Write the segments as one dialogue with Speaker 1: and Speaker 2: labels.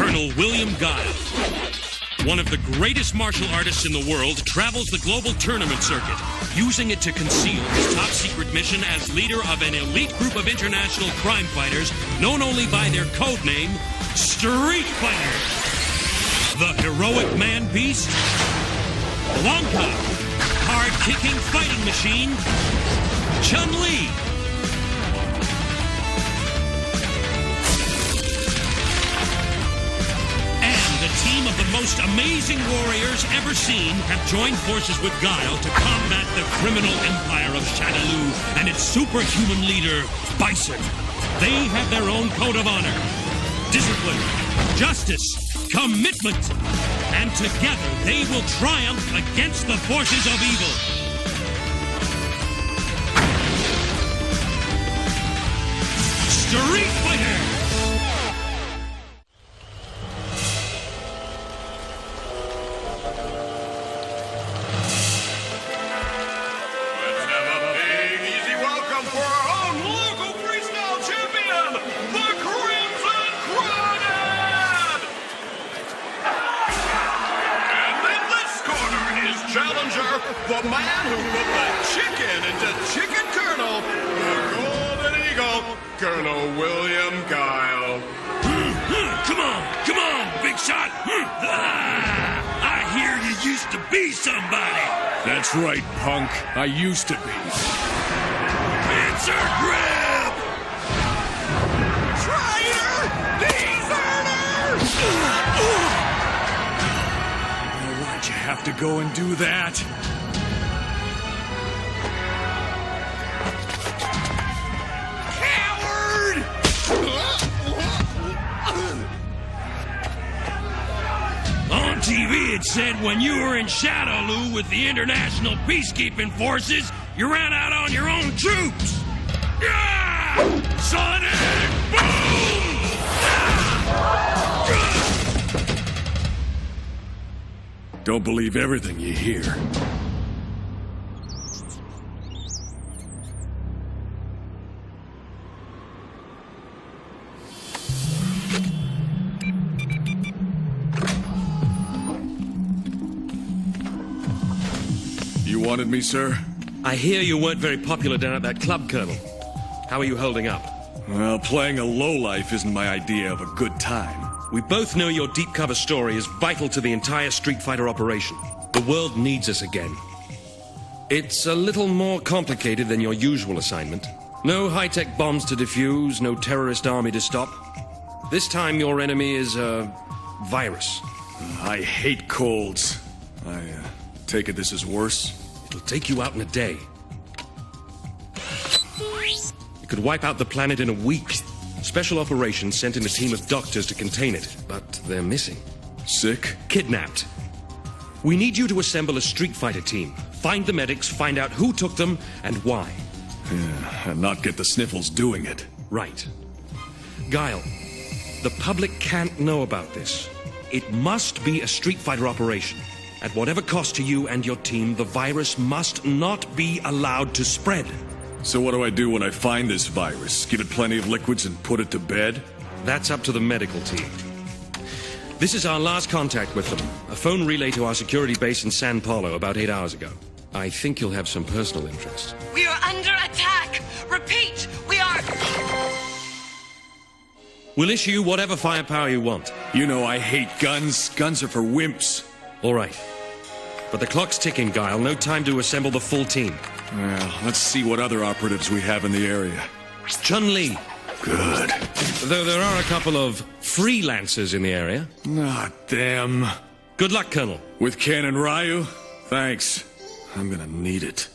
Speaker 1: Colonel William Guile. One of the greatest martial artists in the world travels the global tournament circuit, using it to conceal his top-secret mission as leader of an elite group of international crime fighters known only by their code name, Street Fighter. The heroic man-beast, Blanca, hard-kicking fighting machine, Chun-Li. Team of the most amazing warriors ever seen have joined forces with Guile to combat the criminal empire of Shadaloo and its superhuman leader, Bison. They have their own code of honor, discipline, justice, commitment, and together they will triumph against the forces of evil. Street Fighter!
Speaker 2: The man who put the chicken into Chicken Colonel, the Golden Eagle, Colonel William Guile.
Speaker 1: Come on, big shot. I hear you used to be somebody.
Speaker 3: That's right, punk. I used to be.
Speaker 1: Pincer grab!
Speaker 2: Traitor! Deserter!
Speaker 3: Why'd you have to go and do that?
Speaker 1: On TV, it said when you were in Shadaloo with the international peacekeeping forces, you ran out on your own troops. Yeah! Sonic boom!
Speaker 3: Don't believe everything you hear. You wanted me, sir?
Speaker 1: I hear you weren't very popular down at that club, Colonel. How are you holding up?
Speaker 3: Well, playing a lowlife isn't my idea of a good time.
Speaker 1: We both know your deep cover story is vital to the entire Street Fighter operation. The world needs us again. It's a little more complicated than your usual assignment. No high-tech bombs to defuse, no terrorist army to stop. This time your enemy is a virus.
Speaker 3: I hate colds. I take it this is worse?
Speaker 1: It'll take you out in a day. It could wipe out the planet in a week. Special Operations sent in a team of doctors to contain it, but they're missing.
Speaker 3: Sick?
Speaker 1: Kidnapped. We need you to assemble a Street Fighter team. Find the medics, find out who took them, and why.
Speaker 3: Yeah, and not get the sniffles doing it.
Speaker 1: Right. Guile, the public can't know about this. It must be a Street Fighter operation. At whatever cost to you and your team, the virus must not be allowed to spread.
Speaker 3: So what do I do when I find this virus? Give it plenty of liquids and put it to bed?
Speaker 1: That's up to the medical team. This is our last contact with them. A phone relay to our security base in San Paulo about 8 hours ago. I think you'll have some personal interest.
Speaker 4: We are under attack! Repeat, we are...
Speaker 1: We'll issue you whatever firepower you want.
Speaker 3: You know I hate guns. Guns are for wimps.
Speaker 1: All right. But the clock's ticking, Guile. No time to assemble the full team.
Speaker 3: Well, let's see what other operatives we have in the area.
Speaker 1: Chun-Li.
Speaker 3: Good.
Speaker 1: Though there are a couple of freelancers in the area.
Speaker 3: Not them.
Speaker 1: Good luck, Colonel.
Speaker 3: With Ken and Ryu? Thanks. I'm gonna need it.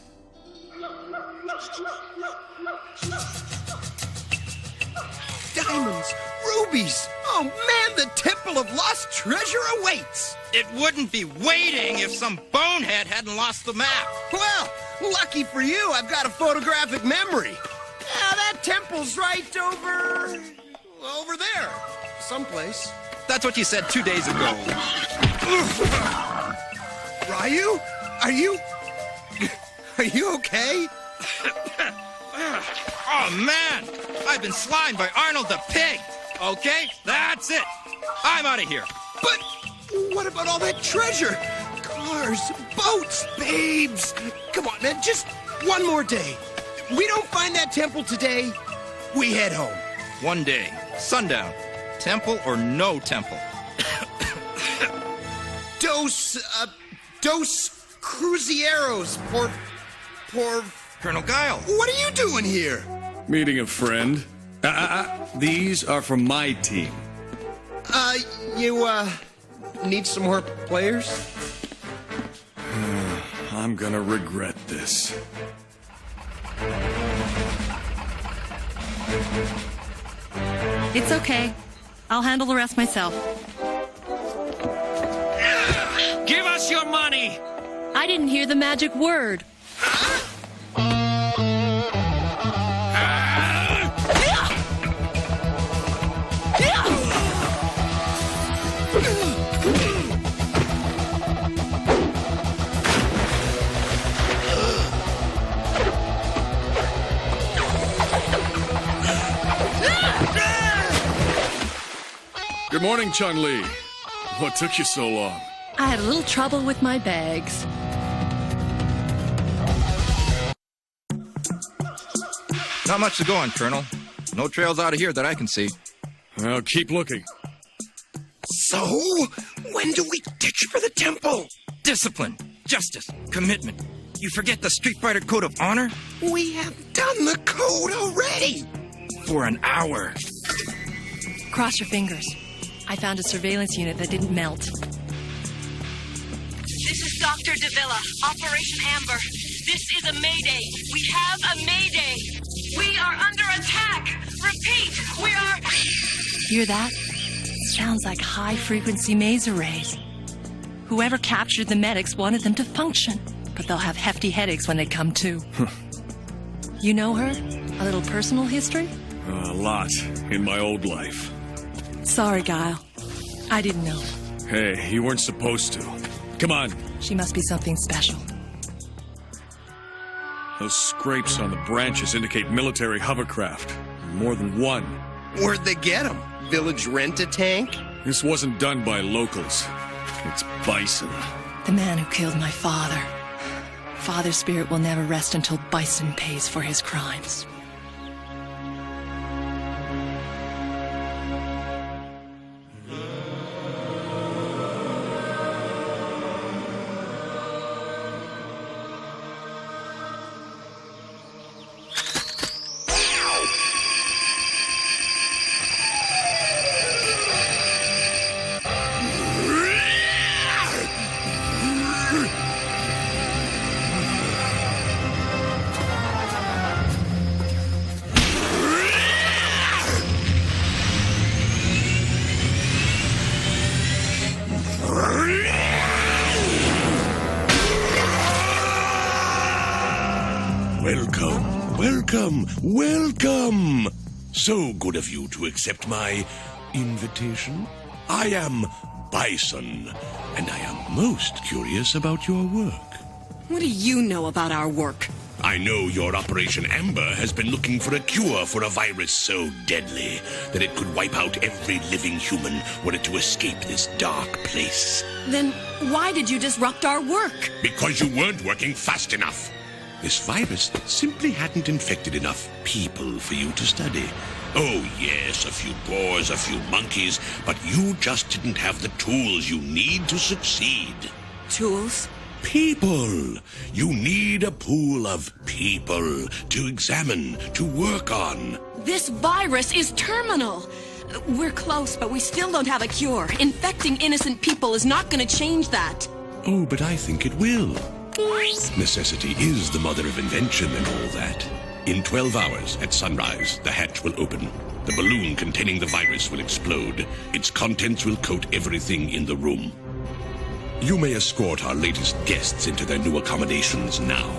Speaker 5: Diamonds! Rubies! Oh man, the Temple of Lost Treasure awaits!
Speaker 6: It wouldn't be waiting if some bonehead hadn't lost the map.
Speaker 5: Well, lucky for you, I've got a photographic memory. That temple's right over there. Someplace.
Speaker 6: That's what you said 2 days ago.
Speaker 5: Ryu? Are you okay?
Speaker 6: Oh, man! I've been slimed by Arnold the Pig! Okay, that's it. I'm out of here.
Speaker 5: But what about all that treasure? Cars, boats, babes. Come on, man, just one more day. We don't find that temple today, we head home.
Speaker 6: One day, sundown. Temple or no temple?
Speaker 5: Dos crucieros por...
Speaker 6: Colonel Guile.
Speaker 5: What are you doing here?
Speaker 3: Meeting a friend. These are from my team.
Speaker 5: You need some more players?
Speaker 3: I'm gonna regret this.
Speaker 7: It's okay. I'll handle the rest myself.
Speaker 1: Give us your money!
Speaker 7: I didn't hear the magic word.
Speaker 3: Good morning, Chun-Li. What took you so long?
Speaker 7: I had a little trouble with my bags.
Speaker 6: Not much to go on, Colonel. No trails out of here that I can see.
Speaker 3: Well, keep looking.
Speaker 5: So, when do we ditch for the temple?
Speaker 6: Discipline, justice, commitment. You forget the Street Fighter Code of Honor?
Speaker 5: We have done the code already.
Speaker 6: For an hour.
Speaker 7: Cross your fingers. I found a surveillance unit that didn't melt.
Speaker 4: This is Dr. Davila, Operation Amber. This is a mayday. We have a mayday. We are under attack. Repeat, we are...
Speaker 7: Hear that? Sounds like high-frequency maser rays. Whoever captured the medics wanted them to function, but they'll have hefty headaches when they come to. You know her? A little personal history?
Speaker 3: A lot in my old life.
Speaker 7: Sorry, Guile. I didn't know.
Speaker 3: Hey, you weren't supposed to. Come on.
Speaker 7: She must be something special.
Speaker 3: Those scrapes on the branches indicate military hovercraft. More than one.
Speaker 5: Where'd they get them? Village rent-a-tank?
Speaker 3: This wasn't done by locals. It's Bison.
Speaker 7: The man who killed my father. Father's spirit will never rest until Bison pays for his crimes.
Speaker 8: Welcome! So good of you to accept my invitation. I am Bison, and I am most curious about your work.
Speaker 9: What do you know about our work?
Speaker 8: I know your Operation Amber has been looking for a cure for a virus so deadly that it could wipe out every living human were it to escape this dark place.
Speaker 9: Then why did you disrupt our work?
Speaker 8: Because you weren't working fast enough. This virus simply hadn't infected enough people for you to study. Oh, yes, a few boars, a few monkeys, but you just didn't have the tools you need to succeed.
Speaker 9: Tools?
Speaker 8: People. You need a pool of people to examine, to work on.
Speaker 9: This virus is terminal. We're close, but we still don't have a cure. Infecting innocent people is not going to change that.
Speaker 8: Oh, but I think it will. Necessity is the mother of invention and all that. In 12 hours at sunrise, the hatch will open. The balloon containing the virus will explode. Its contents will coat everything in the room. You may escort our latest guests into their new accommodations now.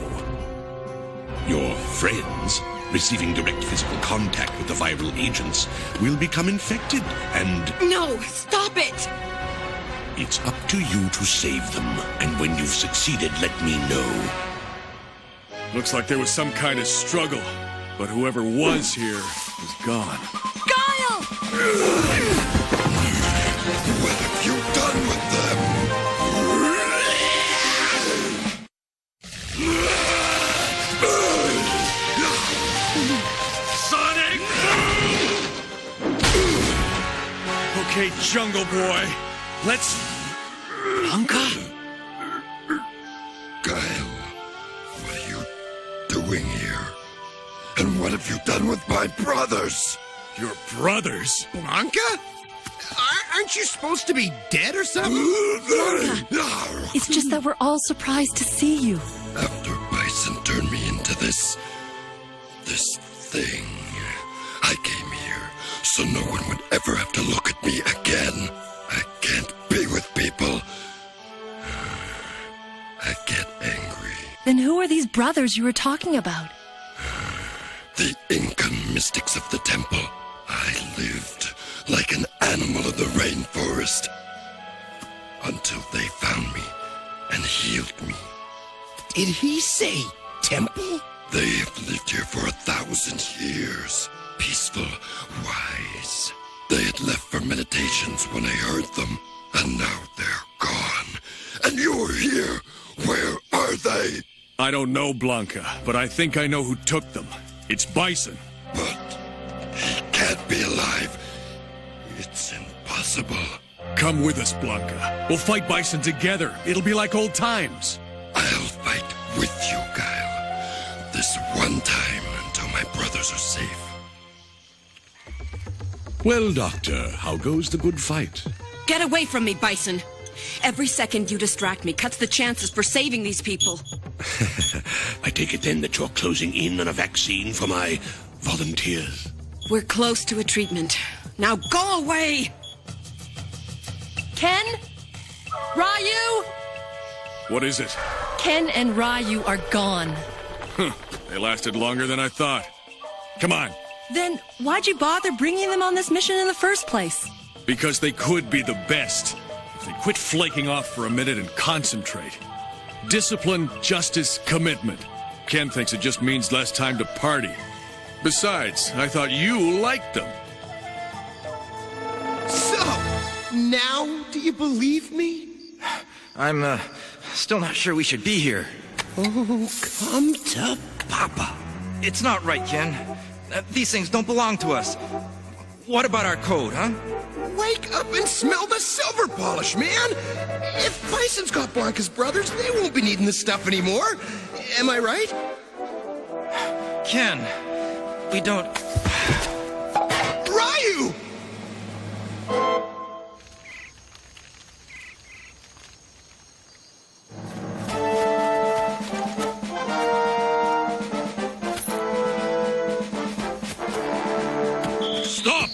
Speaker 8: Your friends, receiving direct physical contact with the viral agents, will become infected and...
Speaker 9: No, stop it!
Speaker 8: It's up to you to save them, and when you've succeeded, let me know.
Speaker 3: Looks like there was some kind of struggle, but whoever was here is gone.
Speaker 9: Guile!
Speaker 10: What have you done with them?
Speaker 3: Sonic boom! Okay, Jungle Boy. Let's... Blanca?
Speaker 10: Guile, what are you doing here? And what have you done with my brothers?
Speaker 3: Your brothers?
Speaker 5: Blanca? Aren't you supposed to be dead or something?
Speaker 7: It's just that we're all surprised to see you.
Speaker 10: After Bison turned me into this thing, I came here so no one would ever have to look at me again. I can't be with people. I get angry.
Speaker 7: Then who are these brothers you were talking about?
Speaker 10: The Incan mystics of the temple. I lived like an animal of the rainforest until they found me and healed me.
Speaker 5: Did he say temple?
Speaker 10: They have lived here for 1,000 years. Peaceful, wise. They had left for meditations when I heard them, and now they're gone. And you're here. Where are they?
Speaker 3: I don't know, Blanca, but I think I know who took them. It's Bison.
Speaker 10: But he can't be alive. It's impossible.
Speaker 3: Come with us, Blanca. We'll fight Bison together. It'll be like old times.
Speaker 10: I'll fight with you, Guile. This one time until my brothers are safe.
Speaker 8: Well, Doctor, how goes the good fight?
Speaker 9: Get away from me, Bison. Every second you distract me cuts the chances for saving these people.
Speaker 8: I take it then that you're closing in on a vaccine for my volunteers.
Speaker 9: We're close to a treatment. Now go away!
Speaker 7: Ken? Ryu?
Speaker 3: What is it?
Speaker 7: Ken and Ryu are gone.
Speaker 3: They lasted longer than I thought. Come on.
Speaker 7: Then why'd you bother bringing them on this mission in the first place?
Speaker 3: Because they could be the best. If they quit flaking off for a minute and concentrate. Discipline, justice, commitment. Ken thinks it just means less time to party. Besides, I thought you liked them.
Speaker 5: So, now do you believe me?
Speaker 6: I'm, still not sure we should be here.
Speaker 5: Oh, come to Papa.
Speaker 6: It's not right, Ken. These things don't belong to us. What about our code, huh?
Speaker 5: Wake up and smell the silver polish, man! If Bison's got Blanca's brothers, they won't be needing this stuff anymore. Am I right?
Speaker 6: Ken, we don't...
Speaker 5: Ryu!
Speaker 3: Stop!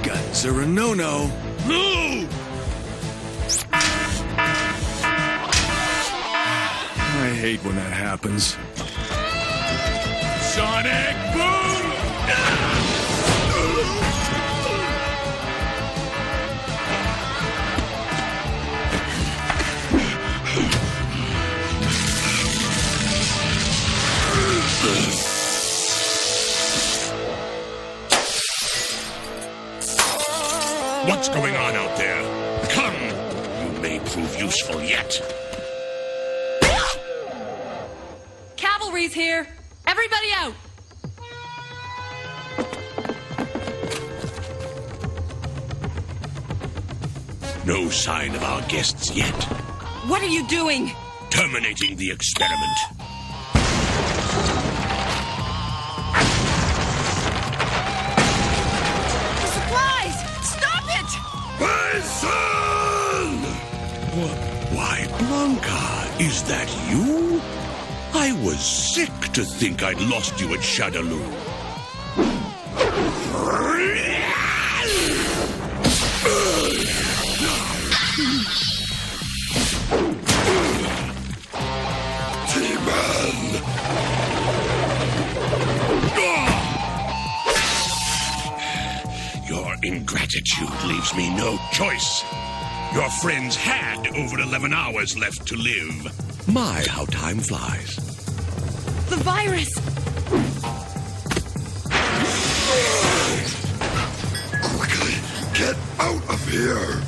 Speaker 3: Guns are a no-no. No! I hate when that happens. Sonic boom!
Speaker 8: What's going on out there? Come! You may prove useful yet.
Speaker 7: Cavalry's here. Everybody out.
Speaker 8: No sign of our guests yet.
Speaker 9: What are you doing?
Speaker 8: Terminating the experiment.
Speaker 9: The supplies! Stop it!
Speaker 8: Bison! Why, Blanca, is that you? I was sick to think I'd lost you at Shadaloo.
Speaker 10: T-Man!
Speaker 8: Your ingratitude leaves me no choice. Your friends had over 11 hours left to live. My, how time flies.
Speaker 9: the virus!
Speaker 10: Quickly, get out of here!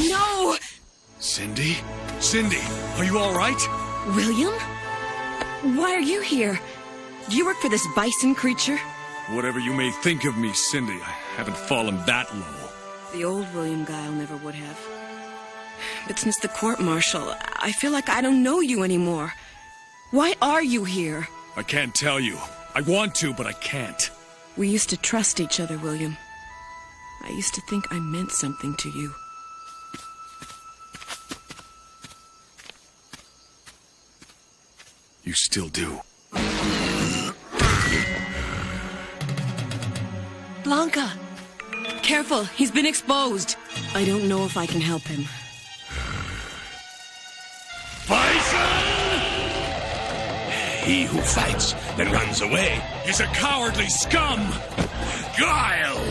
Speaker 9: No!
Speaker 3: Cindy? Cindy, are you all right?
Speaker 9: William? Why are you here? Do you work for this Bison creature?
Speaker 3: Whatever you may think of me, Cindy, I haven't fallen that low.
Speaker 9: The old William Guile never would have. But since the court-martial, I feel like I don't know you anymore. Why are you here?
Speaker 3: I can't tell you. I want to, but I can't.
Speaker 9: We used to trust each other, William. I used to think I meant something to you.
Speaker 3: You still do.
Speaker 7: Blanca!
Speaker 9: Careful, he's been exposed. I don't know if I can help him.
Speaker 8: Bison! He who fights, then runs away.
Speaker 3: He's a cowardly scum!
Speaker 8: Guile!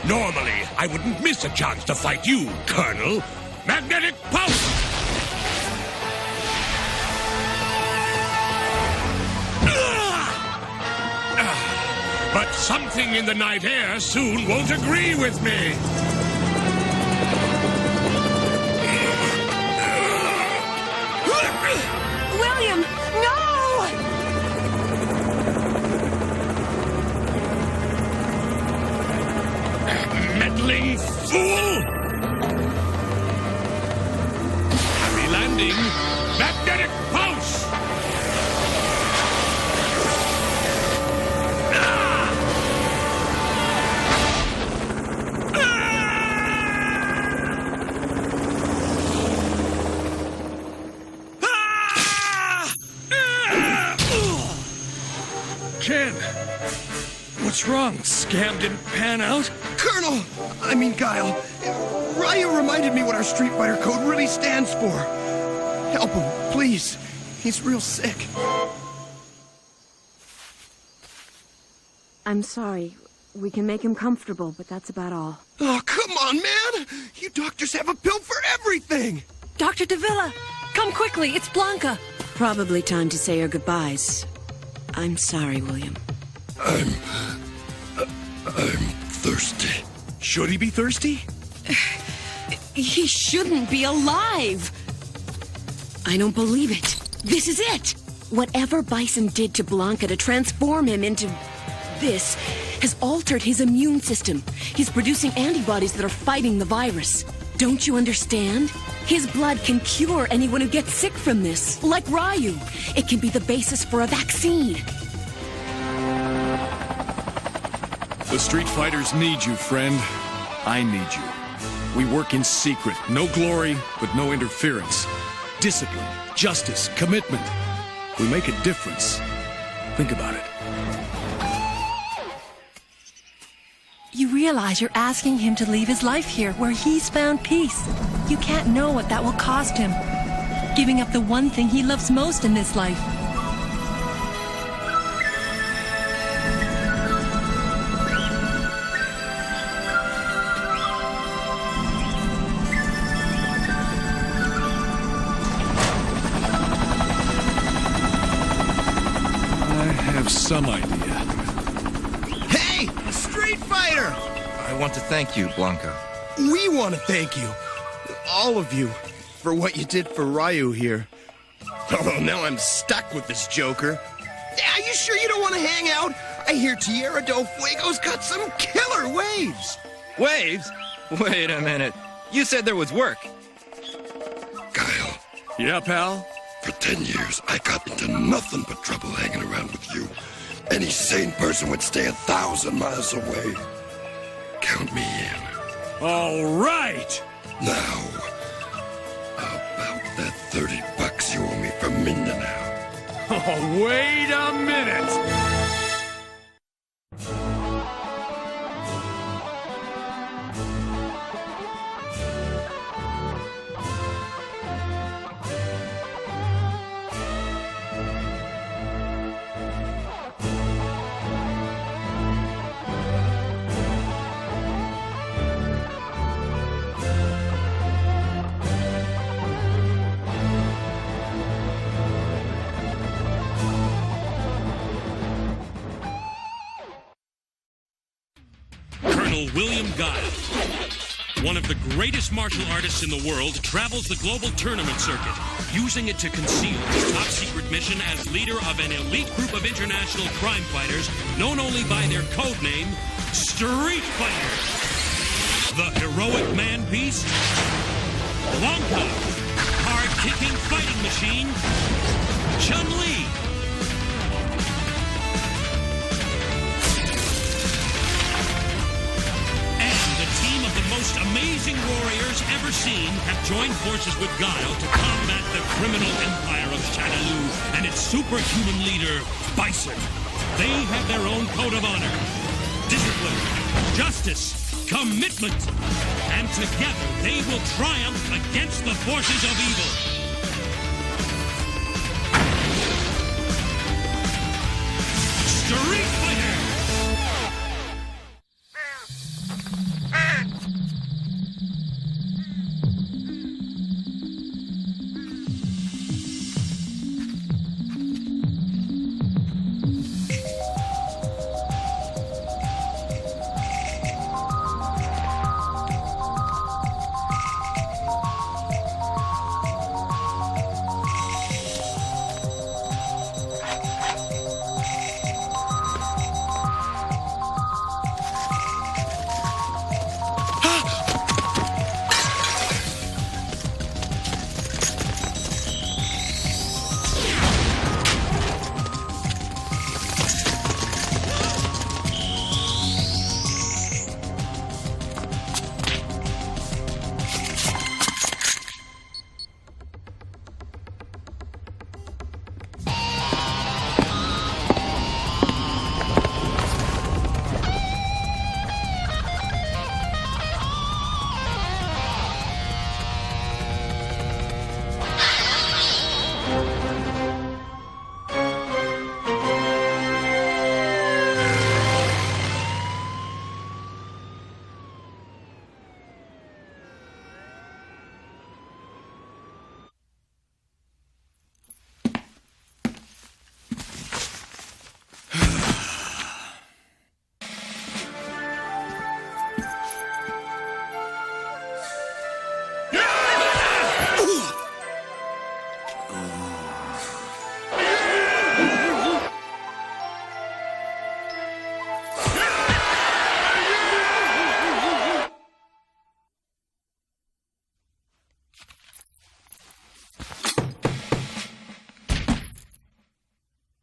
Speaker 8: Normally, I wouldn't miss a chance to fight you, Colonel. Magnetic pulse! But something in the night air soon won't agree with me.
Speaker 9: William, no!
Speaker 8: Meddling fool! Happy landing. Magnetic pulse!
Speaker 3: Ken! What's wrong? Scam didn't pan out?
Speaker 5: Colonel! I mean, Guile. Ryu reminded me what our Street Fighter code really stands for. Help him, please. He's real sick.
Speaker 9: I'm sorry. We can make him comfortable, but that's about all.
Speaker 5: Oh, come on, man! You doctors have a pill for everything!
Speaker 7: Dr. Davila! Come quickly, it's Blanca!
Speaker 9: Probably time to say our goodbyes. I'm sorry, William.
Speaker 10: I'm thirsty.
Speaker 3: Should he be thirsty?
Speaker 9: He shouldn't be alive! I don't believe it. This is it! Whatever Bison did to Blanca to transform him into this has altered his immune system. He's producing antibodies that are fighting the virus. Don't you understand? His blood can cure anyone who gets sick from this. Like Ryu. It can be the basis for a vaccine.
Speaker 3: The Street Fighters need you, friend. I need you. We work in secret. No glory, but no interference. Discipline, justice, commitment. We make a difference. Think about it.
Speaker 7: You realize you're asking him to leave his life here, where he's found peace. You can't know what that will cost him. Giving up the one thing he loves most in this life.
Speaker 3: I have some idea.
Speaker 5: Hey! Street Fighter!
Speaker 6: I want to thank you, Blanca.
Speaker 5: We want to thank you. All of you. For what you did for Ryu here. Although now I'm stuck with this joker. Are you sure you don't want to hang out? I hear Tierra del Fuego's got some killer waves.
Speaker 6: Waves? Wait a minute. You said there was work.
Speaker 10: Guile,
Speaker 3: Yeah, pal?
Speaker 10: for 10 years, I got into nothing but trouble hanging around with you. Any sane person would stay 1,000 miles away. Count me in.
Speaker 3: All right!
Speaker 10: Now, about that $30 you owe me for Mindanao.
Speaker 3: Oh, wait a minute!
Speaker 1: Colonel William Guile. One of the greatest martial artists in the world travels the global tournament circuit, using it to conceal his top-secret mission as leader of an elite group of international crime fighters known only by their code name, Street Fighters. The heroic man-beast, Blanca, hard-kicking fighting machine, Chun-Li. Most amazing warriors ever seen have joined forces with Guile to combat the criminal empire of Shadaloo and its superhuman leader, Bison. They have their own code of honor, discipline, justice, commitment, and together they will triumph against the forces of evil. Street Fighter!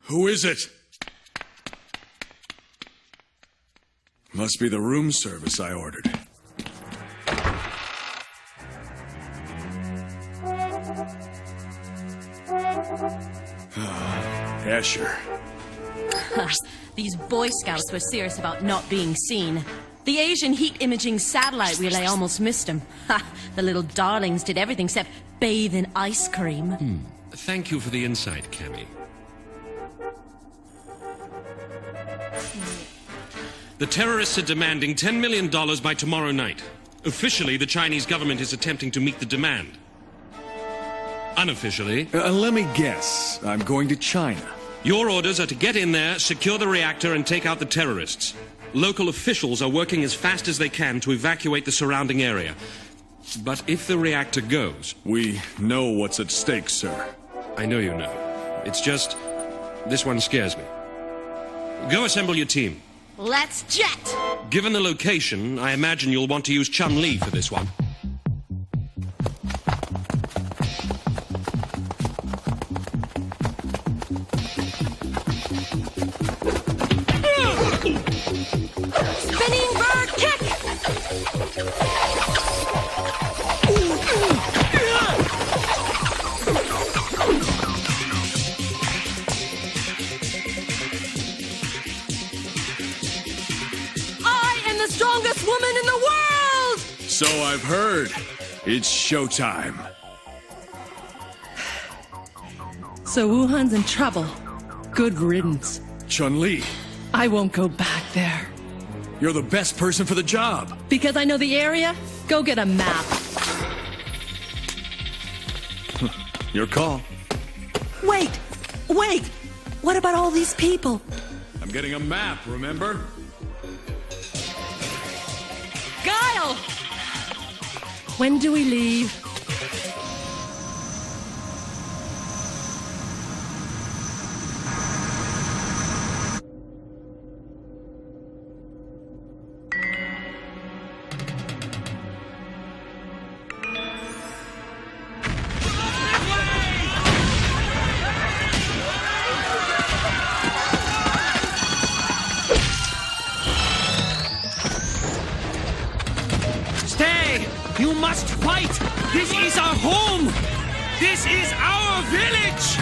Speaker 3: Who is it? Must be the room service I ordered. Asher.
Speaker 11: These Boy Scouts were serious about not being seen. The Asian heat imaging satellite relay almost missed them. Ha! The little darlings did everything except bathe in ice cream.
Speaker 1: Thank you for the insight, Cammy. The terrorists are demanding $10 million by tomorrow night. Officially, the Chinese government is attempting to meet the demand. Unofficially...
Speaker 3: let me guess. I'm going to China.
Speaker 1: Your orders are to get in there, secure the reactor, and take out the terrorists. Local officials are working as fast as they can to evacuate the surrounding area. But if the reactor goes...
Speaker 3: We know what's at stake, sir.
Speaker 1: I know you know. It's just... this one scares me. Go assemble your team.
Speaker 11: Let's jet!
Speaker 1: Given the location, I imagine you'll want to use Chun-Li for this one.
Speaker 11: Spinning bird kick! The strongest woman in the world!
Speaker 3: So I've heard. It's showtime.
Speaker 7: So Wuhan's in trouble. Good riddance.
Speaker 3: Chun-Li.
Speaker 7: I won't go back there.
Speaker 3: You're the best person for the job.
Speaker 7: Because I know the area? Go get a map.
Speaker 3: Your call.
Speaker 7: Wait! What about all these people?
Speaker 3: I'm getting a map, remember?
Speaker 11: Now!
Speaker 7: When do we leave?
Speaker 12: Stay! You must fight! This is our home! This is our village!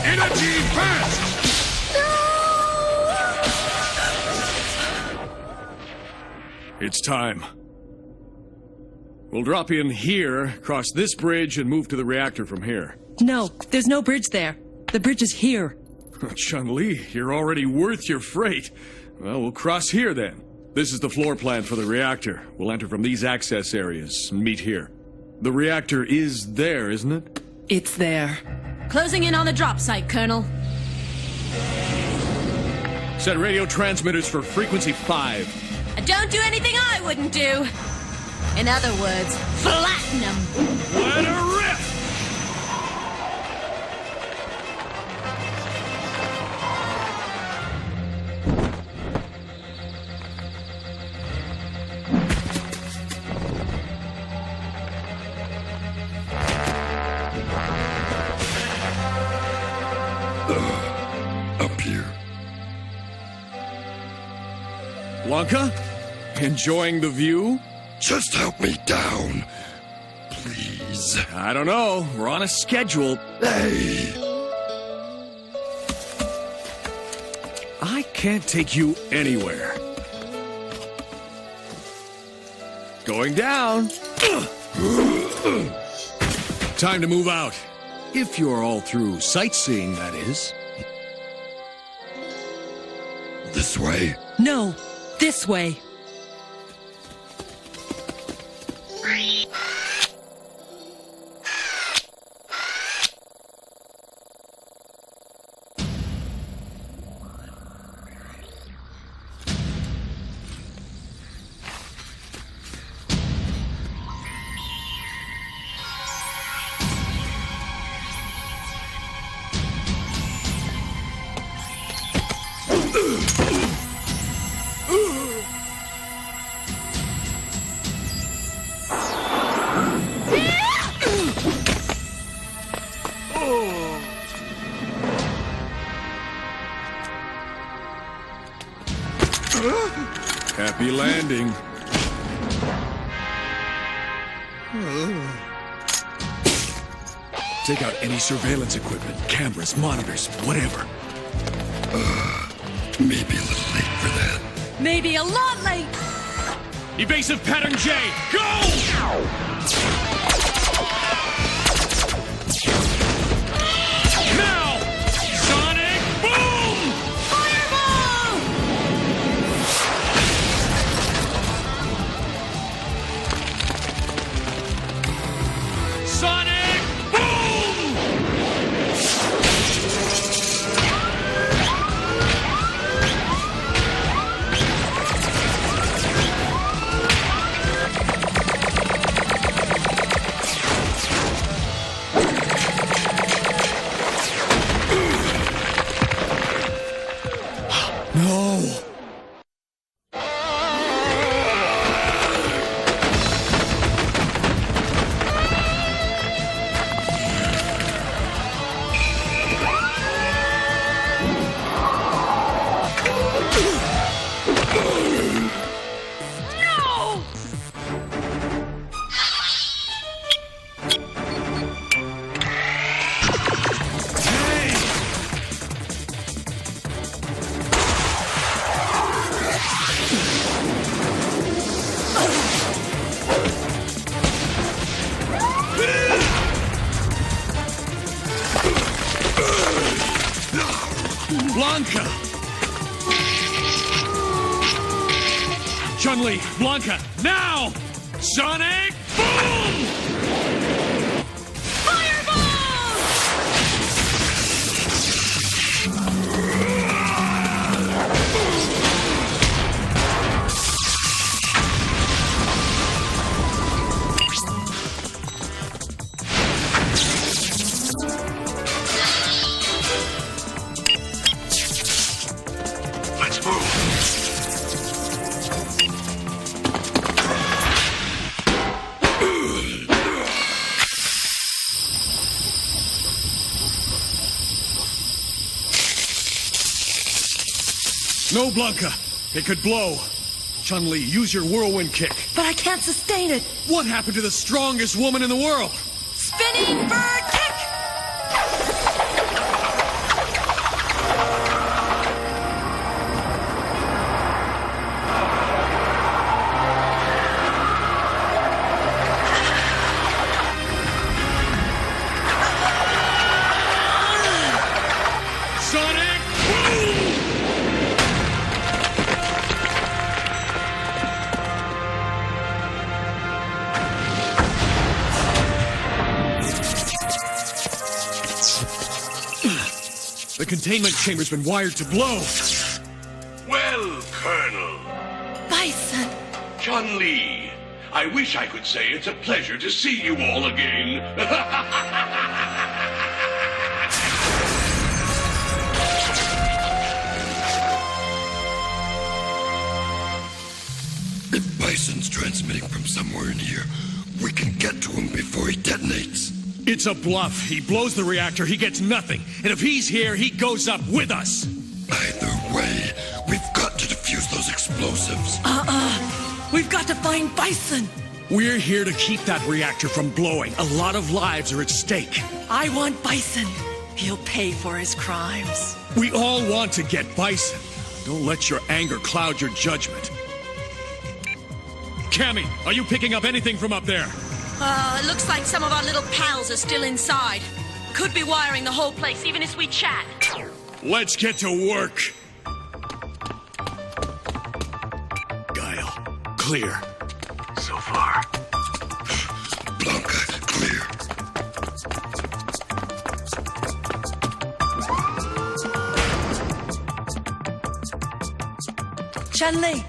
Speaker 8: Energy burst!
Speaker 3: It's time. We'll drop in here, cross this bridge, and move to the reactor from here.
Speaker 7: No, there's no bridge there. The bridge is here.
Speaker 3: Chun-Li, you're already worth your freight. Well, we'll cross here then. This is the floor plan for the reactor. We'll enter from these access areas and meet here. The reactor is there, isn't it?
Speaker 7: It's there.
Speaker 11: Closing in on the drop site, Colonel.
Speaker 3: Set radio transmitters for frequency 5.
Speaker 11: Don't do anything I wouldn't do. In other words, flatten 'em.
Speaker 3: Let her rip!
Speaker 10: Up here.
Speaker 3: Blanca? Enjoying the view?
Speaker 10: Just help me down. Please.
Speaker 3: I don't know. We're on a schedule.
Speaker 10: Hey!
Speaker 3: I can't take you anywhere. Going down. Time to move out. If you're all through sightseeing, that is.
Speaker 10: This way?
Speaker 7: No, this way.
Speaker 3: Happy landing. Take out any surveillance equipment, cameras, monitors, whatever.
Speaker 10: Maybe a little late for that.
Speaker 11: Maybe a lot late.
Speaker 3: Evasive pattern J, go! Now! Sonic boom!
Speaker 11: Fireball!
Speaker 3: Sonic boom! Blanca! Chun-Li, Blanca, now! Sonic boom!
Speaker 8: Let's move.
Speaker 3: No, Blanca. It could blow. Chun-Li, use your whirlwind kick.
Speaker 7: But I can't sustain it.
Speaker 3: What happened to the strongest woman in the world?
Speaker 7: Spinning bird kick!
Speaker 3: Sonic boom! The containment chamber's been wired to blow.
Speaker 8: Well, Colonel.
Speaker 7: Bison!
Speaker 8: Chun-Li, I wish I could say it's a pleasure to see you all again.
Speaker 10: If Bison's transmitting from somewhere in here, we can get to him before he detonates.
Speaker 3: It's a bluff. He blows the reactor, he gets nothing. And if he's here, he goes up with us.
Speaker 10: Either way, we've got to defuse those explosives.
Speaker 7: We've got to find Bison!
Speaker 3: We're here to keep that reactor from blowing. A lot of lives are at stake.
Speaker 7: I want Bison. He'll pay for his crimes.
Speaker 3: We all want to get Bison. Don't let your anger cloud your judgment. Cammy, are you picking up anything from up there?
Speaker 11: It looks like some of our little pals are still inside. Could be wiring the whole place even as we chat.
Speaker 3: Let's get to work. Guile, clear.
Speaker 8: So far.
Speaker 10: Blanca, clear.
Speaker 7: Chun-Li!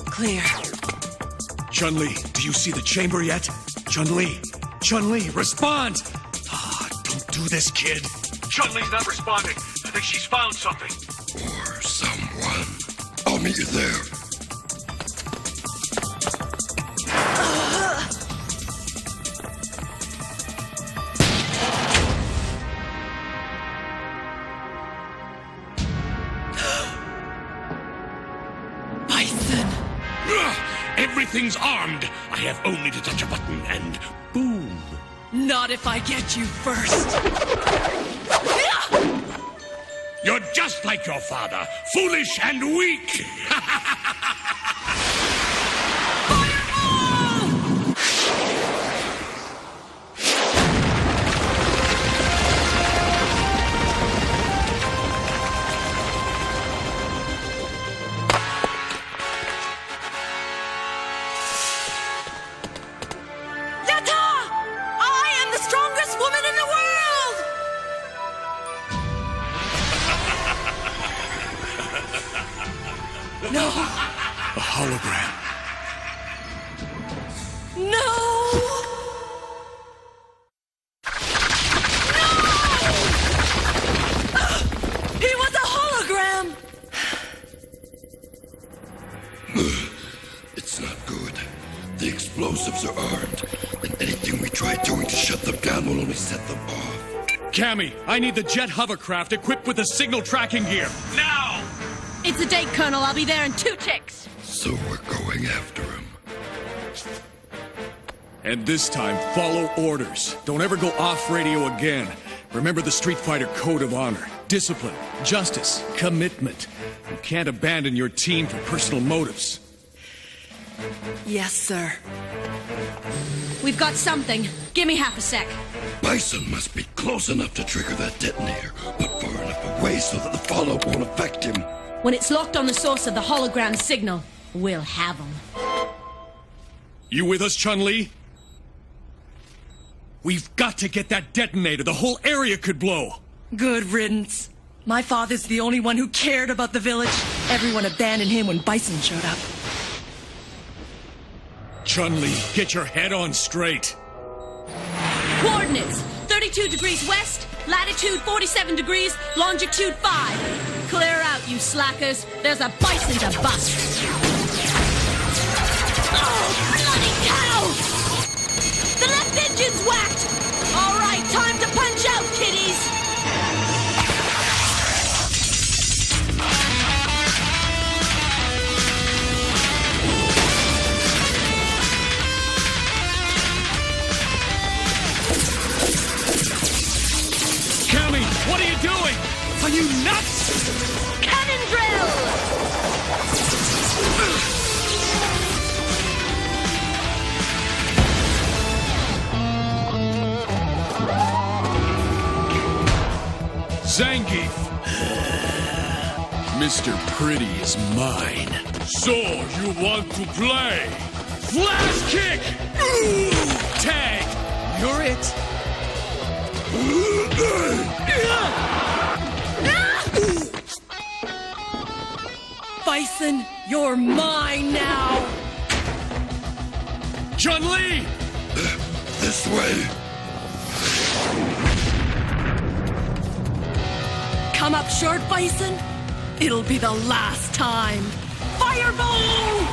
Speaker 7: Clear.
Speaker 3: Chun-Li, do you see the chamber yet? Chun-Li! Chun-Li, respond! Don't do this, kid.
Speaker 8: Chun-Li's not responding. I think she's found something.
Speaker 10: Or someone. I'll meet you there.
Speaker 7: Bison!
Speaker 8: Everything's armed. I have only to touch a button and boom.
Speaker 7: Not if I get you first.
Speaker 8: You're just like your father, foolish and weak.
Speaker 7: Yatta! I am the strongest woman in the world! No.
Speaker 3: A hologram.
Speaker 7: No! No! He was a hologram!
Speaker 10: It's not good. The explosives are armed, and anything we try doing to shut them down will only set them off.
Speaker 3: Cammy, I need the jet hovercraft equipped with the signal tracking gear. Now!
Speaker 11: It's a date, Colonel. I'll be there in 2 ticks.
Speaker 10: So we're going after him.
Speaker 3: And this time, follow orders. Don't ever go off radio again. Remember the Street Fighter code of honor. Discipline, justice, commitment. You can't abandon your team for personal motives.
Speaker 7: Yes, sir.
Speaker 11: We've got something. Give me half a sec.
Speaker 10: Bison must be close enough to trigger that detonator, but far enough away so that the fallout won't affect him.
Speaker 11: When it's locked on the source of the hologram signal, we'll have him.
Speaker 3: You with us, Chun-Li? We've got to get that detonator. The whole area could blow.
Speaker 7: Good riddance. My father's the only one who cared about the village. Everyone abandoned him when Bison showed up.
Speaker 3: Chun-Li, get your head on straight.
Speaker 11: Coordinates: 32 degrees west, latitude 47 degrees, longitude 5. Clear out, you slackers. There's a Bison to bust. Oh, bloody cow! The left engine's whacked! All right, time to punch out, kiddies!
Speaker 3: Cammy, what are you doing? Are you nuts?
Speaker 11: Cannon drill!
Speaker 3: Zangief! Mr. Pretty is mine. So, you want to play? Flash kick! Tag! You're it.
Speaker 7: Bison, you're mine now!
Speaker 3: Chun-Li!
Speaker 10: This way.
Speaker 7: Come up short, Bison? It'll be the last time. Fireball!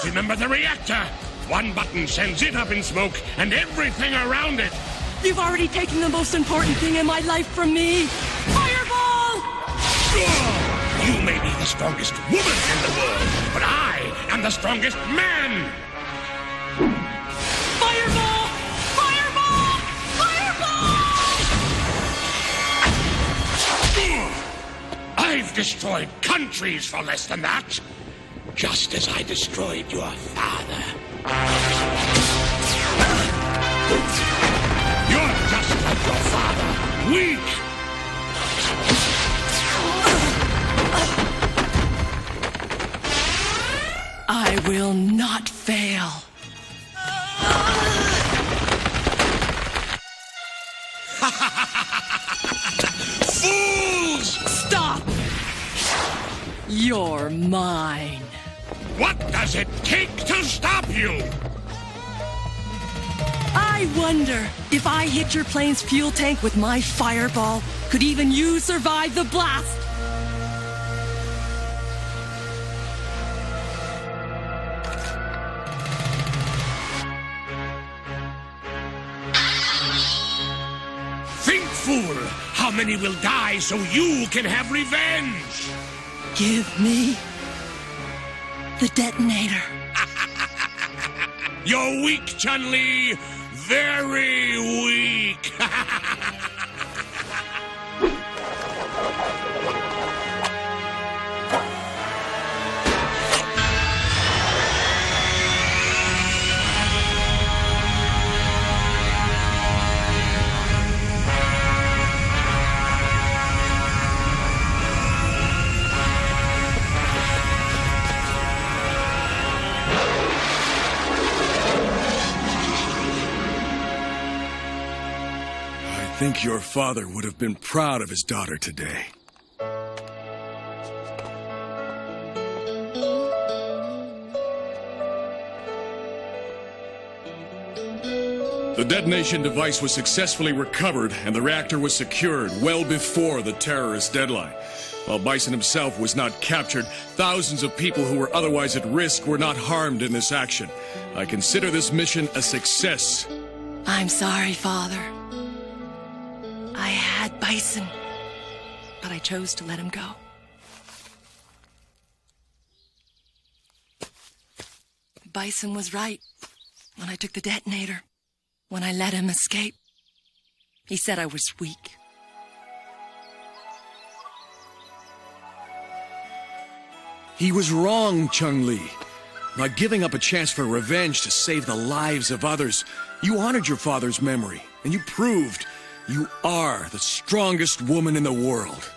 Speaker 8: Remember the reactor? One button sends it up in smoke and everything around it.
Speaker 7: You've already taken the most important thing in my life from me. Fireball!
Speaker 8: You may be the strongest woman in the world, but I am the strongest man.
Speaker 7: Fireball! Fireball! Fireball!
Speaker 8: I've destroyed countries for less than that. Just as I destroyed your father. You're just like your father. Weak.
Speaker 7: I will not fail.
Speaker 8: Fools!
Speaker 7: Stop! You're mine.
Speaker 8: What does it take to stop you?
Speaker 7: I wonder if I hit your plane's fuel tank with my fireball, could even you survive the blast?
Speaker 8: Think, fool! How many will die so you can have revenge?
Speaker 7: Give me the detonator.
Speaker 8: You're weak, Chun-Li. Very weak.
Speaker 3: I think your father would have been proud of his daughter today. The detonation device was successfully recovered, and the reactor was secured well before the terrorist deadline. While Bison himself was not captured, thousands of people who were otherwise at risk were not harmed in this action. I consider this mission a success.
Speaker 7: I'm sorry, Father. I had Bison, but I chose to let him go. Bison was right when I took the detonator, when I let him escape. He said I was weak.
Speaker 3: He was wrong, Chun-Li. By giving up a chance for revenge to save the lives of others, you honored your father's memory, and you proved You are the strongest woman in the world.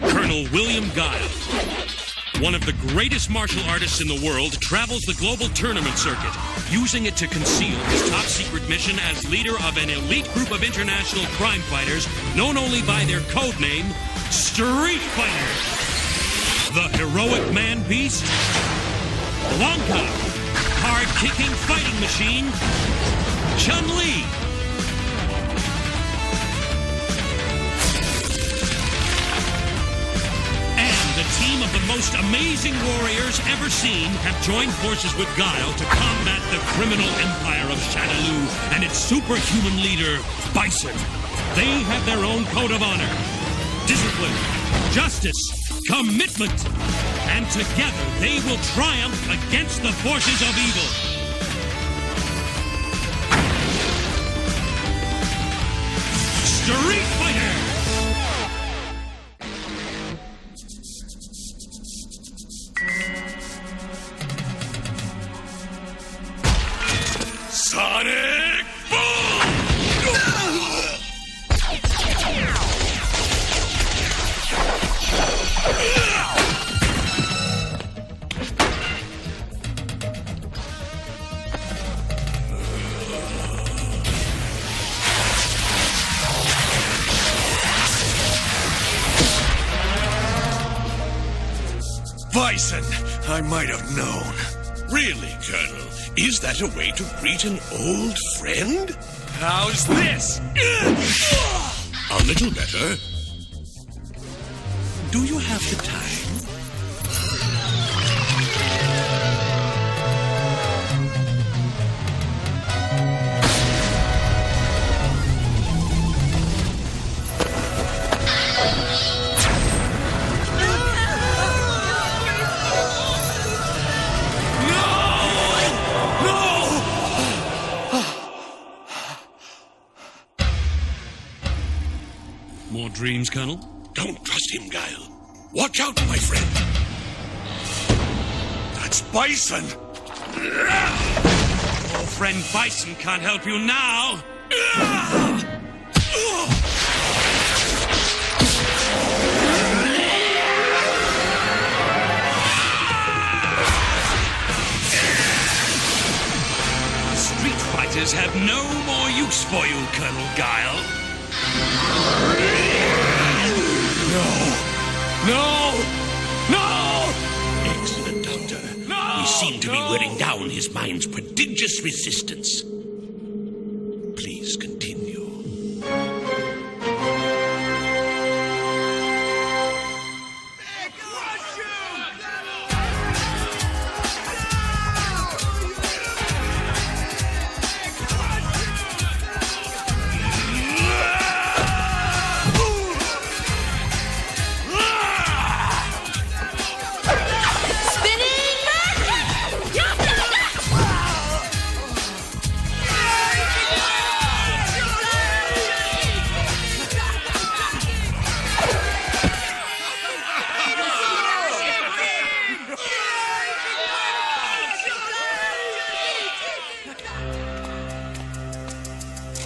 Speaker 1: Colonel William Guile, one of the greatest martial artists in the world, travels the global tournament circuit, using it to conceal his top-secret mission as leader of an elite group of international crime fighters known only by their code name, Street Fighter. The heroic man-beast, Blanca, hard-kicking fighting machine, Chun-Li, the team of the most amazing warriors ever seen have joined forces with Guile to combat the criminal empire of Shadaloo and its superhuman leader, Bison. They have their own code of honor, discipline, justice, commitment, and together they will triumph against the forces of evil. Street Fighter!
Speaker 2: Sonic Boom!
Speaker 3: Bison, I might have known.
Speaker 8: Really, Colonel? Is that a way to greet an old friend?
Speaker 3: How's this?
Speaker 8: A little better. Do you have the time?
Speaker 1: More dreams, Colonel?
Speaker 8: Don't trust him, Guile. Watch out, my friend.
Speaker 3: That's Bison!
Speaker 1: Old friend Bison can't help you now. The Street Fighters have no more use for you, Colonel Guile.
Speaker 3: No!
Speaker 8: Excellent, Doctor. We seem to be wearing down his mind's prodigious resistance. Please continue.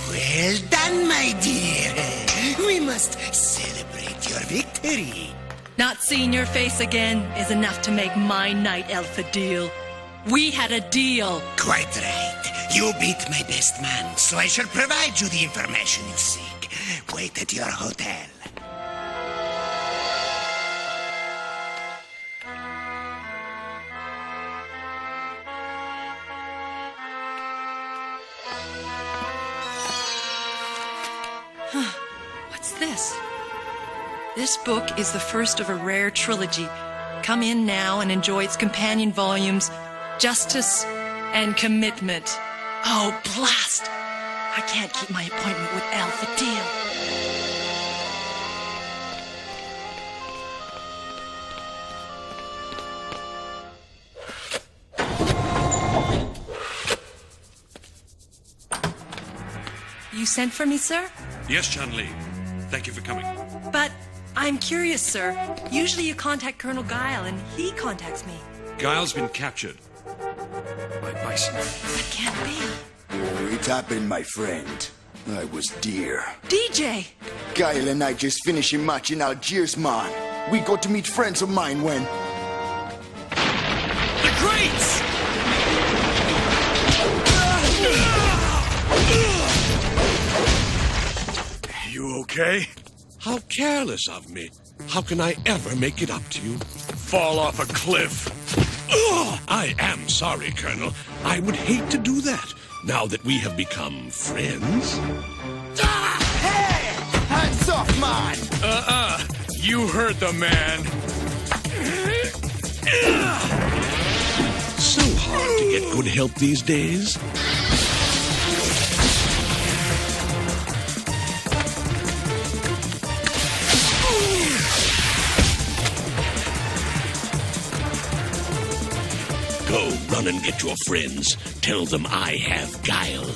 Speaker 13: Well done, my dear. We must celebrate your victory.
Speaker 7: Not seeing your face again is enough to make my night elf a deal. We had a deal.
Speaker 13: Quite right. You beat my best man, so I shall provide you the information you seek. Wait at your hotel.
Speaker 7: What's this? This book is the first of a rare trilogy come in now and enjoy its companion volumes, Justice and Commitment. Oh, blast! I can't keep my appointment with Alpha Deal. You sent for me, sir?
Speaker 1: Yes, Chun-Li. Thank you for coming.
Speaker 7: But I'm curious, sir. Usually you contact Colonel Guile, and he contacts me.
Speaker 1: Guile's been captured by Bison.
Speaker 7: That can't be.
Speaker 14: Oh, it happened, my friend. I was dear.
Speaker 7: DJ!
Speaker 14: Guile and I just finished a match in Algiers, man. We got to meet friends of mine when...
Speaker 1: The crates!
Speaker 3: You okay?
Speaker 8: How careless of me. How can I ever make it up to you?
Speaker 3: Fall off a cliff.
Speaker 8: Ugh! I am sorry, Colonel. I would hate to do that, now that we have become friends.
Speaker 14: Hey! Hands off, man!
Speaker 3: You heard the man.
Speaker 8: So hard to get good help these days. Go, run and get your friends. Tell them I have Guile.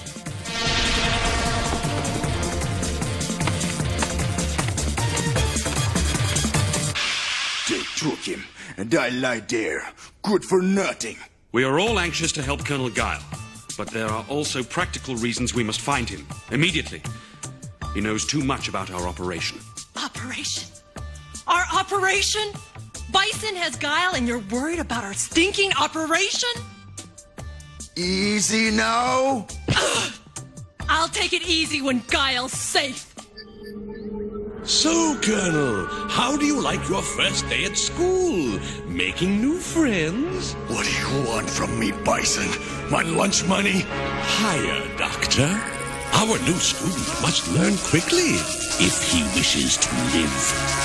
Speaker 14: They took him, and I lie there. Good for nothing.
Speaker 1: We are all anxious to help Colonel Guile, but there are also practical reasons we must find him immediately. He knows too much about our operation.
Speaker 7: Operation? Our operation? Bison has Guile, and you're worried about our stinking operation?
Speaker 14: Easy now.
Speaker 7: I'll take it easy when Guile's safe.
Speaker 8: So, Colonel, how do you like your first day at school? Making new friends?
Speaker 3: What do you want from me, Bison? My lunch money?
Speaker 8: Hiya, Doctor. Our new student must learn quickly if he wishes to live.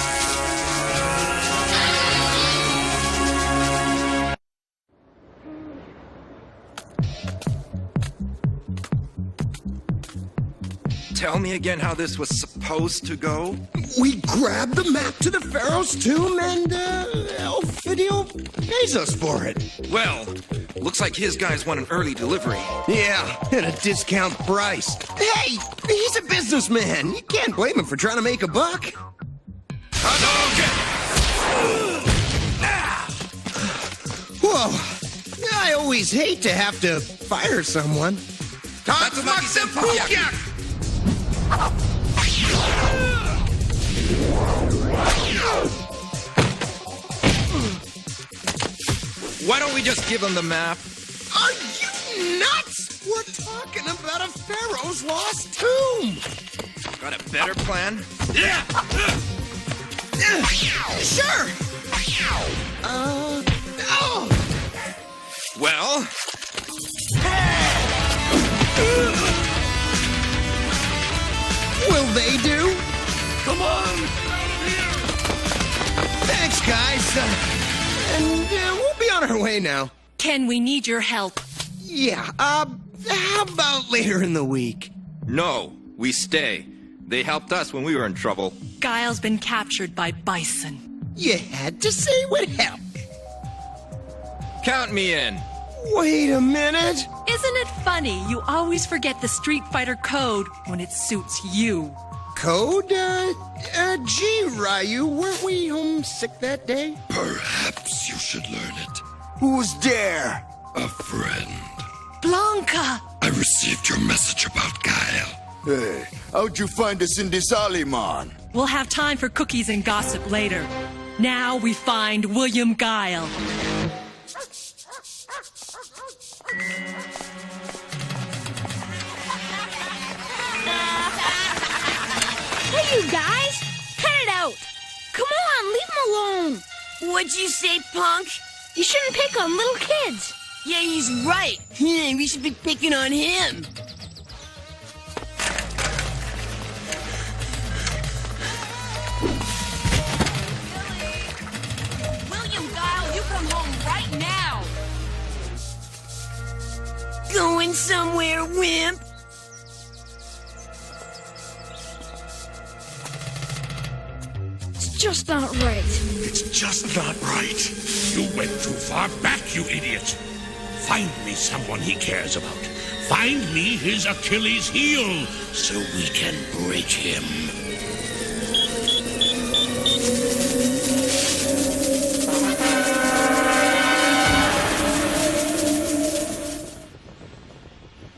Speaker 6: Tell me again how this was supposed to go?
Speaker 5: We grabbed the map to the Pharaoh's tomb and, Elfidio pays us for it.
Speaker 6: Well, looks like his guys want an early delivery.
Speaker 5: Yeah, at a discount price. Hey, he's a businessman. You can't blame him for trying to make a buck. Whoa, I always hate to have to fire someone.
Speaker 6: Why don't we just give him the map?
Speaker 5: Are you nuts? We're talking about a pharaoh's lost tomb.
Speaker 6: Got a better plan?
Speaker 5: Yeah. Sure. Oh.
Speaker 6: Well.
Speaker 5: Will they do?
Speaker 3: Come on!
Speaker 5: Thanks, guys. And we'll be on our way now.
Speaker 7: Ken, we need your help.
Speaker 5: Yeah, how about later in the week?
Speaker 6: No, we stay. They helped us when we were in trouble.
Speaker 7: Guile's been captured by Bison.
Speaker 5: You had to say what happened.
Speaker 6: Count me in.
Speaker 5: Wait a minute.
Speaker 7: Isn't it funny? You always forget the Street Fighter code when it suits you.
Speaker 5: Code? Gee, Ryu, weren't we homesick that day?
Speaker 10: Perhaps you should learn it.
Speaker 14: Who's there?
Speaker 10: A friend.
Speaker 7: Blanca!
Speaker 10: I received your message about Guile.
Speaker 14: Hey, how'd you find us in this alley, man?
Speaker 7: We'll have time for cookies and gossip later. Now we find William Guile.
Speaker 15: Hey, you guys! Cut it out! Come on, leave him alone!
Speaker 9: What'd you say, punk?
Speaker 15: You shouldn't pick on little kids!
Speaker 9: Yeah, he's right. Yeah, we should be picking on him.
Speaker 4: William Guile
Speaker 9: going somewhere, wimp?
Speaker 15: It's just not right.
Speaker 8: It's just not right. You went too far back, you idiot. Find me someone he cares about. Find me his Achilles heel, so we can break him.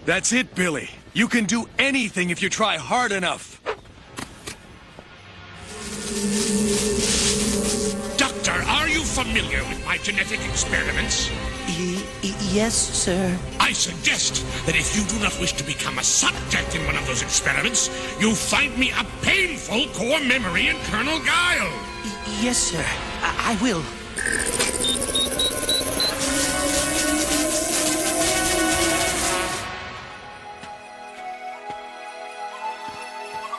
Speaker 3: That's it, Billy. You can do anything if you try hard enough.
Speaker 8: Doctor, are you familiar with my genetic experiments?
Speaker 16: Yes, sir.
Speaker 8: I suggest that if you do not wish to become a subject in one of those experiments, you find me a painful core memory in Colonel Guile.
Speaker 16: Yes, sir. I will.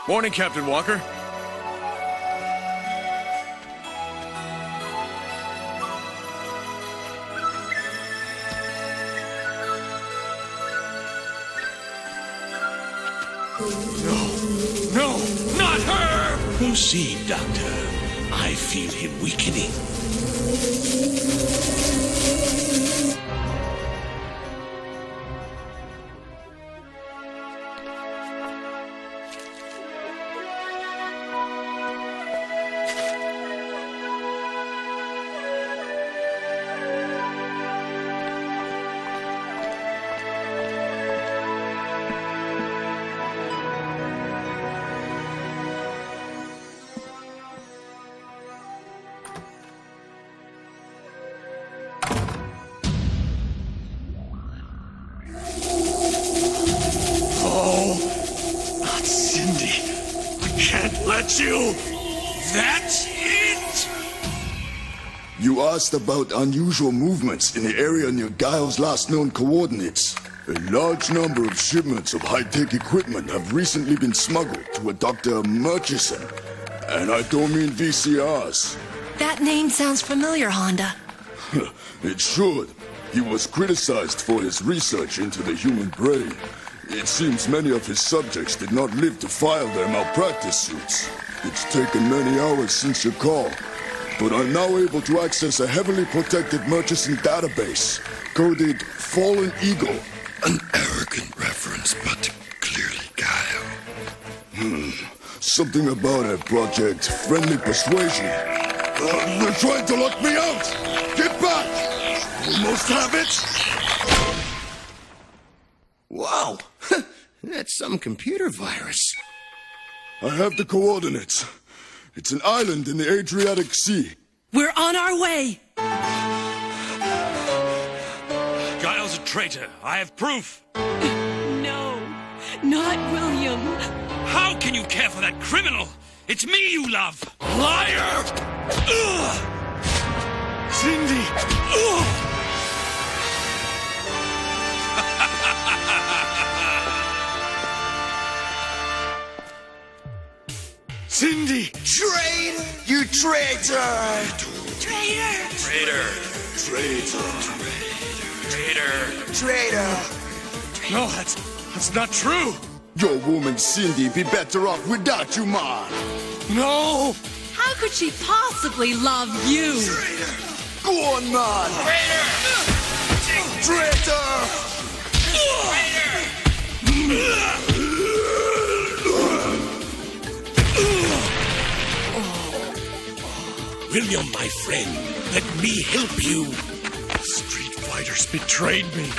Speaker 3: Morning, Captain Walker. No, not her!
Speaker 8: Proceed, Doctor. I feel him weakening. That's it!
Speaker 14: You asked about unusual movements in the area near Guile's last known coordinates. A large number of shipments of high-tech equipment have recently been smuggled to a Dr. Murchison. And I don't mean VCRs.
Speaker 7: That name sounds familiar, Honda.
Speaker 14: It should. He was criticized for his research into the human brain. It seems many of his subjects did not live to file their malpractice suits. It's taken many hours since your call, but I'm now able to access a heavily protected Murchison database, coded Fallen Eagle.
Speaker 10: An arrogant reference, but clearly Guile.
Speaker 14: Something about a project Friendly Persuasion. They're trying to lock me out! Get back! Almost have it!
Speaker 5: Wow, that's some computer virus.
Speaker 14: I have the coordinates. It's an island in the Adriatic Sea.
Speaker 7: We're on our way!
Speaker 3: Guile's a traitor. I have proof.
Speaker 9: No, not William.
Speaker 1: How can you care for that criminal? It's me you love!
Speaker 3: Liar! Ugh! Cindy! Ugh! Cindy!
Speaker 14: Traitor! You traitor!
Speaker 9: Traitor!
Speaker 1: Traitor!
Speaker 14: Traitor!
Speaker 3: No, that's not true!
Speaker 14: Your woman Cindy be better off without you, man!
Speaker 3: No!
Speaker 7: How could she possibly love you?
Speaker 14: Traitor! Go on, man! Traitor!
Speaker 8: William, my friend, let me help you.
Speaker 3: Street fighters betrayed me.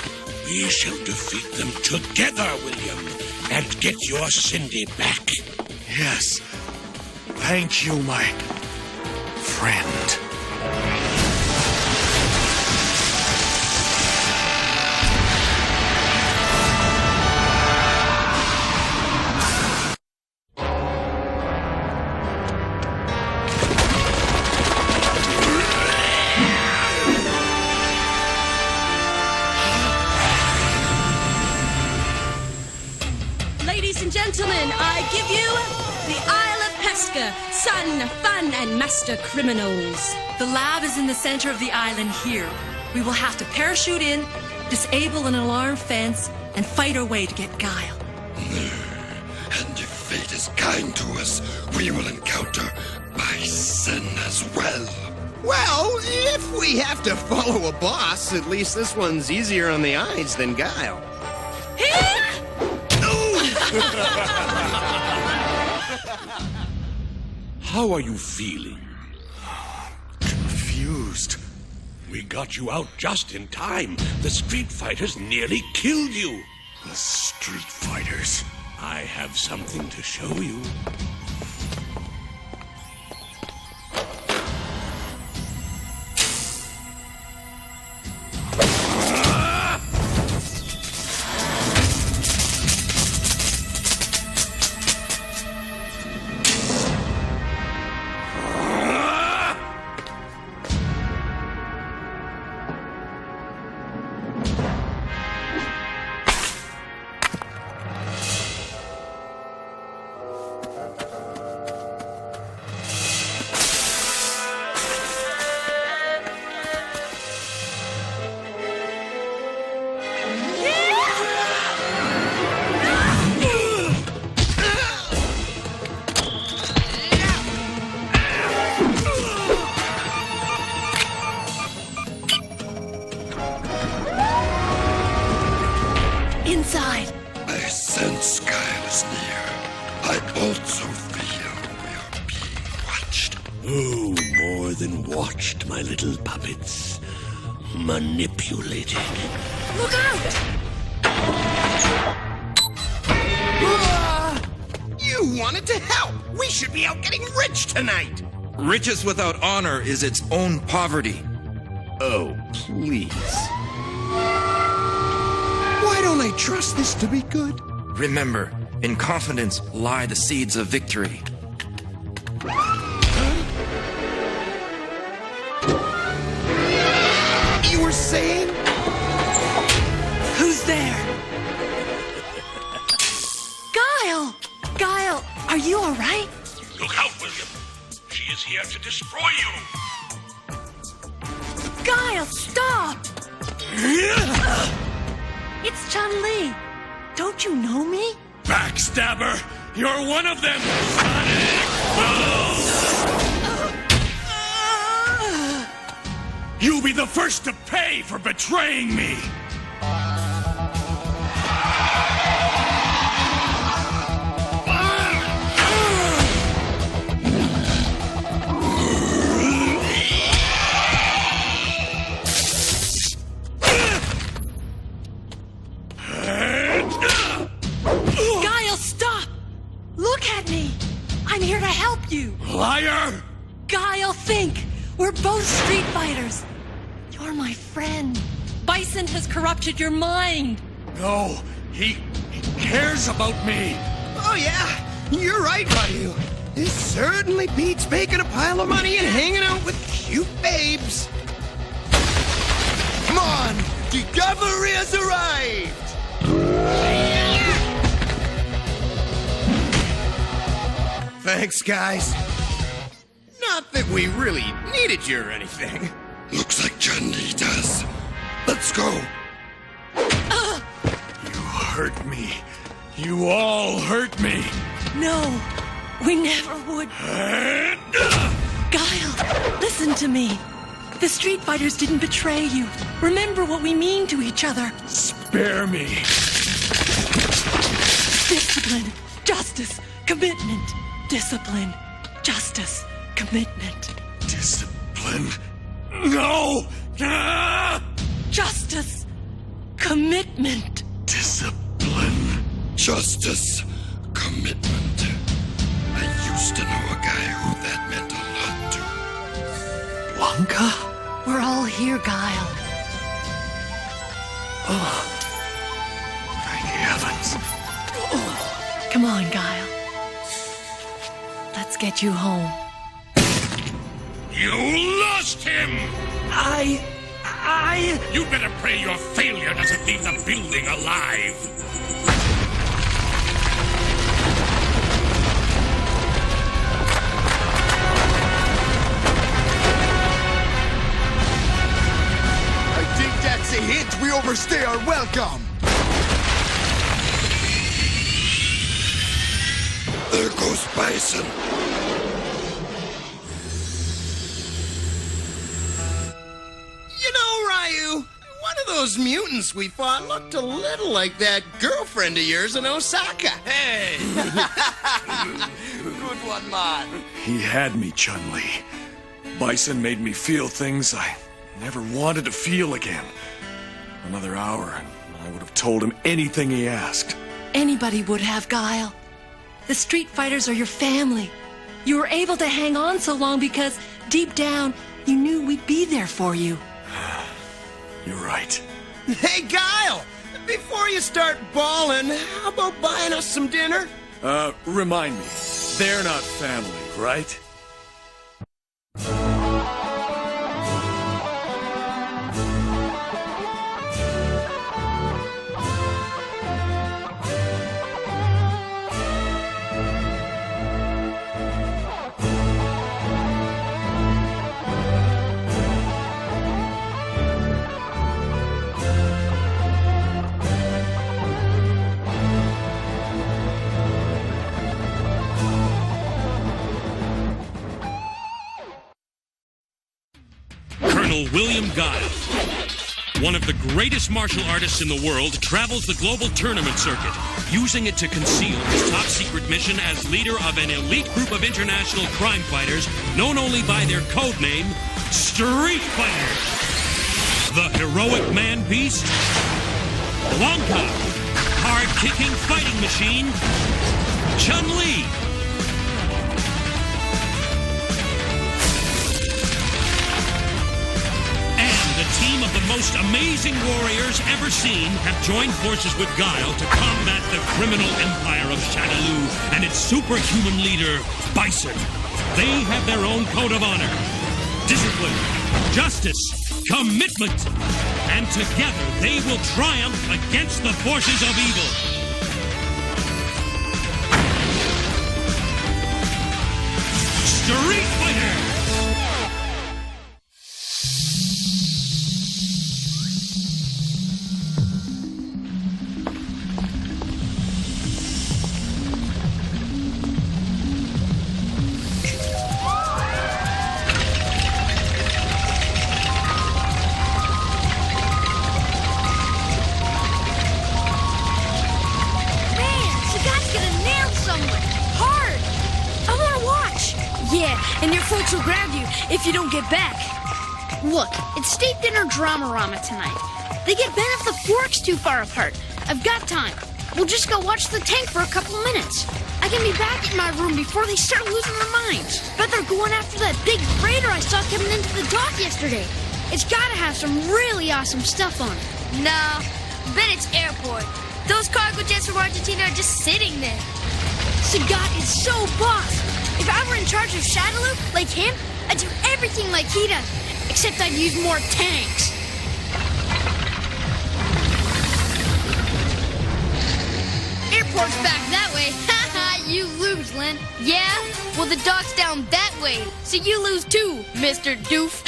Speaker 8: We shall defeat them together, William, and get your Cindy back.
Speaker 3: Yes. Thank you, my friend.
Speaker 11: Ladies and gentlemen, I give you the Isle of Pesca, son, fun, and master criminals.
Speaker 7: The lab is in the center of the island here. We will have to parachute in, disable an alarm fence, and fight our way to get Guile.
Speaker 10: And if fate is kind to us, we will encounter Bison as well.
Speaker 5: Well, if we have to follow a boss, at least this one's easier on the eyes than Guile.
Speaker 8: How are you feeling?
Speaker 3: Confused.
Speaker 8: We got you out just in time. The street fighters nearly killed you.
Speaker 3: The street fighters.
Speaker 8: I have something to show you.
Speaker 7: Inside.
Speaker 10: I sense Guile is near. I also feel we are being watched.
Speaker 8: Oh, more than watched, my little puppets. Manipulated.
Speaker 7: Look out!
Speaker 5: You wanted to help! We should be out getting rich tonight!
Speaker 6: Riches without honor is its own poverty.
Speaker 5: Oh, please. Why don't I trust this to be good?
Speaker 6: Remember, in confidence lie the seeds of victory.
Speaker 5: You were saying?
Speaker 7: Who's there? Guile! Guile, are you all right?
Speaker 8: Look out, William. She is here to destroy you.
Speaker 7: Guile, stop! It's Chun-Li. Don't you know me?
Speaker 3: Backstabber! You're one of them, Sonic! You'll be the first to pay for betraying me!
Speaker 7: Guile, stop! Look at me! I'm here to help you!
Speaker 3: Liar!
Speaker 7: Guile, think! We're both street fighters! You're my friend. Bison has corrupted your mind!
Speaker 3: No, he cares about me!
Speaker 5: Oh yeah, you're right, Ryu. This certainly beats making a pile of money and hanging out with cute babes. Come on, the cavalry has arrived! Thanks, guys. Not that we really needed you or anything.
Speaker 10: Looks like Chun-Li does. Let's go.
Speaker 3: You hurt me. You all hurt me.
Speaker 7: No, we never would. Guile, listen to me. The street fighters didn't betray you. Remember what we mean to each other.
Speaker 3: Spare me.
Speaker 7: Discipline, justice, commitment. Discipline, justice, commitment.
Speaker 3: Discipline. No!
Speaker 7: Justice, commitment.
Speaker 3: Discipline.
Speaker 10: Justice, commitment. I used to know a guy who that meant a lot to.
Speaker 3: Blanca?
Speaker 7: We're all here, Guile.
Speaker 3: Oh. Thank heavens.
Speaker 7: Come on, Guile. Let's get you home.
Speaker 8: You lost him! You'd better pray your failure doesn't leave the building alive.
Speaker 2: I think that's a hint we overstay our welcome.
Speaker 10: There goes Bison.
Speaker 5: You know, Ryu, one of those mutants we fought looked a little like that girlfriend of yours in Osaka.
Speaker 13: Hey! Good one, man.
Speaker 3: He had me, Chun-Li. Bison made me feel things I never wanted to feel again. Another hour, and I would have told him anything he asked.
Speaker 7: Anybody would have, Guile. The Street Fighters are your family. You were able to hang on so long because, deep down, you knew we'd be there for you.
Speaker 3: You're right.
Speaker 5: Hey, Guile! Before you start bawling, how about buying us some dinner?
Speaker 3: Remind me. They're not family, right?
Speaker 1: Colonel William Guile, one of the greatest martial artists in the world, travels the global tournament circuit, using it to conceal his top-secret mission as leader of an elite group of international crime fighters known only by their code name, Street Fighters. The heroic man-beast, Blanca, hard-kicking fighting machine, Chun-Li, the team of the most amazing warriors ever seen have joined forces with Guile to combat the criminal empire of Shadaloo and its superhuman leader, Bison. They have their own code of honor, discipline, justice, commitment, and together they will triumph against the forces of evil. Street Fighter!
Speaker 15: And your folks will grab you if you don't get back.
Speaker 17: Look, it's state dinner drama-rama tonight. They get bent if the fork's too far apart. I've got time. We'll just go watch the tank for a couple minutes. I can be back in my room before they start losing their minds. Bet they're going after that big freighter I saw coming into the dock yesterday. It's gotta have some really awesome stuff on it.
Speaker 15: No, bet it's airport. Those cargo jets from Argentina are just sitting there.
Speaker 17: Sagat is so boss. If I were in charge of Shadaloo, like him, I'd do everything like he does, except I'd use more tanks.
Speaker 15: Airport's back that way. Haha, you lose, Lynn. Yeah? Well, the dock's down that way, so you lose too, Mr. Doof.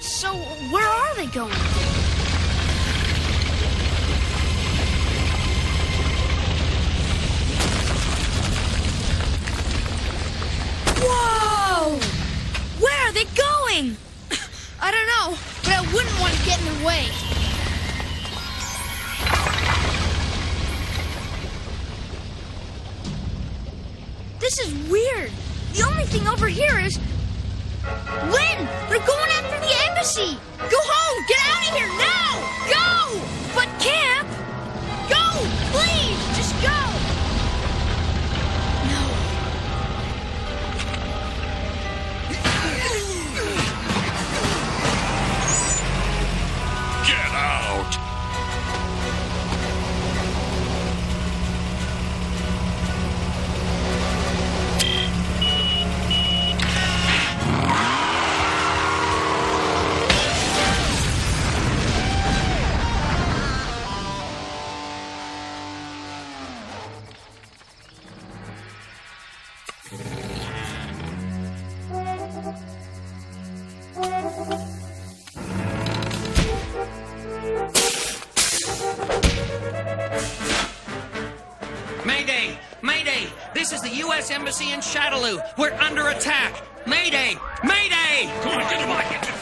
Speaker 17: So, where are they going?
Speaker 15: Whoa! Where are they going?
Speaker 17: I don't know, but I wouldn't want to get in their way. This is weird. The only thing over here is... Lynn! They're going after the embassy! Go home! Get out of here now! Go! But Camp! Go! Please! Just go!
Speaker 10: Get out!
Speaker 12: U.S. Embassy in Shadaloo. We're under attack. Mayday! Mayday!
Speaker 1: Come on, get him on! Get him.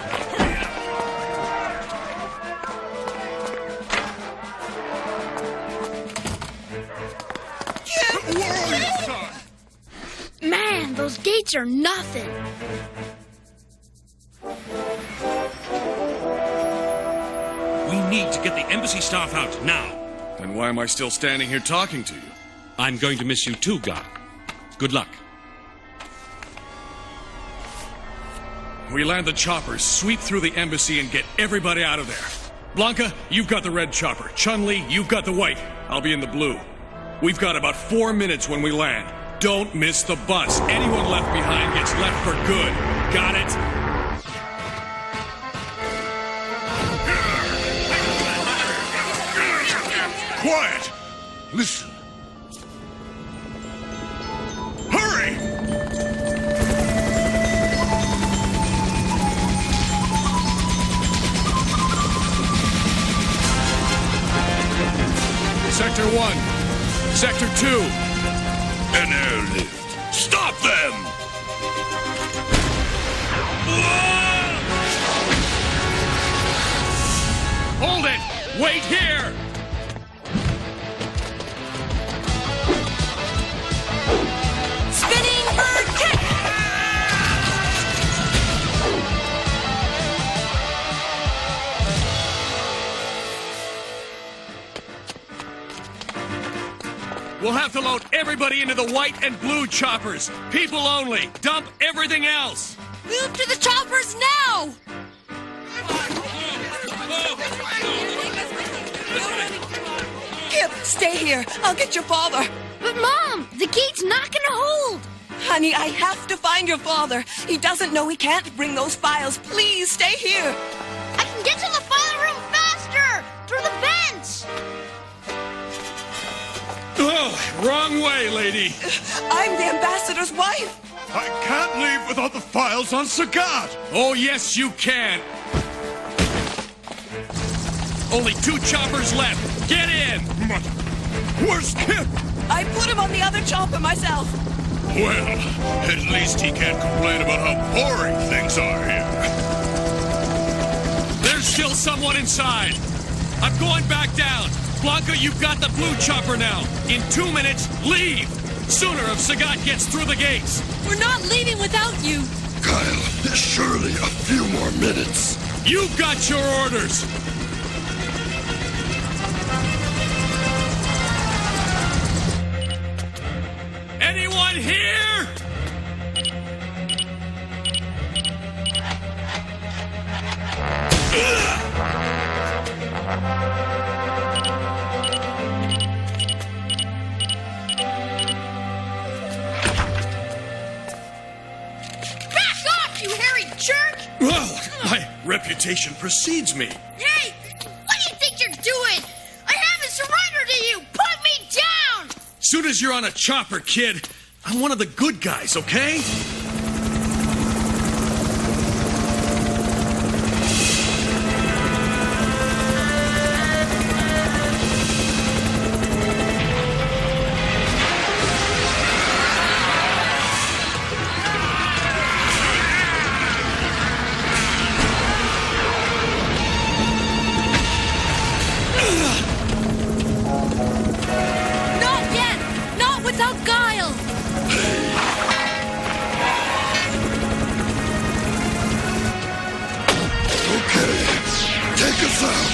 Speaker 15: Man, those gates are nothing.
Speaker 1: We need to get the embassy staff out now.
Speaker 3: Then why am I still standing here talking to you?
Speaker 1: I'm going to miss you too, Guile. Good luck.
Speaker 3: We land the choppers, sweep through the embassy, and get everybody out of there. Blanca, you've got the red chopper. Chun-Li, you've got the white. I'll be in the blue. We've got about 4 minutes when we land. Don't miss the bus. Anyone left behind gets left for good. Got it?
Speaker 14: Quiet! Listen. Hurry!
Speaker 3: Sector 1. Sector 2.
Speaker 14: An airlift. Stop them!
Speaker 3: Hold it! Wait here!
Speaker 7: Spinning bird kick!
Speaker 3: We'll have to load everybody into the white and blue choppers. People only. Dump everything else.
Speaker 7: Move to the choppers now! Kip, stay here. I'll get your father.
Speaker 15: But Mom, the gate's not gonna hold.
Speaker 7: Honey, I have to find your father. He doesn't know he can't bring those files. Please stay here.
Speaker 15: I can get to the file room faster! Through the vents!
Speaker 3: Oh, wrong way, lady.
Speaker 7: I'm the ambassador's wife.
Speaker 14: I can't leave without the files on Sagat!
Speaker 3: Oh, yes, you can. Only 2 choppers left. Get in!
Speaker 14: Where's Kip?
Speaker 7: I put him on the other chopper myself.
Speaker 14: Well, at least he can't complain about how boring things are here.
Speaker 3: There's still someone inside. I'm going back down. Blanca, you've got the blue chopper now. In 2 minutes, leave. Sooner if Sagat gets through the gates.
Speaker 7: We're not leaving without you.
Speaker 10: Guile, surely a few more minutes.
Speaker 3: You've got your orders. Anyone here?
Speaker 15: Back off, you hairy jerk!
Speaker 3: Well, my reputation precedes me.
Speaker 15: Hey, what do you think you're doing? I haven't surrendered to you! Put me down!
Speaker 3: Soon as you're on a chopper, kid, I'm one of the good guys, okay?
Speaker 7: Not yet. Not without Guile.
Speaker 10: Okay, take us out.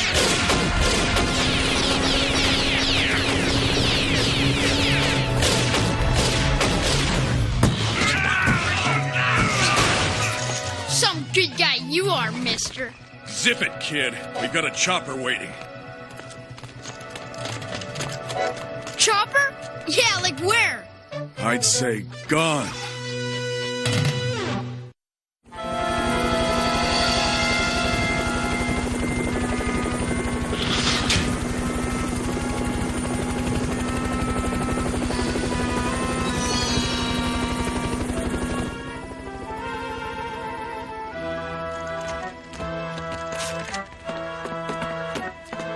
Speaker 15: Some good guy you are, mister.
Speaker 3: Zip it, kid. We've got a chopper waiting.
Speaker 15: Chopper? Yeah, like where?
Speaker 3: I'd say gone.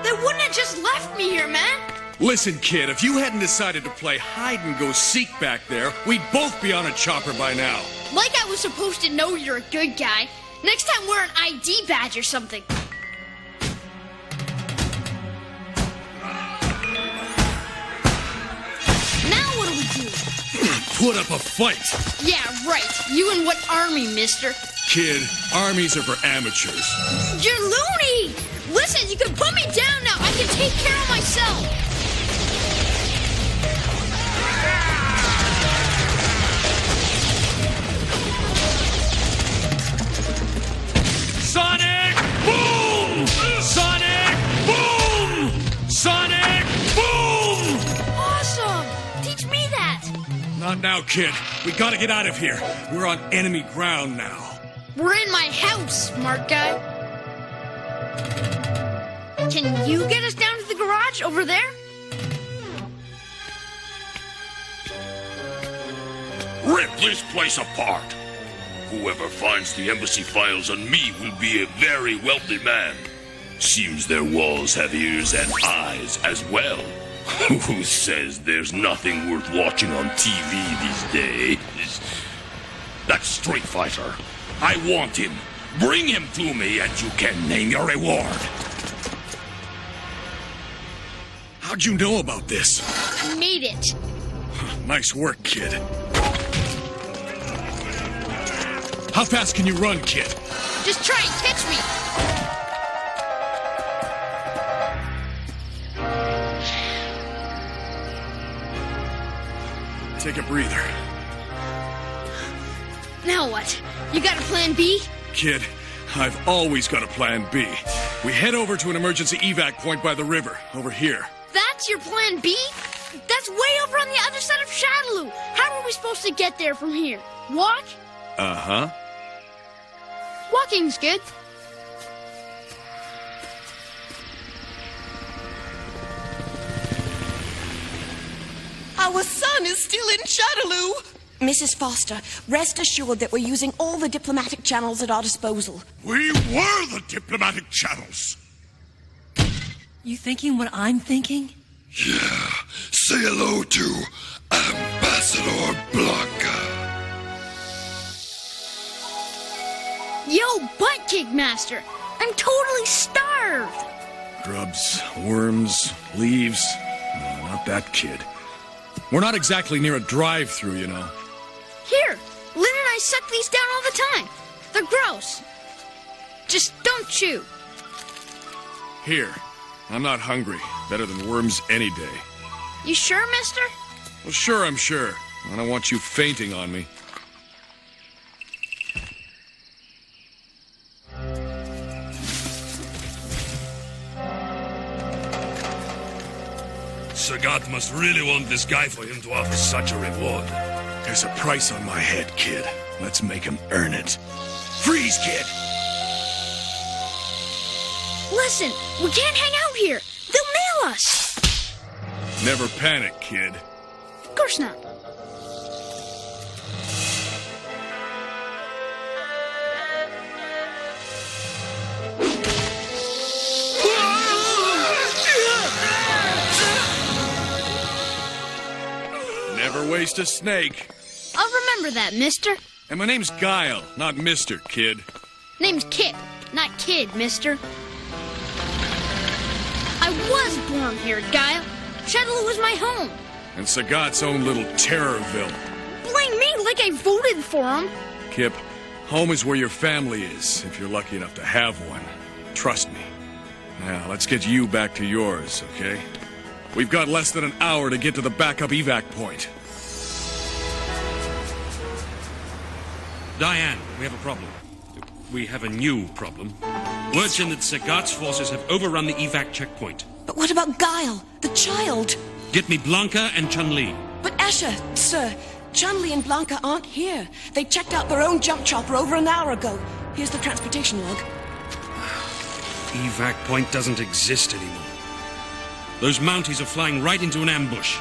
Speaker 15: They wouldn't have just left me here, man.
Speaker 3: Listen, kid, if you hadn't decided to play hide-and-go-seek back there, we'd both be on a chopper by now.
Speaker 17: Like I was supposed to know you're a good guy. Next time wear an ID badge or something. Now what do we do?
Speaker 3: Put up a fight.
Speaker 17: Yeah, right. You and what army, mister?
Speaker 3: Kid, armies are for amateurs.
Speaker 17: You're loony! Listen, you can put me down now. I can take care of myself.
Speaker 12: Sonic boom! Sonic boom! Sonic boom!
Speaker 17: Awesome! Teach me that.
Speaker 3: Not now, kid. We gotta get out of here. We're on enemy ground now.
Speaker 17: We're in my house, smart guy. Can you get us down to the garage over there?
Speaker 8: Rip this place apart. Whoever finds the embassy files on me will be a very wealthy man. Seems their walls have ears and eyes as well. Who says there's nothing worth watching on TV these days? That street fighter. I want him. Bring him to me and you can name your reward.
Speaker 3: How'd you know about this?
Speaker 17: I made it.
Speaker 3: Nice work, kid. How fast can you run, kid?
Speaker 17: Just try and catch me.
Speaker 3: Take a breather.
Speaker 17: Now what? You got a plan B?
Speaker 3: Kid, I've always got a plan B. We head over to an emergency evac point by the river, over here.
Speaker 17: That's your plan B? That's way over on the other side of Shadaloo. How are we supposed to get there from here? Walk?
Speaker 3: Uh-huh.
Speaker 17: Walking's good.
Speaker 7: Our son is still in Shadaloo. Mrs. Foster, rest assured that we're using all the diplomatic channels at our disposal.
Speaker 10: We were the diplomatic channels.
Speaker 7: You thinking what I'm thinking?
Speaker 10: Yeah. Say hello to Ambassador Blanca.
Speaker 17: Yo, butt kick master. I'm totally starved.
Speaker 3: Grubs, worms, leaves. No, not that kid. We're not exactly near a drive-thru, you know.
Speaker 17: Here, Lynn and I suck these down all the time. They're gross. Just don't chew.
Speaker 3: Here. I'm not hungry. Better than worms any day.
Speaker 17: You sure, mister?
Speaker 3: Well, sure, I'm sure. I don't want you fainting on me.
Speaker 8: Sagat must really want this guy for him to offer such a reward.
Speaker 3: There's a price on my head, kid. Let's make him earn it. Freeze, kid!
Speaker 17: Listen, we can't hang out here. They'll nail us.
Speaker 3: Never panic, kid.
Speaker 17: Of course not.
Speaker 3: Never waste a snake.
Speaker 17: I'll remember that, mister.
Speaker 3: And my name's Guile, not Mr. Kid.
Speaker 17: Name's Kip, not Kid, mister. I was born here, Guile. Shadaloo was my home.
Speaker 3: And Sagat's own little Terrorville.
Speaker 17: Blame me like I voted for him.
Speaker 3: Kip, home is where your family is, if you're lucky enough to have one. Trust me. Now, let's get you back to yours, okay? We've got less than an hour to get to the backup evac point.
Speaker 1: Diane, we have a problem. We have a new problem. Word's in that Sagat's forces have overrun the evac checkpoint.
Speaker 7: But what about Guile, the child?
Speaker 1: Get me Blanca and Chun-Li.
Speaker 7: But Escher, sir, Chun-Li and Blanca aren't here. They checked out their own jump chopper over an hour ago. Here's the transportation log.
Speaker 1: Evac point doesn't exist anymore. Those Mounties are flying right into an ambush.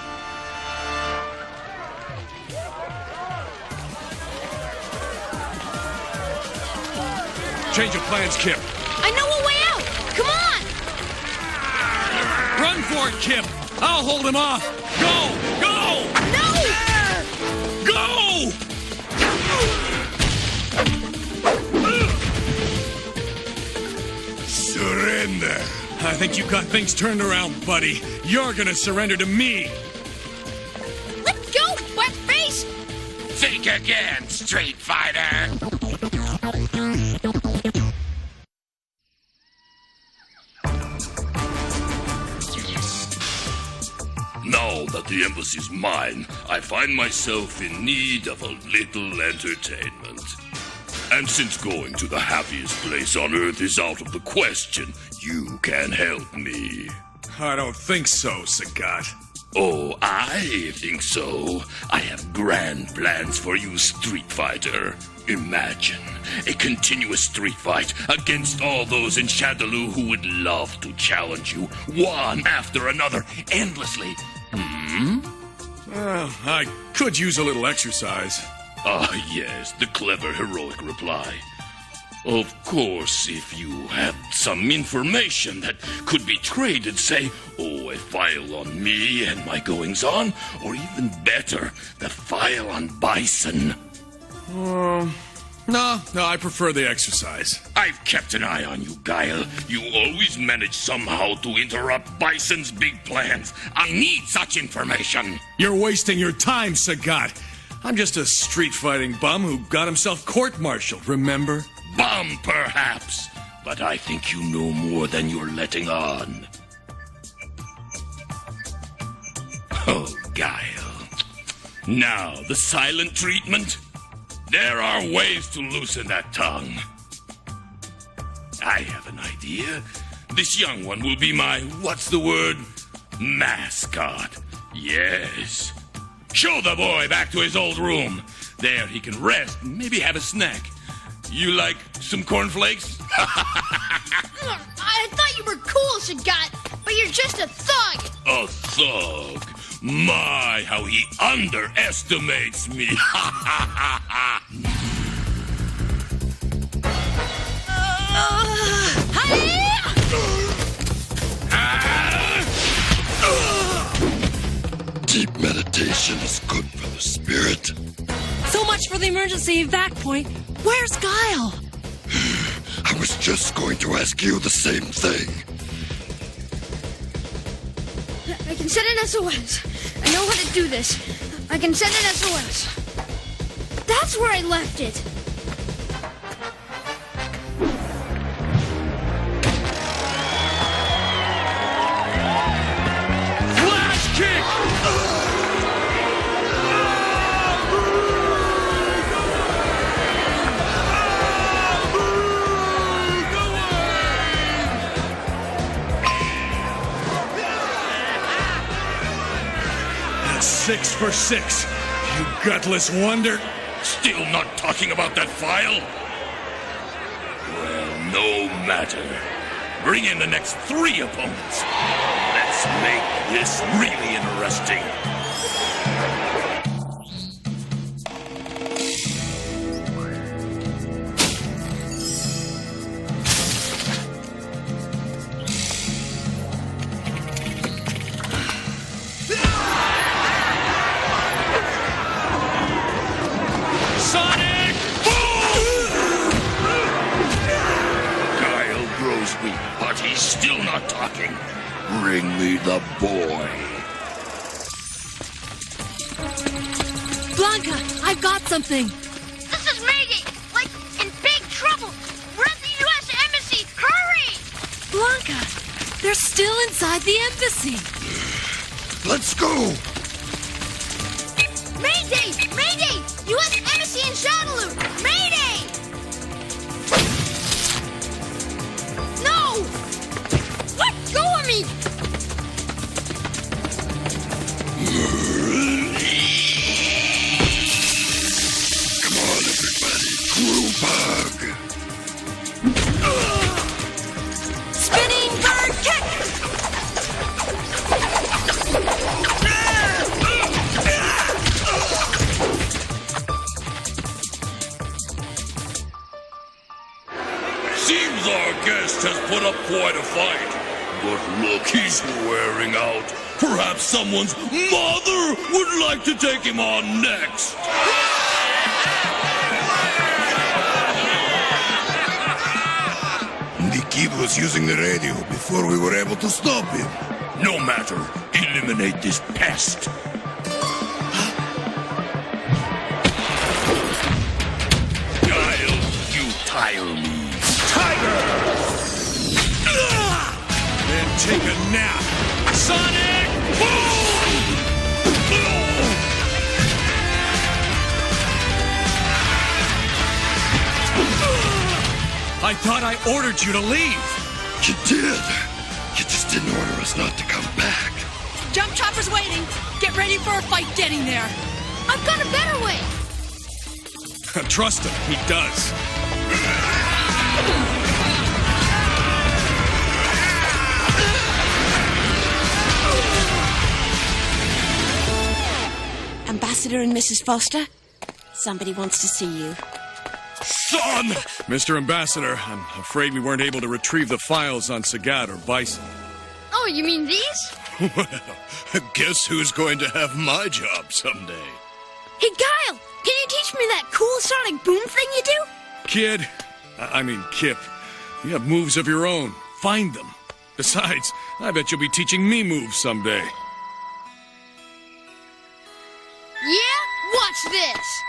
Speaker 3: Change of plans, Kip.
Speaker 17: I know a way out. Come on.
Speaker 3: Run for it, Kip. I'll hold him off! Go! Go!
Speaker 17: No!
Speaker 3: Go!
Speaker 14: Surrender!
Speaker 3: I think you got things turned around, buddy. You're gonna surrender to me!
Speaker 17: Let go, buttface!
Speaker 13: Think again, Street Fighter!
Speaker 18: Now that the embassy's mine, I find myself in need of a little entertainment. And since going to the happiest place on Earth is out of the question, you can help me.
Speaker 3: I don't think so, Sagat.
Speaker 18: Oh, I think so. I have grand plans for you, Street Fighter. Imagine a continuous street fight against all those in Shadaloo who would love to challenge you, one after another, endlessly.
Speaker 3: I could use a little exercise.
Speaker 18: Ah, yes, the clever, heroic reply. Of course, if you have some information that could be traded, say, a file on me and my goings-on, or even better, the file on Bison.
Speaker 3: No, I prefer the exercise.
Speaker 18: I've kept an eye on you, Guile. You always manage somehow to interrupt Bison's big plans. I need such information.
Speaker 3: You're wasting your time, Sagat. I'm just a street-fighting bum who got himself court-martialed, remember?
Speaker 18: Bum, perhaps, but I think you know more than you're letting on. Oh, Guile. Now, the silent treatment? There are ways to loosen that tongue. I have an idea. This young one will be my, mascot. Yes. Show the boy back to his old room. There he can rest and maybe have a snack. You like some cornflakes?
Speaker 17: I thought you were cool, Sagat, but you're just a thug.
Speaker 18: A thug? My, how he underestimates me.
Speaker 10: Deep meditation is good for the spirit.
Speaker 7: So much for the emergency evac point. Where's Guile?
Speaker 10: I was just going to ask you the same thing.
Speaker 17: I can send an SOS. I know how to do this. I can send an SOS. That's where I left it.
Speaker 3: Flash kick! That's 6 for 6. You gutless wonder.
Speaker 18: Still not talking about that file? Well, no matter. Bring in the next 3 opponents. Let's make this really interesting.
Speaker 3: Sonic
Speaker 18: Guile grows weak, but he's still not talking. Bring me the boy.
Speaker 7: Blanca, I've got something.
Speaker 15: This is Mayday! Like, in big trouble! We're at the U.S. Embassy! Hurry!
Speaker 7: Blanca, they're still inside the embassy.
Speaker 10: Let's go!
Speaker 17: Mayday! Mayday! U.S. Embassy in Shadaloo! Mayday! No! Let go of me!
Speaker 10: Come on, everybody. Group hug.
Speaker 7: Spinning bird kick!
Speaker 18: Seems our guest has put up quite a fight. But look, he's wearing out. Perhaps someone's mother would like to take him on next.
Speaker 10: The kid was using the radio before we were able to stop him.
Speaker 18: No matter. Eliminate this pest. Guile, you tire me.
Speaker 3: Tiger! Then take a nap. Sonic Boom! I thought I ordered you to leave.
Speaker 10: You did. You just didn't order us not to come back.
Speaker 7: Jump chopper's waiting. Get ready for a fight getting there.
Speaker 17: I've got a better way.
Speaker 3: Trust him, he does.
Speaker 9: Ambassador and Mrs. Foster, somebody wants to see you.
Speaker 3: Son! Mr. Ambassador, I'm afraid we weren't able to retrieve the files on Sagat or Bison.
Speaker 17: Oh, you mean these?
Speaker 5: Well, guess who's going to have my job someday?
Speaker 17: Hey, Guile, can you teach me that cool sonic boom thing you do?
Speaker 3: Kid, I mean Kip, you have moves of your own. Find them. Besides, I bet you'll be teaching me moves someday.
Speaker 17: Yeah? Watch this!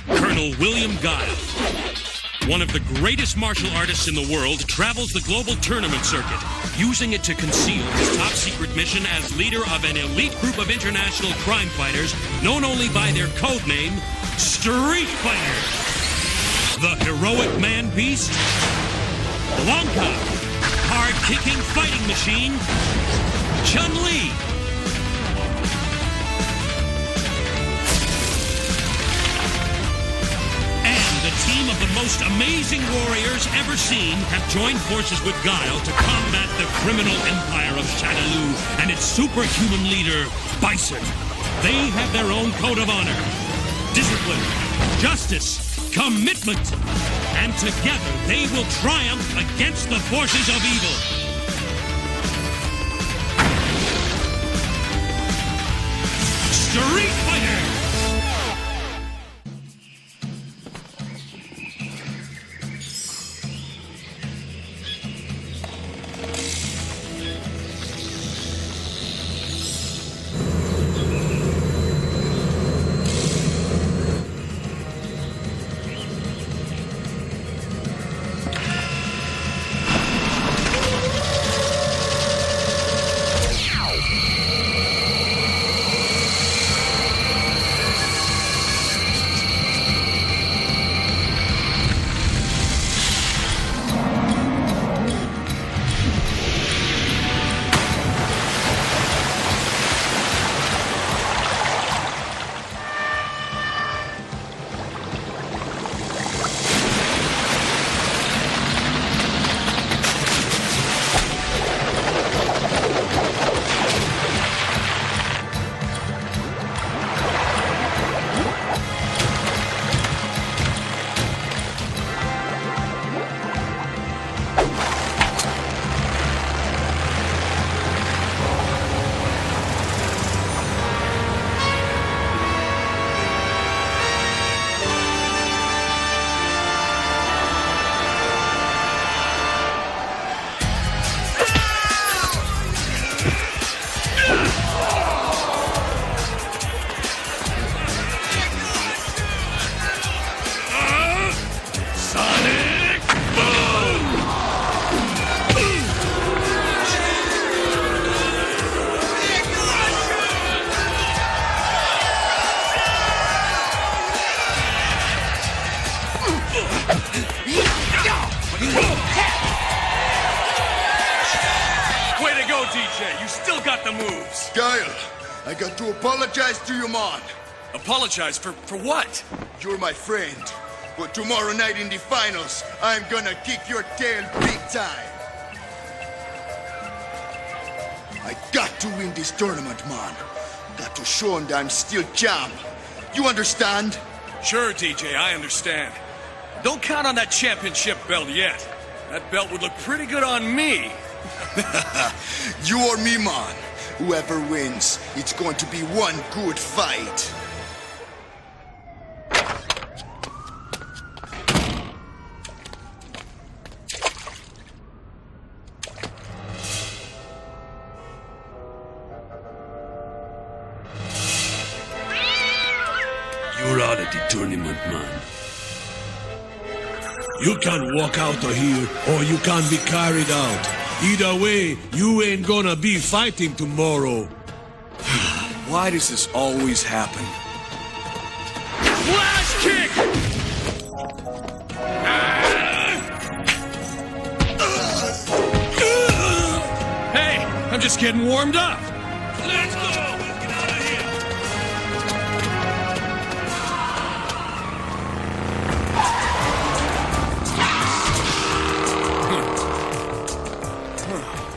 Speaker 1: Colonel William Guile, one of the greatest martial artists in the world, travels the global tournament circuit, using it to conceal his top-secret mission as leader of an elite group of international crime fighters known only by their code name, Street Fighter. The heroic man-beast, Blanca, hard-kicking fighting machine, Chun-Li, the team of the most amazing warriors ever seen have joined forces with Guile to combat the criminal empire of Shadaloo and its superhuman leader, Bison. They have their own code of honor, discipline, justice, commitment, and together they will triumph against the forces of evil. Street Fighter!
Speaker 3: Way to go, DJ. You still got the moves.
Speaker 14: Guile, I got to apologize to you, man.
Speaker 3: Apologize for what?
Speaker 14: You're my friend. But tomorrow night in the finals, I'm gonna kick your tail big time. I got to win this tournament, man. Got to show him that I'm still champ. You understand?
Speaker 3: Sure, DJ, I understand. Don't count on that championship belt yet. That belt would look pretty good on me.
Speaker 14: You or me, man. Whoever wins, it's going to be one good fight.
Speaker 8: You're out of the tournament, man. You can walk out of here, or you can be carried out. Either way, you ain't gonna be fighting tomorrow.
Speaker 3: Why does this always happen? Flash kick! Hey, I'm just getting warmed up.
Speaker 8: Let's go! Let's get out of here!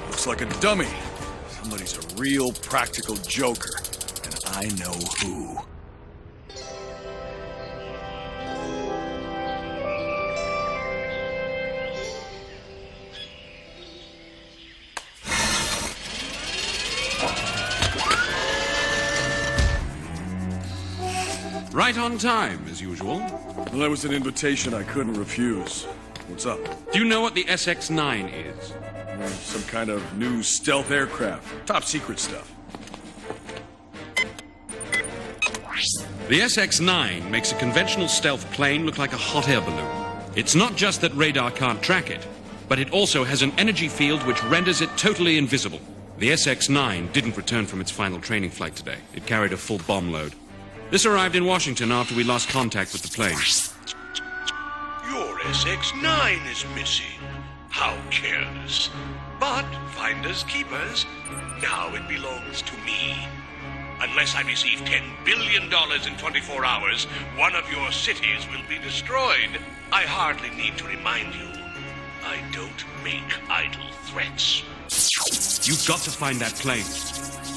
Speaker 3: Looks like a dummy. Somebody's a real practical joker, and I know who.
Speaker 1: Right on time, as usual.
Speaker 3: Well, that was an invitation I couldn't refuse. What's up?
Speaker 1: Do you know what the SX-9 is?
Speaker 3: Some kind of new stealth aircraft. Top secret stuff.
Speaker 1: The SX-9 makes a conventional stealth plane look like a hot air balloon. It's not just that radar can't track it, but it also has an energy field which renders it totally invisible. The SX-9 didn't return from its final training flight today. It carried a full bomb load. This arrived in Washington after we lost contact with the plane.
Speaker 8: Your SX-9 is missing. How careless. But finders keepers. Now it belongs to me. Unless I receive $10 billion in 24 hours, one of your cities will be destroyed. I hardly need to remind you. I don't make idle threats.
Speaker 1: You've got to find that plane.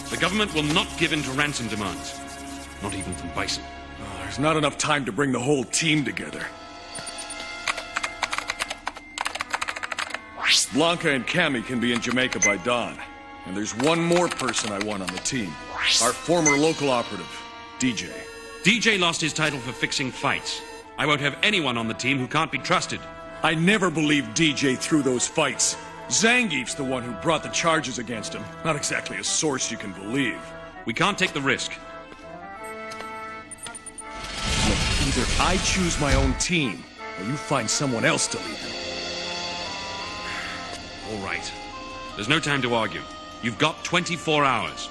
Speaker 1: The government will not give in to ransom demands. Not even from Bison.
Speaker 3: Oh, there's not enough time to bring the whole team together. Blanca and Cammy can be in Jamaica by dawn. And there's one more person I want on the team. Our former local operative, DJ.
Speaker 1: DJ lost his title for fixing fights. I won't have anyone on the team who can't be trusted.
Speaker 3: I never believed DJ through those fights. Zangief's the one who brought the charges against him. Not exactly a source you can believe.
Speaker 1: We can't take the risk.
Speaker 3: Look, either I choose my own team, or you find someone else to lead them.
Speaker 1: All right. There's no time to argue. You've got 24 hours.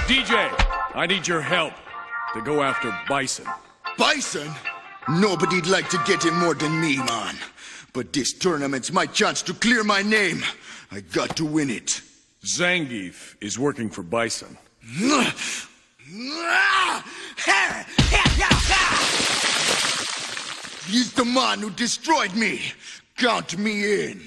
Speaker 3: DJ, I need your help to go after Bison.
Speaker 14: Bison? Nobody'd like to get him more than me, man. But this tournament's my chance to clear my name. I got to win it.
Speaker 3: Zangief is working for Bison.
Speaker 14: He's the man who destroyed me. Count me in.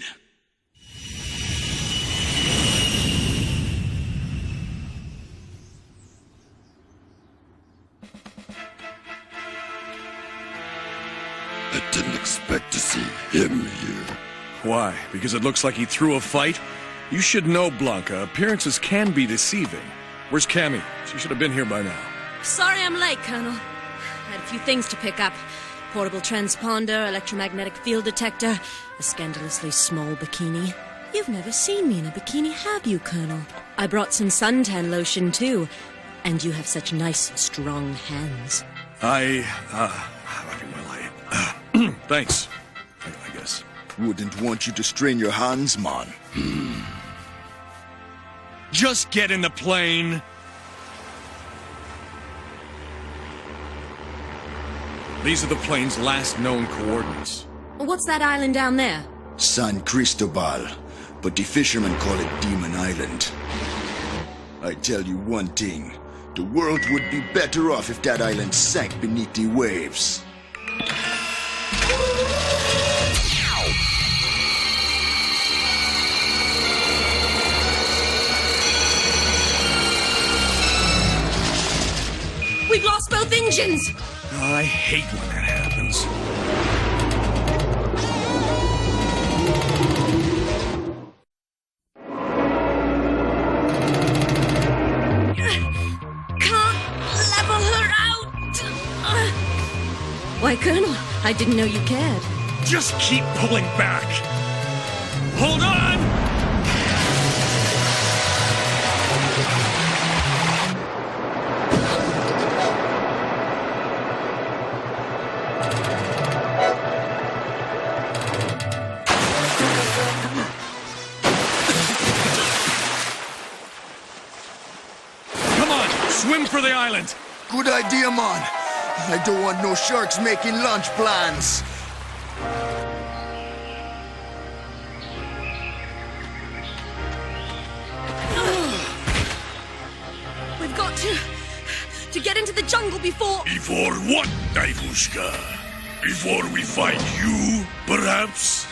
Speaker 10: I didn't expect to see him here.
Speaker 3: Why? Because it looks like he threw a fight? You should know, Blanca, appearances can be deceiving. Where's Cammy? She should have been here by now.
Speaker 11: Sorry I'm late, Colonel. I had a few things to pick up. Portable transponder, electromagnetic field detector, a scandalously small bikini. You've never seen me in a bikini, have you, Colonel? I brought some suntan lotion, too. And you have such nice, strong hands.
Speaker 3: Thanks. I
Speaker 14: Wouldn't want you to strain your hands, man.
Speaker 3: Just get in the plane. These are the plane's last known coordinates.
Speaker 9: What's that island down there?
Speaker 14: San Cristobal, but the fishermen call it Demon Island. I tell you one thing, the world would be better off if that island sank beneath the waves.
Speaker 9: We've lost both engines!
Speaker 3: I hate when that happens.
Speaker 9: Can't level her out! Why, Colonel, I didn't know you cared.
Speaker 3: Just keep pulling back. Hold on! Swim for the island!
Speaker 14: Good idea, man. I don't want no sharks making lunch plans.
Speaker 9: We've got to get into the jungle before...
Speaker 18: Before what, Divushka? Before we find you, perhaps?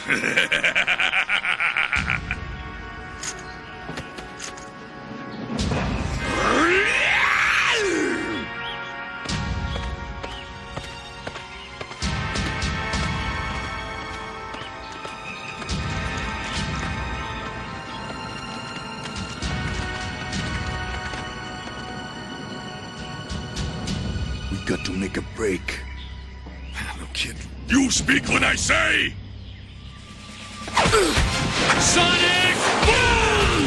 Speaker 14: Got to make a break.
Speaker 3: No kid.
Speaker 18: You speak when I say!
Speaker 3: Sonic Boom!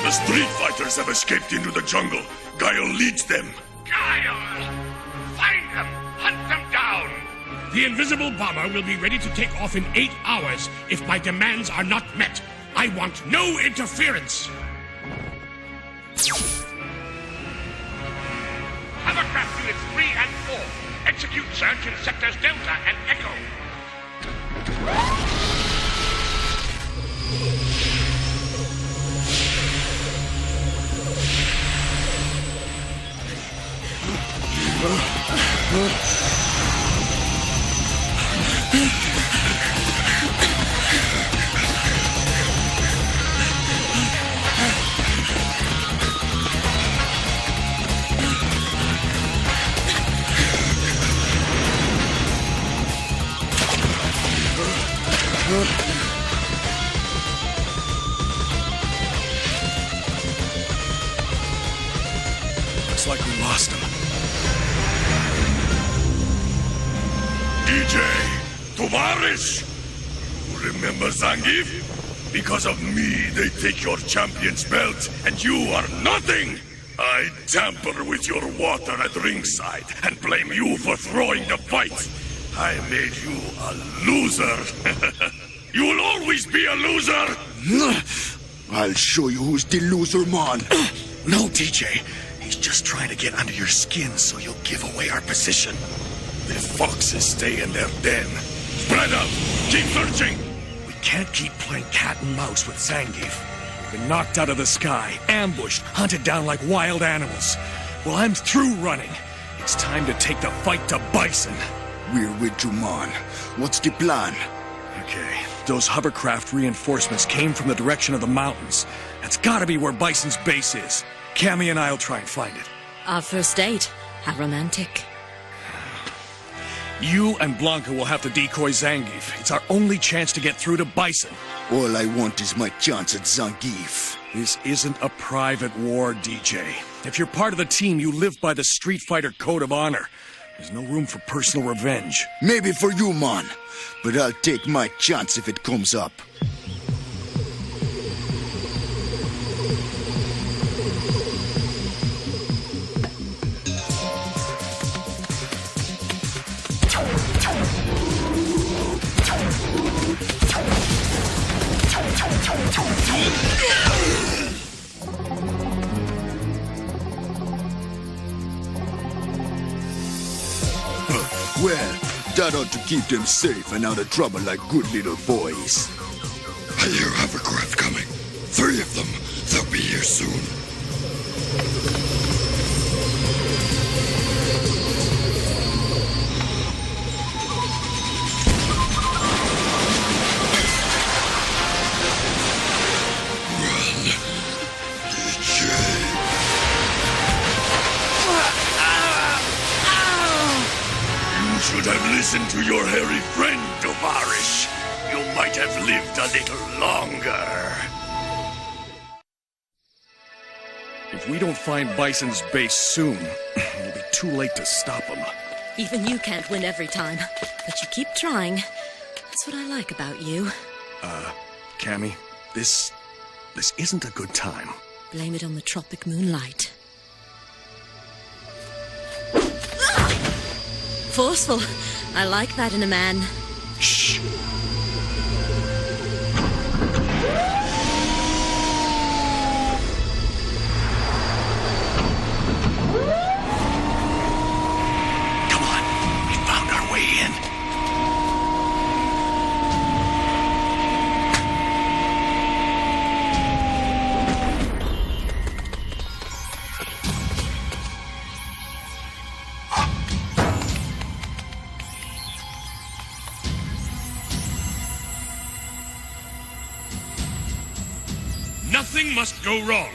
Speaker 18: The street fighters have escaped into the jungle. Guile leads them.
Speaker 19: Guile! Find them! Hunt them down!
Speaker 1: The invisible bomber will be ready to take off in 8 hours if my demands are not met. I want no interference.
Speaker 19: Hovercraft units 3 and 4. Execute search in sectors Delta and Echo.
Speaker 3: Looks like we lost him.
Speaker 18: DJ, Tovarish! You remember Zangief? Because of me, they take your champion's belt, and you are nothing! I tamper with your water at ringside and blame you for throwing the fight. I made you a loser. You will always be a loser!
Speaker 14: I'll show you who's the loser, man.
Speaker 20: No, DJ. He's just trying to get under your skin so you'll give away our position.
Speaker 18: The foxes stay in their den. Spread out! Keep searching!
Speaker 3: We can't keep playing cat and mouse with Zangief. We've been knocked out of the sky, ambushed, hunted down like wild animals. Well, I'm through running. It's time to take the fight to Bison.
Speaker 14: We're with you, man. What's the plan?
Speaker 3: Okay, those hovercraft reinforcements came from the direction of the mountains. That's gotta be where Bison's base is. Cammy and I'll try and find it.
Speaker 9: Our first date. How romantic.
Speaker 3: You and Blanca will have to decoy Zangief. It's our only chance to get through to Bison.
Speaker 14: All I want is my chance at Zangief.
Speaker 3: This isn't a private war, DJ. If you're part of the team, you live by the Street Fighter Code of Honor. There's no room for personal revenge.
Speaker 14: Maybe for you, man. But I'll take my chance if it comes up. That ought to keep them safe and out of trouble like good little boys.
Speaker 10: I hear hovercraft coming. 3 of them. They'll be here soon.
Speaker 8: You should have listened to your hairy friend, Tovarish. You might have lived a little longer.
Speaker 3: If we don't find Bison's base soon, it'll be too late to stop him.
Speaker 11: Even you can't win every time, but you keep trying. That's what I like about you.
Speaker 3: Cammy, this isn't a good time.
Speaker 11: Blame it on the tropic moonlight. Forceful. I like that in a man.
Speaker 3: Shh.
Speaker 20: Come on. We found our way in.
Speaker 1: Nothing must go wrong.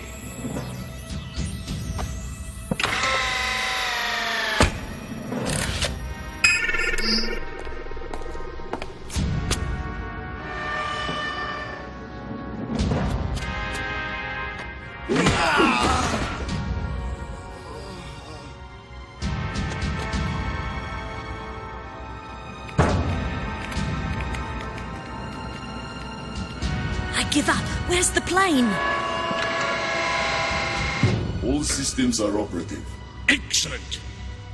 Speaker 11: I give up. Where's the plane?
Speaker 14: All systems are operative.
Speaker 1: Excellent.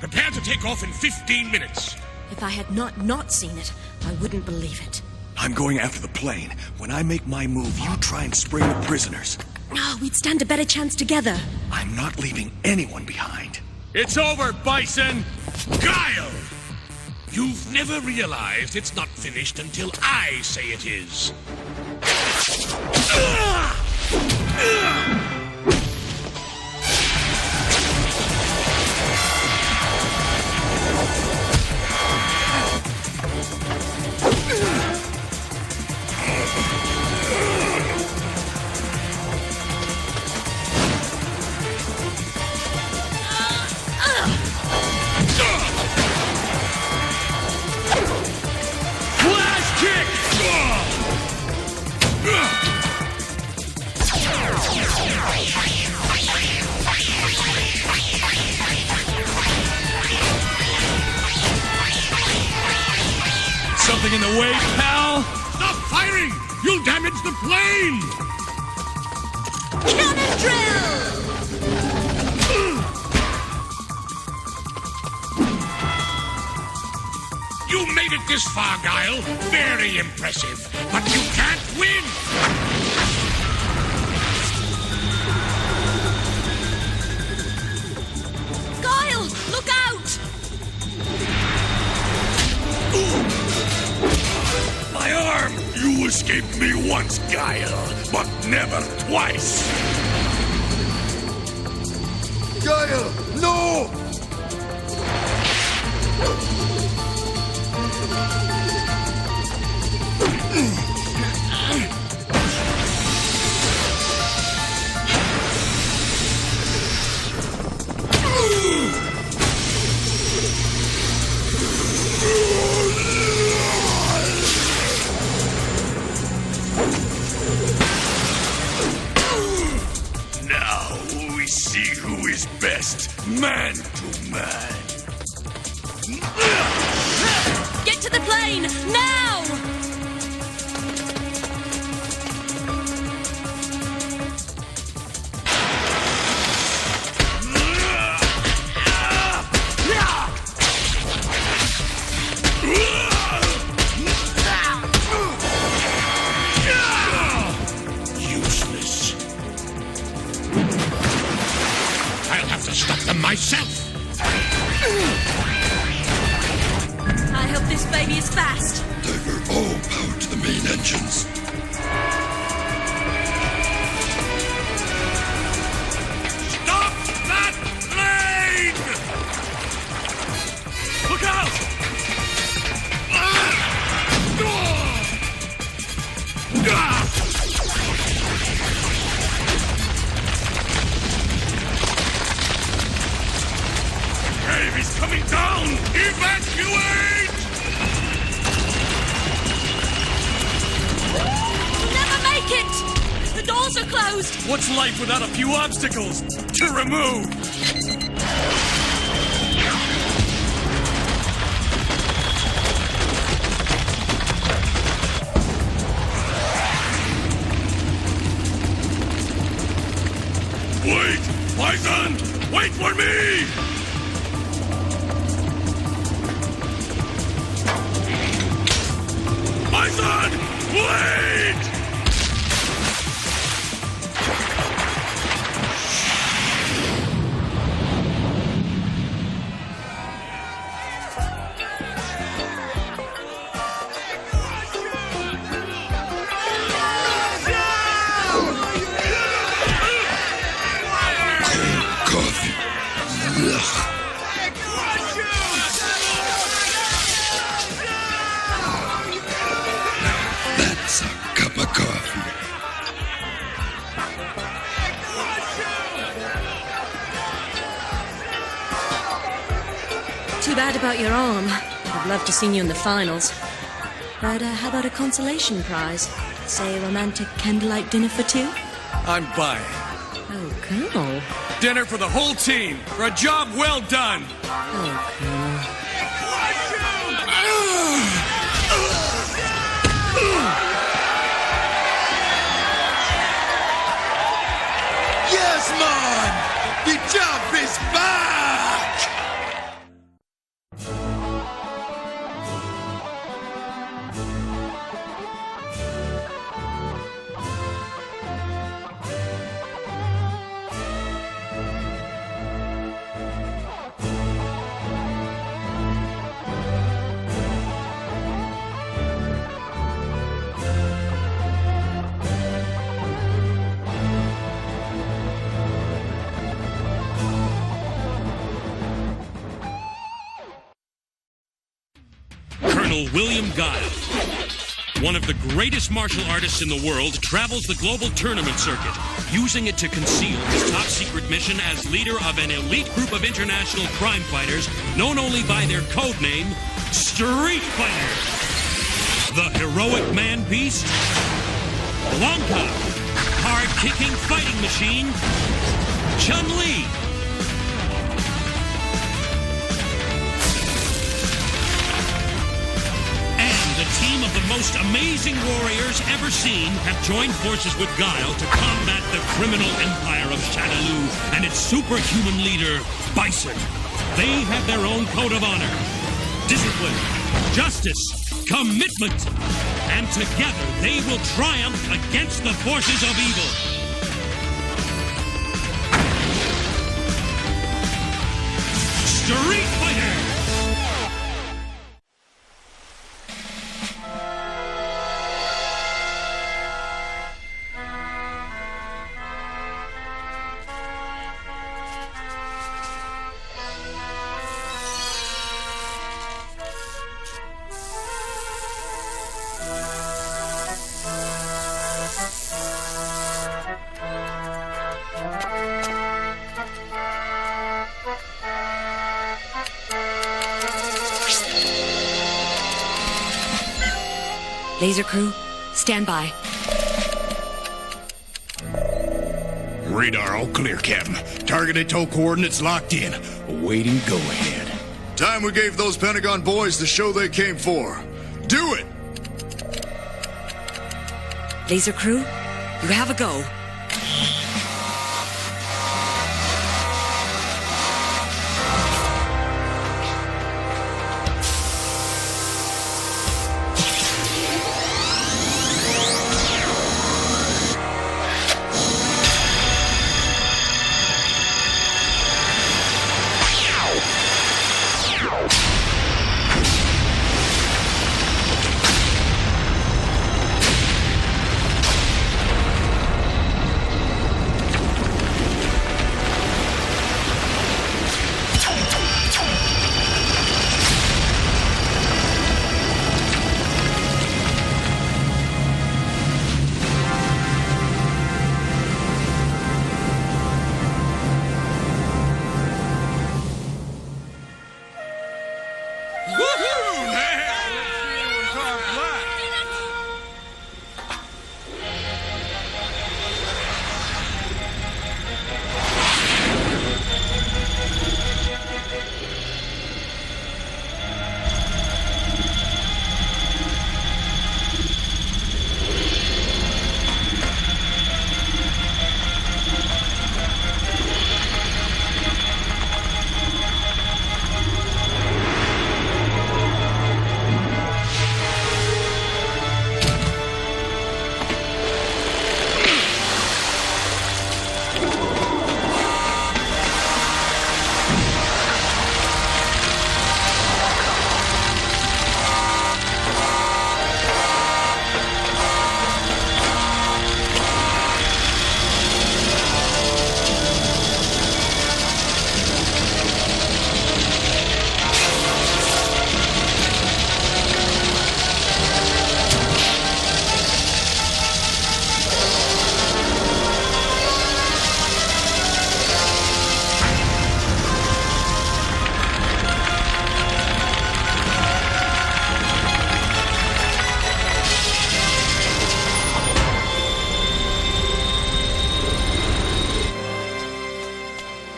Speaker 1: Prepare to take off in 15 minutes.
Speaker 11: If I had not seen it, I wouldn't believe it.
Speaker 3: I'm going after the plane. When I make my move, you try and spring the prisoners.
Speaker 11: Oh, we'd stand a better chance together.
Speaker 3: I'm not leaving anyone behind.
Speaker 1: It's over, Bison! Guile! You've never realized it's not finished until I say it is.
Speaker 12: Blast kick!
Speaker 1: Something in the way, pal? Stop firing! You'll damage the plane!
Speaker 11: Cannon drill!
Speaker 1: You made it this far, Guile. Very impressive. But you can't win!
Speaker 11: Guile, look out!
Speaker 8: My arm! You escaped me once, Guile, but never twice.
Speaker 14: Guile, no!
Speaker 8: Now we see who is best, man to man.
Speaker 11: Get to the plane, now!
Speaker 1: Useless. I'll have to stop them myself.
Speaker 11: I hope this baby is fast.
Speaker 10: Divert all power to the main engines.
Speaker 3: Stop that plane! Look out! He's coming down! Evacuate!
Speaker 11: Never make it! The doors are closed!
Speaker 3: What's life without a few obstacles to remove? Wait! Bison! Wait for me! Bison! Wait!
Speaker 10: Coffee. Ugh. That's a cup of coffee.
Speaker 11: Too bad about your arm. I'd love to see you in the finals. But how about a consolation prize? Say a romantic candlelight dinner for two?
Speaker 3: I'm buying.
Speaker 11: Oh, Colonel.
Speaker 3: Dinner for the whole team for a job well done.
Speaker 11: Oh, Colonel.
Speaker 10: Yes, man! The job is back!
Speaker 1: Colonel William Guile, one of the greatest martial artists in the world, travels the global tournament circuit, using it to conceal his top-secret mission as leader of an elite group of international crime fighters known only by their code name, Street Fighter. The heroic man-beast, Blanca, hard-kicking fighting machine, Chun-Li, team of the most amazing warriors ever seen have joined forces with Guile to combat the criminal empire of Shadaloo and its superhuman leader, Bison. They have their own code of honor, discipline, justice, commitment, and together they will triumph against the forces of evil. Street Fighter!
Speaker 9: Laser crew, stand by.
Speaker 20: Radar all clear, Captain. Targeted tow coordinates locked in. Awaiting go-ahead.
Speaker 14: Time we gave those Pentagon boys the show they came for. Do it!
Speaker 9: Laser crew, you have a go.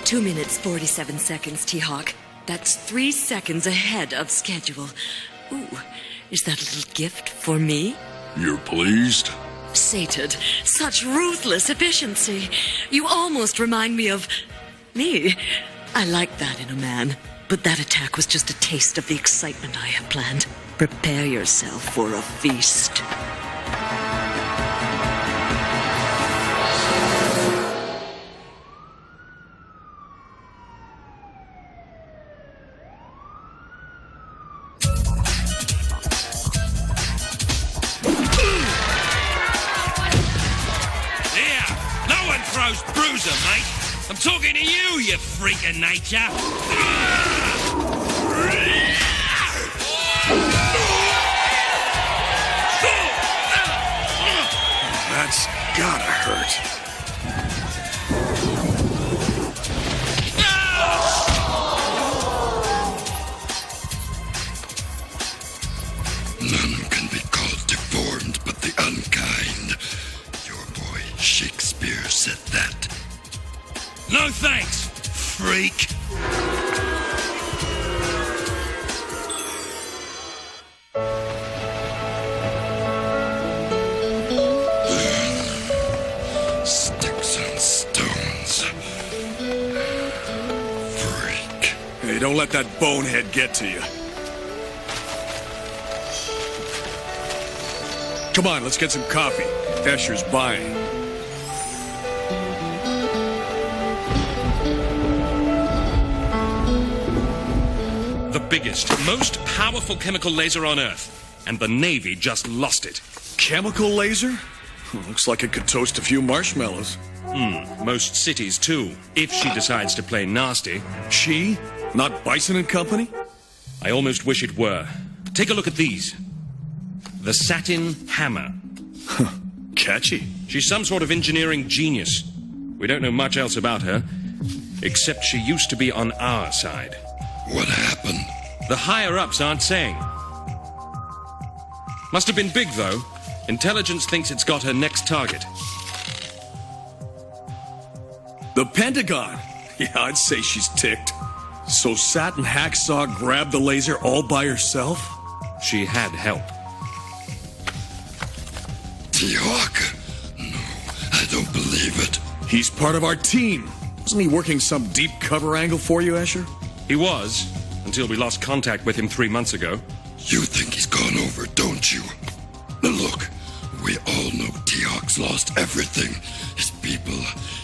Speaker 21: 2 minutes, 47 seconds, T-Hawk. That's 3 seconds ahead of schedule. Ooh, is that a little gift for me?
Speaker 14: You're pleased?
Speaker 21: Sated. Such ruthless efficiency. You almost remind me of me. I like that in a man. But that attack was just a taste of the excitement I have planned. Prepare yourself for a feast.
Speaker 1: Bruiser, mate. I'm talking to you, you freak of nature.
Speaker 3: That's gotta hurt.
Speaker 10: None can be called deformed but the unkind. Your boy Shakespeare said that.
Speaker 1: No thanks, freak.
Speaker 10: Sticks and stones. Freak.
Speaker 3: Hey, don't let that bonehead get to you. Come on, let's get some coffee. Escher's buying.
Speaker 1: The biggest, most powerful chemical laser on Earth. And the Navy just lost it.
Speaker 3: Chemical laser? Looks like it could toast a few marshmallows.
Speaker 1: Most cities, too. If she decides to play nasty.
Speaker 3: She? Not Bison and Company?
Speaker 1: I almost wish it were. Take a look at these. The satin hammer.
Speaker 3: Catchy.
Speaker 1: She's some sort of engineering genius. We don't know much else about her, except she used to be on our side.
Speaker 10: What happened?
Speaker 1: The higher-ups aren't saying. Must have been big, though. Intelligence thinks it's got her next target.
Speaker 3: The Pentagon. Yeah, I'd say she's ticked. So Satin Hacksaw grabbed the laser all by herself?
Speaker 1: She had help.
Speaker 10: T-Hawk? No, I don't believe it.
Speaker 3: He's part of our team. Wasn't he working some deep cover angle for you, Escher?
Speaker 1: He was, until we lost contact with him 3 months ago.
Speaker 10: You think he's gone over, don't you? Now look, we all know T-Hawk's lost everything. His people,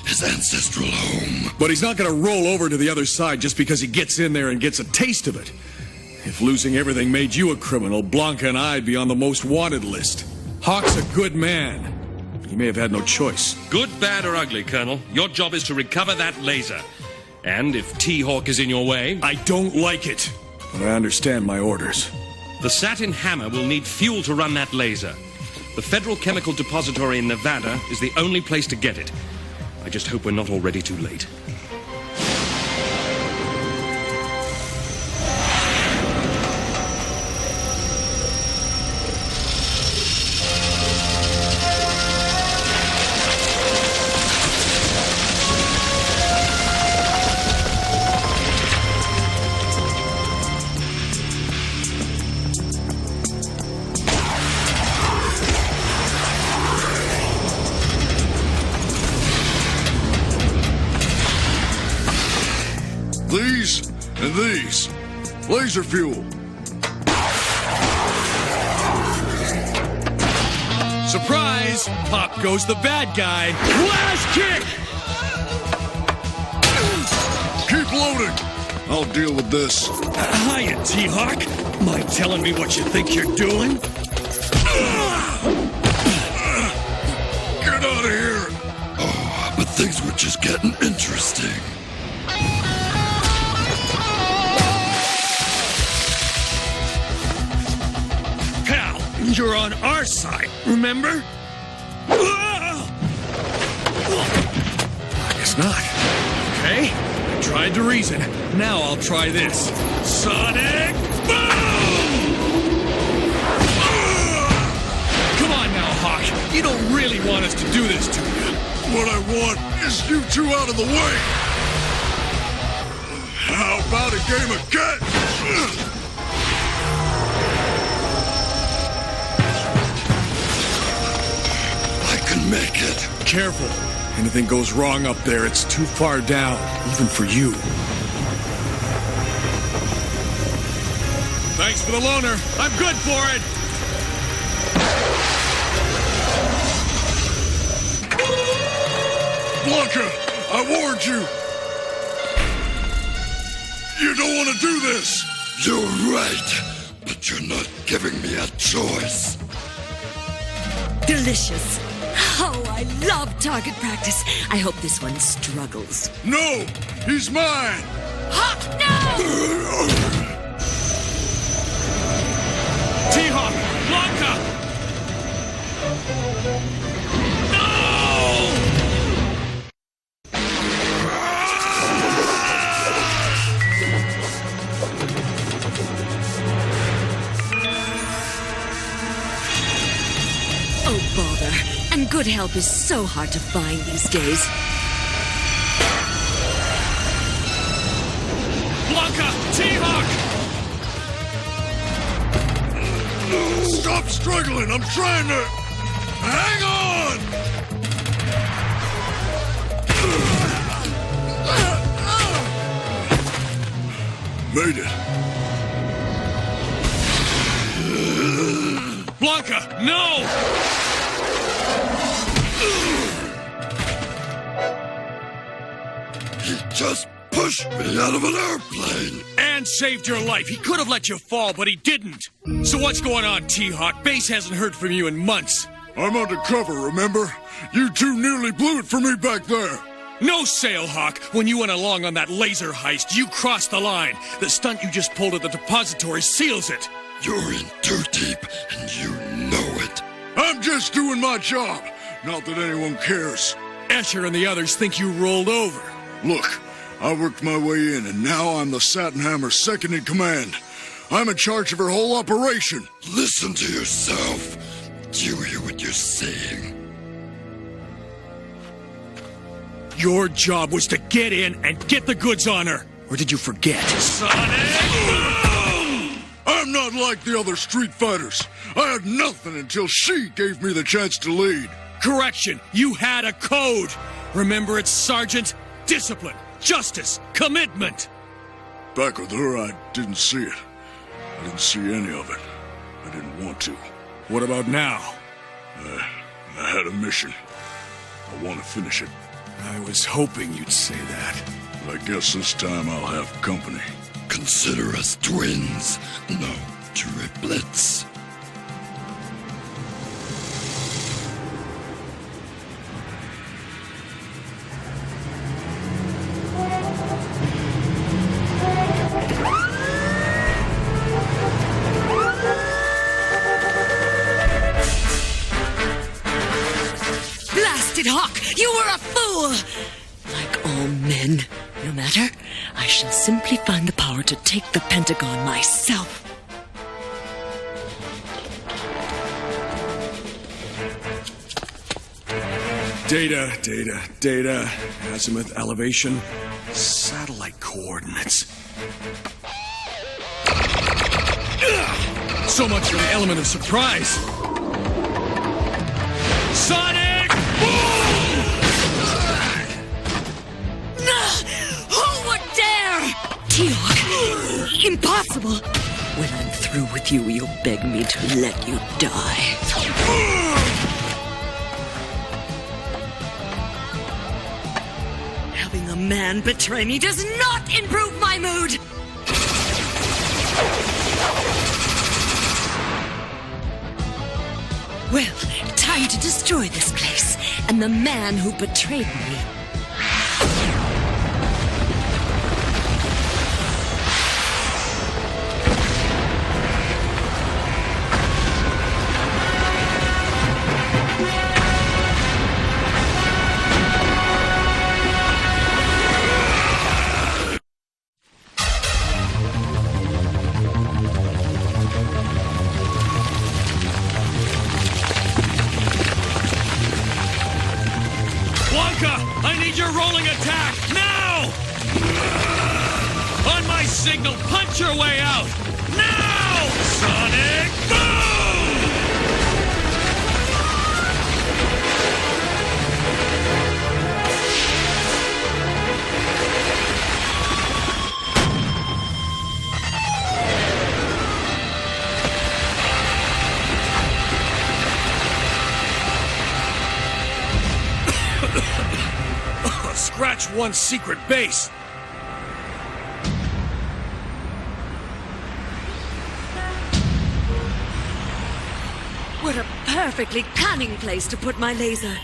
Speaker 10: his ancestral home.
Speaker 3: But he's not going to roll over to the other side just because he gets in there and gets a taste of it. If losing everything made you a criminal, Blanca and I'd be on the most wanted list. Hawk's a good man. He may have had no choice.
Speaker 1: Good, bad, or ugly, Colonel. Your job is to recover that laser. And if T-Hawk is in your way...
Speaker 3: I don't like it, but I understand my orders.
Speaker 1: The Satin Hammer will need fuel to run that laser. The Federal Chemical Depository in Nevada is the only place to get it. I just hope we're not already too late.
Speaker 14: These and these. Laser fuel.
Speaker 3: Surprise! Pop goes the bad guy. Blast kick!
Speaker 14: Keep loading. I'll deal with this.
Speaker 3: Hiya, T-Hawk. Mind telling me what you think you're doing?
Speaker 14: Get out of here.
Speaker 10: Oh, but things were just getting interesting.
Speaker 3: Pal, you're on our side, remember? Guess not. Okay, I tried to reason. Now I'll try this. Sonic boom! Come on now, Hawk. You don't really want us to do this to you.
Speaker 14: What I want is you two out of the way. about a game of catch?
Speaker 10: I can make it.
Speaker 3: Careful. Anything goes wrong up there, it's too far down, even for you. Thanks for the loaner. I'm good for it.
Speaker 14: Blanca, I warned you. You don't want to do this.
Speaker 10: You're right, but you're not giving me a choice.
Speaker 21: Delicious. Oh, I love target practice. I hope this one struggles.
Speaker 14: No, he's mine.
Speaker 21: Hawk, no!
Speaker 12: T-Hawk! Blanca! No!
Speaker 21: Oh, bother. And good help is so hard to find these days.
Speaker 12: Blanca! T-Hawk!
Speaker 14: Stop struggling. I'm trying to... Hang on! Made it.
Speaker 12: Blanca, no!
Speaker 10: He just pushed me out of an airplane.
Speaker 3: And saved your life. He could have let you fall, but he didn't. So what's going on, T-Hawk? Base hasn't heard from you in months.
Speaker 14: I'm undercover, remember? You two nearly blew it for me back there.
Speaker 3: No, Sailhawk. When you went along on that laser heist, you crossed the line. The stunt you just pulled at the depository seals it.
Speaker 10: You're in too deep, and you know it.
Speaker 14: I'm just doing my job. Not that anyone cares.
Speaker 3: Escher and the others think you rolled over.
Speaker 14: Look, I worked my way in, and now I'm the Satinhammer's second in command. I'm in charge of her whole operation.
Speaker 10: Listen to yourself. Do you hear what you're saying?
Speaker 3: Your job was to get in and get the goods on her. Or did you forget?
Speaker 14: I'm not like the other street fighters. I had nothing until she gave me the chance to lead.
Speaker 3: Correction, you had a code. Remember it's Sergeant? Discipline, justice, commitment.
Speaker 14: Back with her, I didn't see it. I didn't see any of it. I didn't want to.
Speaker 3: What about now?
Speaker 14: I had a mission. I want to finish it.
Speaker 3: I was hoping you'd say that.
Speaker 14: But I guess this time I'll have company.
Speaker 10: Consider us twins, no triplets.
Speaker 21: Blasted Hawk, you were a fool! Like all men, no matter, I shall simply find the power to take the Pentagon myself.
Speaker 3: Data, azimuth elevation, satellite coordinates. So much for the element of surprise. Sonic boom!
Speaker 21: Who would dare? T-Hawk, impossible. When I'm through with you, you'll beg me to let you die. Having a man betray me does not improve my mood. Well, time to destroy this place and the man who betrayed me.
Speaker 12: signal. Punch your way out. Now! Sonic boom!
Speaker 3: Scratch one secret base.
Speaker 21: What a perfectly cunning place to put my laser.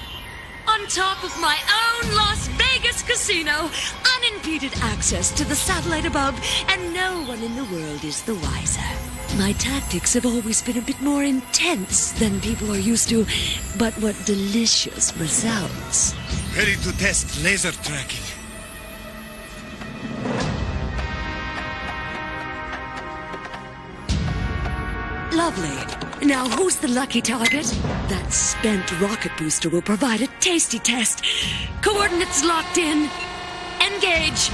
Speaker 21: On top of my own Las Vegas casino, unimpeded access to the satellite above, and no one in the world is the wiser. My tactics have always been a bit more intense than people are used to, but what delicious results.
Speaker 20: Ready to test laser tracking.
Speaker 21: Lovely. Now, who's the lucky target? That spent rocket booster will provide a tasty test. Coordinates locked in. Engage.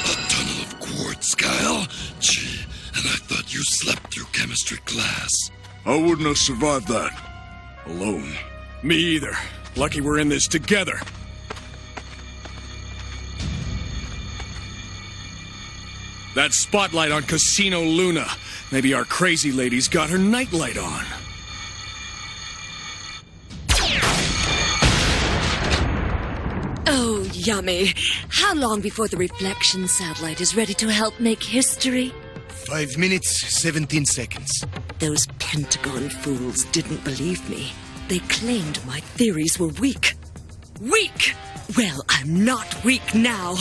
Speaker 10: A tunnel of quartz, Guile. Gee, and I thought you slept through chemistry class.
Speaker 14: I wouldn't have survived that. Alone.
Speaker 3: Me either. Lucky we're in this together. That spotlight on Casino Luna. Maybe our crazy lady's got her nightlight on.
Speaker 21: Oh, yummy. How long before the reflection satellite is ready to help make history?
Speaker 20: 5 minutes, 17 seconds.
Speaker 21: Those Pentagon fools didn't believe me. They claimed my theories were weak. Weak! Well, I'm not weak now.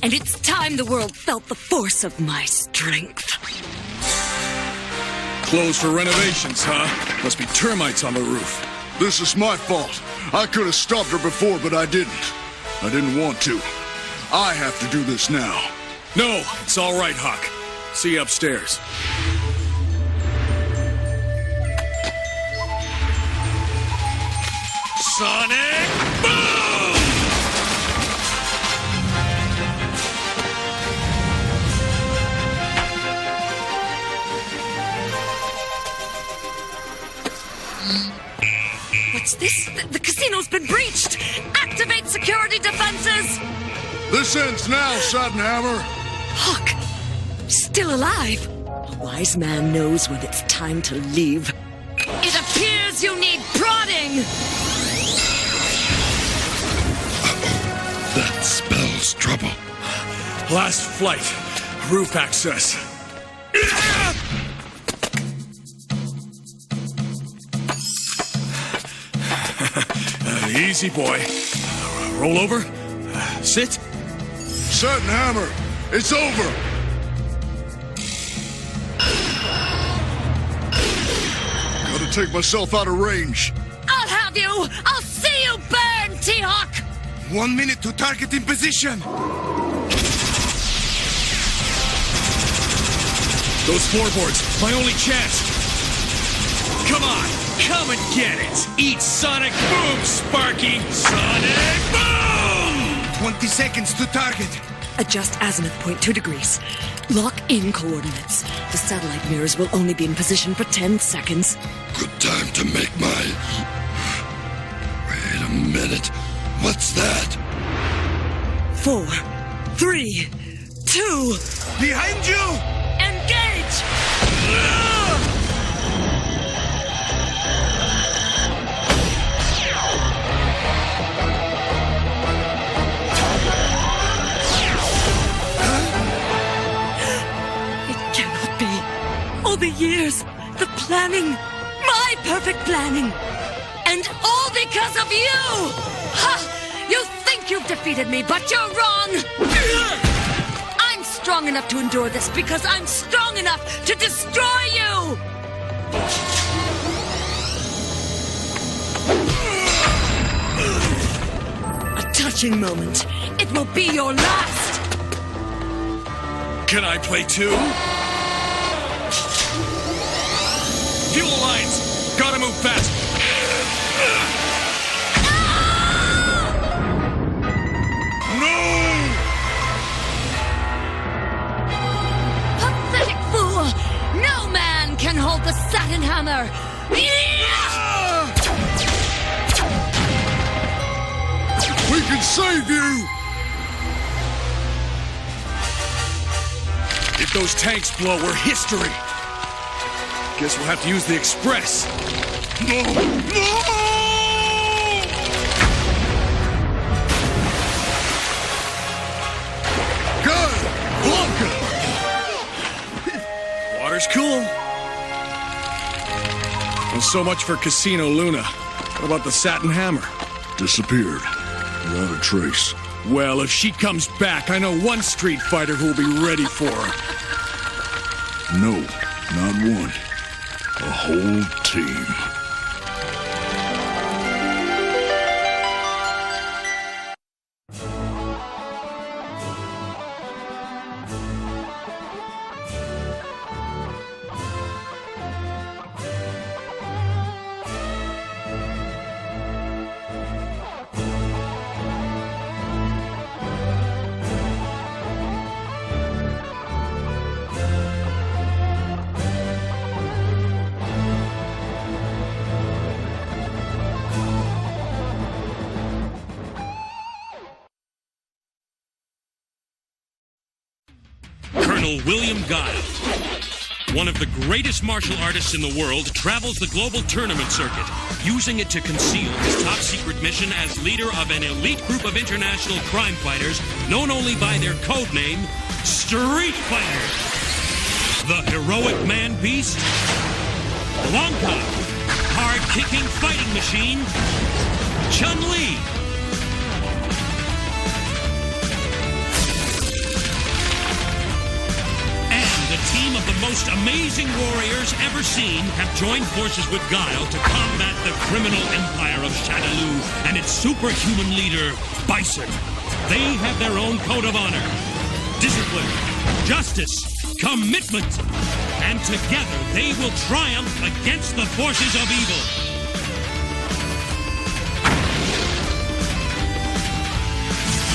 Speaker 21: And it's time the world felt the force of my strength.
Speaker 3: Closed for renovations, huh? Must be termites on the roof.
Speaker 14: This is my fault. I could have stopped her before, but I didn't. I didn't want to. I have to do this now.
Speaker 3: No, it's all right, Hawk. See you upstairs.
Speaker 12: Sonic boom!
Speaker 21: What's this? The casino's been breached! Activate security defenses!
Speaker 14: This ends now, Suddenhammer.
Speaker 21: Hawk, still alive. A wise man knows when it's time to leave. It appears you need prodding!
Speaker 10: That spells trouble.
Speaker 3: Last flight. Roof access. Easy, boy. Roll over. Sit.
Speaker 14: Suddenhammer, it's over. Gotta take myself out of range.
Speaker 21: I'll have you! I'll see you burn, T-Hawk!
Speaker 20: 1 minute to target in position.
Speaker 3: Those floorboards, my only chance. Come on, come and get it. Eat Sonic Boom, Sparky. Sonic Boom!
Speaker 20: 20 seconds to target.
Speaker 21: Adjust azimuth point 2 degrees. Lock in coordinates. The satellite mirrors will only be in position for 10 seconds.
Speaker 10: Good time to make my... Wait a minute. What's that?
Speaker 21: 4, 3, 2...
Speaker 20: Behind you!
Speaker 21: Engage! It cannot be. All the years, the planning, my perfect planning. And all because of you! Ha! You think you've defeated me, but you're wrong! I'm strong enough to endure this because I'm strong enough to destroy you! A touching moment. It will be your last!
Speaker 3: Can I play too? Fuel lines! Gotta move fast!
Speaker 11: hammer!
Speaker 3: We can save you! If those tanks blow, we're history. Guess we'll have to use the express.
Speaker 2: No! No!
Speaker 3: Good! Blanca! Water's cool. Well, so much for Casino Luna. What about the Satin Hammer?
Speaker 14: Disappeared. Without a trace.
Speaker 3: Well, if she comes back, I know one street fighter who will be ready for her.
Speaker 14: No, not one. A whole team.
Speaker 1: Colonel William Guile, one of the greatest martial artists in the world, travels the global tournament circuit, using it to conceal his top-secret mission as leader of an elite group of international crime fighters known only by their code name, Street Fighter. The heroic man-beast, Blanca, hard-kicking fighting machine, Chun-Li, the team of the most amazing warriors ever seen have joined forces with Guile to combat the criminal empire of Shadaloo and its superhuman leader, Bison. They have their own code of honor, discipline, justice, commitment, and together they will triumph against the forces of evil.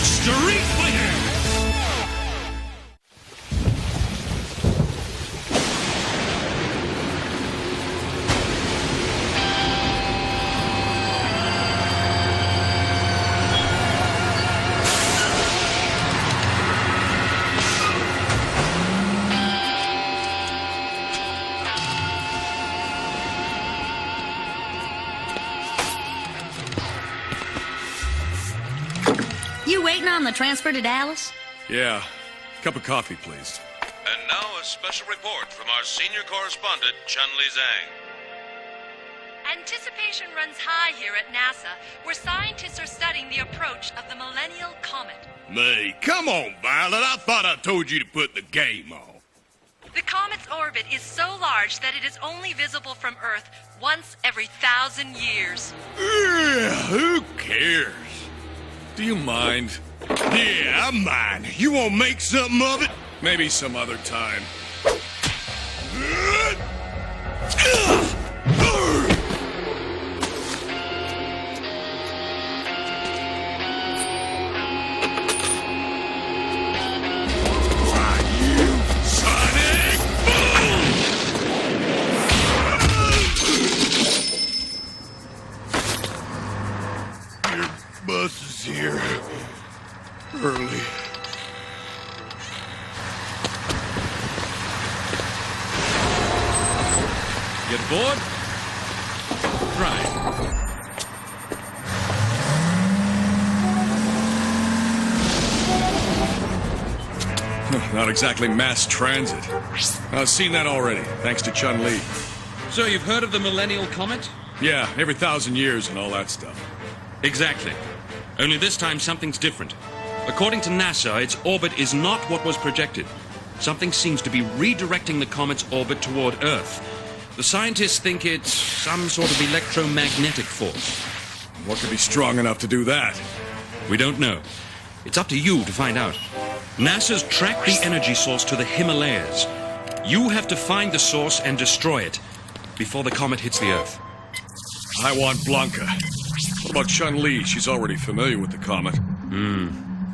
Speaker 1: Street Fighter!
Speaker 11: You waiting on the transfer to Dallas?
Speaker 3: Yeah. Cup of coffee, please.
Speaker 4: And now a special report from our senior correspondent, Chun-Li Zhang.
Speaker 7: Anticipation runs high here at NASA, where scientists are studying the approach of the Millennial Comet.
Speaker 2: May, come on, Violet. I thought I told you to put the game on.
Speaker 7: The comet's orbit is so large that it is only visible from Earth once every 1,000 years.
Speaker 2: Yeah, who cares?
Speaker 3: Do you mind?
Speaker 2: Yeah, I mind. You want to make something of it?
Speaker 3: Maybe some other time.
Speaker 2: Bus is here. Early.
Speaker 1: Get bored? Try it.
Speaker 3: Not exactly mass transit. I've seen that already, thanks to Chun-Li.
Speaker 1: So you've heard of the Millennial Comet?
Speaker 3: Yeah, every 1,000 years and all that stuff.
Speaker 1: Exactly. Only this time something's different. According to NASA, its orbit is not what was projected. Something seems to be redirecting the comet's orbit toward Earth. The scientists think it's some sort of electromagnetic force.
Speaker 3: What could be strong enough to do that?
Speaker 1: We don't know. It's up to you to find out. NASA's tracked the energy source to the Himalayas. You have to find the source and destroy it before the comet hits the Earth.
Speaker 3: I want Blanca. What about Chun-Li? She's already familiar with the comet.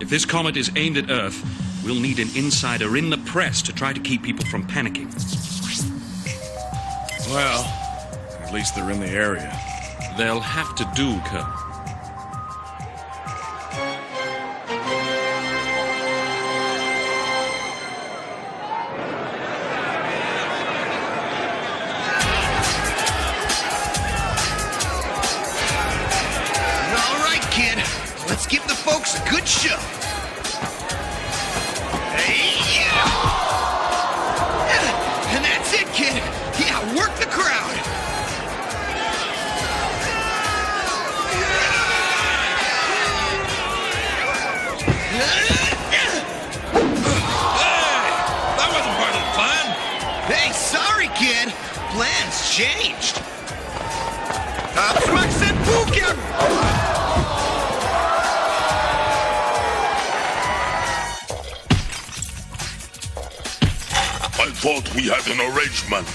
Speaker 1: If this comet is aimed at Earth, we'll need an insider in the press to try to keep people from panicking.
Speaker 3: Well, At least they're in the area.
Speaker 1: They'll have to do, Cub.
Speaker 5: All right, kid. Let's give the folks a good show. Hey, yeah. And that's it, kid. Yeah, work the crowd.
Speaker 6: That wasn't part of the plan.
Speaker 5: Hey, sorry, kid. Plans changed. Smack said Pookie!
Speaker 18: I thought we had an arrangement.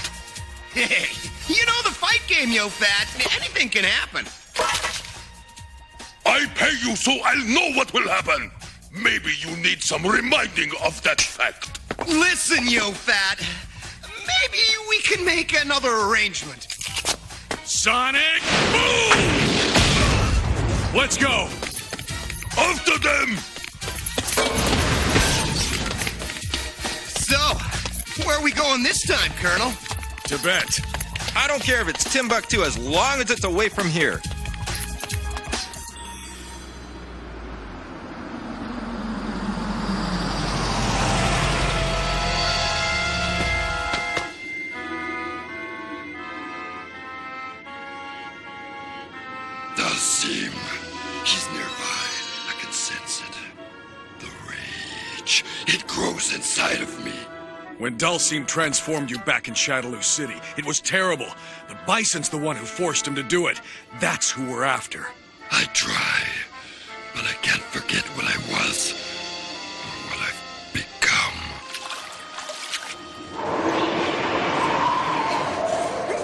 Speaker 5: Hey, you know the fight game, yo fat. Anything can happen.
Speaker 18: I pay you so I'll know what will happen. Maybe you need some reminding of that fact.
Speaker 5: Listen, yo fat. Maybe we can make another arrangement.
Speaker 3: Sonic boom! Let's go.
Speaker 18: After them!
Speaker 5: So, where are we going this time, Colonel?
Speaker 3: Tibet.
Speaker 6: I don't care if it's Timbuktu as long as it's away from here.
Speaker 10: Dalsim. He's nearby. I can sense it. The rage. It grows inside of me.
Speaker 3: When Dalsim transformed you back in Shadaloo City, it was terrible. The Bison's the one who forced him to do it. That's who we're after.
Speaker 10: I try, but I can't forget what I was, or what I've become.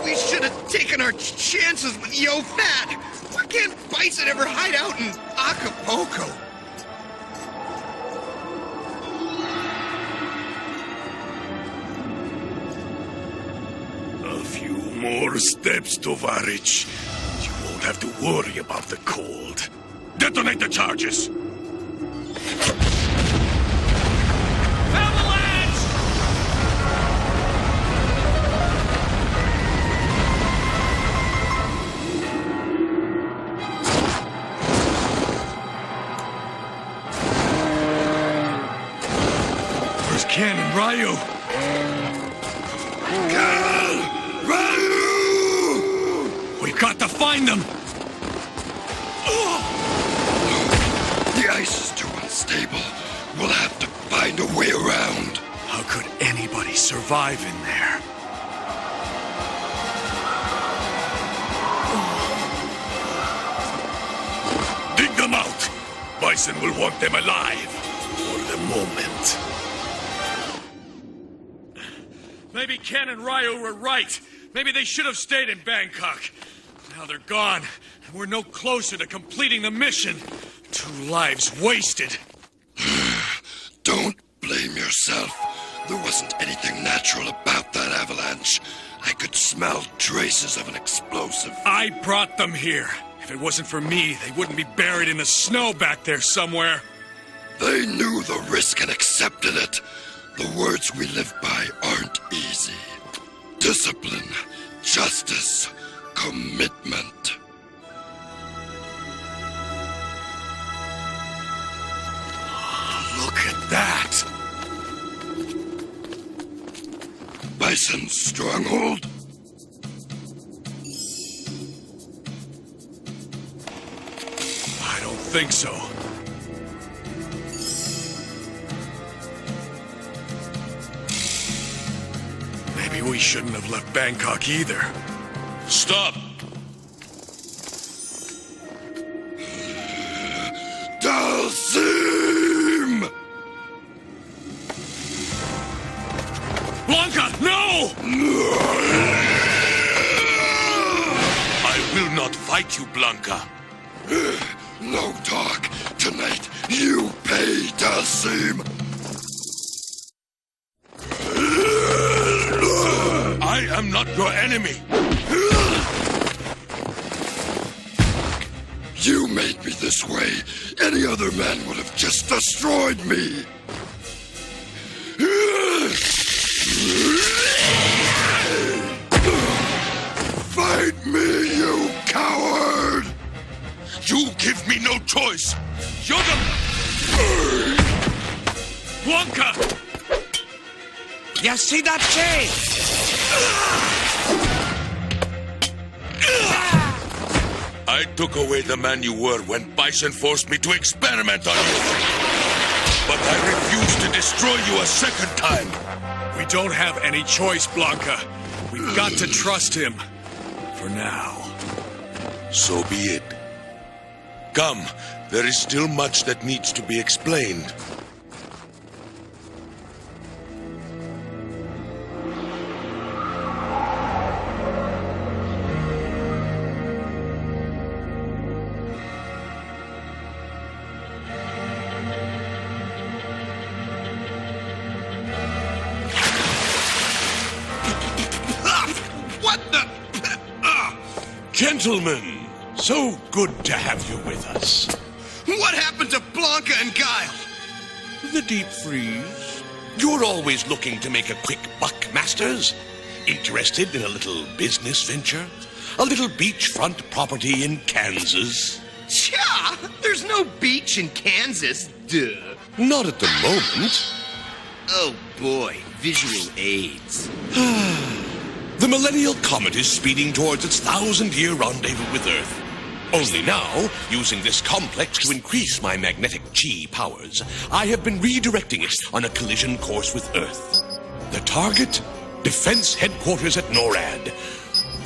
Speaker 5: We should have taken our chances with yo fat. Why can't Bison ever hide out in Acapulco?
Speaker 14: A few more steps, Tovarich. You won't have to worry about the cold. Detonate the charges!
Speaker 3: Where's Ken and Ryu? We've got to find them!
Speaker 10: The ice is too unstable. We'll have to find a way around.
Speaker 3: How could anybody survive in there?
Speaker 14: Dig them out! Bison will want them alive. For the moment.
Speaker 3: Maybe Ken and Ryu were right. Maybe they should have stayed in Bangkok. Now they're gone, and we're no closer to completing the mission. 2 lives wasted.
Speaker 10: Don't blame yourself. There wasn't anything natural about that avalanche. I could smell traces of an explosive.
Speaker 3: I brought them here. If it wasn't for me, they wouldn't be buried in the snow back there somewhere.
Speaker 10: They knew the risk and accepted it. The words we live by aren't easy. Discipline, justice, commitment.
Speaker 3: Look at that!
Speaker 10: Bison's stronghold?
Speaker 3: I don't think so. Maybe we shouldn't have left Bangkok either.
Speaker 18: Stop!
Speaker 10: Dalsim!
Speaker 3: Blanca, no!
Speaker 18: I will not fight you, Blanca.
Speaker 10: No talk. Tonight, you pay, Dalsim.
Speaker 18: I am not your enemy.
Speaker 10: made me this way. Any other man would have just destroyed me. Fight me, you coward!
Speaker 8: You give me no choice. You're the...
Speaker 3: Blanca!
Speaker 13: You see that chain?
Speaker 8: I took away the man you were when Bison forced me to experiment on you. But I refuse to destroy you a second time.
Speaker 3: We don't have any choice, Blanca. We've got to trust him. For now.
Speaker 8: So be it. Come, there is still much that needs to be explained. Gentlemen, so good to have you with us.
Speaker 5: What happened to Blanca and Guile?
Speaker 8: The deep freeze. You're always looking to make a quick buck, masters. Interested in a little business venture? A little beachfront property in Kansas?
Speaker 5: Tja, there's no beach in Kansas, duh.
Speaker 8: Not at the moment.
Speaker 5: Oh boy, visual aids.
Speaker 8: The Millennial Comet is speeding towards its 1,000-year rendezvous with Earth. Only now, using this complex to increase my magnetic chi powers, I have been redirecting it on a collision course with Earth. The target? Defense headquarters at NORAD.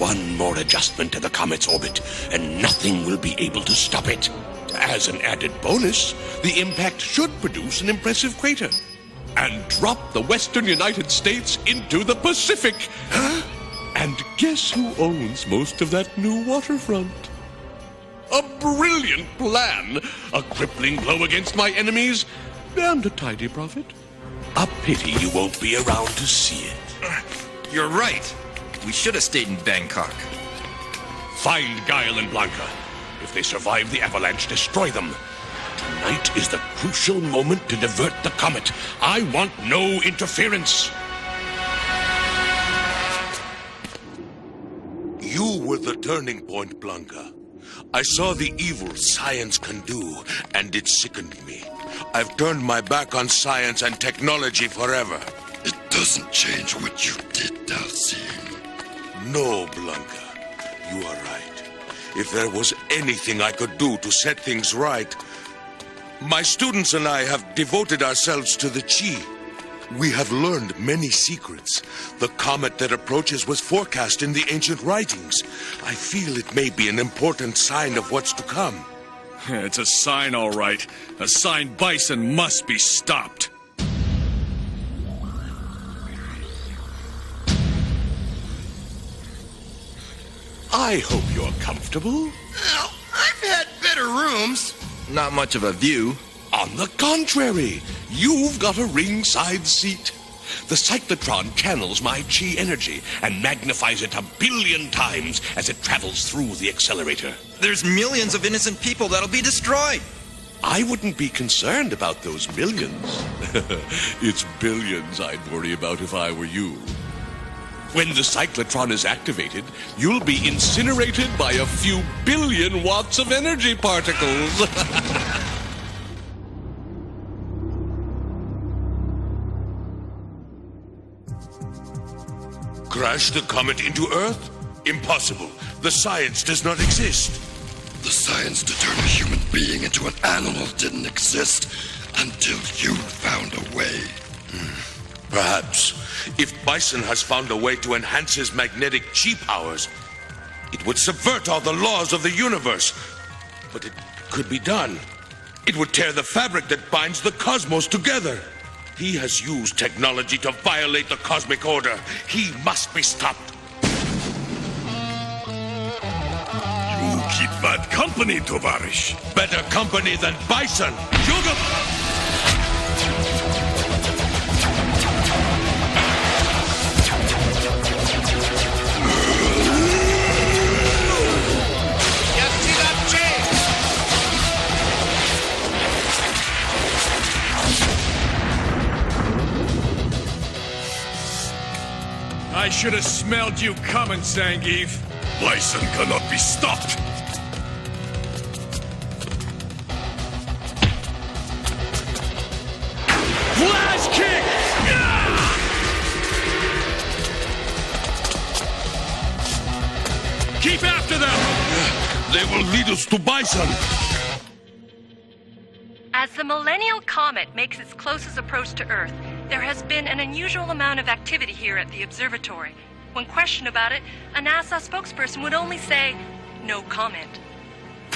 Speaker 8: One more adjustment to the comet's orbit, and nothing will be able to stop it. As an added bonus, the impact should produce an impressive crater. And drop the western United States into the Pacific. Huh? And guess who owns most of that new waterfront? A brilliant plan! A crippling blow against my enemies, and a tidy profit. A pity you won't be around to see it.
Speaker 6: You're right. We should have stayed in Bangkok.
Speaker 8: Find Guile and Blanca. If they survive the avalanche, destroy them. Tonight is the crucial moment to divert the comet. I want no interference. You were the turning point, Blanca. I saw the evil science can do, and it sickened me. I've turned my back on science and technology forever.
Speaker 10: It doesn't change what you did, Dalcine.
Speaker 8: No, Blanca. You are right. If there was anything I could do to set things right... My students and I have devoted ourselves to the Chi. We have learned many secrets. The comet that approaches was forecast in the ancient writings. I feel it may be an important sign of what's to come.
Speaker 3: It's a sign, all right. A sign Bison must be stopped.
Speaker 8: I hope you're comfortable.
Speaker 5: Well, I've had better rooms.
Speaker 6: Not much of a view.
Speaker 8: On the contrary, you've got a ringside seat. The cyclotron channels my chi energy and magnifies it 1 billion times as it travels through the accelerator.
Speaker 6: There's millions of innocent people that'll be destroyed.
Speaker 8: I wouldn't be concerned about those millions. It's billions I'd worry about if I were you. When the cyclotron is activated, you'll be incinerated by a few billion watts of energy particles. Crash the comet into Earth? Impossible. The science does not exist.
Speaker 10: The science to turn a human being into an animal didn't exist until you found a way.
Speaker 8: Perhaps. If Bison has found a way to enhance his magnetic chi powers, it would subvert all the laws of the universe. But it could be done. It would tear the fabric that binds the cosmos together. He has used technology to violate the cosmic order. He must be stopped.
Speaker 3: You keep bad company, Tovarish.
Speaker 8: Better company than Bison.
Speaker 3: I should have smelled you coming, Zangief.
Speaker 8: Bison cannot be stopped.
Speaker 3: Flash kick! Keep after them!
Speaker 8: They will lead us to Bison.
Speaker 7: As the Millennial Comet makes its closest approach to Earth, there has been an unusual amount of activity here at the observatory. When questioned about it, a NASA spokesperson would only say, no comment.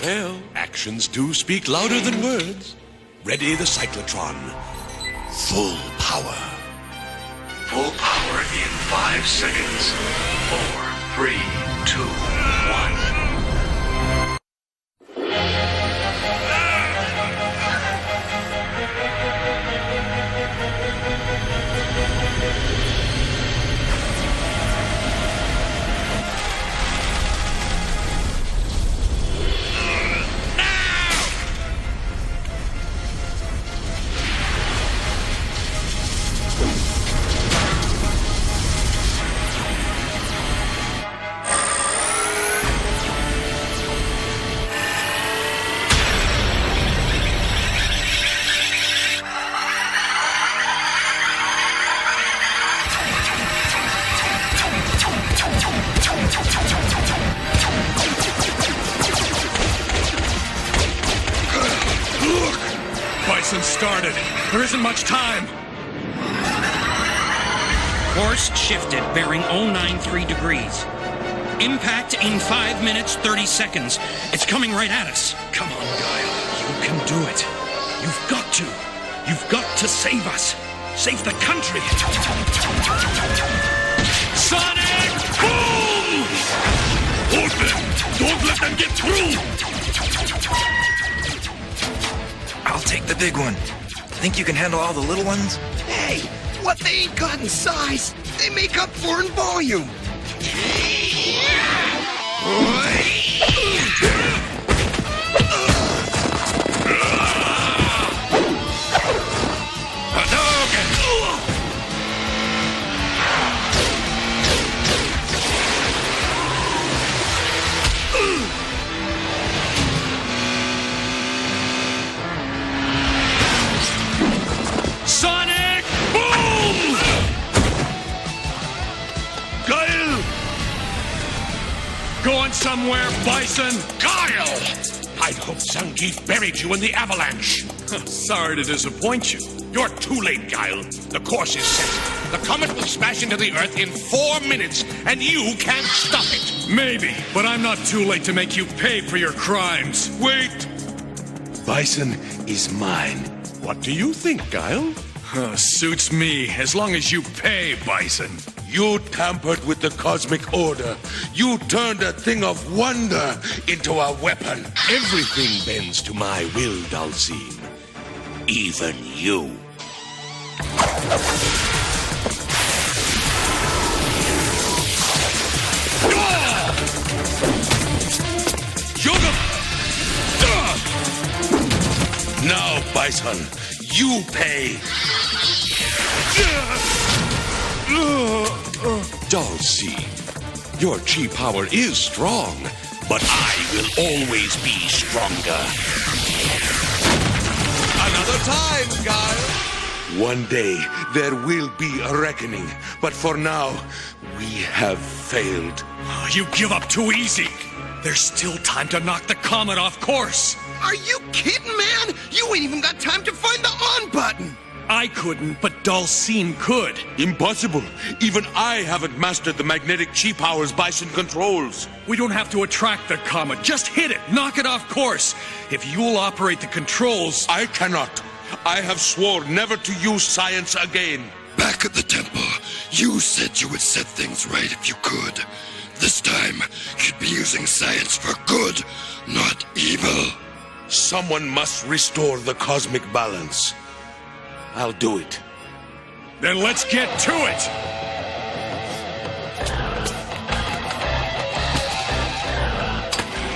Speaker 8: Well, actions do speak louder than words. Ready the cyclotron. Full power.
Speaker 20: Full power in 5 seconds. 4, 3, 2, 1.
Speaker 3: Bison started. There isn't much time.
Speaker 1: Course shifted, bearing 093 degrees. Impact in 5 minutes, 30 seconds. It's coming right at us.
Speaker 20: Come on, Guile. You can do it. You've got to. You've got to save us. Save the country.
Speaker 3: Sonic Boom!
Speaker 8: Hold them! Don't let them get through!
Speaker 6: I'll take the big one. Think you can handle all the little ones?
Speaker 5: Hey, what they ain't got in size, they make up for in volume.
Speaker 3: Sonic Boom!
Speaker 8: Guile!
Speaker 3: Going somewhere, Bison?
Speaker 8: Guile! I'd hoped Zangief buried you in the avalanche.
Speaker 3: Sorry to disappoint you.
Speaker 8: You're too late, Guile. The course is set. The comet will smash into the Earth in 4 minutes, and you can't stop it.
Speaker 3: Maybe, but I'm not too late to make you pay for your crimes.
Speaker 8: Wait! Bison is mine. What do you think, Guile?
Speaker 3: Suits me, as long as you pay, Bison.
Speaker 8: You tampered with the cosmic order. You turned a thing of wonder into a weapon. Everything bends to my will, Dulcine. Even you. Now, Bison, you pay. Dulcine, your chi power is strong, but I will always be stronger. Another time, Guile. One day, there will be a reckoning, but for now, we have failed.
Speaker 3: You give up too easy. There's still time to knock the comet off course.
Speaker 5: Are you kidding, man? You ain't even got time to find the on button.
Speaker 3: I couldn't, but Dulcine could.
Speaker 8: Impossible. Even I haven't mastered the magnetic chi powers Bison controls.
Speaker 3: We don't have to attract the comet. Just hit it. Knock it off course. If you'll operate the controls...
Speaker 8: I cannot. I have sworn never to use science again.
Speaker 10: Back at the temple, you said you would set things right if you could. This time, you'd be using science for good, not evil.
Speaker 8: Someone must restore the cosmic balance. I'll do it.
Speaker 3: Then let's get to it!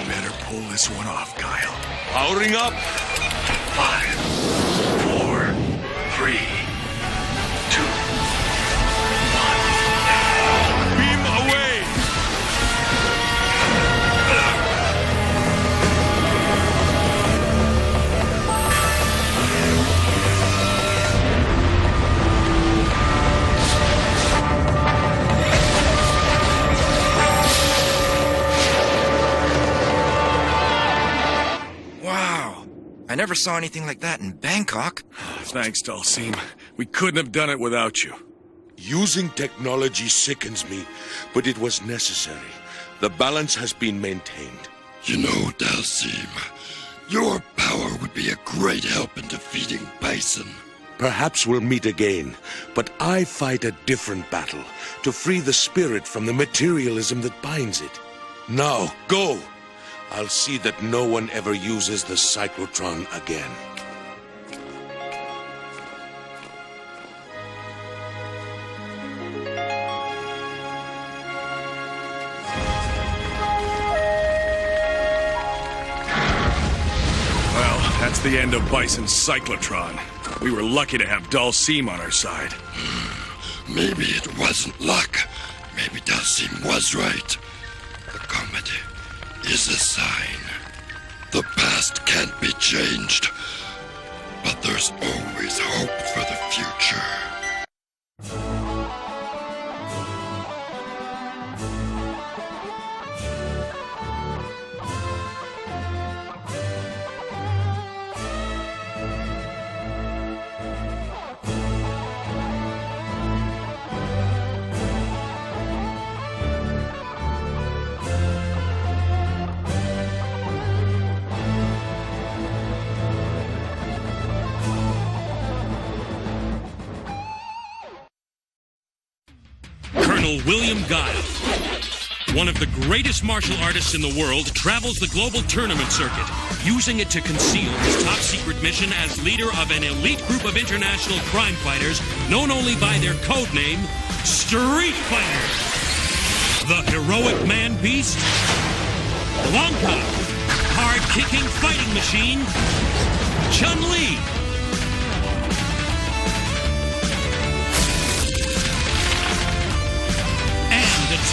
Speaker 20: Better pull this one off, Guile.
Speaker 8: Powering up.
Speaker 20: 5, 4, 3, 2, 1.
Speaker 6: never saw anything like that in Bangkok.
Speaker 3: Thanks, Dalsim. We couldn't have done it without you.
Speaker 8: Using technology sickens me, but it was necessary. The balance has been maintained.
Speaker 10: You know, Dalsim, your power would be a great help in defeating Bison.
Speaker 8: Perhaps we'll meet again, but I fight a different battle, to free the spirit from the materialism that binds it. Now, go! I'll see that no one ever uses the cyclotron again.
Speaker 3: Well, that's the end of Bison's cyclotron. We were lucky to have Dalsim on our side.
Speaker 10: Maybe it wasn't luck. Maybe Dalsim was right. The comet is a sign. The past can't be changed, but there's always hope for the future.
Speaker 1: Colonel William Guile, one of the greatest martial artists in the world, travels the global tournament circuit, using it to conceal his top-secret mission as leader of an elite group of international crime fighters known only by their code name, Street Fighter. The heroic man-beast, Blanca, hard-kicking fighting machine, Chun-Li,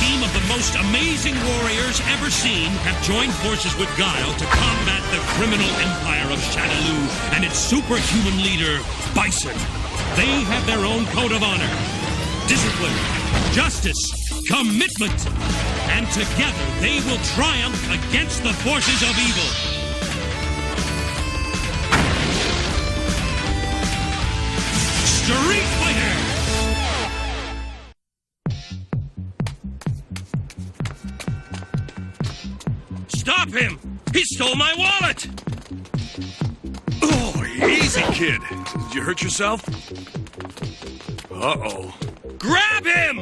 Speaker 1: team of the most amazing warriors ever seen have joined forces with Guile to combat the criminal empire of Shadaloo and its superhuman leader, Bison. They have their own code of honor, discipline, justice, commitment, and together they will triumph against the forces of evil. Street Fighter! Stop him! He stole my wallet!
Speaker 3: Oh, easy, kid. Did you hurt yourself? Uh-oh.
Speaker 1: Grab him!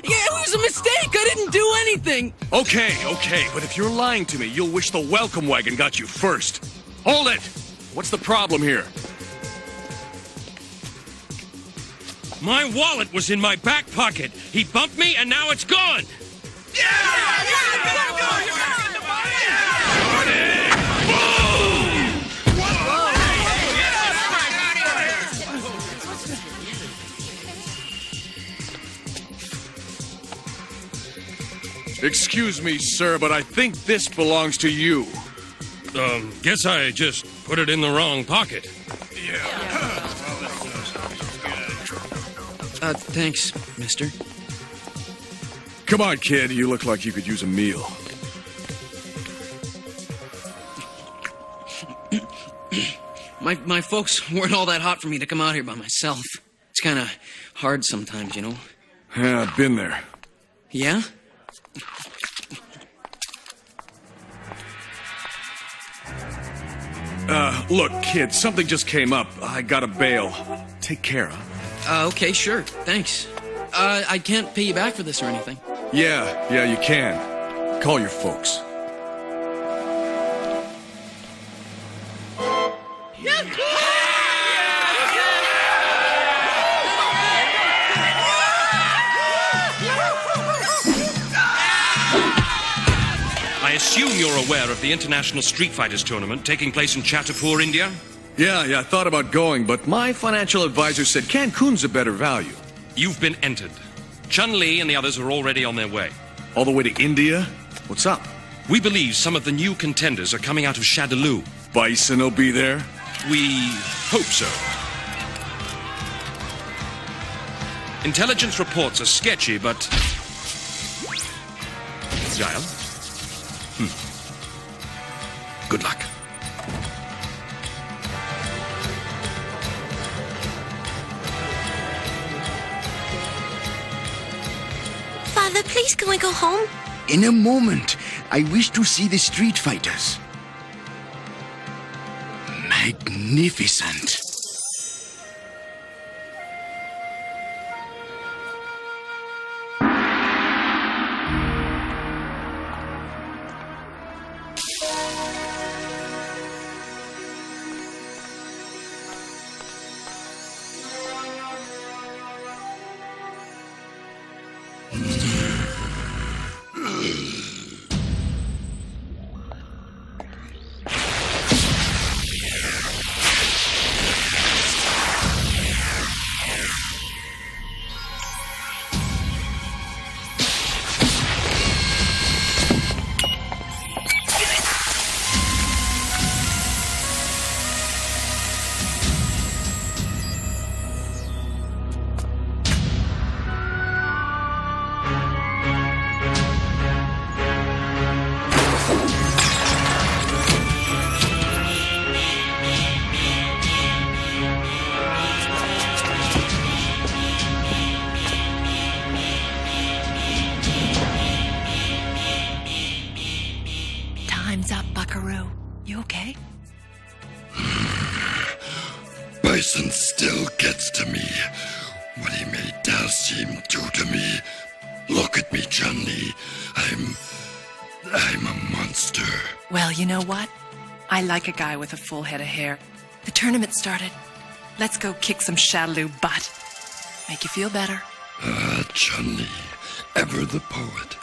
Speaker 12: Yeah, it was a mistake. I didn't do anything.
Speaker 3: Okay, but if you're lying to me, you'll wish the welcome wagon got you first. Hold it! What's the problem here?
Speaker 1: My wallet was in my back pocket. He bumped me, and now it's gone.
Speaker 3: Excuse me, sir, but I think this belongs to you.
Speaker 1: Guess I just put it in the wrong pocket.
Speaker 12: Thanks, mister.
Speaker 3: Come on, kid. You look like you could use a meal.
Speaker 12: My folks weren't all that hot for me to come out here by myself. It's kind of hard sometimes, you know?
Speaker 3: Yeah, I've been there.
Speaker 12: Yeah?
Speaker 3: Look, kid, something just came up. I gotta bail. Take care, huh?
Speaker 12: Okay, sure. Thanks. I can't pay you back for this or anything.
Speaker 3: Yeah, you can. Call your folks.
Speaker 1: I assume you're aware of the International Street Fighters Tournament taking place in Chatterpur, India?
Speaker 3: Yeah, I thought about going, but my financial advisor said Cancun's a better value.
Speaker 1: You've been entered. Chun-Li and the others are already on their way.
Speaker 3: All the way to India? What's up?
Speaker 1: We believe some of the new contenders are coming out of Shadaloo.
Speaker 3: Bison will be there?
Speaker 1: We hope so. Intelligence reports are sketchy, but... Guile?
Speaker 8: Good luck.
Speaker 16: Father, please can we go home?
Speaker 22: In a moment. I wish to see the street fighters. Magnificent.
Speaker 7: Time's up, Buckaroo. You okay?
Speaker 10: Bison still gets to me. What he made Dalsim do to me. Look at me, Chun-Li. I'm a monster.
Speaker 7: Well, you know what? I like a guy with a full head of hair. The tournament started. Let's go kick some Shadaloo butt. Make you feel better.
Speaker 10: Ah, Chun-Li, ever the poet.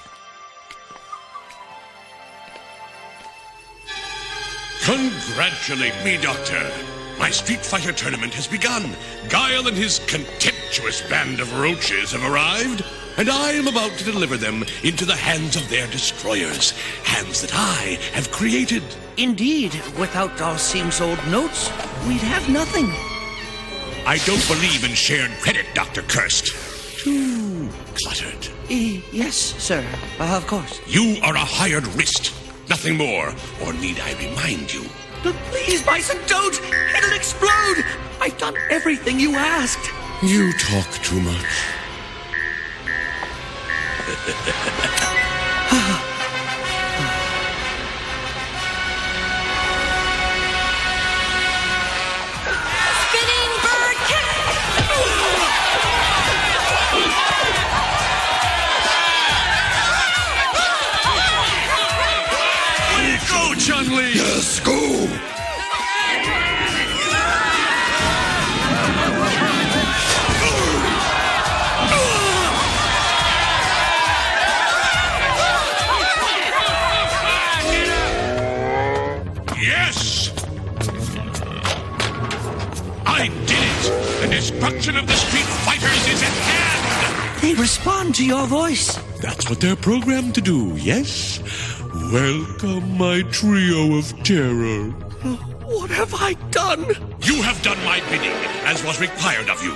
Speaker 8: Congratulate me, Doctor. My Street Fighter tournament has begun. Guile and his contemptuous band of roaches have arrived, and I am about to deliver them into the hands of their destroyers. Hands that I have created.
Speaker 20: Indeed, without Dalsim's old notes, we'd have nothing.
Speaker 8: I don't believe in shared credit, Dr. Kirst. Too cluttered.
Speaker 20: Yes, sir. Of course.
Speaker 8: You are a hired wrist. Nothing more, or need I remind you?
Speaker 20: But please, Bison, don't! It'll explode! I've done everything you asked.
Speaker 8: You talk too much.
Speaker 16: Spinning bird kick!
Speaker 8: Way to go, Chun-Li!
Speaker 10: Yes, go!
Speaker 8: Yes! I did it! The destruction of the Street Fighters is at hand!
Speaker 20: They respond to your voice.
Speaker 8: That's what they're programmed to do, yes? Welcome, my trio of terror.
Speaker 20: What have I done?
Speaker 8: You have done my bidding, as was required of you.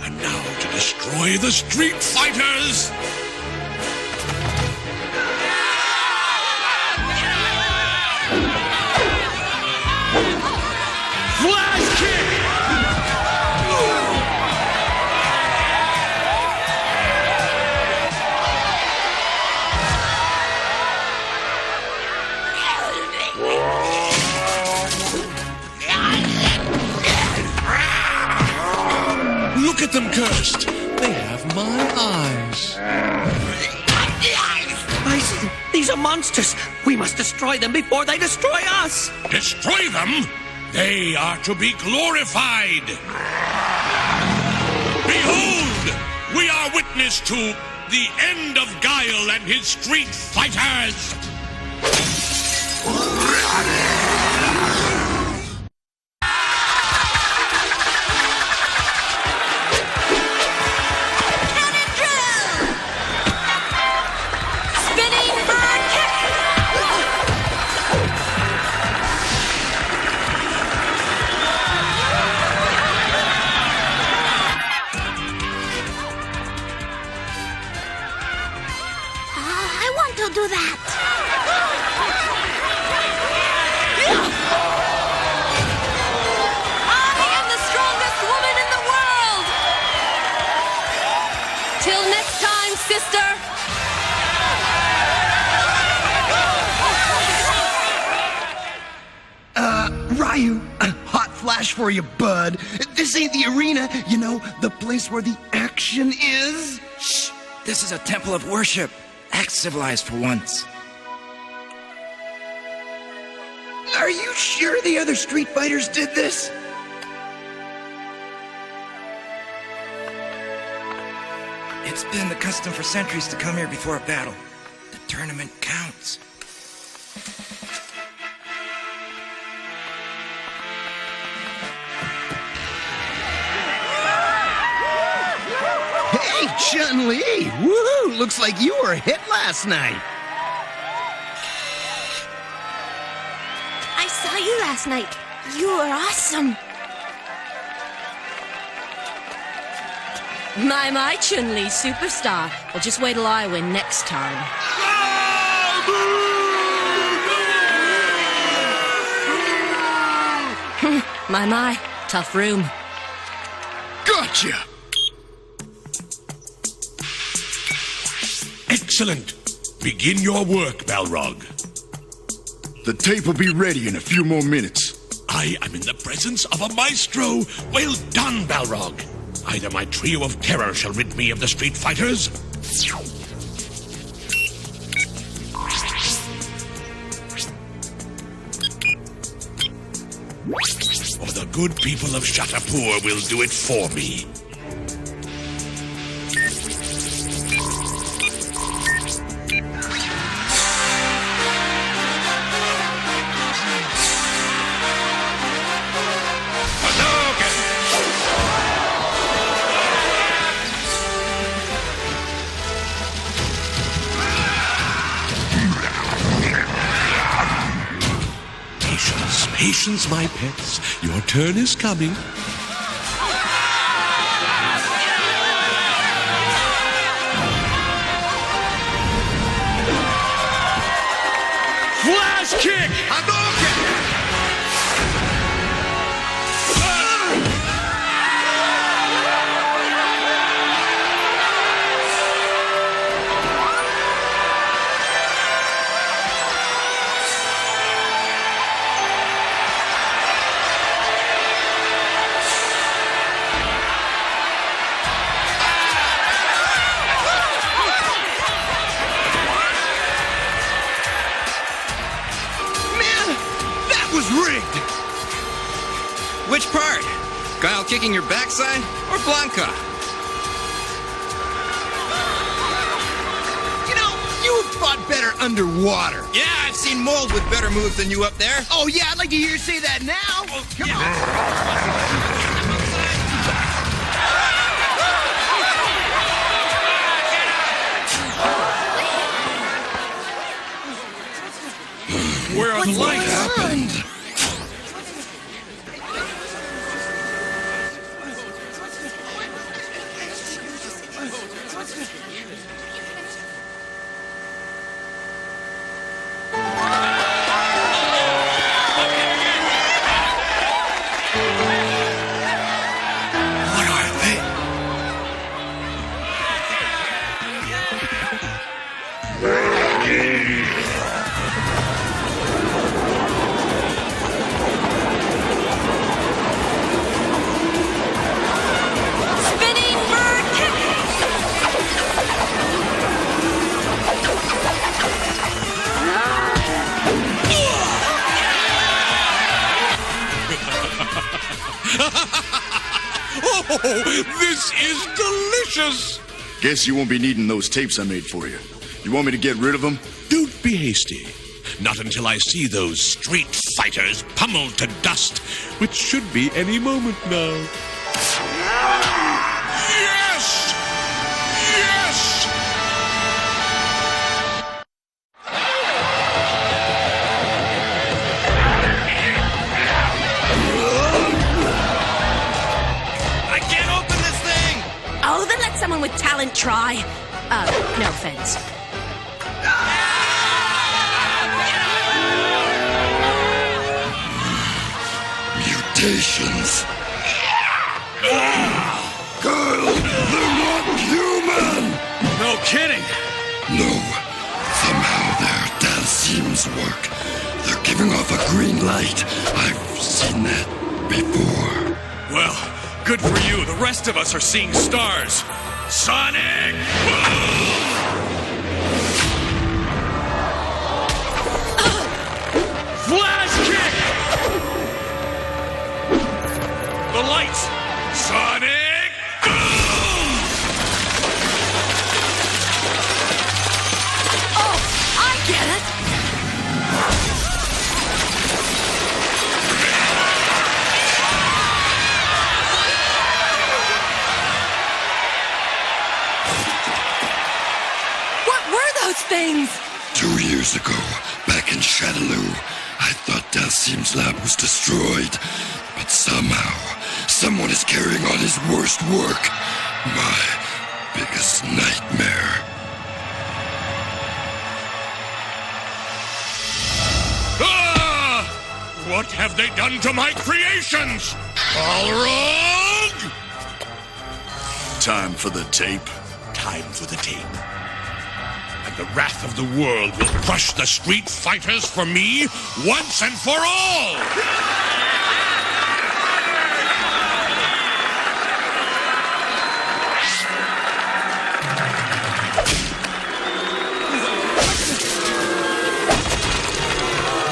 Speaker 8: And now to destroy the Street Fighters!
Speaker 20: Flash kick!
Speaker 8: Look at them, Cursed! They have my eyes.
Speaker 20: Bison, these are monsters. We must destroy them before they destroy us.
Speaker 8: Destroy them? They are to be glorified! Behold! We are witness to the end of Guile and his Street Fighters!
Speaker 17: I want to do that.
Speaker 5: Ryu, a hot flash for you, bud. This ain't the arena, you know, the place where the action is.
Speaker 6: Shh! This is a temple of worship. Act civilized for once.
Speaker 5: Are you sure the other Street Fighters did this?
Speaker 6: It's been the custom for centuries to come here before a battle. The tournament counts.
Speaker 5: Hey, Chun-Li! Woohoo! Looks like you were hit last night.
Speaker 16: I saw you last night. You were awesome.
Speaker 11: My, Chun-Li, superstar. Well, just wait till I win next time. My, tough room.
Speaker 5: Gotcha!
Speaker 8: Excellent. Begin your work, Balrog.
Speaker 14: The tape will be ready in a few more minutes.
Speaker 8: I am in the presence of a maestro. Well done, Balrog. Either my trio of terror shall rid me of the Street Fighters, or the good people of Shatapur will do it for me. Patience, my pets. Your turn is coming.
Speaker 3: Flash kick! Hadouken!
Speaker 5: Rigged!
Speaker 6: Which part? Guile kicking your backside or Blanca?
Speaker 5: You know, you fought better underwater.
Speaker 6: Yeah, I've seen mold with better moves than you up there.
Speaker 5: Oh, yeah, I'd like to hear you say that now. Come
Speaker 3: on! Where are the lights?
Speaker 5: What happened?
Speaker 8: Oh, this is delicious!
Speaker 14: Guess you won't be needing those tapes I made for you. You want me to get rid of them?
Speaker 8: Don't be hasty. Not until I see those Street Fighters pummeled to dust, which should be any moment now. Yes! Yes!
Speaker 6: I can't open this thing!
Speaker 11: Oh, then let someone with talent try. No offense.
Speaker 10: Mutations. Guile, they're not human!
Speaker 3: No kidding!
Speaker 10: No. Somehow their dance seems work. They're giving off a green light. I've
Speaker 3: rest of us are seeing stars. Sonic boom! Flash kick! The lights! Sonic boom!
Speaker 21: Oh, I get it! What were those things?
Speaker 10: 2 years ago, back in Shadaloo, I thought Dalsim's lab was destroyed. But somehow, someone is carrying on his worst work. My biggest nightmare.
Speaker 18: Ah! What have they done to my creations? Balrog!
Speaker 14: Time for the tape.
Speaker 18: Time for the tape. And the wrath of the world will crush the street fighters for me once and for all!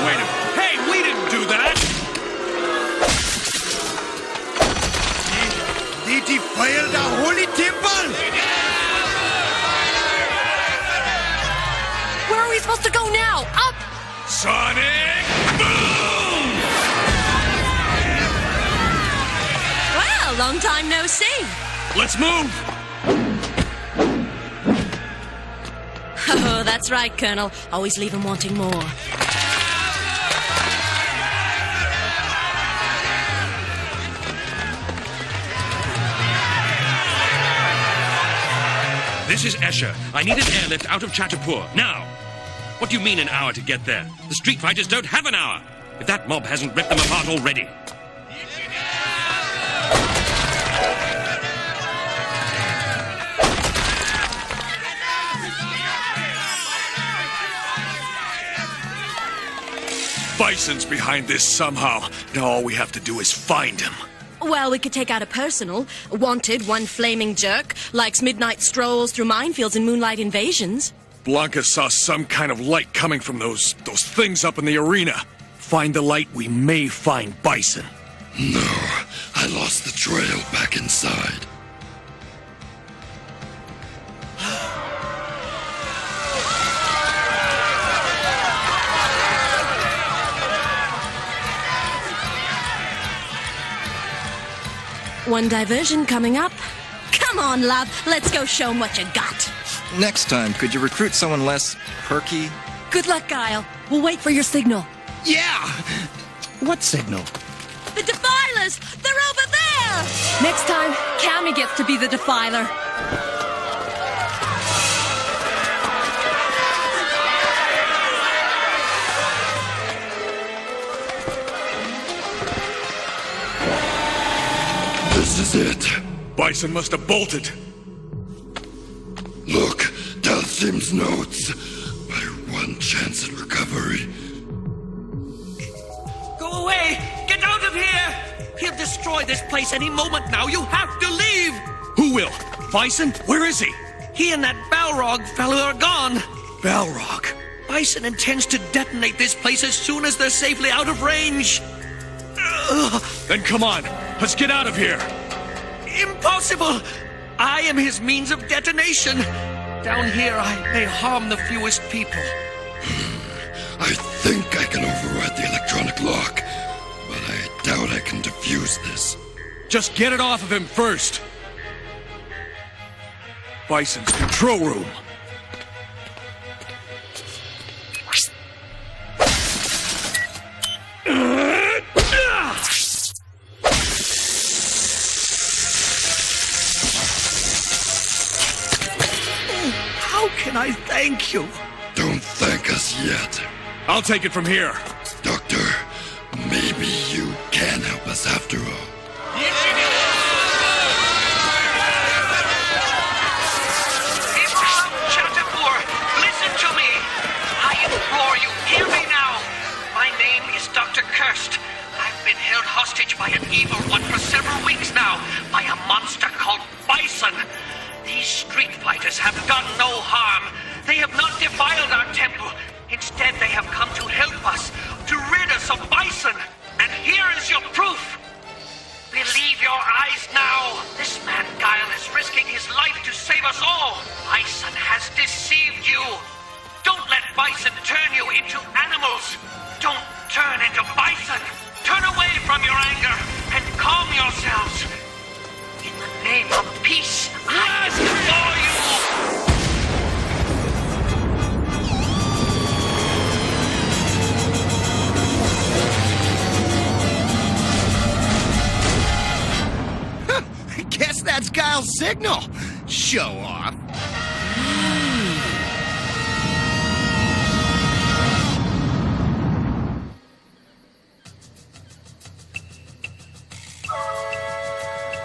Speaker 3: Wait a minute. Hey, we didn't do that!
Speaker 5: Did he fire the holy temple?
Speaker 21: Where are we supposed to go now? Up!
Speaker 3: Sonic boom!
Speaker 11: Well, long time no see.
Speaker 3: Let's move!
Speaker 11: Oh, that's right, Colonel. Always leave 'em wanting more.
Speaker 1: This is Escher. I need an airlift out of Chatterpur, now. What do you mean an hour to get there? The street fighters don't have an hour. If that mob hasn't ripped them apart already.
Speaker 3: Bison's behind this somehow. Now all we have to do is find him.
Speaker 11: Well, we could take out a personal. Wanted, one flaming jerk. Likes midnight strolls through minefields and moonlight invasions.
Speaker 3: Blanca saw some kind of light coming from those things up in the arena. Find the light, we may find Bison.
Speaker 10: No, I lost the trail back inside.
Speaker 11: One diversion coming up. Come on, love. Let's go show 'em what you got.
Speaker 6: Next time, could you recruit someone less perky?
Speaker 7: Good luck, Guile. We'll wait for your signal.
Speaker 5: Yeah! What signal?
Speaker 11: The Defilers! They're over there!
Speaker 7: Next time, Cammy gets to be the Defiler.
Speaker 10: This is it.
Speaker 3: Bison must have bolted.
Speaker 10: Look, Dalsim's notes. My one chance at recovery.
Speaker 20: Go away! Get out of here! He'll destroy this place any moment now. You have to leave!
Speaker 3: Who will? Bison? Where is he?
Speaker 20: He and that Balrog fellow are gone.
Speaker 3: Balrog?
Speaker 20: Bison intends to detonate this place as soon as they're safely out of range. Ugh.
Speaker 3: Then come on. Let's get out of here.
Speaker 20: Impossible! I am his means of detonation. Down here, I may harm the fewest people.
Speaker 10: I think I can override the electronic lock, but I doubt I can defuse this.
Speaker 3: Just get it off of him first. Bison's control room.
Speaker 20: How can I thank you?
Speaker 10: Don't thank us yet.
Speaker 3: I'll take it from here.
Speaker 10: Doctor, maybe you can help us after all.
Speaker 20: People of Chatterpur, listen to me. I implore you, hear me now. My name is Dr. Kirst. I've been held hostage by an evil one for several weeks now. now by a monster called Bison. These street fighters have done no harm. They have not defiled our temple. Instead, they have come to help us, to rid us of Bison. And here is your proof. Believe your eyes now. This man Guile is risking his life to save us all. Bison has deceived you. Don't let Bison turn you into animals. Don't turn into Bison. Turn away from your anger and calm yourselves. In the name of peace, I implore you.
Speaker 5: Guess that's Guile's signal. Show off.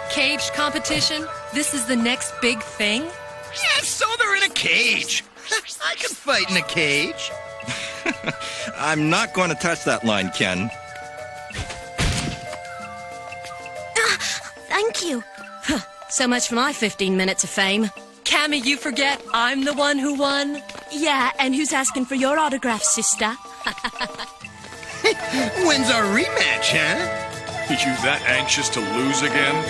Speaker 7: Cage competition? This is the next big thing?
Speaker 5: Yeah, so they're in a cage. I can fight in a cage.
Speaker 15: I'm not going to touch that line, Ken.
Speaker 16: Thank you.
Speaker 11: So much for my 15 minutes of fame.
Speaker 7: Cammy, you forget I'm the one who won?
Speaker 16: Yeah, and who's asking for your autograph, sister?
Speaker 5: When's our rematch, huh?
Speaker 3: You that anxious to lose again?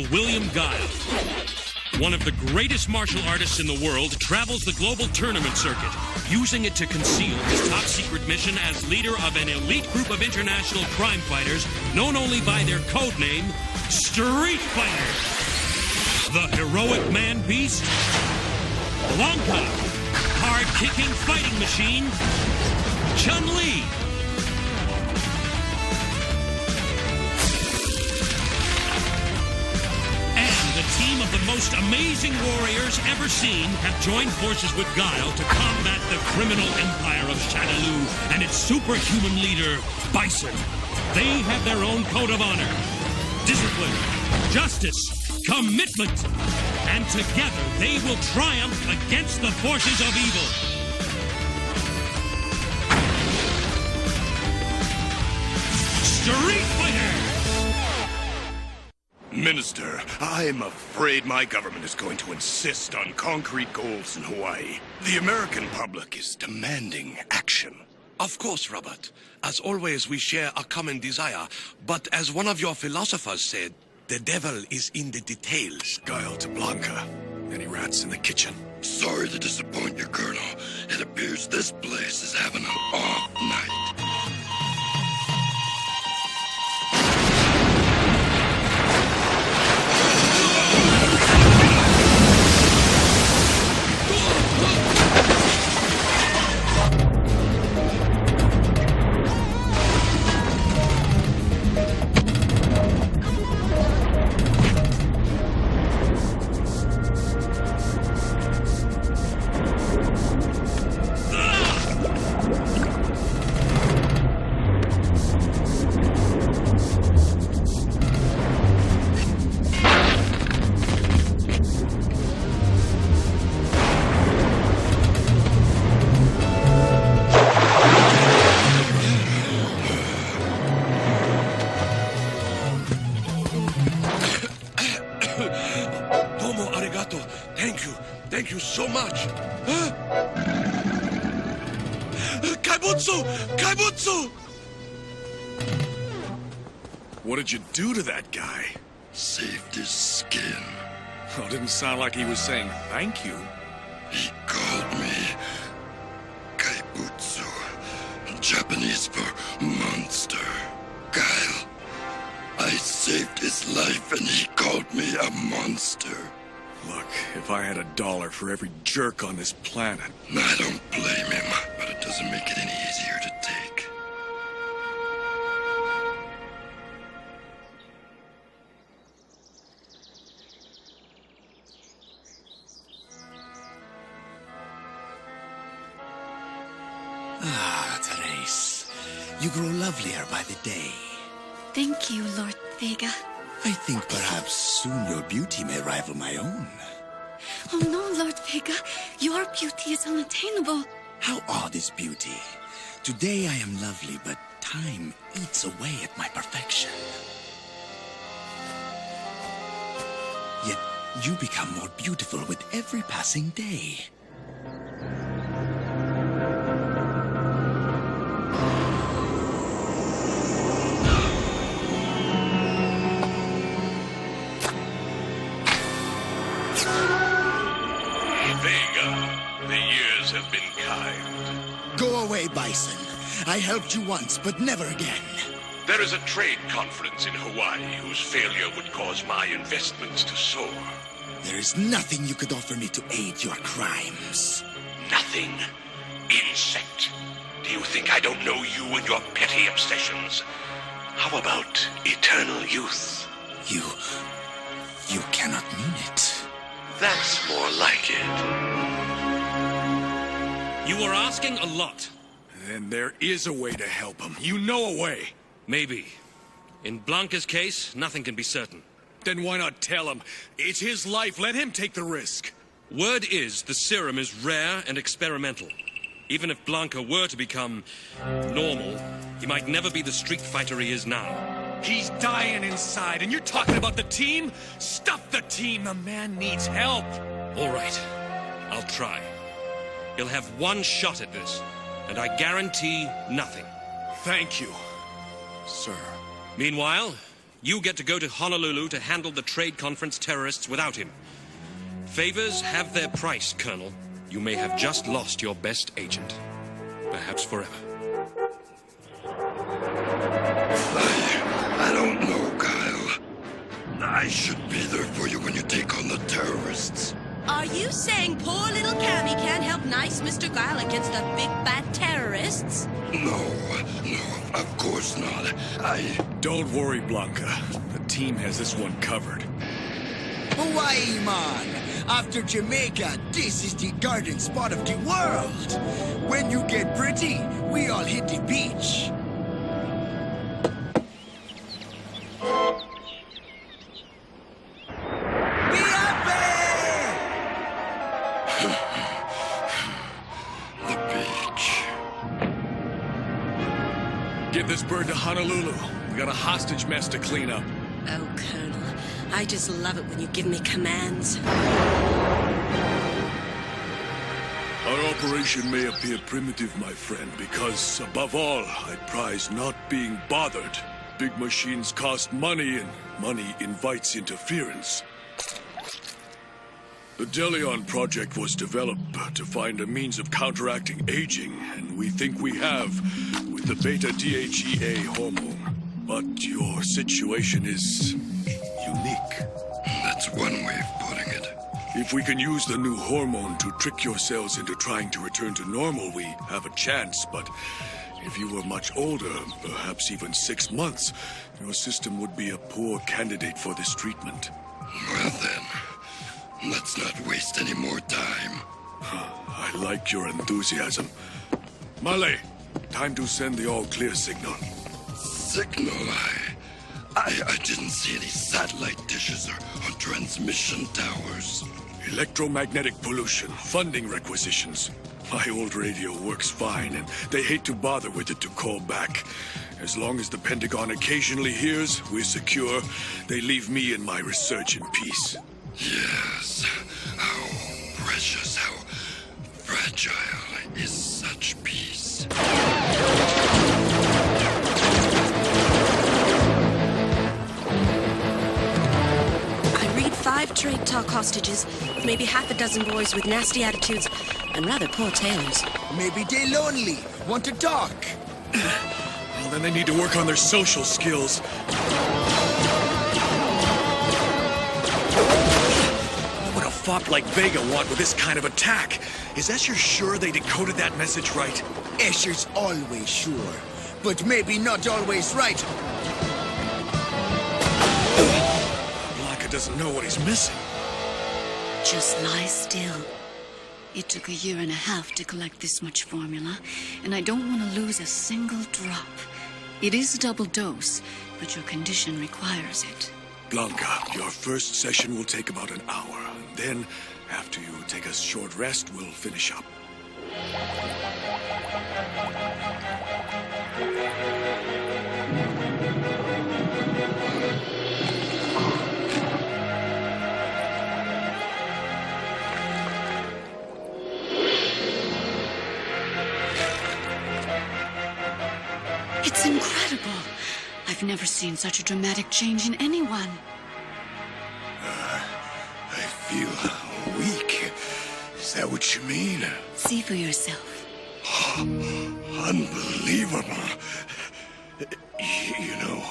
Speaker 1: William Guile, one of the greatest martial artists in the world, travels the global tournament circuit, using it to conceal his top-secret mission as leader of an elite group of international crime fighters known only by their code name, Street Fighter. The heroic man-beast, Blanca, hard-kicking fighting machine, Chun-Li, the team of the most amazing warriors ever seen have joined forces with Guile to combat the criminal empire of Shadaloo and its superhuman leader, Bison. They have their own code of honor, discipline, justice, commitment, and together they will triumph against the forces of evil. Street Fighter!
Speaker 2: Minister, I'm afraid my government is going to insist on concrete goals in Hawaii. The American public is demanding action.
Speaker 8: Of course, Robert. As always, we share a common desire. But as one of your philosophers said, the devil is in the details.
Speaker 3: Guile to Blanca. Any rats in the kitchen?
Speaker 10: Sorry to disappoint you, Colonel. It appears this place is having an off night.
Speaker 8: Thank you so much. Kaibutsu! Kaibutsu!
Speaker 3: What did you do to that guy?
Speaker 10: Saved his skin.
Speaker 3: Oh, didn't sound like he was saying thank you.
Speaker 10: He called me Kaibutsu, Japanese for monster. Guile, I saved his life and he called me a monster.
Speaker 3: Look, if I had $1 for every jerk on this planet...
Speaker 10: I don't blame him, but it doesn't make it any easier to take.
Speaker 13: You grow lovelier by the day.
Speaker 9: Thank you, Lord Vega.
Speaker 13: I think perhaps soon your beauty may rival my own.
Speaker 9: Oh no, Lord Vega. Your beauty is unattainable.
Speaker 13: How odd is beauty? Today I am lovely, but time eats away at my perfection. Yet you become more beautiful with every passing day.
Speaker 8: Vega, the years have been kind.
Speaker 13: Go away, Bison. I helped you once, but never again.
Speaker 8: There is a trade conference in Hawaii whose failure would cause my investments to soar.
Speaker 13: There is nothing you could offer me to aid your crimes.
Speaker 8: Nothing. Insect. Do you think I don't know you and your petty obsessions? How about eternal youth?
Speaker 13: You cannot mean it.
Speaker 8: That's more like it.
Speaker 1: You are asking a lot.
Speaker 3: Then there is a way to help him. You know a way.
Speaker 1: Maybe. In Blanca's case, nothing can be certain.
Speaker 3: Then why not tell him? It's his life. Let him take the risk.
Speaker 1: Word is the serum is rare and experimental. Even if Blanca were to become normal, he might never be the street fighter he is now.
Speaker 3: He's dying inside, and you're talking about the team? Stuff the team. The man needs help.
Speaker 1: All right. I'll try. He'll have one shot at this, and I guarantee nothing.
Speaker 3: Thank you, sir.
Speaker 1: Meanwhile, you get to go to Honolulu to handle the trade conference terrorists without him. Favors have their price, Colonel. You may have just lost your best agent. Perhaps forever.
Speaker 10: I don't know, Guile. I should be there for you when you take on the terrorists.
Speaker 11: Are you saying poor little Cammy can't help nice Mr. Guile against the big bad terrorists?
Speaker 10: No, of course not.
Speaker 3: Don't worry, Blanca. The team has this one covered.
Speaker 13: Hawaii, man! After Jamaica, this is the garden spot of the world! When you get pretty, we all hit the beach.
Speaker 3: Get this bird to Honolulu. We got a hostage mess to clean up.
Speaker 11: Oh, Colonel, I just love it when you give me commands.
Speaker 3: Our operation may appear primitive, my friend, because, above all, I prize not being bothered. Big machines cost money, and money invites interference. The Delion project was developed to find a means of counteracting aging, and we think we have with the beta-DHEA hormone. But your situation is unique.
Speaker 10: That's one way of putting it.
Speaker 3: If we can use the new hormone to trick your cells into trying to return to normal, we have a chance. But if you were much older, perhaps even 6 months, your system would be a poor candidate for this treatment.
Speaker 10: Well then, let's not waste any more time.
Speaker 3: I like your enthusiasm. Male, time to send the all-clear signal.
Speaker 10: Signal? I didn't see any satellite dishes or transmission towers.
Speaker 3: Electromagnetic pollution, funding requisitions. My old radio works fine, and they hate to bother with it to call back. As long as the Pentagon occasionally hears, we're secure. They leave me and my research in peace.
Speaker 10: Yes. How precious, how fragile is such peace.
Speaker 11: I read 5 trade talk hostages, maybe half a dozen boys with nasty attitudes, and rather poor tailors.
Speaker 13: Maybe they lonely, want to talk.
Speaker 3: Well, then they need to work on their social skills. What would a fop like Vega want with this kind of attack? Is Escher sure they decoded that message right?
Speaker 13: Escher's always sure, but maybe not always right.
Speaker 3: Blanca doesn't know what he's missing.
Speaker 9: Just lie still. It took 1.5 years to collect this much formula, and I don't want to lose a single drop.
Speaker 4: It is a double dose, but your condition requires it.
Speaker 3: Blanca, your first session will take about an hour. Then, after you take a short rest, we'll finish up.
Speaker 4: It's incredible. I've never seen such a dramatic change in anyone.
Speaker 10: I feel weak. Is that what you mean?
Speaker 4: See for yourself.
Speaker 10: Unbelievable. You know,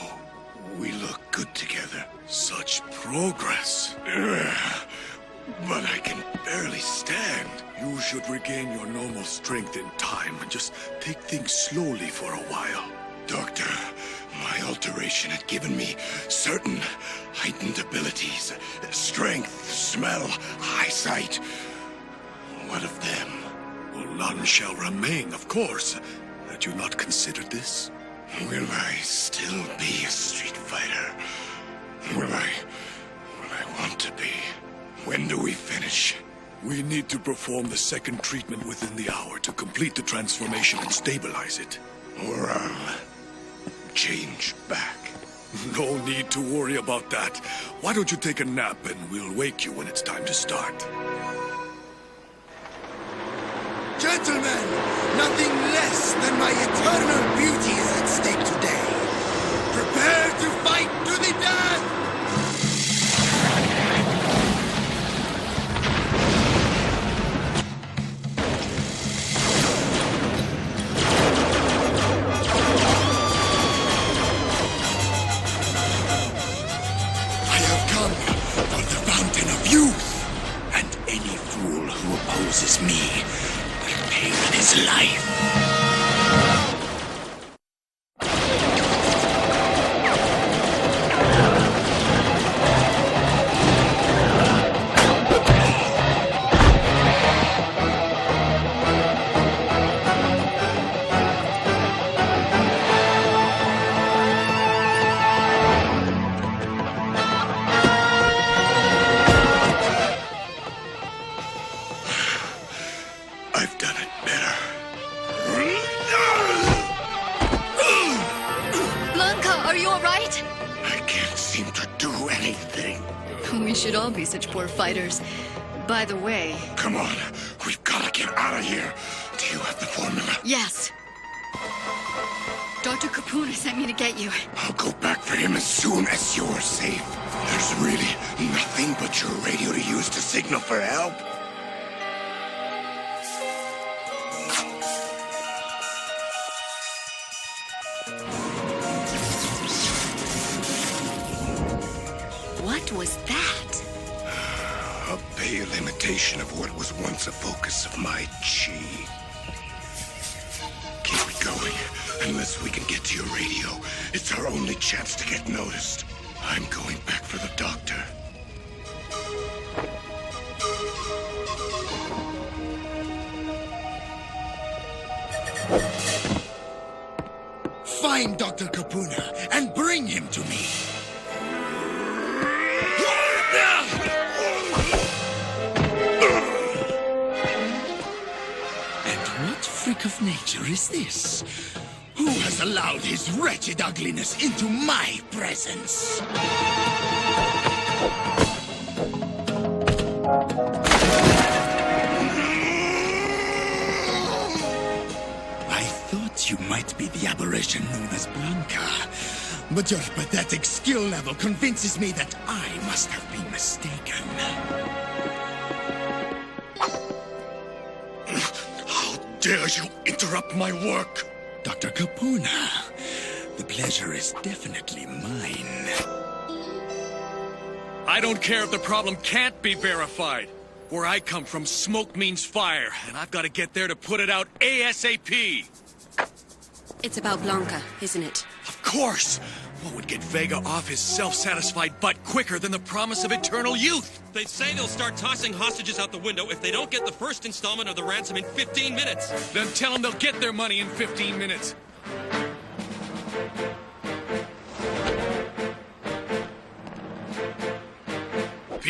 Speaker 10: we look good together.
Speaker 3: Such progress.
Speaker 10: But I can barely stand.
Speaker 3: You should regain your normal strength in time and just take things slowly for a while.
Speaker 10: Doctor, my alteration had given me certain heightened abilities. Strength, smell, eyesight. What of them?
Speaker 3: Well, none shall remain, of course. Had you not considered this?
Speaker 10: Will I still be a street fighter? Will I want to be? When do we finish?
Speaker 3: We need to perform the second treatment within the hour to complete the transformation and stabilize it.
Speaker 10: Or I'll change back.
Speaker 3: No need to worry about that. Why don't you take a nap and we'll wake you when it's time to start.
Speaker 13: Gentlemen, nothing less than my eternal beauty is at stake today. Prepare to fight to the death!
Speaker 10: I have come for the fountain of youth, and any fool who opposes me will pay with his life. I've done it better.
Speaker 4: Blanca, are you alright?
Speaker 10: I can't seem to do anything.
Speaker 4: We should all be such poor fighters. By the way...
Speaker 10: Come on, we've got to get out of here. Do you have the formula?
Speaker 4: Yes. Dr. Capuna sent me to get you.
Speaker 10: I'll go back for him as soon as you're safe. There's really nothing but your radio to use to signal for help.
Speaker 4: What was that?
Speaker 10: A pale imitation of what was once a focus of my chi. Keep it going. Unless we can get to your radio, it's our only chance to get noticed. I'm going back for the doctor.
Speaker 13: Find Dr. Capuna and bring him to me. And what freak of nature is this? Who has allowed his wretched ugliness into my presence? I thought you might be the aberration known as Blanca, but your pathetic skill level convinces me that I must have been mistaken.
Speaker 10: How dare you interrupt my work?
Speaker 13: Dr. Capuna, the pleasure is definitely mine.
Speaker 3: I don't care if the problem can't be verified. Where I come from, smoke means fire, and I've got to get there to put it out ASAP.
Speaker 11: It's about Blanca, isn't it?
Speaker 3: Of course! What would get Vega off his self-satisfied butt quicker than the promise of eternal youth?
Speaker 1: They say they'll start tossing hostages out the window if they don't get the first installment of the ransom in 15 minutes.
Speaker 3: Then tell them they'll get their money in 15 minutes.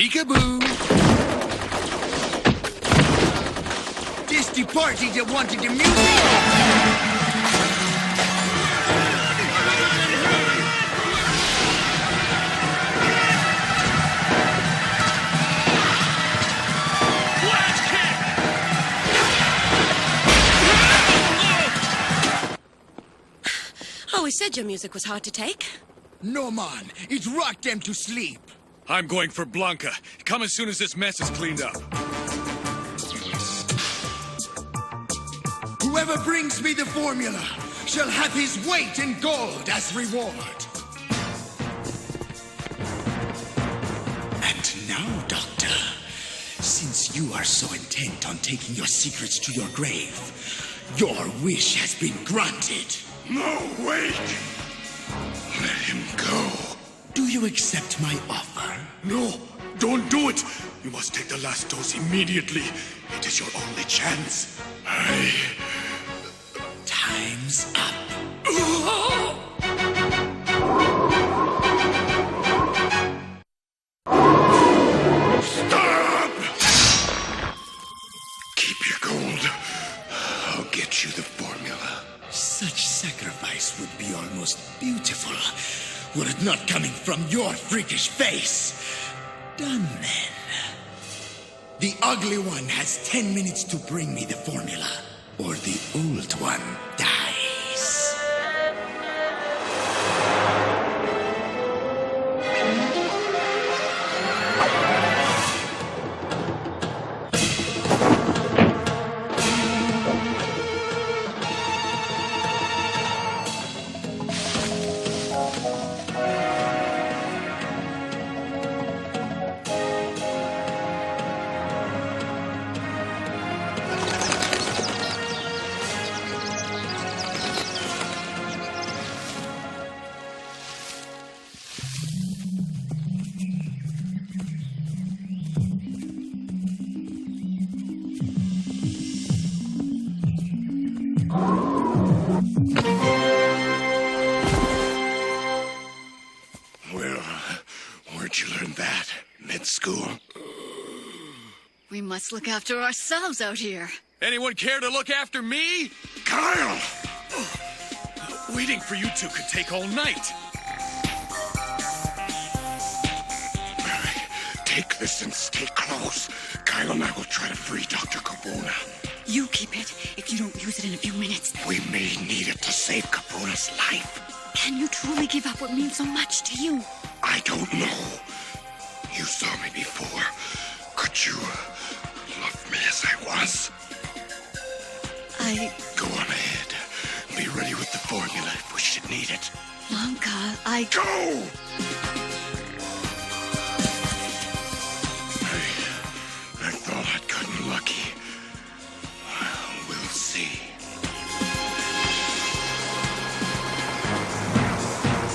Speaker 13: Peekaboo! This the party that wanted the music!
Speaker 21: Always said your music was hard to take.
Speaker 13: No, man. It rocked them to sleep.
Speaker 3: I'm going for Blanca. Come as soon as this mess is cleaned up.
Speaker 13: Whoever brings me the formula shall have his weight in gold as reward. And now, Doctor, since you are so intent on taking your secrets to your grave, your wish has been granted.
Speaker 10: No, wait! Let him go.
Speaker 13: Do you accept my offer?
Speaker 14: No, don't do it. You must take the last dose immediately. It is your only chance.
Speaker 13: Time's up.
Speaker 10: Stop! Keep your gold. I'll get you the formula.
Speaker 13: Such sacrifice would be almost beautiful, were it not coming from your freakish face. Done then. The ugly one has 10 minutes to bring me the formula, or the old one dies.
Speaker 10: Where'd you learn that? Med school?
Speaker 4: We must look after ourselves out here.
Speaker 3: Anyone care to look after me?
Speaker 10: Guile!
Speaker 3: Waiting for you two could take all night.
Speaker 10: Take this and stay close. Guile and I will try to free Dr. Cabuna.
Speaker 4: You keep it if you don't use it in a few minutes.
Speaker 10: We may need it to save Cabuna's life.
Speaker 4: Can you truly give up what means so much to you?
Speaker 10: I don't know. You saw me before. Could you love me as I was? Go on ahead. Be ready with the formula if we should need it.
Speaker 4: Blanca,
Speaker 10: Go! I thought I'd gotten lucky. We'll see.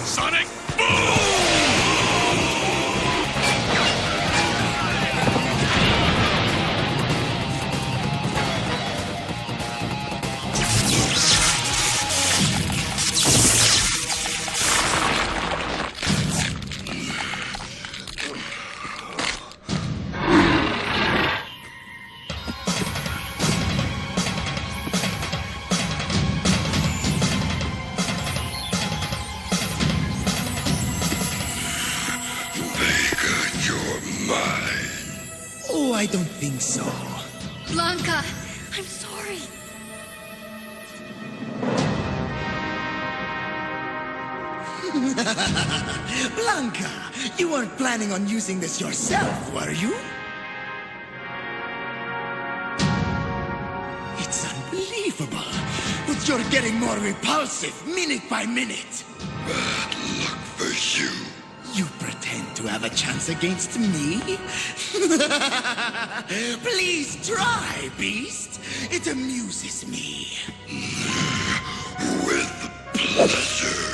Speaker 3: Sonic boom!
Speaker 13: Oh, I don't think so.
Speaker 4: Blanca, I'm sorry.
Speaker 13: Blanca, you weren't planning on using this yourself, were you? It's unbelievable, but you're getting more repulsive minute by minute.
Speaker 10: Bad luck for you.
Speaker 13: You pretend to have a chance against me? Please try, Beast. It amuses me.
Speaker 10: With pleasure.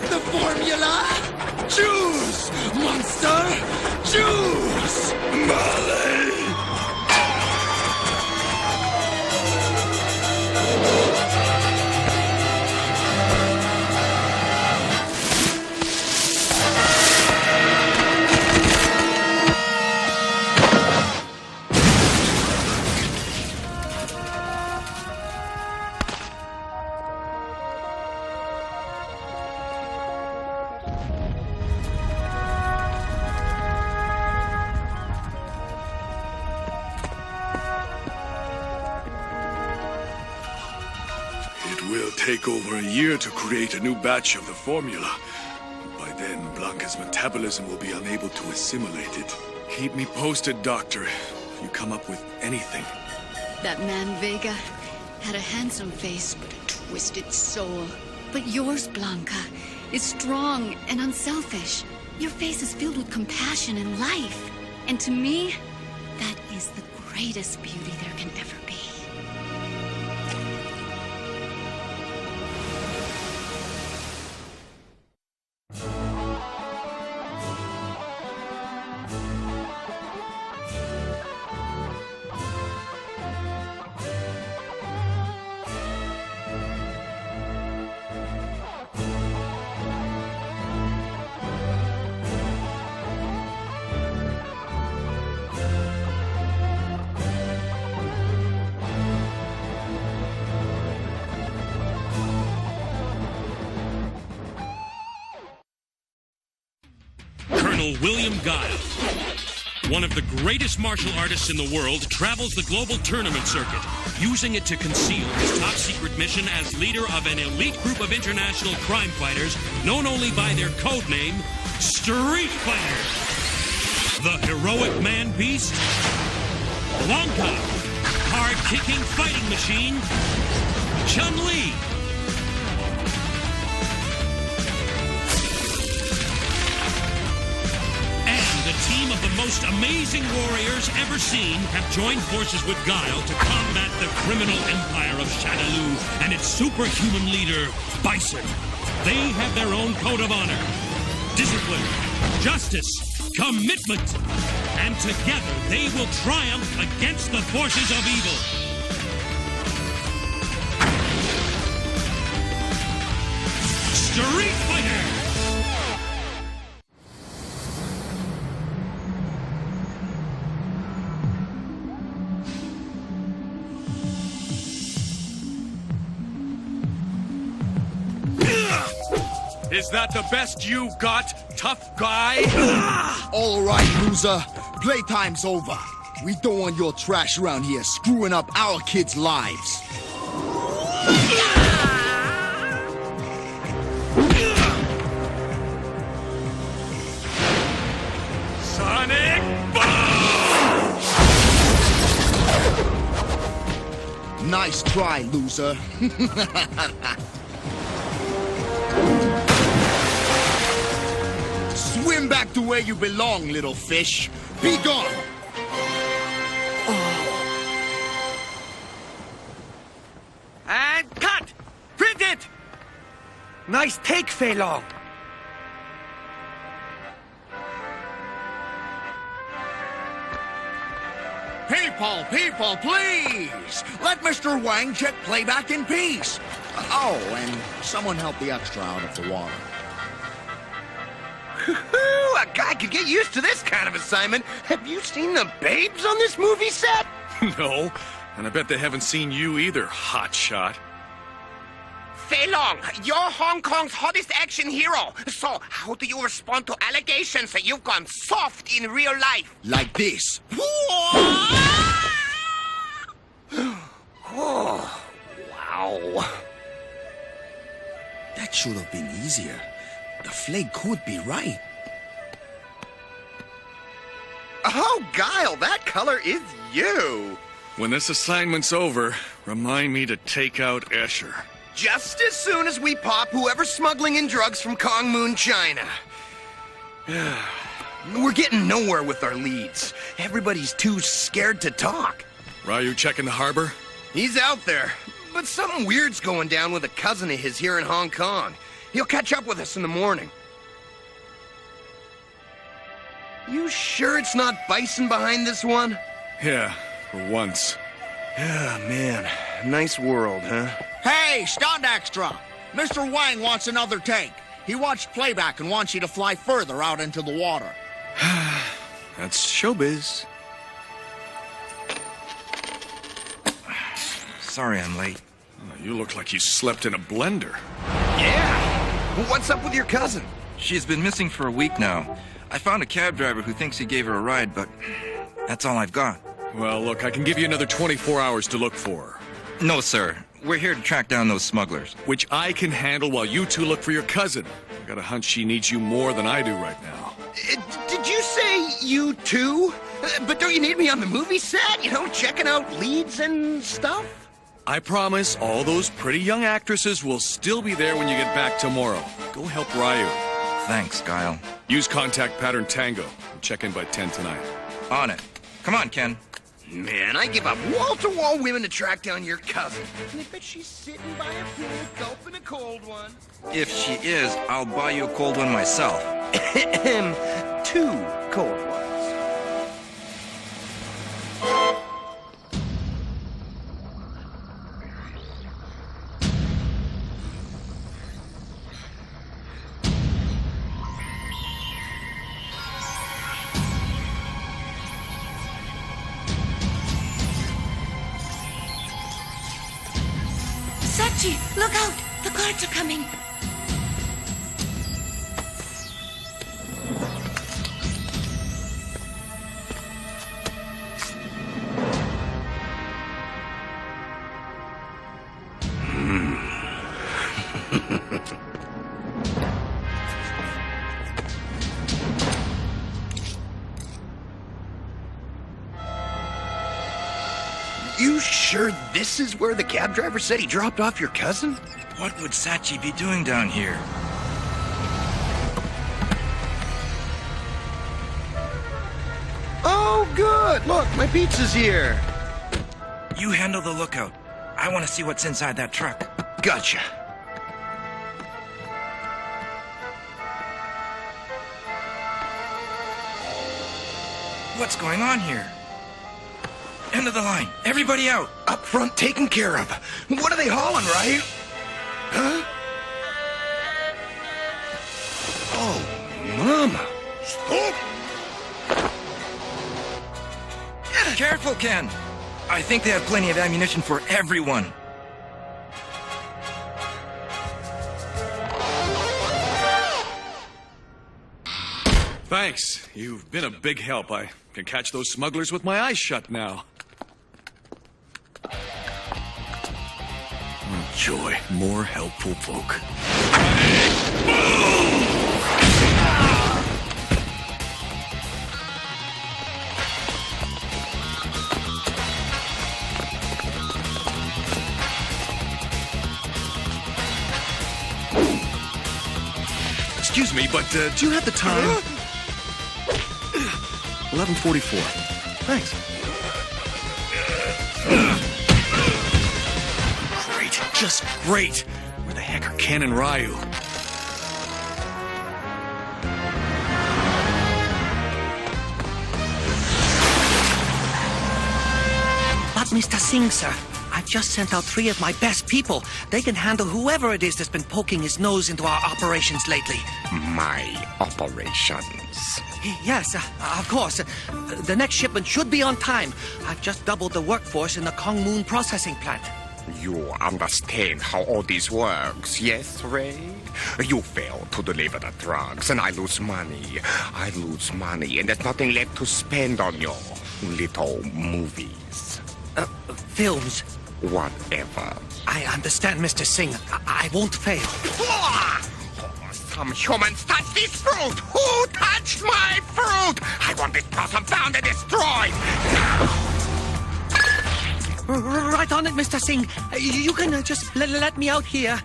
Speaker 13: want the formula? Choose, monster! Choose!
Speaker 10: Marley!
Speaker 3: Take over a year to create a new batch of the formula. By then, Blanca's metabolism will be unable to assimilate it. Keep me posted, Doctor, if you come up with anything.
Speaker 4: That man Vega had a handsome face, but a twisted soul. But yours, Blanca, is strong and unselfish. Your face is filled with compassion and life. And to me, that is the greatest beauty there can ever be.
Speaker 1: William Guile, one of the greatest martial artists in the world, travels the global tournament circuit, using it to conceal his top-secret mission as leader of an elite group of international crime fighters known only by their code name, Street Fighter. The heroic man-beast, Blanca, hard-kicking fighting machine, Chun-Li, the team of the most amazing warriors ever seen have joined forces with Guile to combat the criminal empire of Shadaloo and its superhuman leader, Bison. They have their own code of honor, discipline, justice, commitment, and together they will triumph against the forces of evil. Street Fighter!
Speaker 3: Is that the best you've got, tough guy?
Speaker 22: All right, loser. Playtime's over. We don't want your trash around here screwing up our kids' lives.
Speaker 3: Sonic
Speaker 22: Boom! Nice try, loser. Swim back to where you belong, little fish. Be gone!
Speaker 20: And cut! Print it! Nice take, Fei Long.
Speaker 22: People, please! Let Mr. Wang check playback in peace. Oh, and someone help the extra out of the water.
Speaker 5: A guy could get used to this kind of assignment. Have you seen the babes on this movie set?
Speaker 3: No, and I bet they haven't seen you either, hotshot.
Speaker 12: Fei Long, you're Hong Kong's hottest action hero. So, how do you respond to allegations that you've gone soft in real life?
Speaker 22: Like this.
Speaker 5: Oh, wow.
Speaker 22: That should have been easier. The flag could be right.
Speaker 5: Oh, Guile, that color is you.
Speaker 3: When this assignment's over, remind me to take out Escher.
Speaker 5: Just as soon as we pop whoever's smuggling in drugs from Kongmoon, China. We're getting nowhere with our leads. Everybody's too scared to talk.
Speaker 3: Ryu checking the harbor?
Speaker 5: He's out there, but something weird's going down with a cousin of his here in Hong Kong. He'll catch up with us in the morning. You sure it's not Bison behind this one?
Speaker 3: Yeah, for once.
Speaker 5: Yeah, man. Nice world, huh?
Speaker 22: Hey, stunt extra! Mr. Wang wants another take. He watched playback and wants you to fly further out into the water.
Speaker 3: That's showbiz.
Speaker 6: Sorry I'm late.
Speaker 3: Oh, you look like you slept in a blender.
Speaker 5: Yeah! Well, what's up with your cousin?
Speaker 6: She's been missing for a week now. I found a cab driver who thinks he gave her a ride, but that's all I've got.
Speaker 3: Well, look, I can give you another 24 hours to look for her.
Speaker 6: No, sir. We're here to track down those smugglers.
Speaker 3: Which I can handle while you two look for your cousin. I got a hunch she needs you more than I do right now.
Speaker 5: Did you say you too? But don't you need me on the movie set? You know, checking out leads and stuff?
Speaker 3: I promise all those pretty young actresses will still be there when you get back tomorrow. Go help Ryu.
Speaker 6: Thanks, Guile.
Speaker 3: Use contact pattern Tango and check in by 10 tonight.
Speaker 6: On it. Come on, Ken.
Speaker 5: Man, I give up wall-to-wall women to track down your cousin. And I bet she's sitting by a pool gulping a cold one.
Speaker 6: If she is, I'll buy you a cold one myself.
Speaker 5: 2 cold ones.
Speaker 9: Sachi, look out! The guards are coming.
Speaker 5: You sure this is where the cab driver said he dropped off your cousin?
Speaker 6: What would Sachi be doing down here?
Speaker 5: Oh, good. Look, my pizza's here.
Speaker 6: You handle the lookout. I want to see what's inside that truck.
Speaker 5: Gotcha.
Speaker 6: What's going on here? End of the line. Everybody out.
Speaker 5: Up front, taken care of. What are they hauling, right? Huh? Oh, Mama.
Speaker 6: Stop! Careful, Ken. I think they have plenty of ammunition for everyone.
Speaker 3: Thanks. You've been a big help. I can catch those smugglers with my eyes shut now. Oh, joy. More helpful folk. Excuse me, but do you have the time? 11:44. Thanks. Great, just great. Where the heck are Ken and Ryu?
Speaker 20: But Mr. Singh, sir, I've just sent out 3 of my best people. They can handle whoever it is that's been poking his nose into our operations lately.
Speaker 12: My operations?
Speaker 20: Yes, of course. The next shipment should be on time. I've just doubled the workforce in the Kong Moon processing plant.
Speaker 12: You understand how all this works, yes, Ray? You fail to deliver the drugs, and I lose money. I lose money, and there's nothing left to spend on your little movies.
Speaker 20: Films?
Speaker 12: Whatever.
Speaker 20: I understand, Mr. Singh. I won't fail.
Speaker 12: Some humans touched this fruit! Who touched my fruit? I want this blossom found and destroyed!
Speaker 20: Right on it, Mr. Singh. You can just let me out here.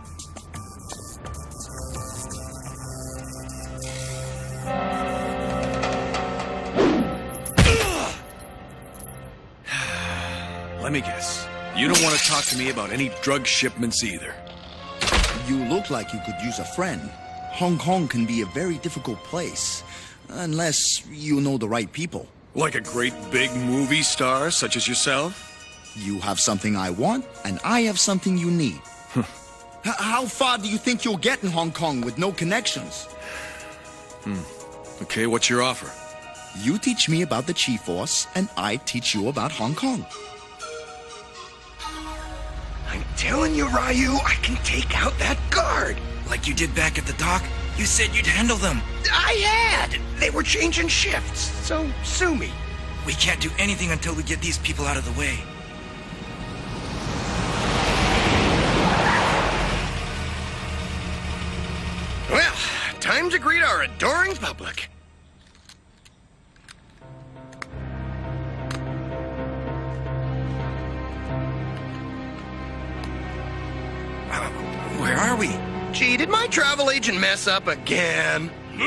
Speaker 3: Let me guess. You don't want to talk to me about any drug shipments either.
Speaker 22: You look like you could use a friend. Hong Kong can be a very difficult place, unless you know the right people.
Speaker 3: Like a great big movie star such as yourself?
Speaker 22: You have something I want, and I have something you need. How far do you think you'll get in Hong Kong with no connections?
Speaker 3: Okay, what's your offer?
Speaker 22: You teach me about the Chi Force, and I teach you about Hong Kong.
Speaker 5: I'm telling you, Ryu, I can take out that guard.
Speaker 6: Like you did back at the dock? You said you'd handle them.
Speaker 5: I had. They were changing shifts, so sue me.
Speaker 6: We can't do anything until we get these people out of the way.
Speaker 5: Well, time to greet our adoring public.
Speaker 6: Where are we?
Speaker 5: Gee, did my travel agent mess up again? You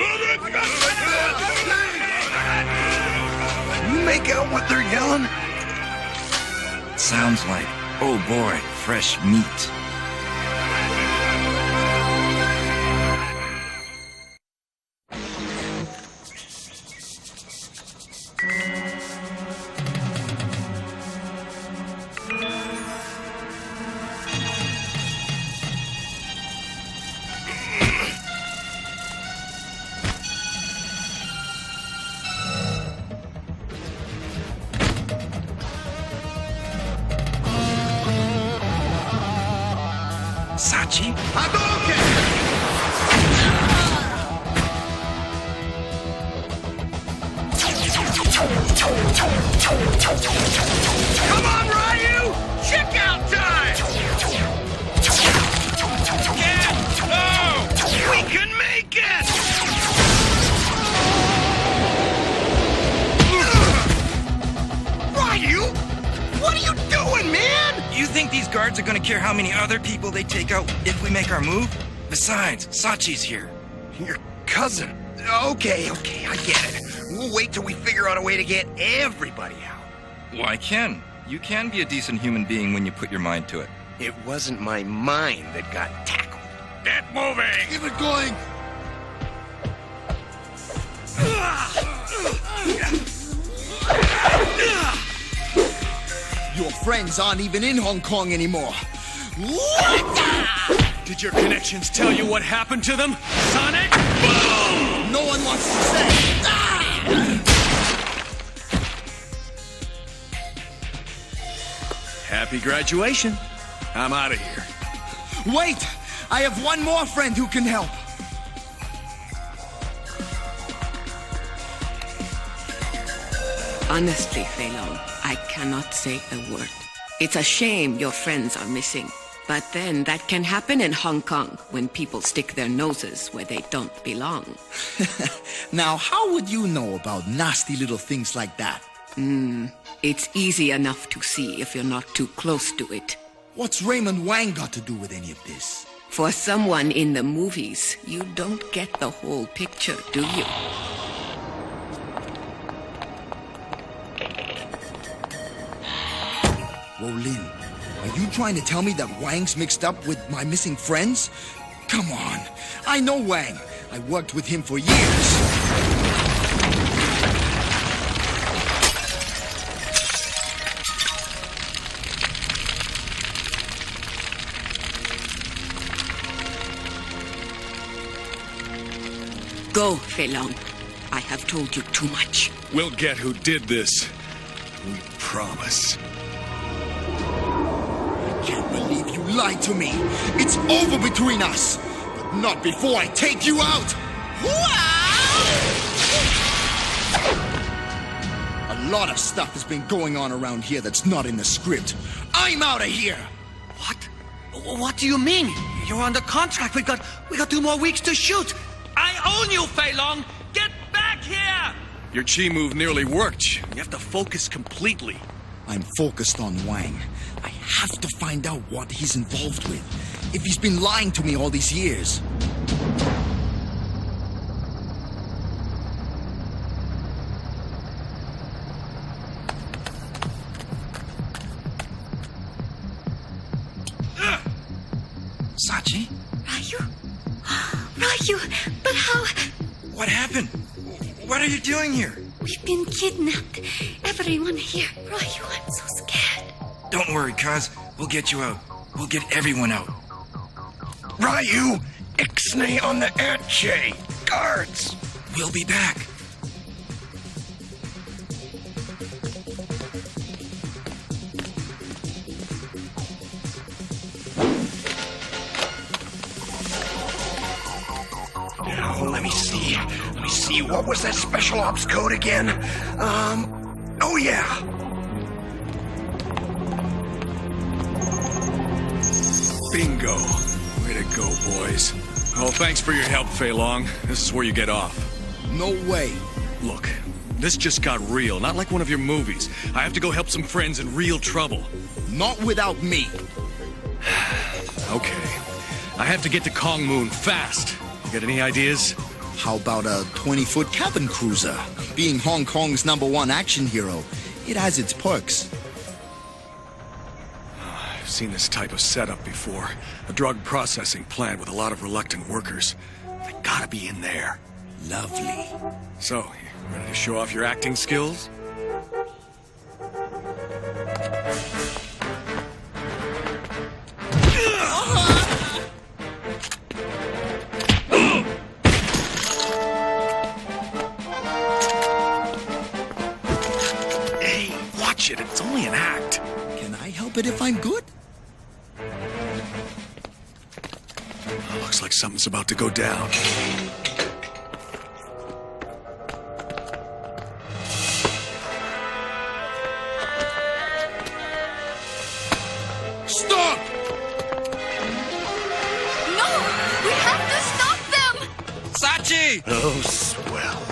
Speaker 5: make out what they're yelling?
Speaker 6: Sounds like, oh boy, fresh meat. Sachi?
Speaker 5: Come on, Ryu! Check out time! We can make it! Ryu? What are you doing, man?
Speaker 6: You think these guards are gonna care how many other people they take out if we make our move? Besides, Sachi's here.
Speaker 5: Your cousin. Okay, I get it. We'll wait till we figure out a way to get everybody out.
Speaker 6: Why, Ken? You can be a decent human being when you put your mind to it.
Speaker 5: It wasn't my mind that got tackled. Get moving!
Speaker 22: Keep it going! Your friends aren't even in Hong Kong anymore.
Speaker 3: Did your connections tell you what happened to them, Sonic?
Speaker 22: No one wants to say.
Speaker 3: Happy graduation. I'm out of here.
Speaker 22: Wait! I have one more friend who can help.
Speaker 17: Honestly, Fei Long, I cannot say a word. It's a shame your friends are missing. But then that can happen in Hong Kong when people stick their noses where they don't belong.
Speaker 22: Now, how would you know about nasty little things like that?
Speaker 17: It's easy enough to see if you're not too close to it.
Speaker 22: What's Raymond Wang got to do with any of this?
Speaker 17: For someone in the movies, you don't get the whole picture, do you?
Speaker 22: Wolin, are you trying to tell me that Wang's mixed up with my missing friends? Come on, I know Wang. I worked with him for years.
Speaker 17: Go, Fei Long. I have told you too much.
Speaker 3: We'll get who did this. We promise.
Speaker 22: I can't believe you lied to me. It's over between us. But not before I take you out. A lot of stuff has been going on around here that's not in the script. I'm out of here.
Speaker 20: What do you mean? You're under contract. We got 2 more weeks to shoot. I own you, Fei Long. Get back here!
Speaker 3: Your chi move nearly worked. You have to focus completely.
Speaker 22: I'm focused on Wang. I have to find out what he's involved with. If he's been lying to me all these years.
Speaker 6: Sachi?
Speaker 9: Ryu? Ryu, but how?
Speaker 6: What happened? What are you doing here?
Speaker 9: We've been kidnapped. Everyone here. Ryu, I'm so scared.
Speaker 6: Don't worry, cuz. We'll get you out. We'll get everyone out.
Speaker 10: Ryu, ixnay on the etche. Guards.
Speaker 6: We'll be back.
Speaker 10: Now, let me see. What was that special ops code again? Oh yeah.
Speaker 3: Bingo. Way to go, boys. Well, thanks for your help, Fei Long. This is where you get off.
Speaker 22: No way.
Speaker 3: Look, this just got real, not like one of your movies. I have to go help some friends in real trouble.
Speaker 22: Not without me.
Speaker 3: Okay. I have to get to Kong Moon fast. You got any ideas?
Speaker 22: How about a 20-foot cabin cruiser? Being Hong Kong's #1 action hero, it has its perks.
Speaker 3: I've seen this type of setup before. A drug processing plant with a lot of reluctant workers. They gotta be in there.
Speaker 22: Lovely.
Speaker 3: So, you ready to show off your acting skills? Hey, watch it. It's only an act.
Speaker 22: Can I help it if I'm good?
Speaker 3: Looks like something's about to go down.
Speaker 22: Stop!
Speaker 9: No! We have to stop them!
Speaker 6: Sachi!
Speaker 10: Oh, swell.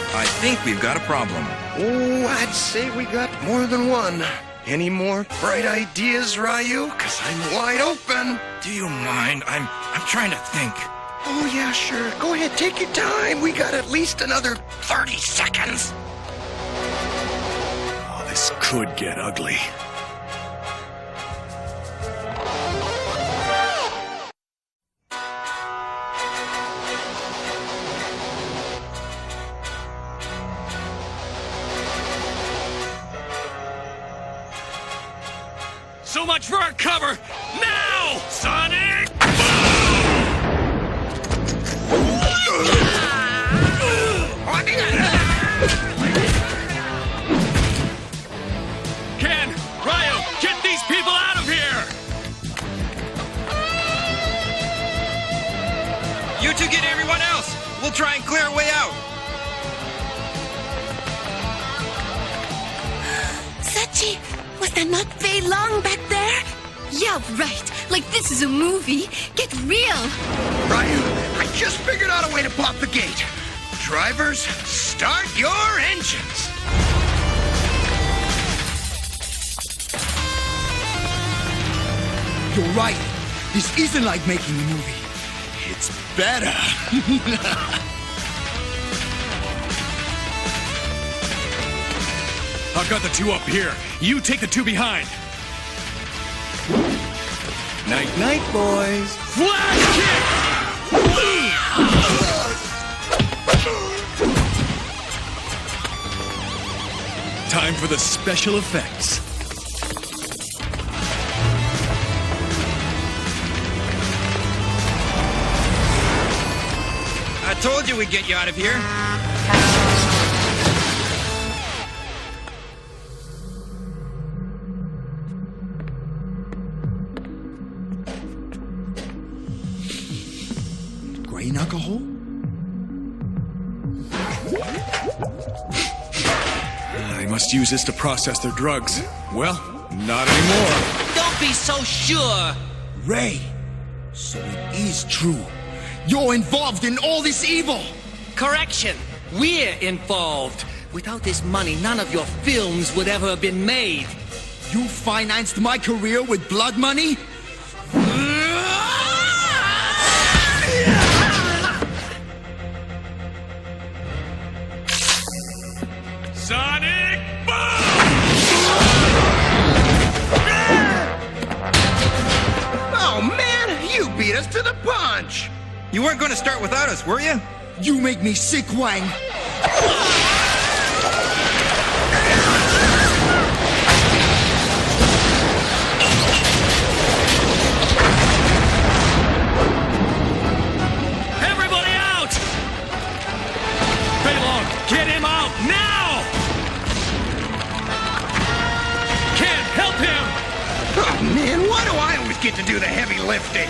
Speaker 6: I think we've got a problem.
Speaker 10: Oh, I'd say we got more than one. Any more bright ideas, Ryu? 'Cause I'm wide open.
Speaker 6: Do you mind? I'm trying to think.
Speaker 10: Oh, yeah, sure. Go ahead, take your time. We got at least another 30 seconds.
Speaker 3: Oh, this could get ugly. So much for our cover! Now, Sonic! Ken! Ryu! Get these people out of here!
Speaker 6: You two get everyone else! We'll try and clear a way out!
Speaker 9: Sachi, was there not Fei Long back there? Yeah, right. Like this is a movie. Get real.
Speaker 10: Ryu, I just figured out a way to pop the gate. Drivers, start your engines.
Speaker 22: You're right. This isn't like making a movie. It's better.
Speaker 3: I've got the two up here. You take the two behind.
Speaker 22: Night-night, boys.
Speaker 3: Flash kick! Time for the special effects.
Speaker 6: I told you we'd get you out of here.
Speaker 22: Grain alcohol?
Speaker 3: They must use this to process their drugs. Well, not anymore.
Speaker 20: Don't be so sure.
Speaker 22: Ray, so it is true. You're involved in all this evil.
Speaker 20: Correction. We're involved. Without this money, none of your films would ever have been made.
Speaker 22: You financed my career with blood money?
Speaker 5: us to the punch.
Speaker 6: You weren't going to start without us, were you?
Speaker 13: You make me sick, Wang.
Speaker 1: Everybody out! Fei Long, get him out now! Can't help him!
Speaker 12: Oh, man, why do I always get to do the heavy lifting?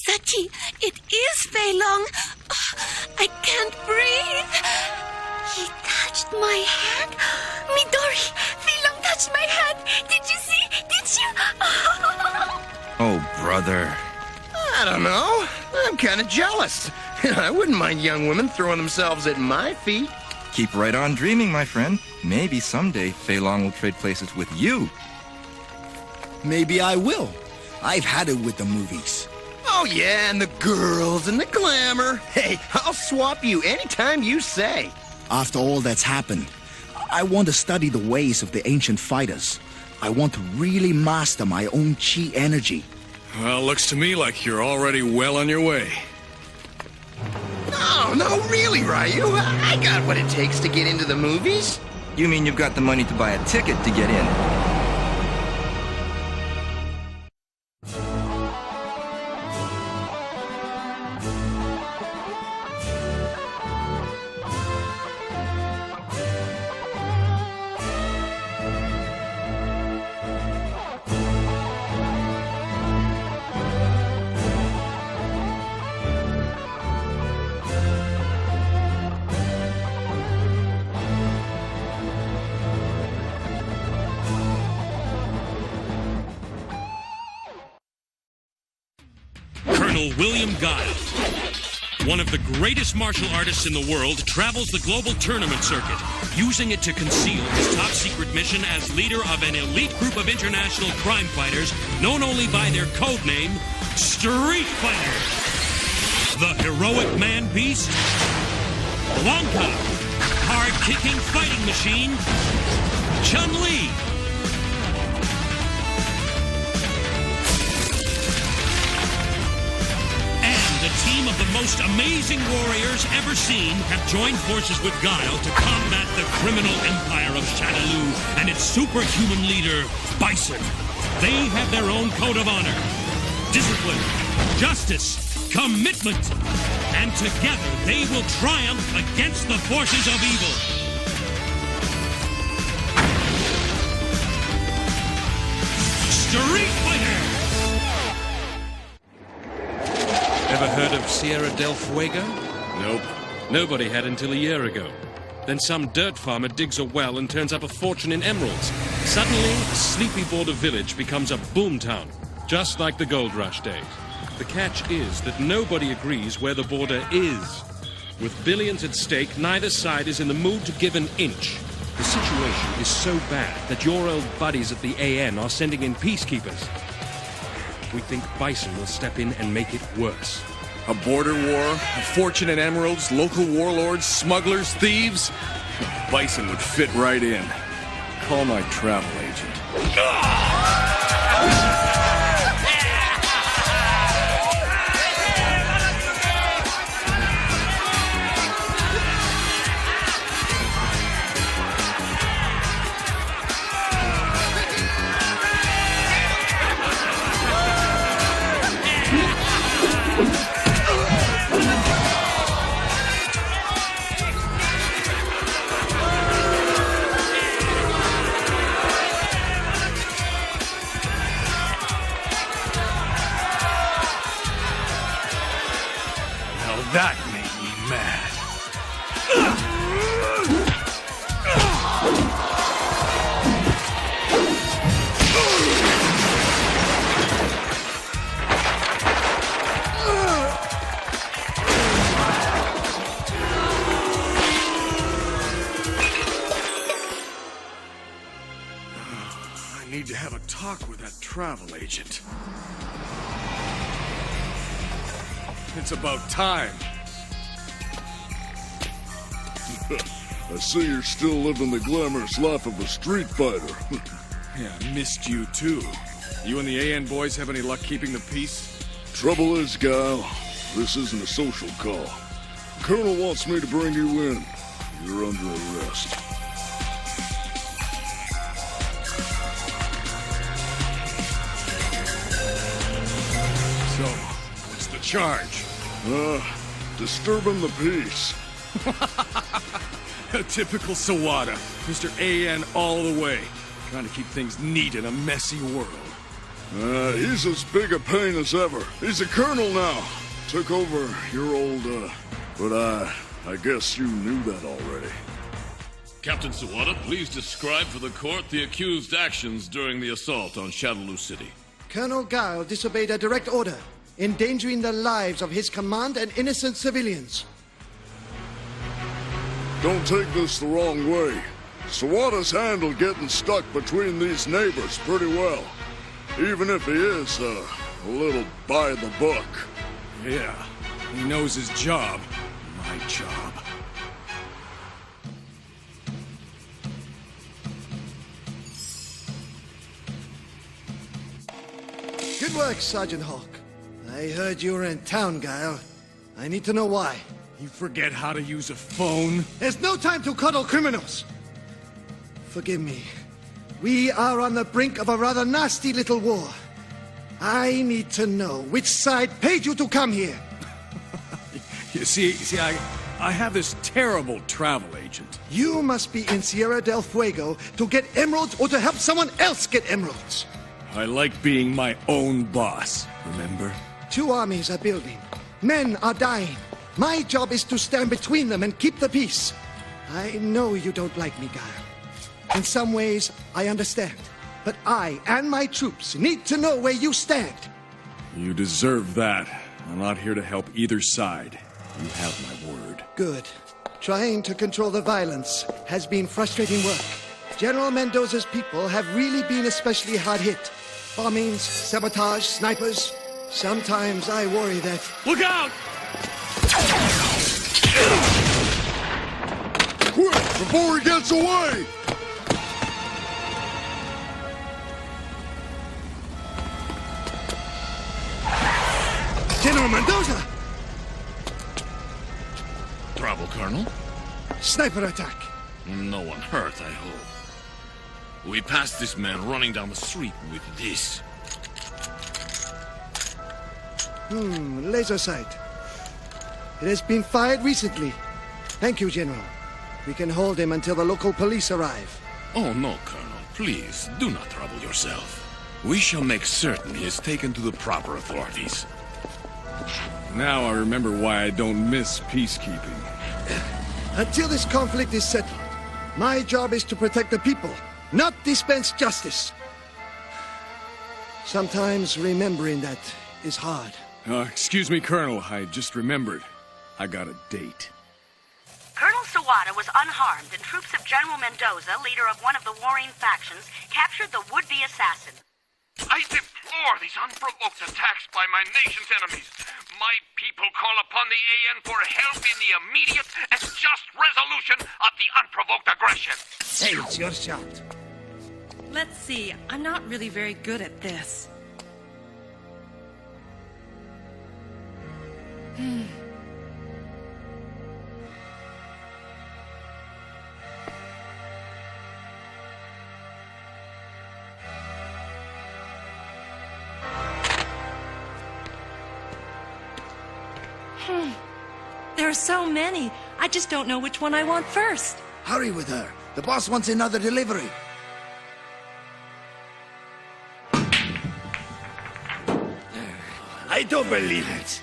Speaker 9: Sachi, it is Fei Long. Oh, I can't breathe. He touched my hand. Midori, Fei Long touched my hand. Did you see? Did you?
Speaker 6: Oh, brother.
Speaker 5: I don't know. I'm kind of jealous. I wouldn't mind young women throwing themselves at my feet.
Speaker 6: Keep right on dreaming, my friend. Maybe someday Fei Long will trade places with you.
Speaker 13: Maybe I will. I've had it with the movies.
Speaker 5: Oh, yeah, and the girls and the glamour. Hey, I'll swap you anytime you say.
Speaker 13: After all that's happened, I want to study the ways of the ancient fighters. I want to really master my own chi energy.
Speaker 3: Well, looks to me like you're already well on your way.
Speaker 5: No, really, Ryu. I got what it takes to get into the movies.
Speaker 6: You mean you've got the money to buy a ticket to get in?
Speaker 1: Colonel William Guile, one of the greatest martial artists in the world, travels the global tournament circuit, using it to conceal his top-secret mission as leader of an elite group of international crime fighters known only by their code name, Street Fighter. The heroic man-beast, Blanca, hard-kicking fighting machine, Chun-Li, a team of the most amazing warriors ever seen have joined forces with Guile to combat the criminal empire of Shadaloo and its superhuman leader, Bison. They have their own code of honor, discipline, justice, commitment, and together they will triumph against the forces of evil. Street Fighter!
Speaker 18: Ever heard of Sierra del Fuego?
Speaker 3: Nope.
Speaker 18: Nobody had until a year ago. Then some dirt farmer digs a well and turns up a fortune in emeralds. Suddenly, a sleepy border village becomes a boomtown, just like the gold rush days. The catch is that nobody agrees where the border is. With billions at stake, neither side is in the mood to give an inch. The situation is so bad that your old buddies at the AN are sending in peacekeepers. We think Bison will step in and make it worse.
Speaker 3: A border war, a fortune in emeralds, local warlords, smugglers, thieves. Bison would fit right in. Call my travel agent. need to have a talk with that travel agent. It's about time.
Speaker 14: I see you're still living the glamorous life of a street fighter.
Speaker 3: Yeah, I missed you too. You and the AN boys have any luck keeping the peace?
Speaker 14: Trouble is, Guile, this isn't a social call. The Colonel wants me to bring you in. You're under arrest.
Speaker 3: So, what's the charge?
Speaker 14: Disturbing the peace.
Speaker 3: A typical Sawada. Mr. AN all the way. Trying to keep things neat in a messy world.
Speaker 14: He's as big a pain as ever. He's a colonel now. Took over your old, but I guess you knew that already.
Speaker 15: Captain Sawada, please describe for the court the accused actions during the assault on Shadaloo City.
Speaker 19: Colonel Guile disobeyed a direct order, endangering the lives of his command and innocent civilians.
Speaker 14: Don't take this the wrong way. Sawada's handled getting stuck between these neighbors pretty well. Even if he is, a little by the book.
Speaker 3: Yeah, he knows his job. My job.
Speaker 19: Good work, Sergeant Hawk. I heard you were in town, Guile. I need to know why.
Speaker 3: You forget how to use a phone?
Speaker 19: There's no time to cuddle criminals! Forgive me. We are on the brink of a rather nasty little war. I need to know which side paid you to come here.
Speaker 3: You see, I have this terrible travel agent.
Speaker 19: You must be in Sierra del Fuego to get emeralds or to help someone else get emeralds.
Speaker 3: I like being my own boss, remember?
Speaker 19: Two armies are building. Men are dying. My job is to stand between them and keep the peace. I know you don't like me, Guile. In some ways, I understand. But I and my troops need to know where you stand.
Speaker 3: You deserve that. I'm not here to help either side. You have my word.
Speaker 19: Good. Trying to control the violence has been frustrating work. General Mendoza's people have really been especially hard hit. Bombings, sabotage, snipers. Sometimes I worry that...
Speaker 3: Look out!
Speaker 14: Quick, before he gets away!
Speaker 19: General Mendoza!
Speaker 15: Trouble, Colonel?
Speaker 19: Sniper attack.
Speaker 15: No one hurt, I hope. We passed this man running down the street with this.
Speaker 19: Laser sight. It has been fired recently. Thank you, General. We can hold him until the local police arrive.
Speaker 15: Oh, no, Colonel. Please, do not trouble yourself. We shall make certain he is taken to the proper authorities.
Speaker 3: Now I remember why I don't miss peacekeeping.
Speaker 19: Until this conflict is settled, my job is to protect the people, not dispense justice. Sometimes remembering that is hard.
Speaker 3: Excuse me, Colonel. I just remembered. I got a date.
Speaker 23: Colonel Sawada was unharmed, and troops of General Mendoza, leader of one of the warring factions, captured the would-be assassin.
Speaker 20: I deplore these unprovoked attacks by my nation's enemies. My people call upon the AN for help in the immediate and just resolution of the unprovoked aggression.
Speaker 19: Hey, it's your shot.
Speaker 7: Let's see. I'm not really very good at this. There are so many. I just don't know which one I want first.
Speaker 13: Hurry with her. The boss wants another delivery.
Speaker 5: I don't believe it.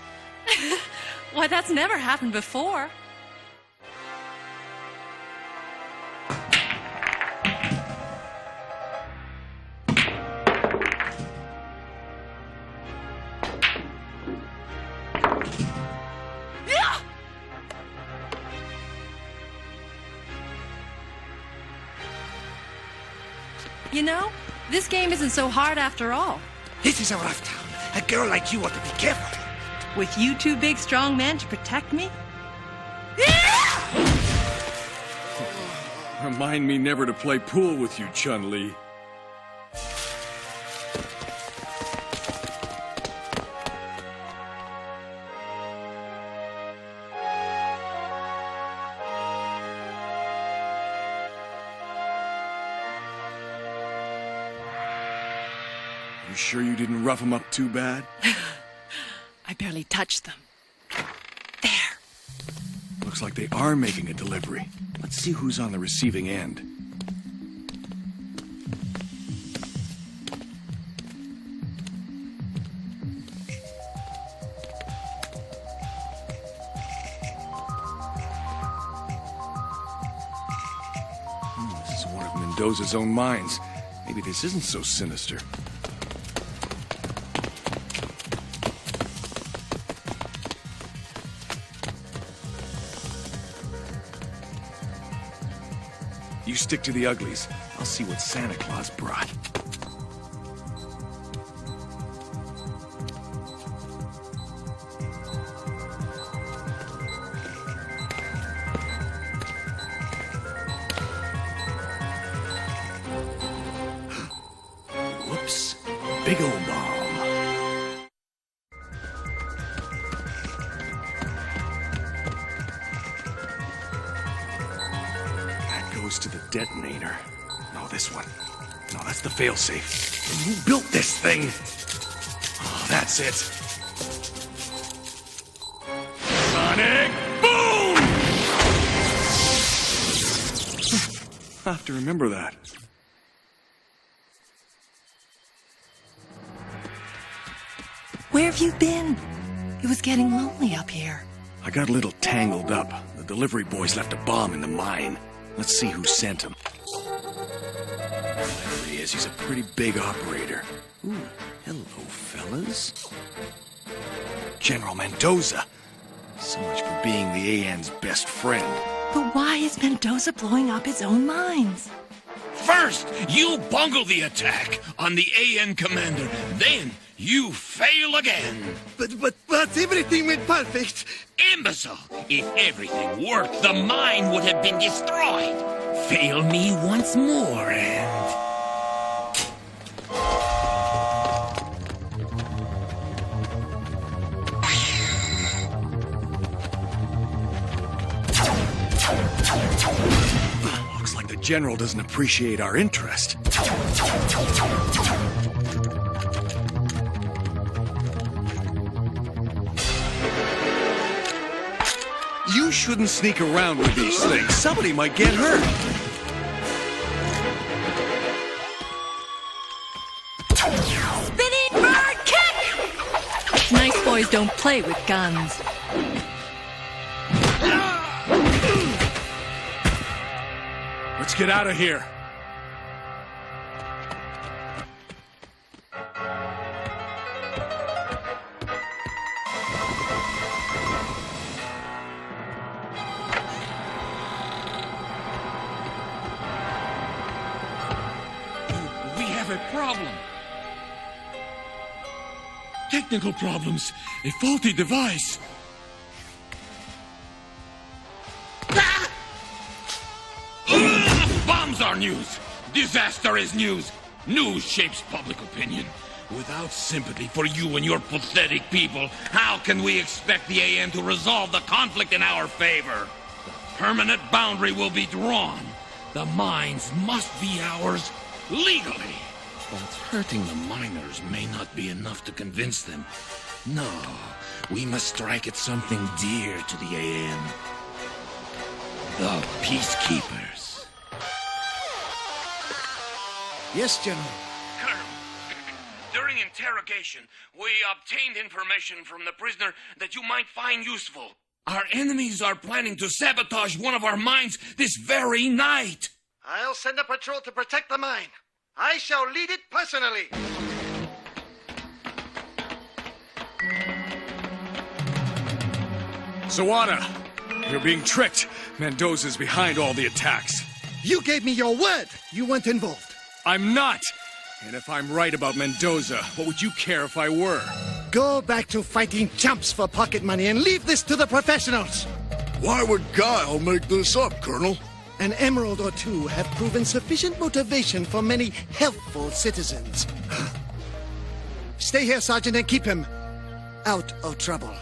Speaker 7: Why, that's never happened before. You know, This game isn't so hard after all.
Speaker 13: This is a rough town. A girl like you ought to be careful.
Speaker 7: With you two big, strong men to protect me?
Speaker 3: Remind me never to play pool with you, Chun-Li. You sure you didn't rough them up too bad?
Speaker 7: I barely touched them.
Speaker 3: Looks like they are making a delivery. Let's see who's on the receiving end. This is one of Mendoza's own mines. Maybe this isn't so sinister. You stick to the uglies. I'll see what Santa Claus brought. Whoops. Big ol' bomb. To the detonator. No, this one. No, that's the failsafe. Who built this thing? Oh, that's it. Sonic boom! I'll have to remember that.
Speaker 7: Where have you been? It was getting lonely up here.
Speaker 3: I got a little tangled up. The delivery boys left a bomb in the mine. Let's see who sent him. There he is. He's a pretty big operator. Ooh, hello, fellas. General Mendoza. So much for being the AN's best friend.
Speaker 7: But why is Mendoza blowing up his own mines?
Speaker 15: First, you bungle the attack on the AN commander. Then, you fail again.
Speaker 19: But everything went perfect.
Speaker 15: Imbecile! If everything worked, the mine would have been destroyed. Fail me once more and...
Speaker 3: Looks like the General doesn't appreciate our interest. You shouldn't sneak around with these things. Somebody might get hurt.
Speaker 7: Spinning bird kick! Nice boys don't play with guns.
Speaker 3: Let's get out of here.
Speaker 15: Problem. Technical problems. A faulty device. Bombs are news. Disaster is news. News shapes public opinion. Without sympathy for you and your pathetic people, how can we expect the AN to resolve the conflict in our favor? The permanent boundary will be drawn. The mines must be ours legally. But hurting the miners may not be enough to convince them. No, we must strike at something dear to the AN. The peacekeepers.
Speaker 19: Yes, General.
Speaker 15: Colonel, during interrogation, we obtained information from the prisoner that you might find useful. Our enemies are planning to sabotage one of our mines this very night.
Speaker 19: I'll send a patrol to protect the mine. I shall lead it personally.
Speaker 3: Sawada, you're being tricked. Mendoza's behind all the attacks.
Speaker 19: You gave me your word. You weren't involved.
Speaker 3: I'm not. And if I'm right about Mendoza, what would you care if I were?
Speaker 19: Go back to fighting chumps for pocket money and leave this to the professionals.
Speaker 14: Why would Guile make this up, Colonel?
Speaker 19: An emerald or two have proven sufficient motivation for many helpful citizens. Stay here, Sergeant, and keep him out of trouble.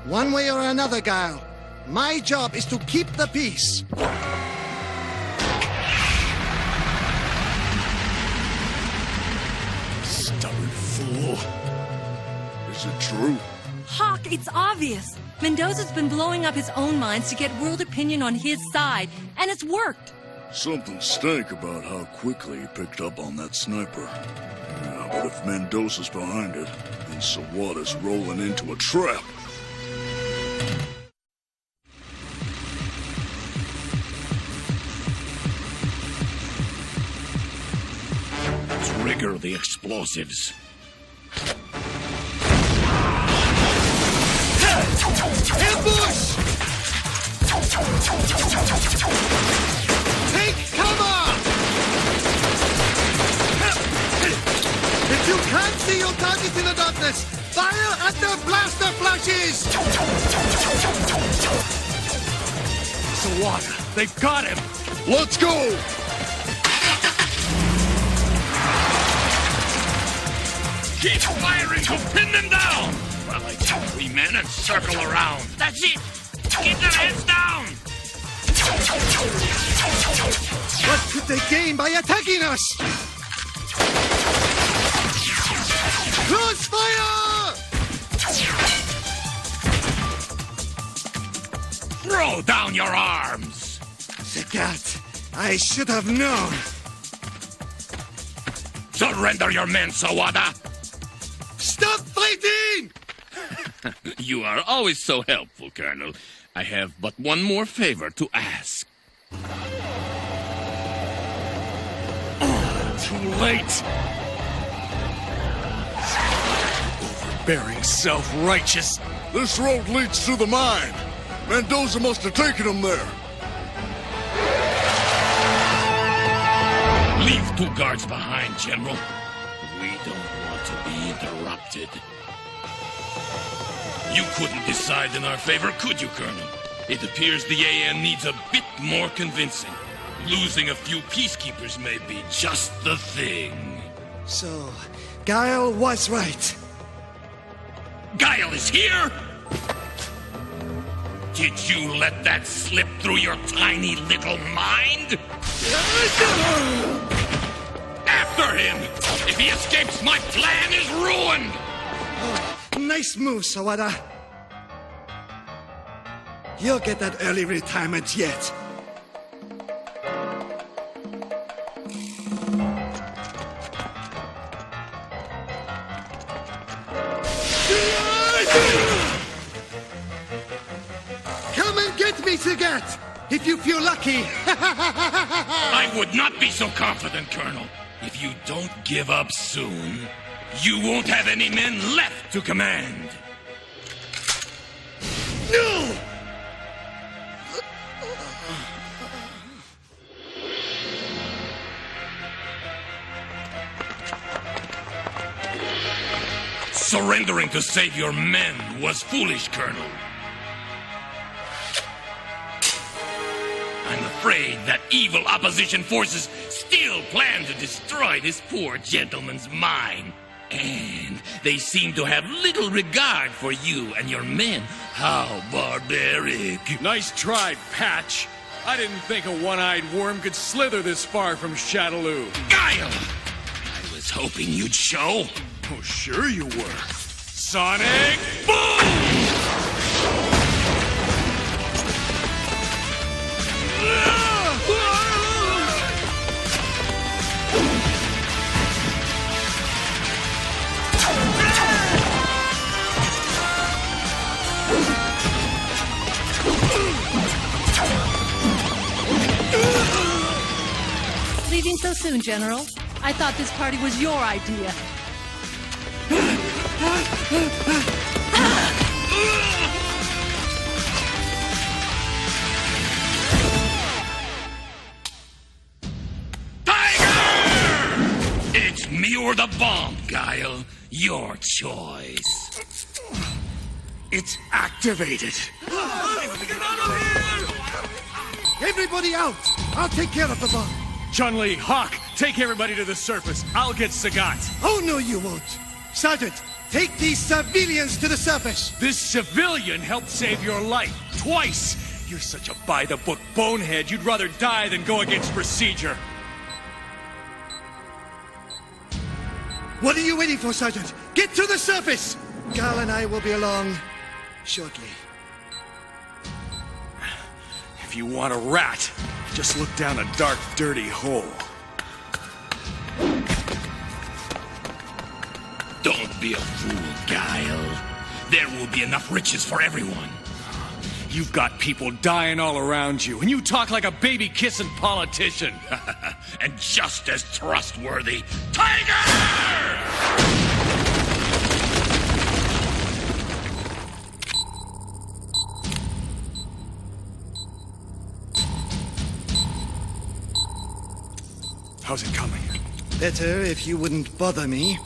Speaker 19: One way or another, Guile, my job is to keep the peace.
Speaker 14: Stubborn fool. Is it true?
Speaker 7: Hawk, it's obvious. Mendoza's been blowing up his own minds to get world opinion on his side, and it's worked.
Speaker 14: Something stank about how quickly he picked up on that sniper. Yeah, but if Mendoza's behind it, then Sawada's rolling into a trap.
Speaker 15: Trigger the explosives.
Speaker 19: Ambush! Take cover! If you can't see your target in the darkness, fire at the blaster flashes!
Speaker 3: Sawada, they've got him!
Speaker 14: Let's go!
Speaker 15: Keep firing to pin them down! While I take 3 men and circle around. That's it! Get their heads down!
Speaker 19: What could they gain by attacking us? Crossfire!
Speaker 15: Throw down your arms!
Speaker 19: Zagat, I should have known.
Speaker 15: Surrender your men, Sawada!
Speaker 19: Stop fighting!
Speaker 15: You are always so helpful, Colonel. I have but one more favor to ask.
Speaker 3: Too late! Overbearing, self-righteous.
Speaker 14: This road leads to the mine. Mendoza must have taken him there.
Speaker 15: Leave 2 guards behind, General. We don't want to be interrupted. You couldn't decide in our favor, could you, Colonel? It appears the AN needs a bit more convincing. Losing a few peacekeepers may be just the thing.
Speaker 19: So, Guile was right.
Speaker 15: Guile is here? Did you let that slip through your tiny little mind? After him! If he escapes, my plan is ruined!
Speaker 19: Oh, nice move, Sawada. You'll get that early retirement yet. Come and get me, Zagat, if you feel lucky.
Speaker 15: I would not be so confident, Colonel. If you don't give up soon, you won't have any men left to command.
Speaker 19: No!
Speaker 15: Surrendering to save your men was foolish, Colonel. I'm afraid that evil opposition forces still plan to destroy this poor gentleman's mine. And they seem to have little regard for you and your men. How barbaric.
Speaker 3: Nice try, Patch. I didn't think a one-eyed worm could slither this far from Shadaloo.
Speaker 15: Guile! I was hoping you'd show.
Speaker 3: Oh, sure you were. Sonic Boom!
Speaker 7: Leaving so soon, General? I thought this party was your idea.
Speaker 15: Tiger! or the bomb, Guile? Your choice.
Speaker 19: It's activated. Everybody out! I'll take care of the bomb.
Speaker 3: Chun-Li, Hawk, take everybody to the surface. I'll get Sagat.
Speaker 19: Oh, no, you won't. Sergeant, take these civilians to the surface.
Speaker 3: This civilian helped save your life. Twice. You're such a by-the-book bonehead. You'd rather die than go against procedure.
Speaker 19: What are you waiting for, Sergeant? Get to the surface! Guile and I will be along shortly.
Speaker 3: If you want a rat, just look down a dark, dirty hole.
Speaker 15: Don't be a fool, Guile. There will be enough riches for everyone.
Speaker 3: You've got people dying all around you, and you talk like a baby-kissing politician.
Speaker 15: And just as trustworthy, Tiger!
Speaker 3: How's it coming?
Speaker 19: Better if you wouldn't bother me.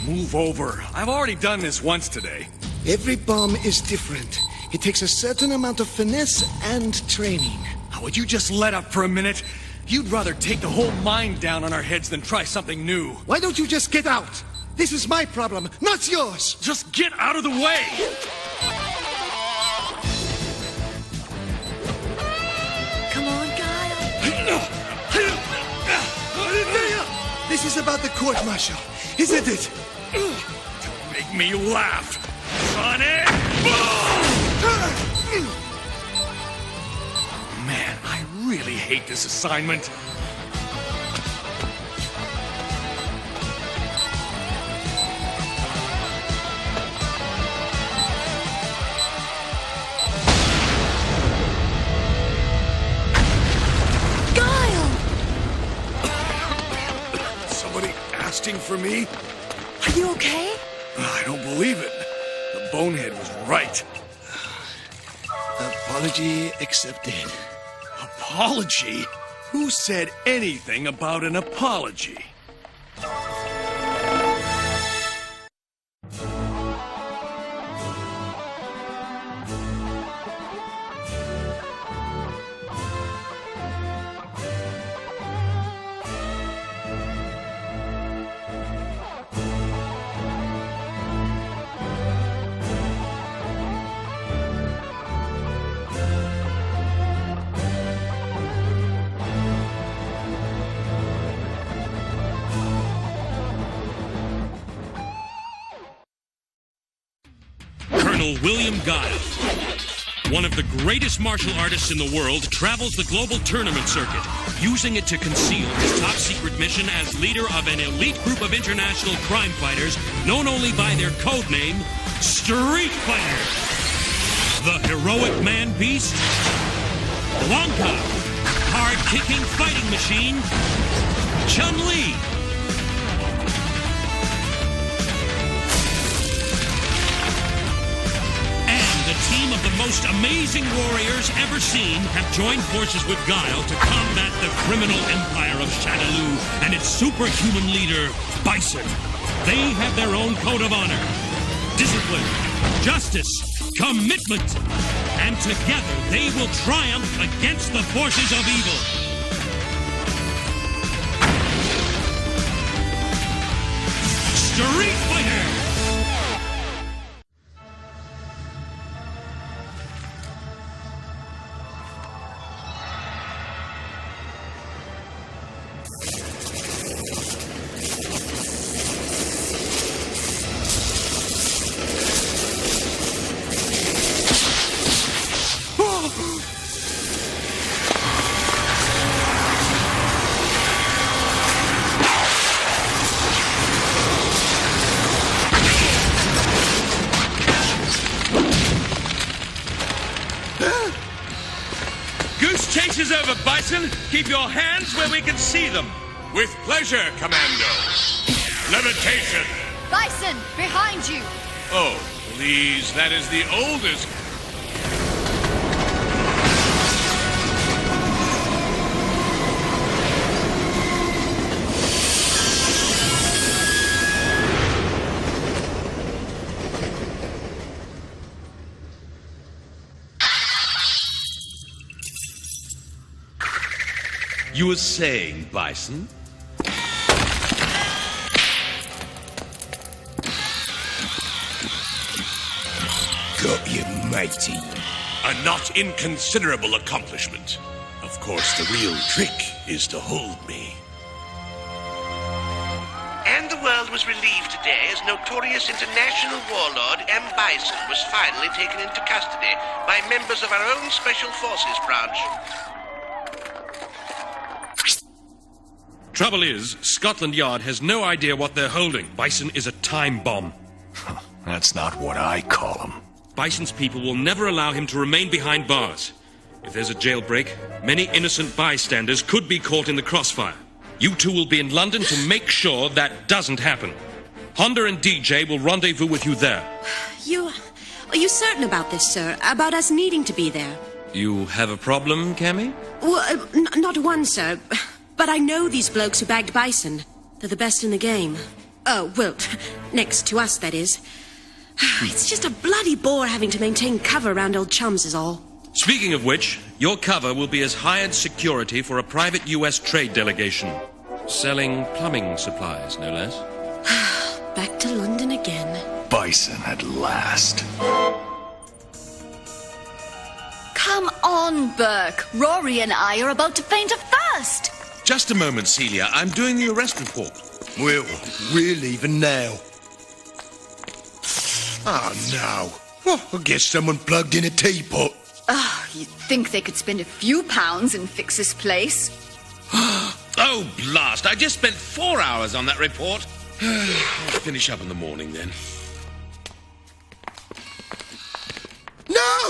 Speaker 3: Move over. I've already done this once today.
Speaker 19: Every bomb is different. It takes a certain amount of finesse and training.
Speaker 3: Would you just let up for a minute? You'd rather take the whole mine down on our heads than try something new.
Speaker 19: Why don't you just get out? This is my problem, not yours.
Speaker 3: Just get out of the way!
Speaker 7: Come on, Guile.
Speaker 19: This is about the court-martial, isn't it?
Speaker 3: Don't make me laugh. Sonic Boom! Man, I really hate this assignment. Asking for me?
Speaker 7: Are you okay?
Speaker 3: I don't believe it. The bonehead was right.
Speaker 19: Apology accepted.
Speaker 3: Apology? Who said anything about an apology?
Speaker 1: Colonel William Guile, one of the greatest martial artists in the world, travels the global tournament circuit, using it to conceal his top-secret mission as leader of an elite group of international crime fighters known only by their code name, Street Fighter. The heroic man-beast, Blanca, hard-kicking fighting machine, Chun-Li, team of the most amazing warriors ever seen have joined forces with Guile to combat the criminal empire of Shadaloo and its superhuman leader, Bison. They have their own code of honor, discipline, justice, commitment, and together they will triumph against the forces of evil. Street Fighter!
Speaker 15: Chase is over, Bison. Keep your hands where we can see them.
Speaker 12: With pleasure, Commando. Levitation.
Speaker 4: Bison, behind you.
Speaker 12: Oh, please, that is the oldest.
Speaker 2: You were saying, Bison?
Speaker 10: Got you, matey.
Speaker 8: A not inconsiderable accomplishment. Of course, the real trick is to hold me.
Speaker 16: And the world was relieved today as notorious international warlord M. Bison was finally taken into custody by members of our own Special Forces branch.
Speaker 1: Trouble is, Scotland Yard has no idea what they're holding. Bison is a time bomb.
Speaker 8: That's not what I call him.
Speaker 1: Bison's people will never allow him to remain behind bars. If there's a jailbreak, many innocent bystanders could be caught in the crossfire. You two will be in London to make sure that doesn't happen. Honda and DJ will rendezvous with you there.
Speaker 11: Are you certain about this, sir? About us needing to be there?
Speaker 18: You have a problem, Cammy?
Speaker 11: Well, not one, sir. But I know these blokes who bagged Bison. They're the best in the game. Oh, well, next to us, that is. It's just a bloody bore having to maintain cover around old chums is all.
Speaker 1: Speaking of which, your cover will be as hired security for a private U.S. trade delegation. Selling plumbing supplies, no less.
Speaker 11: Back to London again.
Speaker 8: Bison at last.
Speaker 4: Come on, Burke. Rory and I are about to faint of thirst.
Speaker 2: Just a moment, Celia. I'm doing the arrest report.
Speaker 10: Well, we're leaving now. Oh, no. Oh, I guess someone plugged in a teapot.
Speaker 4: Oh, you'd think they could spend a few pounds and fix this place.
Speaker 2: Oh, blast. I just spent 4 hours on that report. I'll finish up in the morning, then.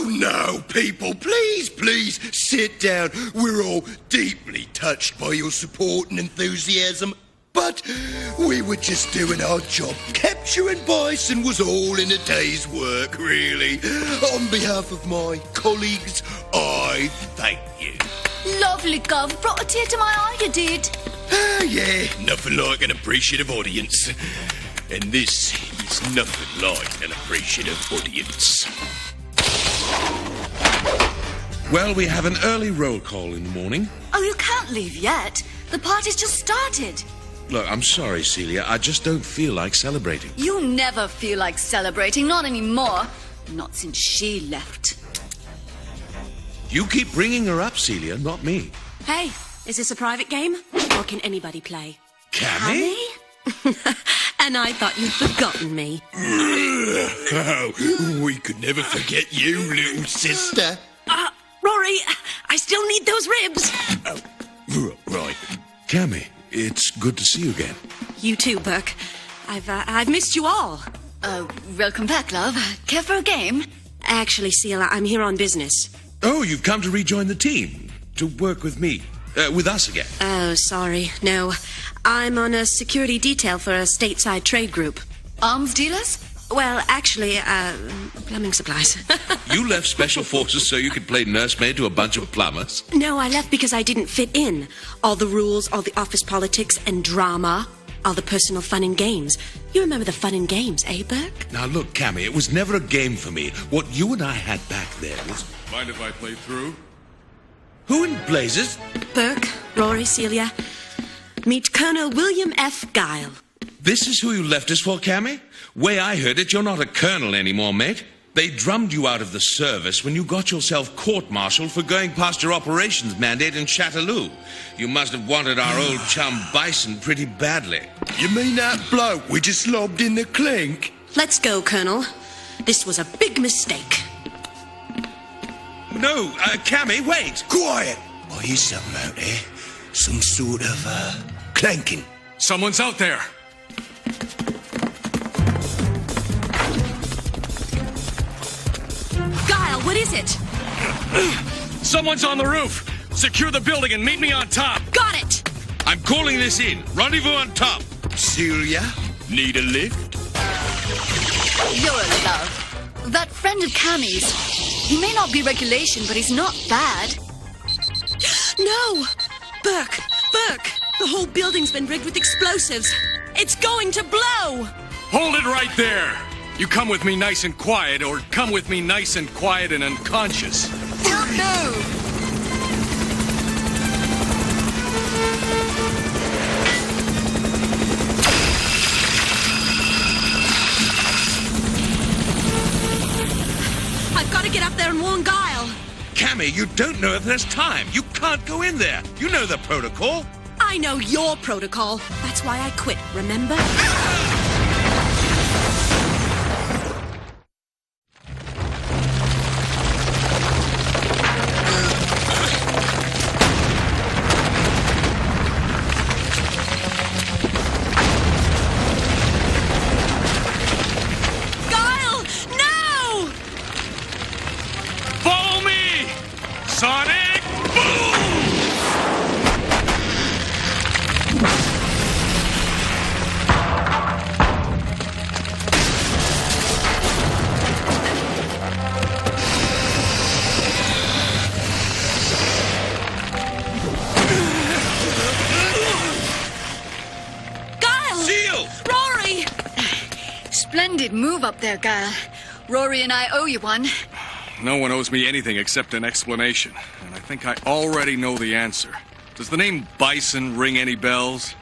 Speaker 10: No, people, please sit down. We're all deeply touched by your support and enthusiasm. But we were just doing our job. Capturing Bison was all in a day's work, really. On behalf of my colleagues, I thank you.
Speaker 4: Lovely, Gov. Brought a tear to my eye, you did.
Speaker 10: Yeah, nothing like an appreciative audience. And this is nothing like an appreciative audience.
Speaker 2: Well, we have an early roll call in the morning.
Speaker 4: Oh, you can't leave yet. The party's just started.
Speaker 2: Look, I'm sorry, Celia. I just don't feel like celebrating.
Speaker 4: You never feel like celebrating, not anymore. Not since she left.
Speaker 2: You keep bringing her up, Celia, not me.
Speaker 11: Hey, is this a private game? Or can anybody play?
Speaker 2: Cammy?
Speaker 11: And I thought you'd forgotten me.
Speaker 10: Oh, we could never forget you, little sister.
Speaker 11: Rory, I still need those ribs.
Speaker 10: Oh, right.
Speaker 2: Cammy, it's good to see you again.
Speaker 11: You too, Burke. I've missed you all.
Speaker 4: Welcome back, love. Care for a game?
Speaker 11: Actually, Celia, I'm here on business.
Speaker 2: Oh, you've come to rejoin the team. To work with me. With us again.
Speaker 11: Oh, sorry. No. I'm on a security detail for a stateside trade group.
Speaker 4: Arms dealers?
Speaker 11: Well, actually, plumbing supplies.
Speaker 2: You left Special Forces so you could play nursemaid to a bunch of plumbers?
Speaker 11: No, I left because I didn't fit in. All the rules, all the office politics and drama, all the personal fun and games. You remember the fun and games, eh, Burke?
Speaker 2: Now, look, Cammy, it was never a game for me. What you and I had back there was...
Speaker 3: Mind if I play through?
Speaker 2: Who in blazes?
Speaker 11: Burke, Rory, Celia. Meet Colonel William F. Guile.
Speaker 2: This is who you left us for, Cammy? Way I heard it, you're not a colonel anymore, mate. They drummed you out of the service when you got yourself court-martialed for going past your operations mandate in Chateauloux. You must have wanted our old chum Bison pretty badly.
Speaker 10: You mean that bloke we just lobbed in the clink?
Speaker 11: Let's go, Colonel. This was a big mistake.
Speaker 2: No, Cammy, wait!
Speaker 10: Quiet! I hear something out there. Some sort of, clanking.
Speaker 3: Someone's out there.
Speaker 11: Guile, what is it?
Speaker 3: Someone's on the roof. Secure the building and meet me on top.
Speaker 11: Got it!
Speaker 2: I'm calling this in. Rendezvous on top.
Speaker 10: Celia, need a lift?
Speaker 4: You're a love. That friend of Cammy's, he may not be regulation, but he's not bad.
Speaker 11: No! Burke! The whole building's been rigged with explosives. It's going to blow!
Speaker 3: Hold it right there. You come with me nice and quiet, or come with me nice and quiet and unconscious.
Speaker 4: Don't move!
Speaker 2: Cammy, you don't know if there's time. You can't go in there. You know the protocol.
Speaker 9: I know your protocol. That's why I quit, remember?
Speaker 11: Guile! No!
Speaker 3: Follow me! Sonic boom!
Speaker 11: Guile!
Speaker 2: Seal!
Speaker 11: Rory!
Speaker 4: Splendid move up there, Guile. Rory and I owe you one.
Speaker 3: No one owes me anything except an explanation, and I think I already know the answer. Does the name Bison ring any bells?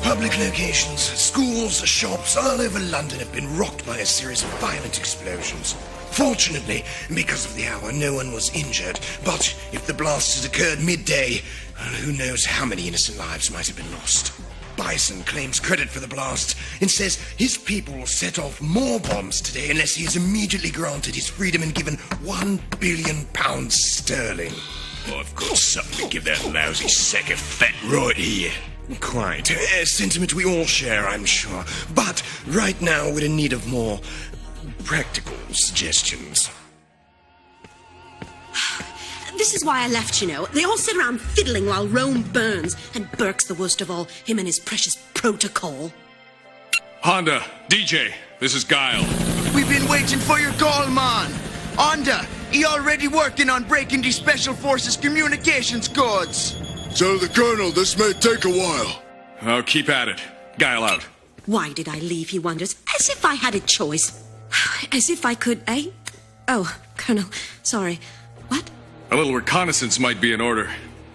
Speaker 5: Public locations, schools, shops all over London have been rocked by a series of violent explosions. Fortunately, because of the hour, no one was injured. But if the blast had occurred midday, well, who knows how many innocent lives might have been lost. Bison claims credit for the blast and says his people will set off more bombs today unless he is immediately granted his freedom and given £1 billion sterling.
Speaker 8: Oh, I've got something to give that lousy sack of fat right here.
Speaker 5: Quite. A sentiment we all share, I'm sure. But right now we're in need of more practical suggestions.
Speaker 9: This is why I left, you know. They all sit around fiddling while Rome burns. And Burke's the worst of all, him and his precious protocol.
Speaker 3: Honda, DJ, this is Guile.
Speaker 17: We've been waiting for your call, man. Honda, he already working on breaking the Special Forces communications codes.
Speaker 14: Tell the Colonel this may take a while.
Speaker 3: Oh, keep at it. Guile out.
Speaker 9: Why did I leave, he wonders, as if I had a choice. As if I could, eh? Oh, Colonel, sorry. What?
Speaker 3: A little reconnaissance might be in order.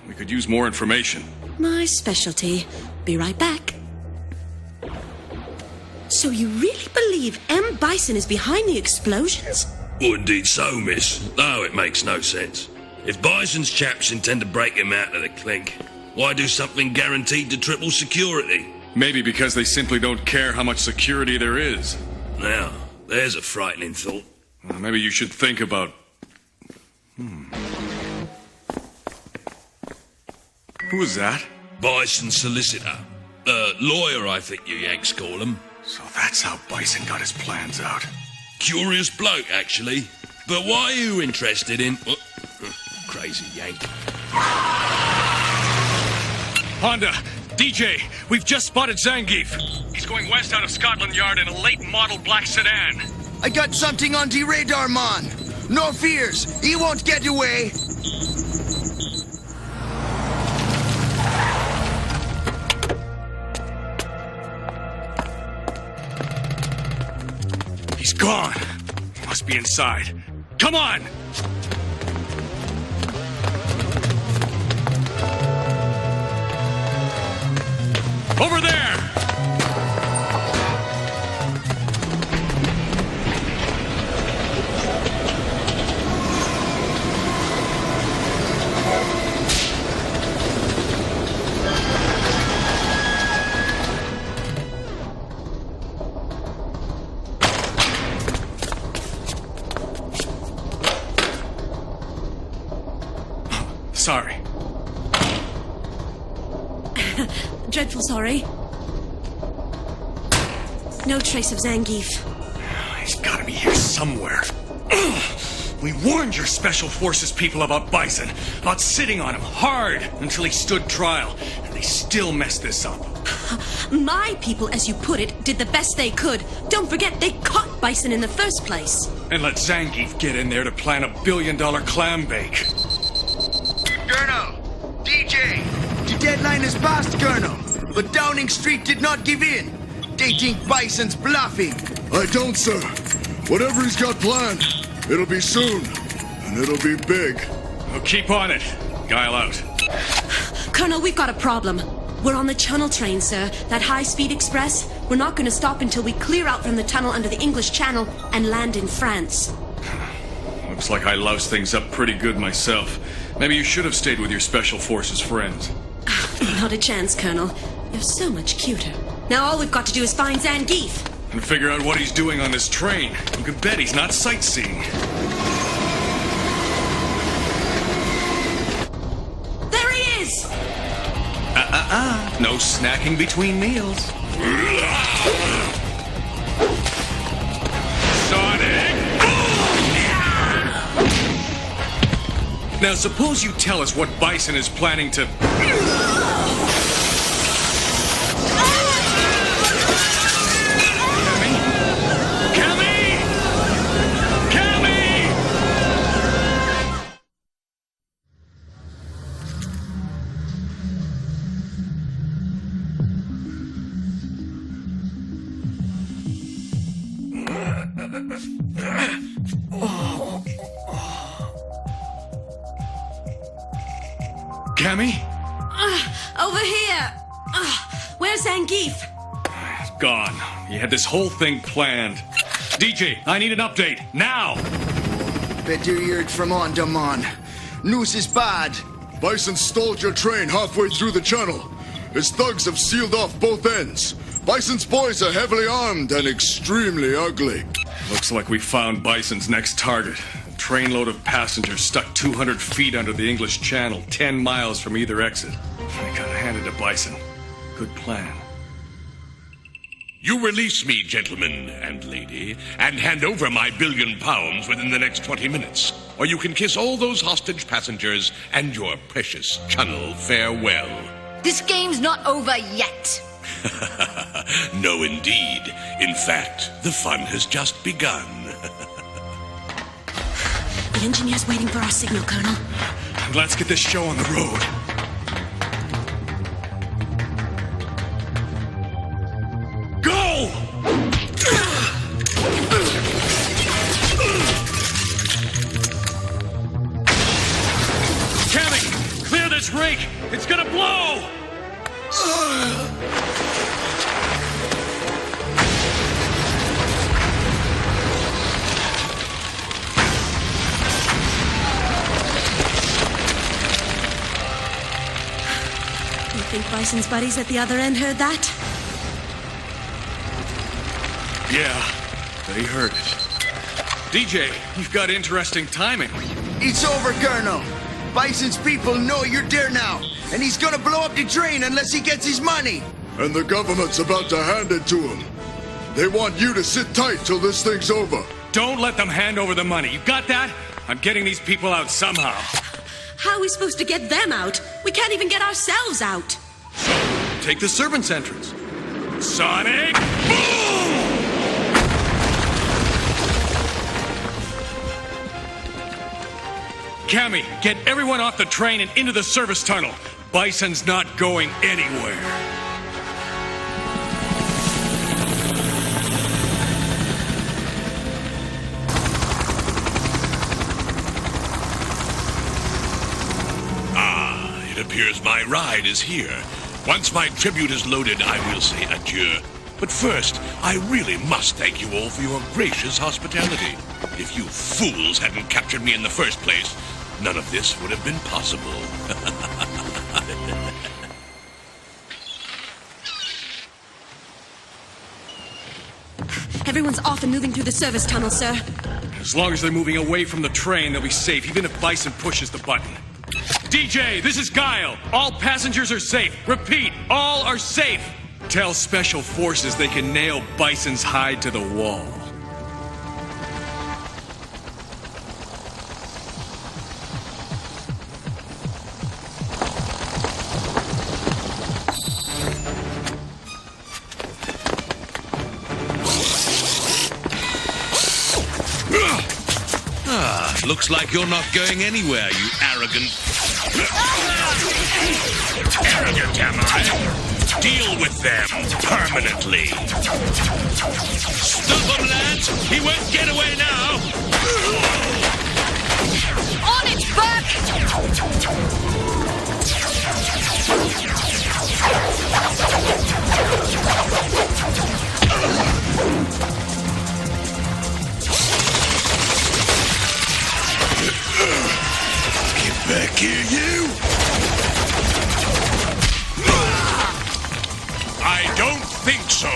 Speaker 3: We could use more information.
Speaker 9: My specialty. Be right back. So you really believe M. Bison is behind the explosions?
Speaker 21: Oh, indeed so, miss. No, it makes no sense. If Bison's chaps intend to break him out of the clink, why do something guaranteed to triple security?
Speaker 3: Maybe because they simply don't care how much security there is.
Speaker 21: Now, there's a frightening thought.
Speaker 3: Well, maybe you should think about... Who was that?
Speaker 21: Bison solicitor. Lawyer, I think you Yanks call him.
Speaker 3: So that's how Bison got his plans out.
Speaker 21: Curious bloke, actually. But why are you interested in... crazy Yank.
Speaker 3: Honda, DJ, we've just spotted Zangief. He's going west out of Scotland Yard in a late model black sedan.
Speaker 17: I got something on the radar, man. No fears, he won't get away.
Speaker 3: He's gone. He must be inside. Come on! Over there! Sorry.
Speaker 9: Dreadful sorry. No trace of Zangief.
Speaker 3: He's gotta be here somewhere. We warned your Special Forces people about Bison, about sitting on him hard until he stood trial, and they still messed this up.
Speaker 9: My people, as you put it, did the best they could. Don't forget, they caught Bison in the first place.
Speaker 3: And let Zangief get in there to plan a $1 billion clam bake.
Speaker 17: Colonel, DJ, the deadline is passed, Colonel. But Downing Street did not give in. They think Bison's bluffing.
Speaker 14: I don't, sir. Whatever he's got planned, it'll be soon. And it'll be big.
Speaker 3: Well, keep on it. Guile out.
Speaker 9: Colonel, we've got a problem. We're on the Channel train, sir. That high-speed express. We're not going to stop until we clear out from the tunnel under the English Channel and land in France.
Speaker 3: Looks like I loused things up pretty good myself. Maybe you should have stayed with your Special Forces friends.
Speaker 11: Not a chance, Colonel. You're so much cuter. Now all we've got to do is find Zangief.
Speaker 3: And figure out what he's doing on this train. You can bet he's not sightseeing.
Speaker 11: There he is!
Speaker 3: No snacking between meals. Sonic! Now suppose you tell us what Bison is planning to... Cammy?
Speaker 11: Over here! Where's Zangief?
Speaker 3: Gone. He had this whole thing planned. DJ, I need an update. Now!
Speaker 17: Better hear it from on, Damon. News is bad.
Speaker 14: Bison stalled your train halfway through the channel. His thugs have sealed off both ends. Bison's boys are heavily armed and extremely ugly.
Speaker 3: Looks like we found Bison's next target. A trainload of passengers stuck 200 feet under the English Channel, 10 miles from either exit. I gotta hand it to Bison. Good plan.
Speaker 8: You release me, gentleman and lady, and hand over my £1 billion within the next 20 minutes. Or you can kiss all those hostage passengers and your precious channel farewell.
Speaker 4: This game's not over yet.
Speaker 8: No, indeed. In fact, the fun has just begun.
Speaker 11: The engineer's waiting for our signal, Colonel.
Speaker 3: Let's get this show on the road. Go! Cammy, clear this rake! It's gonna blow!
Speaker 11: You think Bison's buddies at the other end heard that?
Speaker 3: Yeah, they heard it. DJ, you've got interesting timing.
Speaker 17: It's over, Colonel. Bison's people know you're there now, and he's gonna blow up the train unless he gets his money.
Speaker 14: And the government's about to hand it to him. They want you to sit tight till this thing's over.
Speaker 3: Don't let them hand over the money. You got that? I'm getting these people out somehow.
Speaker 11: How are we supposed to get them out? We can't even get ourselves out.
Speaker 3: Take the servants' entrance. Sonic boom! Cammy, get everyone off the train and into the service tunnel. Bison's not going anywhere.
Speaker 8: It appears my ride is here. Once my tribute is loaded, I will say adieu. But first, I really must thank you all for your gracious hospitality. If you fools hadn't captured me in the first place, none of this would have been possible.
Speaker 11: Everyone's off and moving through the service tunnel, sir.
Speaker 3: As long as they're moving away from the train, they'll be safe, even if Bison pushes the button. DJ, this is Guile. All passengers are safe. Repeat, all are safe. Tell Special Forces they can nail Bison's hide to the wall.
Speaker 2: Looks like you're not going anywhere, you arrogant...
Speaker 8: Arrogant, am I? Deal with them permanently.
Speaker 1: Stop him, lads! He won't get away now!
Speaker 4: On its back!
Speaker 8: Get back here, you! I don't think so.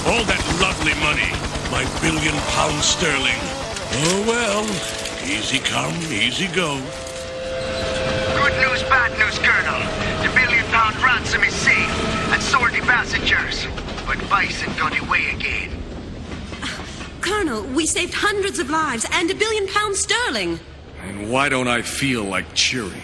Speaker 8: All that lovely money, my £1 billion sterling. Oh well, easy come, easy go.
Speaker 17: Good news, bad news, Colonel. The £1 billion ransom is safe, and so are the passengers. But Bison got away again.
Speaker 11: Colonel, we saved hundreds of lives and £1 billion sterling.
Speaker 3: And why don't I feel like cheering?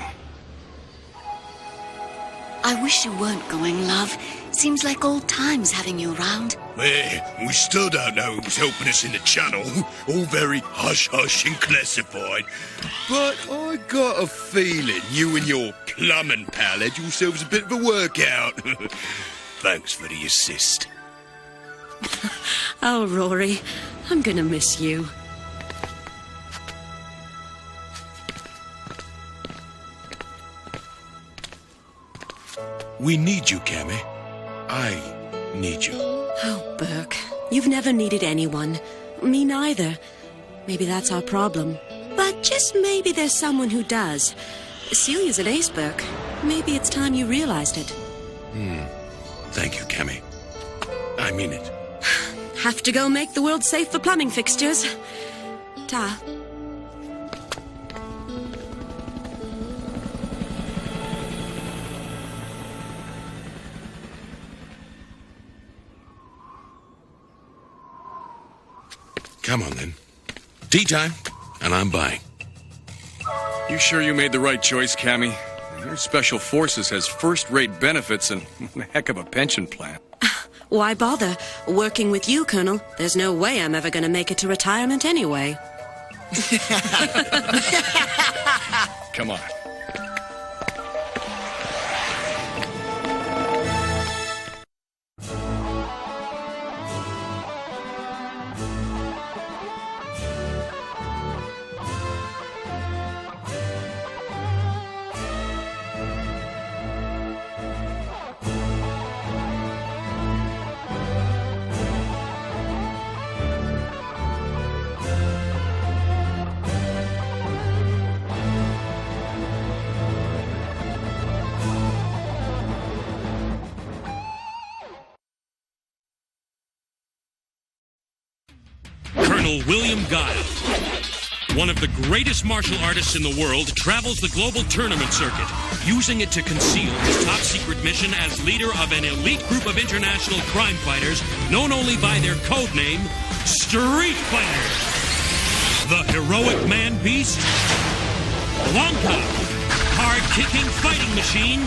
Speaker 4: I wish you weren't going, love. Seems like old times having you around.
Speaker 8: Well, we still don't know who's helping us in the channel. All very hush-hush and classified. But I got a feeling you and your plumbing pal had yourselves a bit of a workout. Thanks for the assist.
Speaker 11: Oh, Rory, I'm gonna miss you.
Speaker 8: We need you, Cammy. I need you.
Speaker 11: Oh, Burke, you've never needed anyone. Me neither. Maybe that's our problem. But just maybe there's someone who does. Celia's an ace, Burke. Maybe it's time you realized it.
Speaker 8: Thank you, Cammy. I mean it.
Speaker 11: Have to go make the world safe for plumbing fixtures. Ta.
Speaker 8: Come on, then. Tea time, and I'm buying.
Speaker 3: You sure you made the right choice, Cammy? Your Special Forces has first-rate benefits and a heck of a pension plan.
Speaker 11: Why bother? Working with you, Colonel, there's no way I'm ever gonna make it to retirement anyway.
Speaker 3: Come on.
Speaker 1: Colonel William Guile, one of the greatest martial artists in the world, travels the global tournament circuit, using it to conceal his top-secret mission as leader of an elite group of international crime fighters known only by their code name, Street Fighter. The heroic man-beast, Blanca, hard-kicking fighting machine,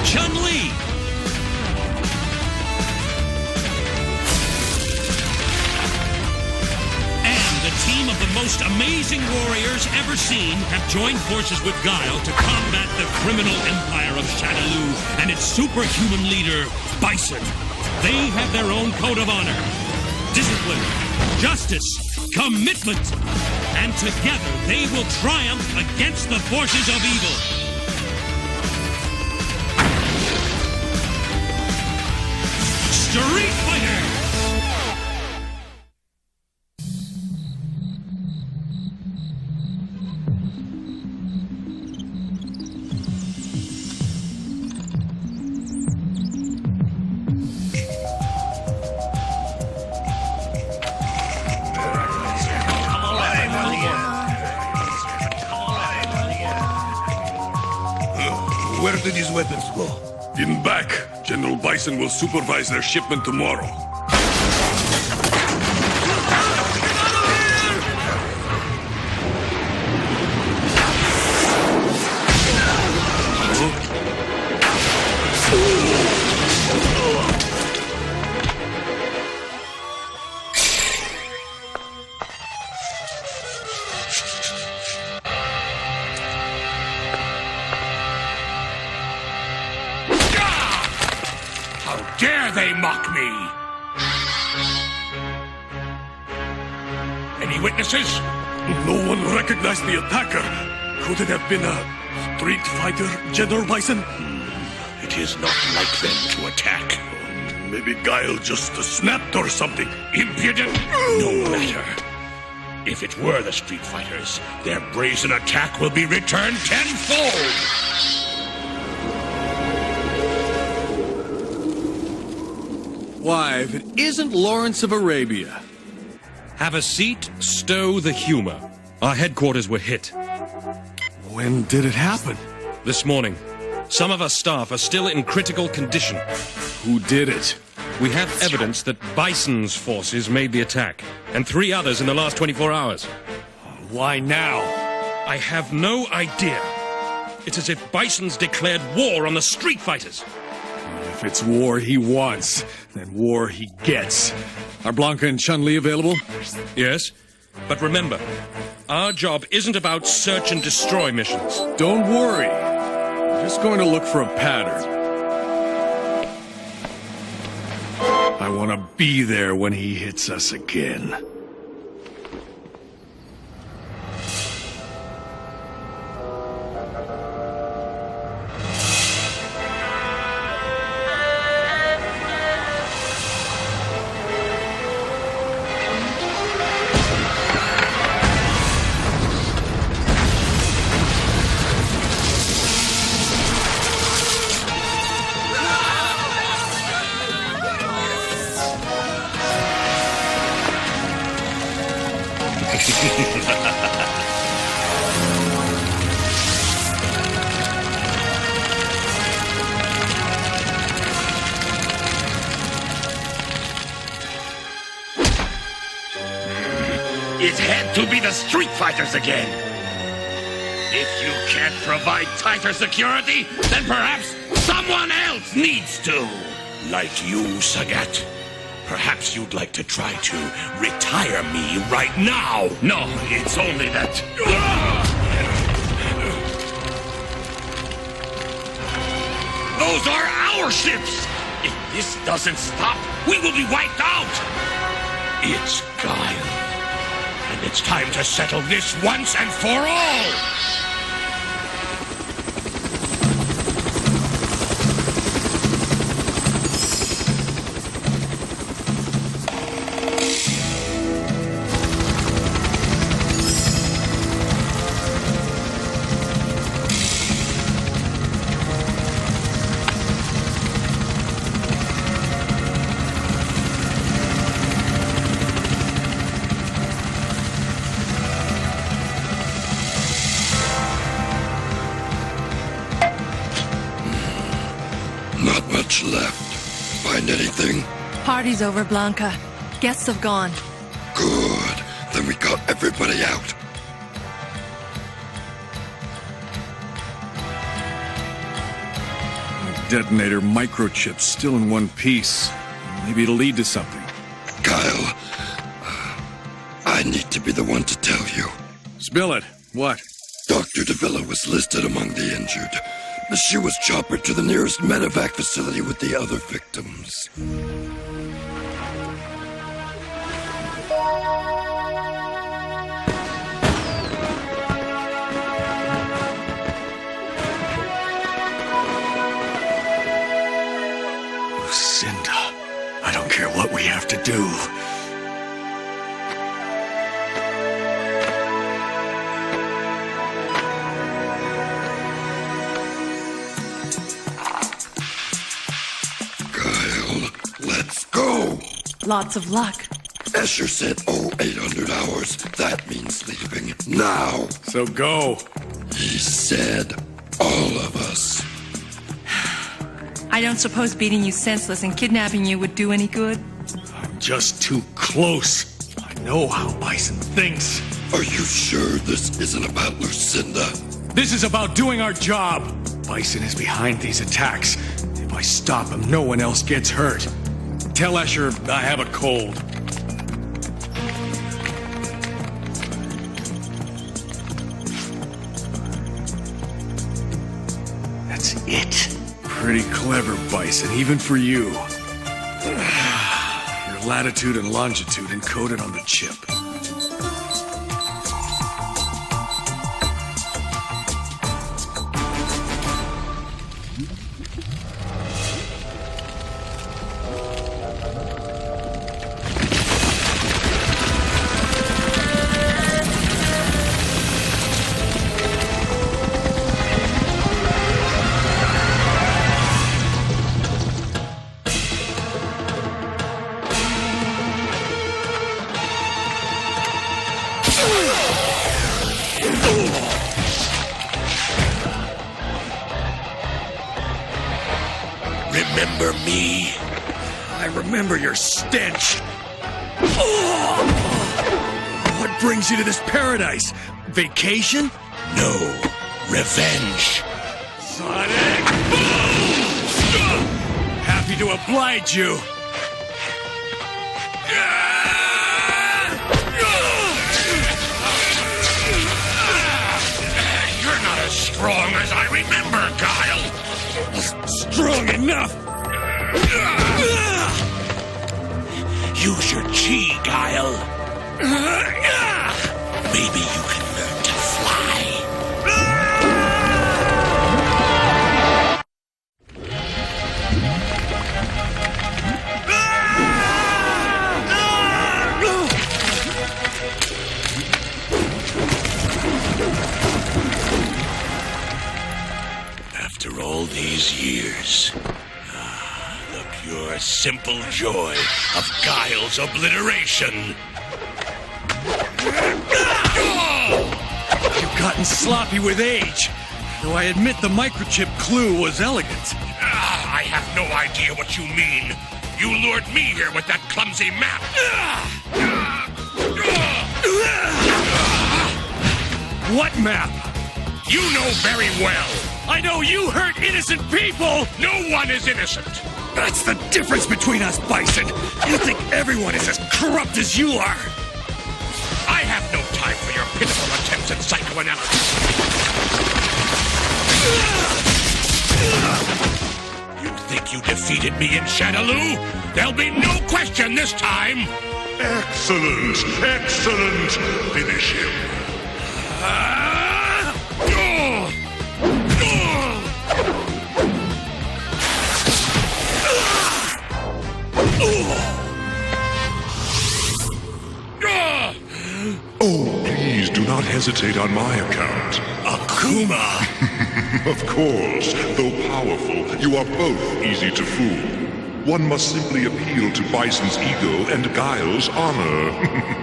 Speaker 1: Chun-Li, the team of the most amazing warriors ever seen have joined forces with Guile to combat the criminal empire of Shadaloo and its superhuman leader, Bison. They have their own code of honor, discipline, justice, commitment, and together they will triumph against the forces of evil. Street Fighter!
Speaker 8: Where do these weapons go?
Speaker 3: In back. General Bison will supervise their shipment tomorrow.
Speaker 8: they mock me? Any witnesses?
Speaker 3: No one recognized the attacker. Could it have been a street fighter, General Bison?
Speaker 8: It is not like them to attack.
Speaker 3: Maybe Guile just snapped or something.
Speaker 8: Impudent? No matter. If it were the street fighters, their brazen attack will be returned tenfold.
Speaker 3: Why, if it isn't Lawrence of Arabia.
Speaker 18: Have a seat, stow the humor. Our headquarters were hit.
Speaker 3: When did it happen?
Speaker 18: This morning. Some of our staff are still in critical condition.
Speaker 3: Who did it?
Speaker 18: We have evidence that Bison's forces made the attack, and 3 others in the last 24 hours.
Speaker 3: Why now?
Speaker 18: I have no idea. It's as if Bison's declared war on the street fighters.
Speaker 3: If it's war he wants, then war he gets. Are Blanca and Chun-Li available?
Speaker 18: Yes, but remember, our job isn't about search and destroy missions.
Speaker 3: Don't worry. I'm just going to look for a pattern. I want to be there when he hits us again.
Speaker 15: It had to be the street fighters again. If you can't provide tighter security, then perhaps someone else needs to.
Speaker 8: Like you, Sagat. Perhaps you'd like to try to retire me right now.
Speaker 15: No, it's only that... Those are our ships! If this doesn't stop, we will be wiped out!
Speaker 8: It's Guile. And it's time to settle this once and for all!
Speaker 10: Not much left. Find anything?
Speaker 7: Party's over, Blanca. Guests have gone.
Speaker 10: Good. Then we got everybody out.
Speaker 3: Detonator microchip's still in one piece. Maybe it'll lead to something.
Speaker 10: Guile, I need to be the one to tell you.
Speaker 3: Spill it. What?
Speaker 10: Dr. Davila was listed among the injured. She was choppered to the nearest medevac facility with the other victims.
Speaker 3: Lucinda, I don't care what we have to do.
Speaker 10: Let's go!
Speaker 7: Lots of luck.
Speaker 10: Escher said 0800 hours. That means leaving now.
Speaker 3: So go.
Speaker 10: He said all of us.
Speaker 7: I don't suppose beating you senseless and kidnapping you would do any good?
Speaker 3: I'm just too close. I know how Bison thinks.
Speaker 10: Are you sure this isn't about Lucinda?
Speaker 3: This is about doing our job. Bison is behind these attacks. If I stop him, no one else gets hurt. Tell Escher I have a cold. That's it. Pretty clever, Bison, even for you. latitude and longitude encoded on the chip.
Speaker 8: Remember me?
Speaker 3: I remember your stench. What brings you to this paradise? Vacation?
Speaker 8: No, revenge.
Speaker 3: Sonic boom! Happy to oblige you.
Speaker 8: You're not as strong as I remember, Guile.
Speaker 3: Strong enough.
Speaker 8: Use your chi, Guile. Maybe you can learn to fly. After all these years, the pure, simple joy of Guile's obliteration.
Speaker 3: You've gotten sloppy with age. Though I admit the microchip clue was elegant.
Speaker 8: I have no idea what you mean. You lured me here with that clumsy map.
Speaker 3: What map?
Speaker 8: You know very well.
Speaker 3: I know you hurt innocent people!
Speaker 8: No one is innocent.
Speaker 3: That's the difference between us, Bison. You think everyone is as corrupt as you are.
Speaker 8: I have no time for your pitiful attempts at psychoanalysis. You think you defeated me in Shadaloo? There'll be no question this time.
Speaker 6: Excellent! Excellent! Finish him. Oh, please do not hesitate on my account.
Speaker 8: Akuma!
Speaker 6: Of course, though powerful, you are both easy to fool. One must simply appeal to Bison's ego and Guile's honor.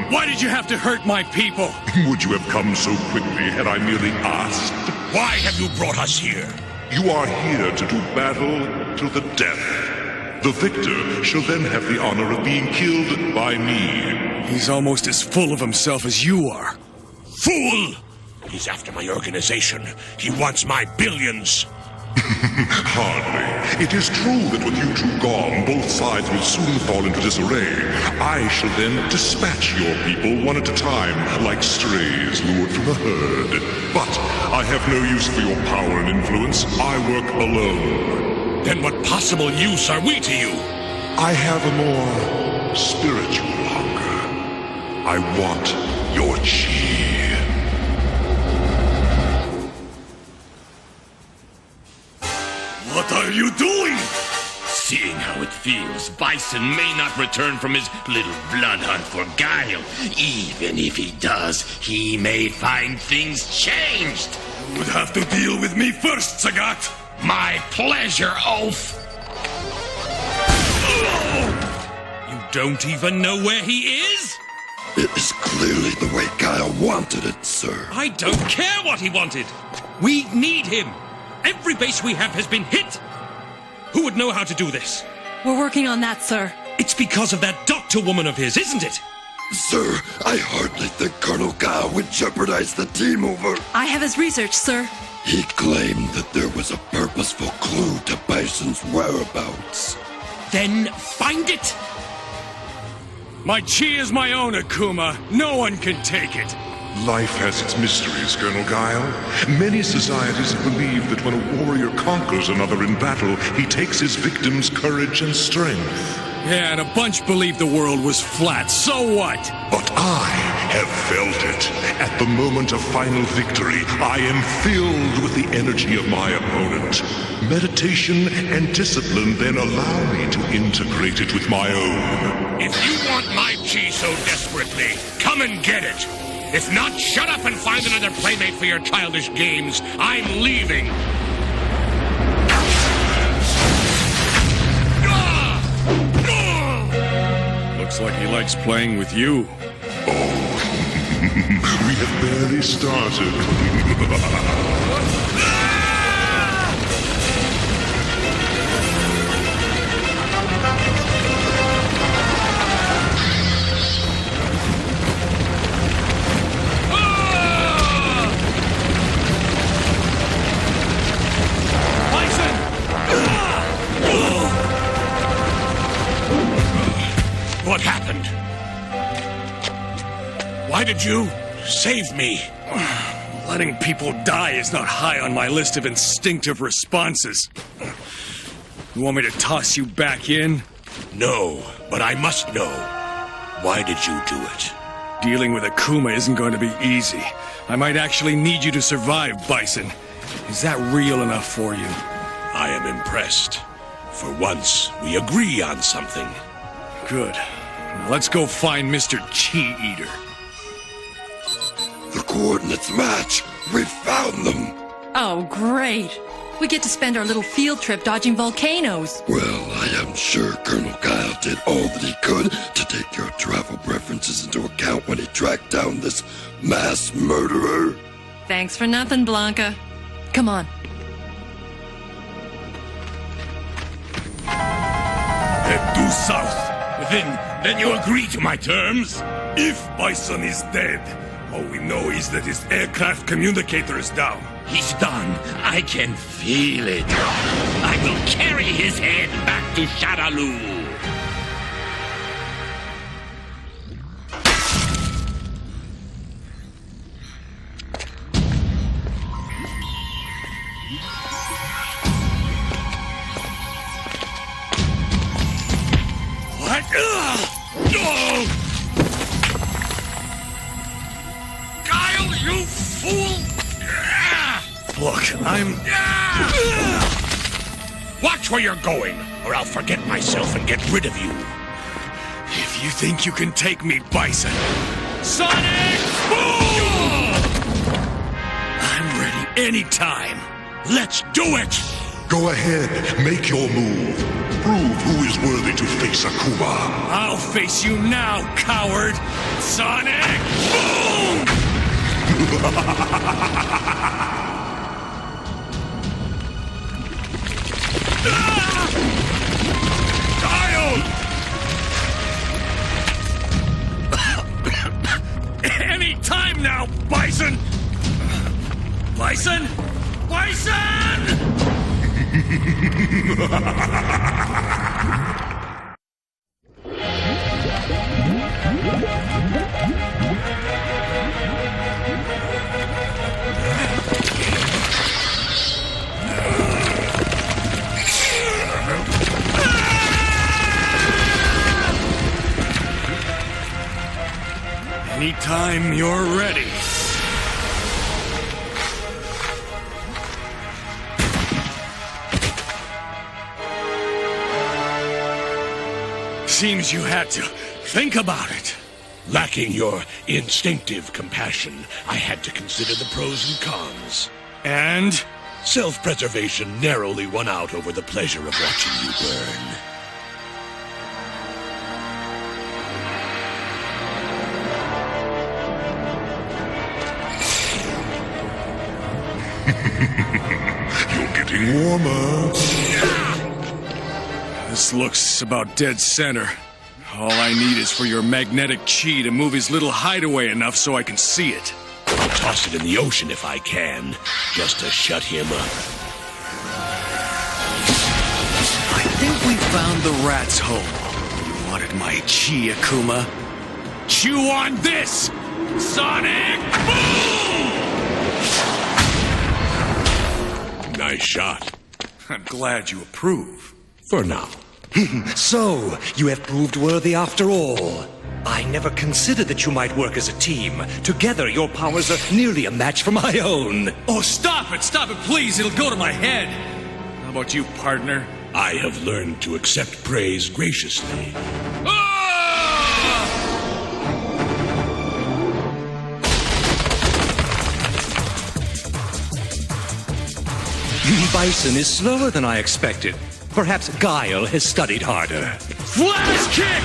Speaker 3: Why did you have to hurt my people?
Speaker 6: Would you have come so quickly had I merely asked?
Speaker 8: Why have you brought us here?
Speaker 6: You are here to do battle to the death. The victor shall then have the honor of being killed by me.
Speaker 3: He's almost as full of himself as you are.
Speaker 8: Fool! He's after my organization. He wants my billions.
Speaker 6: Hardly. It is true that with you two gone, both sides will soon fall into disarray. I shall then dispatch your people one at a time, like strays lured from a herd. But I have no use for your power and influence. I work alone.
Speaker 8: Then what possible use are we to you?
Speaker 6: I have a more spiritual hunger. I want your chi.
Speaker 3: What are you doing?
Speaker 15: Seeing how it feels, Bison may not return from his little blood hunt for Guile. Even if he does, he may find things changed.
Speaker 3: You would have to deal with me first, Sagat.
Speaker 15: My pleasure, Oaf.
Speaker 1: You don't even know where he is?
Speaker 10: It is clearly the way Guile wanted it, sir.
Speaker 1: I don't care what he wanted. We need him. Every base we have has been hit. Who would know how to do this?
Speaker 7: We're working on that, sir.
Speaker 1: It's because of that doctor woman of his, isn't it?
Speaker 10: Sir, I hardly think Colonel Guile would jeopardize the team over...
Speaker 7: I have his research, sir.
Speaker 10: He claimed that there was a purposeful clue to Bison's whereabouts.
Speaker 1: Then find it!
Speaker 3: My chi is my own, Akuma. No one can take it.
Speaker 6: Life has its mysteries, Colonel Guile. Many societies believe that when a warrior conquers another in battle, he takes his victim's courage and strength.
Speaker 3: Yeah, and a bunch believed the world was flat. So what?
Speaker 6: But I have felt it. At the moment of final victory, I am filled with the energy of my opponent. Meditation and discipline then allow me to integrate it with my own.
Speaker 8: If you want my chi so desperately, come and get it. If not, shut up and find another playmate for your childish games. I'm leaving.
Speaker 3: Looks like he likes playing with you.
Speaker 6: We have barely started.
Speaker 8: What happened? Why did you save me?
Speaker 3: Letting people die is not high on my list of instinctive responses. You want me to toss you back in?
Speaker 8: No, but I must know. Why did you do it?
Speaker 3: Dealing with Akuma isn't going to be easy. I might actually need you to survive, Bison. Is that real enough for you?
Speaker 8: I am impressed. For once, we agree on something.
Speaker 3: Good. Now let's go find Mr. Chi Eater.
Speaker 10: The coordinates match! We found them!
Speaker 7: Oh, great. We get to spend our little field trip dodging volcanoes.
Speaker 10: Well, I am sure Colonel Guile did all that he could to take your travel preferences into account when he tracked down this mass murderer.
Speaker 7: Thanks for nothing, Blanca. Come on.
Speaker 8: Head due south. Then you agree to my terms?
Speaker 3: If Bison is dead, all we know is that his aircraft communicator is down.
Speaker 15: He's done. I can feel it. I will carry his head back to Shadaloo.
Speaker 8: What? No! Guile, you fool!
Speaker 3: Look, I'm...
Speaker 8: Watch where you're going, or I'll forget myself and get rid of you.
Speaker 3: If you think you can take me, Bison...
Speaker 8: Sonic Boom!
Speaker 3: I'm ready anytime.
Speaker 8: Let's do it!
Speaker 6: Go ahead, make your move. Prove who is worthy to face Akuma.
Speaker 3: I'll face you now, coward! Sonic Boom! Any time now, Bison! Bison! Bison! Anytime you're ready. Seems you had to think about it.
Speaker 8: Lacking your instinctive compassion, I had to consider the pros and cons.
Speaker 3: And?
Speaker 8: Self-preservation narrowly won out over the pleasure of watching you burn.
Speaker 6: You're getting warmer.
Speaker 3: This looks about dead center. All I need is for your magnetic chi to move his little hideaway enough so I can see it.
Speaker 8: I'll toss it in the ocean if I can, just to shut him up.
Speaker 3: I think we found the rat's hole. You wanted my chi, Akuma. Chew on this! Sonic Boom!
Speaker 8: Nice shot.
Speaker 3: I'm glad you approve.
Speaker 8: For now.
Speaker 20: So, you have proved worthy after all. I never considered that you might work as a team. Together, your powers are nearly a match for my own.
Speaker 3: Oh, stop it, please. It'll go to my head. How about you, partner?
Speaker 8: I have learned to accept praise graciously.
Speaker 20: Bison is slower than I expected. Perhaps Guile has studied harder.
Speaker 3: Flash kick!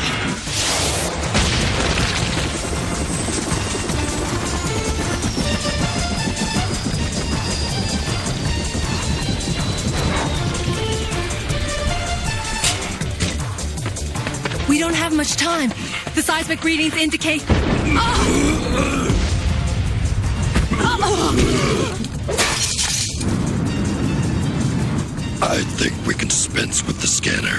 Speaker 7: We don't have much time. The seismic readings indicate...
Speaker 10: I think we can dispense with the scanner.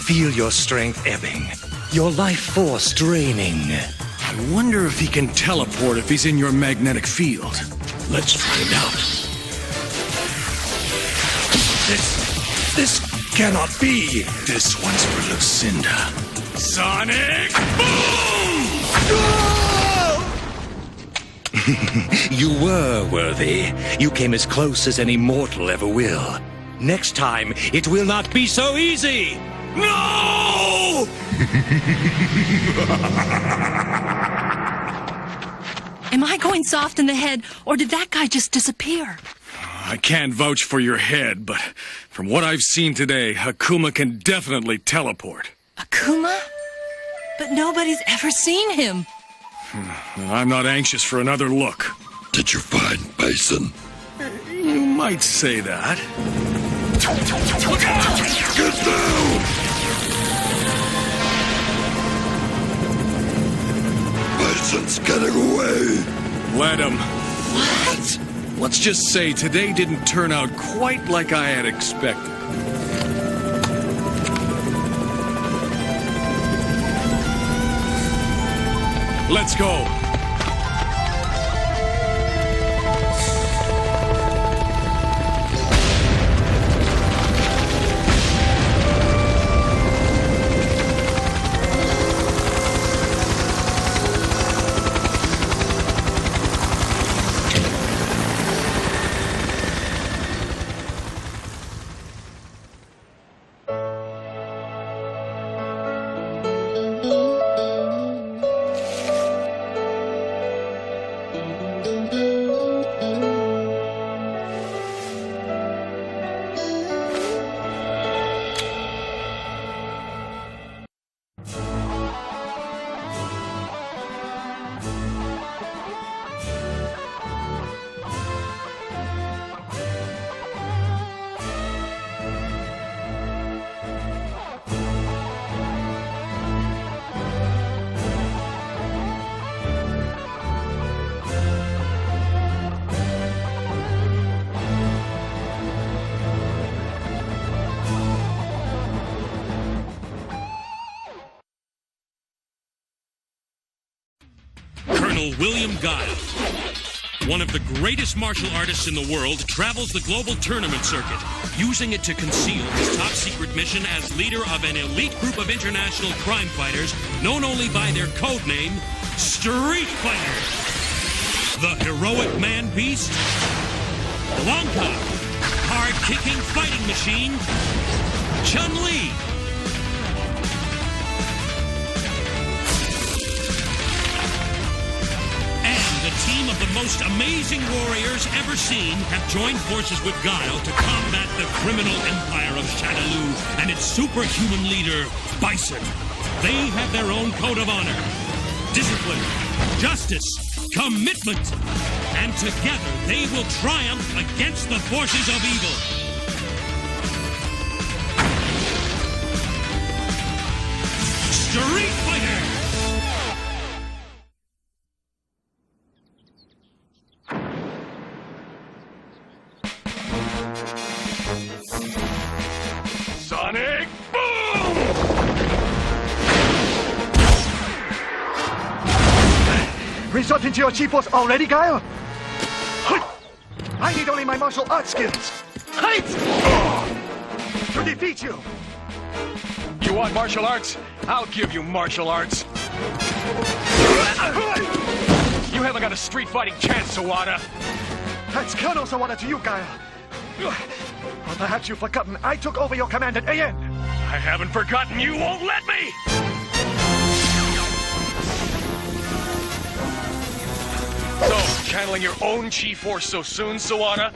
Speaker 20: Feel your strength ebbing. Your life force draining.
Speaker 3: I wonder if he can teleport if he's in your magnetic field.
Speaker 8: Let's find out.
Speaker 3: This cannot be. This one's for Lucinda. Sonic boom!
Speaker 20: You were worthy. You came as close as any mortal ever will. Next time, it will not be so easy.
Speaker 3: No!
Speaker 7: Am I going soft in the head, or did that guy just disappear?
Speaker 3: I can't vouch for your head, but from what I've seen today, Akuma can definitely teleport.
Speaker 7: Akuma? But nobody's ever seen him.
Speaker 3: I'm not anxious for another look.
Speaker 10: Did you find Bison?
Speaker 3: You might say that.
Speaker 10: Look out! Get down! Bison's getting away.
Speaker 3: Let him.
Speaker 7: What?
Speaker 3: Let's just say today didn't turn out quite like I had expected. Let's go.
Speaker 1: Colonel William Guile, one of the greatest martial artists in the world, travels the global tournament circuit, using it to conceal his top-secret mission as leader of an elite group of international crime fighters known only by their code name, Street Fighters. The heroic man-beast, Blanca, hard-kicking fighting machine, Chun-Li, team of the most amazing warriors ever seen have joined forces with Guile to combat the criminal empire of Shadaloo and its superhuman leader, Bison. They have their own code of honor, discipline, justice, commitment, and together they will triumph against the forces of evil. Street Fighter!
Speaker 19: resort into your chief force already, Guile? I need only my martial arts skills. To defeat you.
Speaker 3: You want martial arts? I'll give you martial arts. You haven't got a street fighting chance, Sawada.
Speaker 19: That's Colonel Sawada to you, Guile. Or perhaps you've forgotten I took over your command at AN.
Speaker 3: I haven't forgotten. You won't let me! So, channeling your own chi force so soon, Sawada?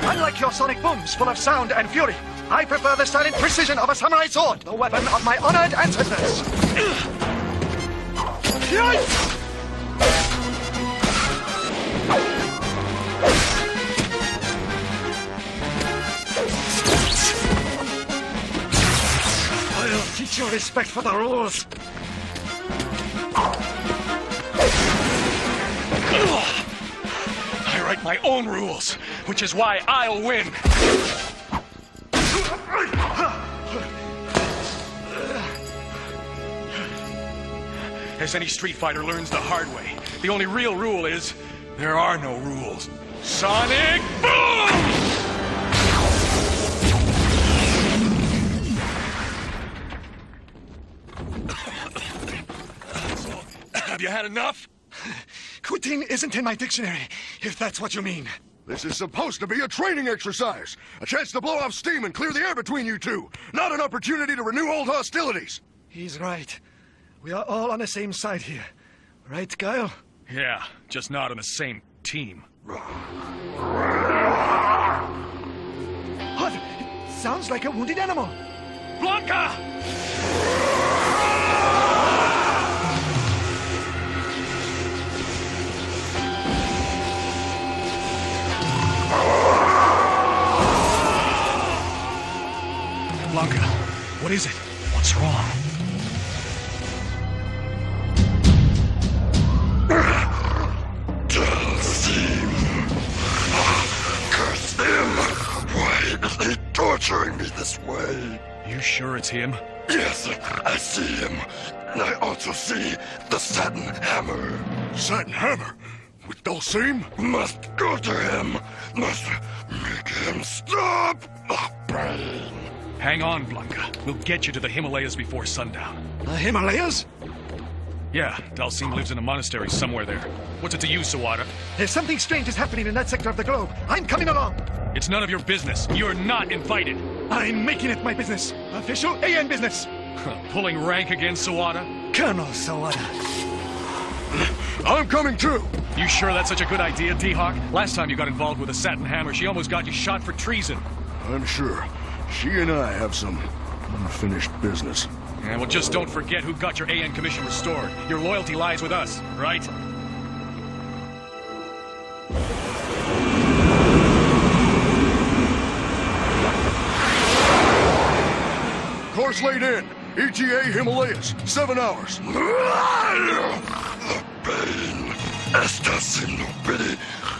Speaker 19: Unlike your sonic booms full of sound and fury, I prefer the silent precision of a samurai sword, the weapon of my honored ancestors. I'll teach you respect for the rules.
Speaker 3: I write my own rules, which is why I'll win. As any street fighter learns the hard way, the only real rule is there are no rules. Sonic Boom! Have you had enough?
Speaker 19: Quitting isn't in my dictionary, if that's what you mean.
Speaker 6: This is supposed to be a training exercise. A chance to blow off steam and clear the air between you two. Not an opportunity to renew old hostilities.
Speaker 19: He's right. We are all on the same side here. Right, Guile?
Speaker 3: Yeah, just not on the same team.
Speaker 19: What? It sounds like a wounded animal.
Speaker 3: Blanca! Blanca, what is it? What's wrong?
Speaker 10: Curse him! Why is he torturing me this way?
Speaker 3: You sure it's him?
Speaker 10: Yes, I see him. And I also see the satin hammer.
Speaker 6: Satin hammer? With Dulcine?
Speaker 10: Must go to him. Must make him stop. The brain.
Speaker 3: Hang on, Blanca. We'll get you to the Himalayas before sundown.
Speaker 19: The Himalayas?
Speaker 3: Yeah, Dalsim lives in a monastery somewhere there. What's it to you, Sawada?
Speaker 19: If something strange is happening in that sector of the globe, I'm coming along.
Speaker 3: It's none of your business. You're not invited.
Speaker 19: I'm making it my business. Official AN business.
Speaker 3: Pulling rank again, Sawada?
Speaker 19: Colonel Sawada.
Speaker 6: I'm coming too.
Speaker 3: You sure that's such a good idea, D-Hawk? Last time you got involved with a satin hammer, she almost got you shot for treason.
Speaker 6: I'm sure. She and I have some unfinished business.
Speaker 3: Yeah, well, just don't forget who got your AN commission restored. Your loyalty lies with us, right?
Speaker 6: Course laid in. ETA Himalayas. 7 hours.
Speaker 10: The pain. Esther seemed no pity.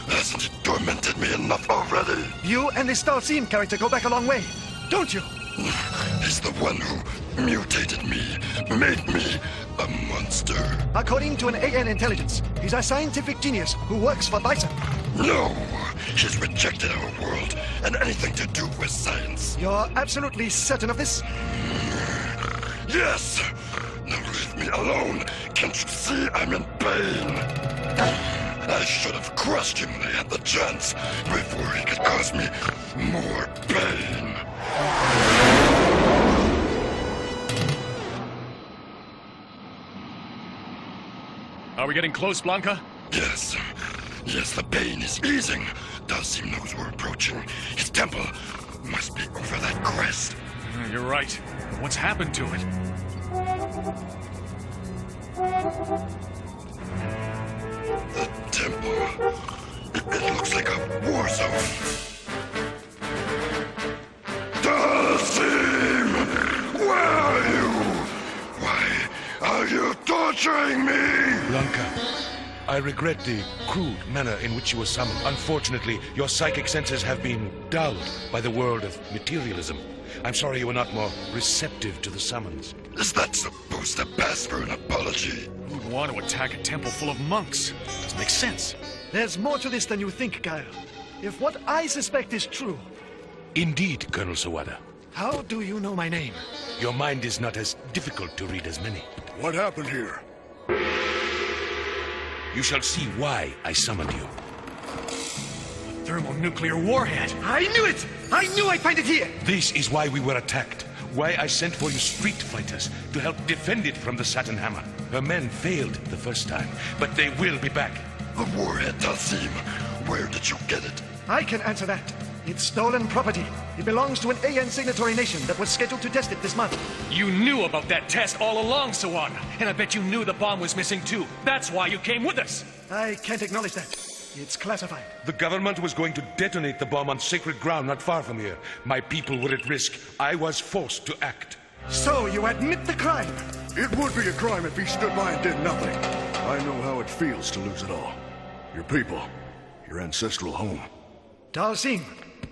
Speaker 10: Hasn't it tormented me enough already?
Speaker 19: You and this Dalsim character go back a long way, don't you?
Speaker 10: He's the one who mutated me, made me a monster.
Speaker 19: According to an AN intelligence, he's a scientific genius who works for Bison.
Speaker 10: No, he's rejected our world and anything to do with science.
Speaker 19: You're absolutely certain of this?
Speaker 10: Yes! Now leave me alone. Can't you see I'm in pain? I should have crushed him when I had the chance, before he could cause me more pain.
Speaker 3: Are we getting close, Blanca?
Speaker 10: Yes. Yes, the pain is easing. Dalsim knows we're approaching. His temple must be over that crest.
Speaker 3: You're right. What's happened to it?
Speaker 10: The temple. It looks like a war zone. Dalsim! Where are you? Why are you torturing me?
Speaker 13: Blanca, I regret the crude manner in which you were summoned. Unfortunately, your psychic senses have been dulled by the world of materialism. I'm sorry you were not more receptive to the summons.
Speaker 10: Is that supposed to pass for an apology?
Speaker 3: Who would want to attack a temple full of monks? Doesn't make sense.
Speaker 19: There's more to this than you think, Guile. If what I suspect is true...
Speaker 13: Indeed, Colonel Sawada.
Speaker 19: How do you know my name?
Speaker 13: Your mind is not as difficult to read as many.
Speaker 14: What happened here?
Speaker 13: You shall see why I summoned you.
Speaker 3: Thermonuclear warhead.
Speaker 19: I knew it! I knew I'd find it here!
Speaker 13: This is why we were attacked. Why I sent for you street fighters to help defend it from the Saturn Hammer. Her men failed the first time, but they will be back.
Speaker 10: The warhead, Dalsim. Where did you get it?
Speaker 19: I can answer that. It's stolen property. It belongs to an AN signatory nation that was scheduled to test it this month.
Speaker 3: You knew about that test all along, Sawada. And I bet you knew the bomb was missing too. That's why you came with us.
Speaker 19: I can't acknowledge that. It's classified.
Speaker 13: The government was going to detonate the bomb on sacred ground not far from here. My people were at risk. I was forced to act.
Speaker 19: So you admit the crime?
Speaker 14: It would be a crime if he stood by and did nothing. I know how it feels to lose it all. Your people, your ancestral home.
Speaker 19: Dalsim,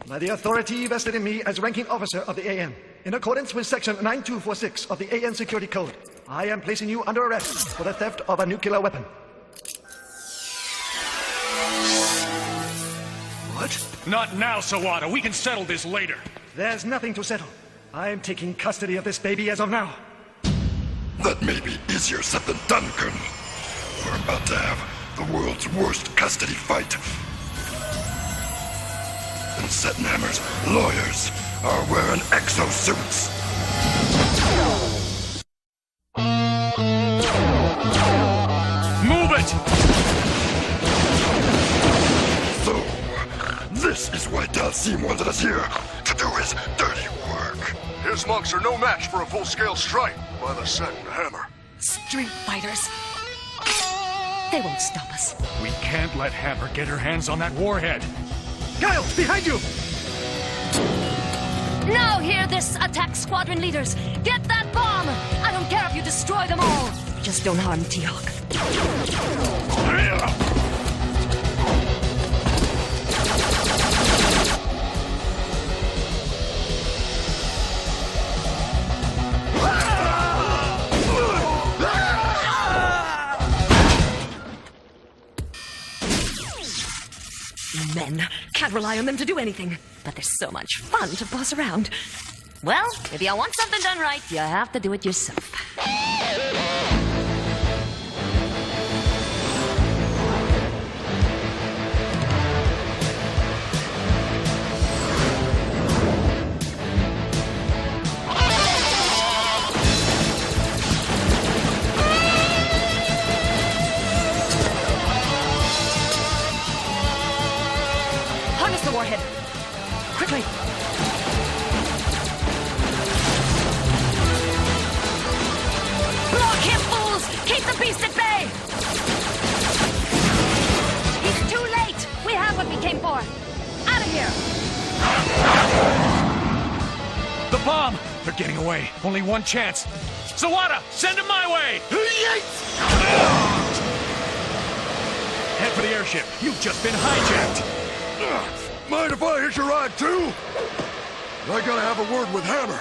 Speaker 19: by the authority vested in me as ranking officer of the AN, in accordance with Section 9246 of the AN Security Code, I am placing you under arrest for the theft of a nuclear weapon.
Speaker 3: What? Not now, Sawada. We can settle this later.
Speaker 19: There's nothing to settle. I'm taking custody of this baby as of now.
Speaker 10: That may be easier said than done, Colonel. We're about to have the world's worst custody fight. And Settenhammer's lawyers are wearing exosuits.
Speaker 3: Move it!
Speaker 10: So, this is why Dalsim wanted us here, to do his dirty work.
Speaker 14: His monks are no match for a full-scale strike by the Saturn Hammer.
Speaker 11: Street fighters. They won't stop us.
Speaker 3: We can't let Hammer get her hands on that warhead.
Speaker 19: Guile, behind you!
Speaker 9: Now hear this, attack squadron leaders. Get that bomb! I don't care if you destroy them all.
Speaker 11: Just don't harm T-Hawk. Men. Can't rely on them to do anything. But they're so much fun to boss around.
Speaker 9: Well, if you want something done right, you have to do it yourself.
Speaker 11: Harness the warhead. Quickly.
Speaker 9: Block him, fools! Keep the beast at bay! He's too late! We have what we came for! Out of here!
Speaker 3: The bomb! They're getting away. Only one chance. Sawada, send him my way! Head for the airship. You've just been hijacked.
Speaker 14: Mind if I hitch a ride too? I gotta have a word with Hammer.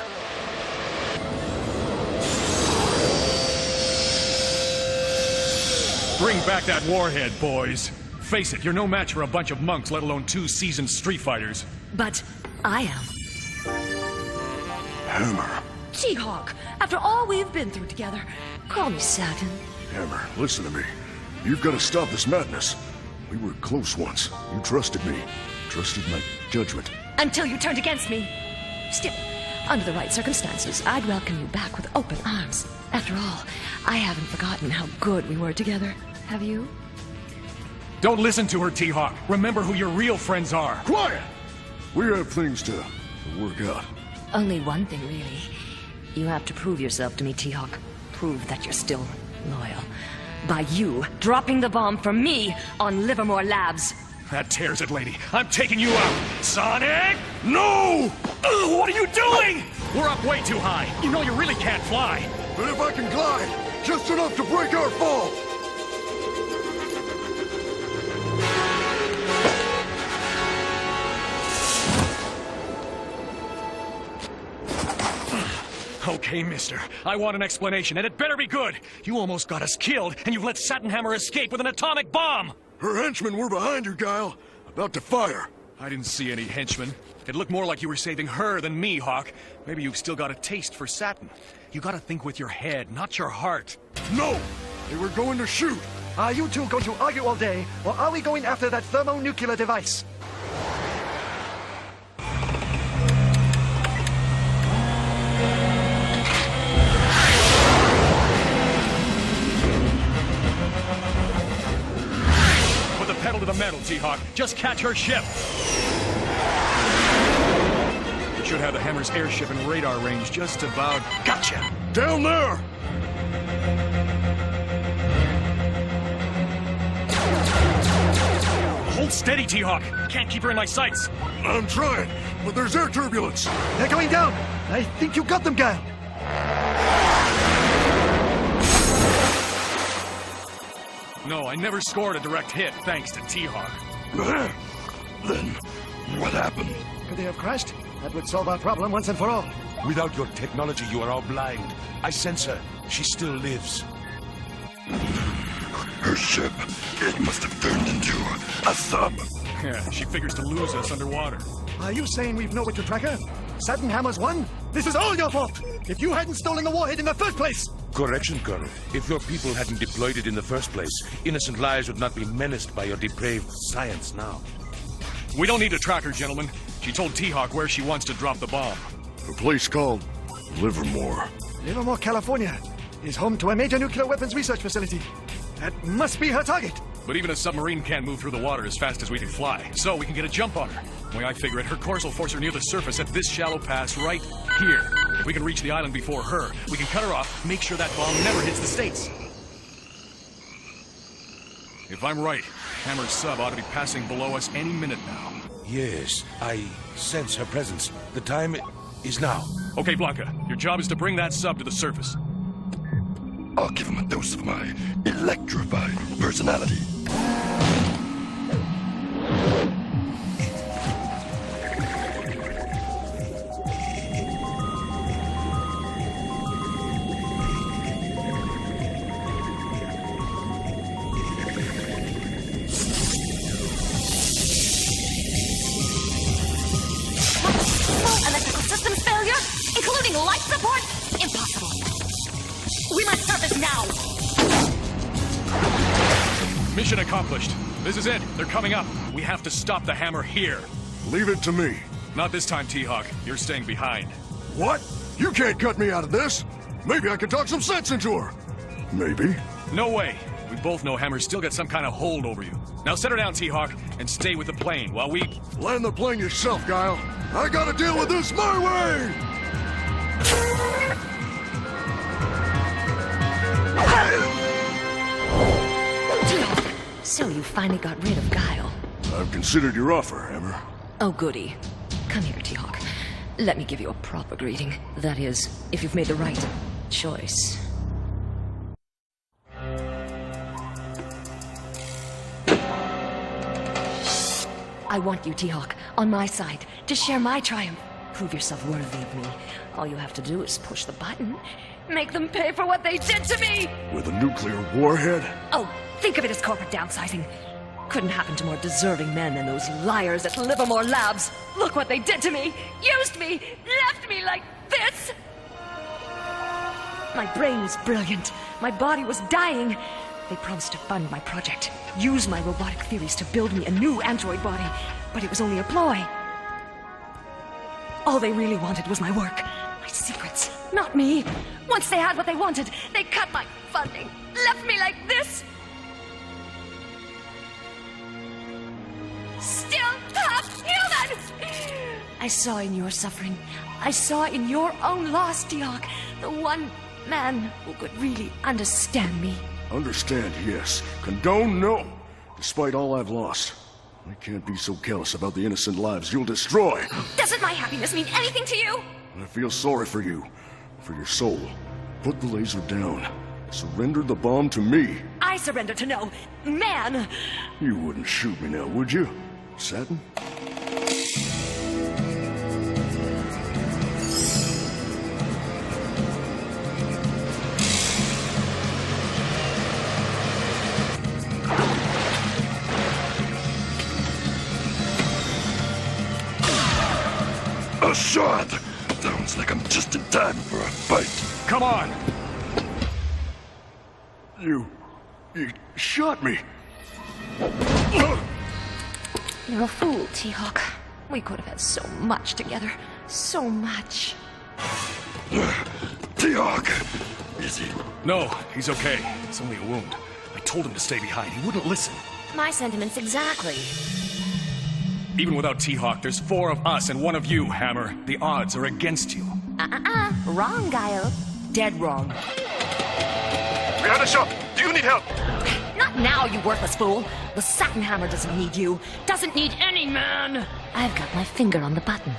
Speaker 3: Bring back that warhead, boys. Face it, you're no match for a bunch of monks, let alone 2 seasoned street fighters.
Speaker 11: But I am.
Speaker 14: Hammer.
Speaker 11: T-Hawk, after all we've been through together, call me Saturn.
Speaker 14: Hammer, listen to me. You've got to stop this madness. We were close once. You trusted me. Trusted my judgment.
Speaker 11: Until you turned against me. Still, under the right circumstances, I'd welcome you back with open arms. After all, I haven't forgotten how good we were together. Have you?
Speaker 3: Don't listen to her, T-Hawk. Remember who your real friends are.
Speaker 14: Quiet! We have things to work out.
Speaker 11: Only one thing, really. You have to prove yourself to me, T-Hawk. Prove that you're still loyal. By you dropping the bomb for me on Livermore Labs.
Speaker 3: That tears it, lady. I'm taking you out. Sonic! No! Ugh, what are you doing? We're up way too high. You know you really can't fly.
Speaker 14: But if I can glide, just enough to break our fall.
Speaker 3: Okay, mister. I want an explanation, and it better be good. You almost got us killed, and you've let Sattenhammer escape with an atomic bomb!
Speaker 12: Her henchmen were behind her, Guile. About to fire.
Speaker 3: I didn't see any henchmen. It looked more like you were saving her than me, Hawk. Maybe you've still got a taste for Saturn. You gotta think with your head, not your heart.
Speaker 12: No! They were going to shoot!
Speaker 19: Are you two going to argue all day, or are we going after that thermonuclear device?
Speaker 3: Put the pedal to the metal, T-Hawk. Just catch her ship. We should have the Hammer's airship in radar range just about. Gotcha!
Speaker 12: Down there!
Speaker 3: Hold steady, T-Hawk. Can't keep her in my sights.
Speaker 12: I'm trying, but there's air turbulence.
Speaker 19: They're going down. I think you got them, Guile.
Speaker 3: No, I never scored a direct hit, thanks to T-Hawk.
Speaker 12: Then, what happened?
Speaker 19: Could they have crashed? That would solve our problem once and for all.
Speaker 13: Without your technology, you are all blind. I sense her. She still lives.
Speaker 10: Her ship, it must have turned into a sub.
Speaker 3: Yeah, she figures to lose us underwater.
Speaker 19: Are you saying we've nowhere to track her? Sattenhammer's won? This is all your fault! If you hadn't stolen the warhead in the first place!
Speaker 13: Correction, Colonel. If your people hadn't deployed it in the first place, innocent lives would not be menaced by your depraved science now.
Speaker 3: We don't need to track her, gentlemen. She told T-Hawk where she wants to drop the bomb.
Speaker 12: A place called Livermore.
Speaker 19: Livermore, California is home to a major nuclear weapons research facility. That must be her target.
Speaker 3: But even a submarine can't move through the water as fast as we can fly, so we can get a jump on her. The way I figure it, her course will force her near the surface at this shallow pass right here. If we can reach the island before her, we can cut her off, make sure that bomb never hits the States. If I'm right, Hammer's sub ought to be passing below us any minute now.
Speaker 13: Yes, I sense her presence. The time is now.
Speaker 3: Okay, Blanca, your job is to bring that sub to the surface.
Speaker 10: I'll give him a dose of my electrified personality.
Speaker 9: Electrical systems failure, including life support? Impossible. We must surface now.
Speaker 3: Mission accomplished. This is it. They're coming up. We have to stop the Hammer here.
Speaker 12: Leave it to me.
Speaker 3: Not this time, T-Hawk. You're staying behind.
Speaker 12: What? You can't cut me out of this. Maybe I can talk some sense into her. Maybe.
Speaker 3: No way. We both know Hammer's still got some kind of hold over you. Now set her down, T-Hawk, and stay with the plane while we...
Speaker 12: Land the plane yourself, Guile. I gotta deal with this my way!
Speaker 22: So you finally got rid of Guile.
Speaker 12: I've considered your offer, Hammer.
Speaker 22: Oh, goody. Come here, T-Hawk. Let me give you a proper greeting. That is, if you've made the right choice. I want you, T-Hawk, on my side, to share my triumph. Prove yourself worthy of me. All you have to do is push the button. Make them pay for what they did to me!
Speaker 12: With a nuclear warhead?
Speaker 22: Oh, think of it as corporate downsizing. Couldn't happen to more deserving men than those liars at Livermore Labs. Look what they did to me! Used me! Left me like this! My brain was brilliant. My body was dying. They promised to fund my project, use my robotic theories to build me a new android body, but it was only a ploy. All they really wanted was my work, my secrets, not me. Once they had what they wanted, they cut my funding, left me like this. Still half human! I saw in your suffering. I saw in your own loss, T-Hawk, the one man who could really understand me.
Speaker 12: Understand, yes. Condone, no. Despite all I've lost, I can't be so careless about the innocent lives you'll destroy.
Speaker 9: Doesn't my happiness mean anything to you?
Speaker 12: I feel sorry for you, for your soul. Put the laser down. Surrender the bomb to me.
Speaker 22: I surrender to no man.
Speaker 12: You wouldn't shoot me now, would you, Satin?
Speaker 10: A shot! Sounds like I'm just in time for a fight.
Speaker 12: Come on! You shot me.
Speaker 22: You're a fool, T-Hawk. We could have had so much together. So much.
Speaker 10: T-Hawk! Is he?
Speaker 12: No, he's okay. It's only a wound. I told him to stay behind. He wouldn't listen.
Speaker 22: My sentiments exactly.
Speaker 12: Even without T-Hawk, there's 4 of us and 1 of you, Hammer. The odds are against you.
Speaker 22: Wrong, Guile. Dead wrong.
Speaker 12: Behind the shop! Do you need help?
Speaker 22: Not now, you worthless fool. The Satin Hammer doesn't need you. Doesn't need any man. I've got my finger on the button.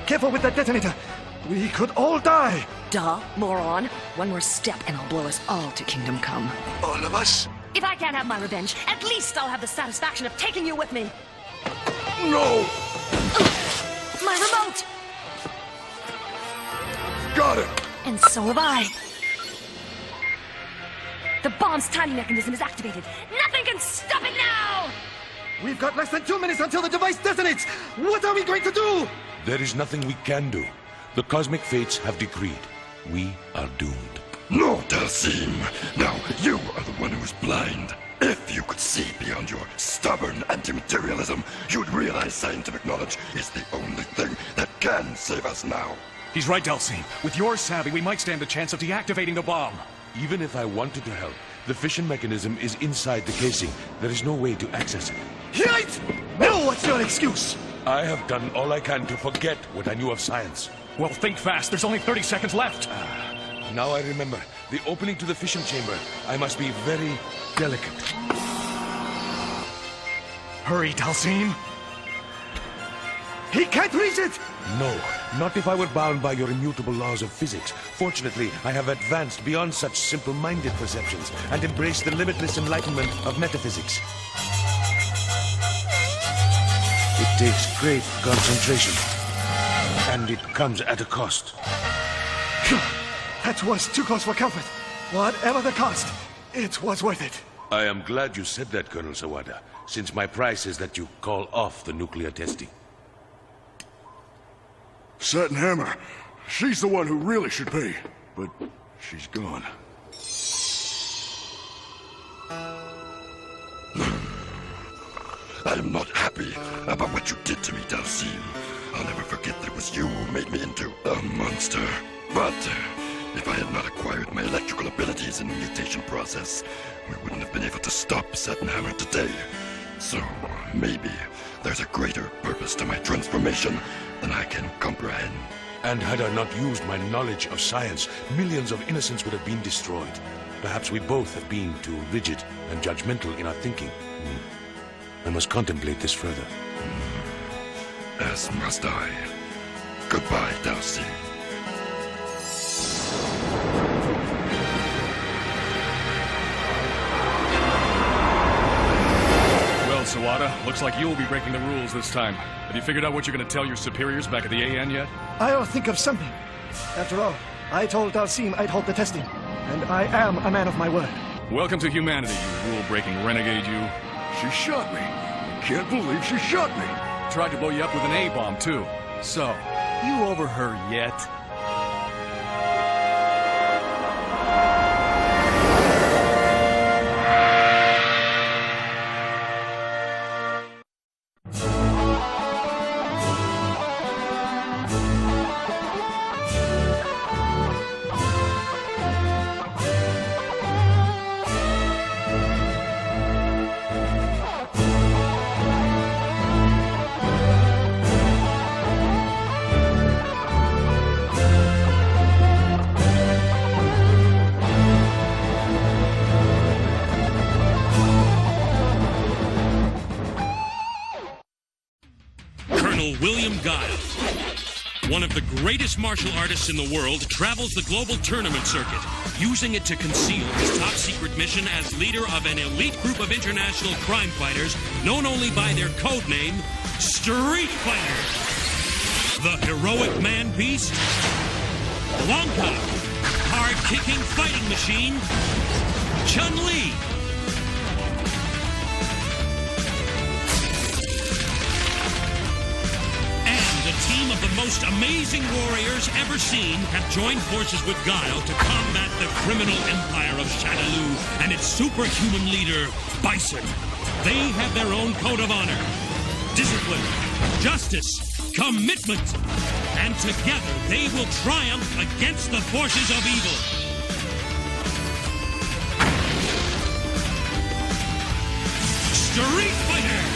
Speaker 19: Careful with that detonator. We could all die.
Speaker 22: Duh, moron. One more step and I'll blow us all to Kingdom Come.
Speaker 19: All of us?
Speaker 22: If I can't have my revenge, at least I'll have the satisfaction of taking you with me.
Speaker 10: No!
Speaker 22: My remote!
Speaker 10: Got it!
Speaker 22: And so have I. The bomb's timing mechanism is activated. Nothing can stop it now!
Speaker 19: We've got less than 2 minutes until the device detonates. What are we going to do?
Speaker 13: There is nothing we can do. The cosmic fates have decreed. We are doomed.
Speaker 10: No, Dalsim. Now, you are the one who's blind. If you could see beyond your stubborn anti-materialism, you'd realize scientific knowledge is the only thing that can save us now.
Speaker 12: He's right, Dalsim. With your savvy, we might stand a chance of deactivating the bomb.
Speaker 13: Even if I wanted to help, the fission mechanism is inside the casing. There is no way to access it.
Speaker 19: Right! Now what's your excuse?
Speaker 13: I have done all I can to forget what I knew of science.
Speaker 12: Well, think fast. There's only 30 seconds left.
Speaker 13: Now I remember. The opening to the fission chamber. I must be very delicate.
Speaker 12: Hurry, Dalsim.
Speaker 19: He can't reach it!
Speaker 13: No, not if I were bound by your immutable laws of physics. Fortunately, I have advanced beyond such simple-minded perceptions and embraced the limitless enlightenment of metaphysics. It takes great concentration, and it comes at a cost.
Speaker 19: That was too close for comfort. Whatever the cost, it was worth it.
Speaker 13: I am glad you said that, Colonel Sawada, since my price is that you call off the nuclear testing.
Speaker 12: Satin Hammer. She's the one who really should pay. But she's gone.
Speaker 10: I am not happy about what you did to me, Dalsim. I'll never forget that it was you who made me into a monster. But if I had not acquired my electrical abilities in the mutation process, we wouldn't have been able to stop Satin Hammer today. So maybe there's a greater purpose to my transformation than I can comprehend.
Speaker 13: And had I not used my knowledge of science, millions of innocents would have been destroyed. Perhaps we both have been too rigid and judgmental in our thinking. I must contemplate this further.
Speaker 10: As must I. Goodbye, Dalsim.
Speaker 12: Well, Sawada, looks like you'll be breaking the rules this time. Have you figured out what you're going to tell your superiors back at the AN yet?
Speaker 19: I'll think of something. After all, I told Dalsim I'd halt the testing, and I am a man of my word.
Speaker 12: Welcome to humanity, you rule-breaking renegade, you. She shot me. I can't believe she shot me. Tried to blow you up with an A-bomb, too. So, you over her yet?
Speaker 1: William Guile, one of the greatest martial artists in the world, travels the global tournament circuit, using it to conceal his top-secret mission as leader of an elite group of international crime fighters known only by their code name, Street Fighters. The heroic man-beast, Blanca, hard-kicking fighting machine, Chun-Li, a team of the most most amazing warriors ever seen have joined forces with Guile to combat the criminal empire of Shadaloo and its superhuman leader, Bison. They have their own code of honor, discipline, justice, commitment, and together they will triumph against the forces of evil. Street Fighter!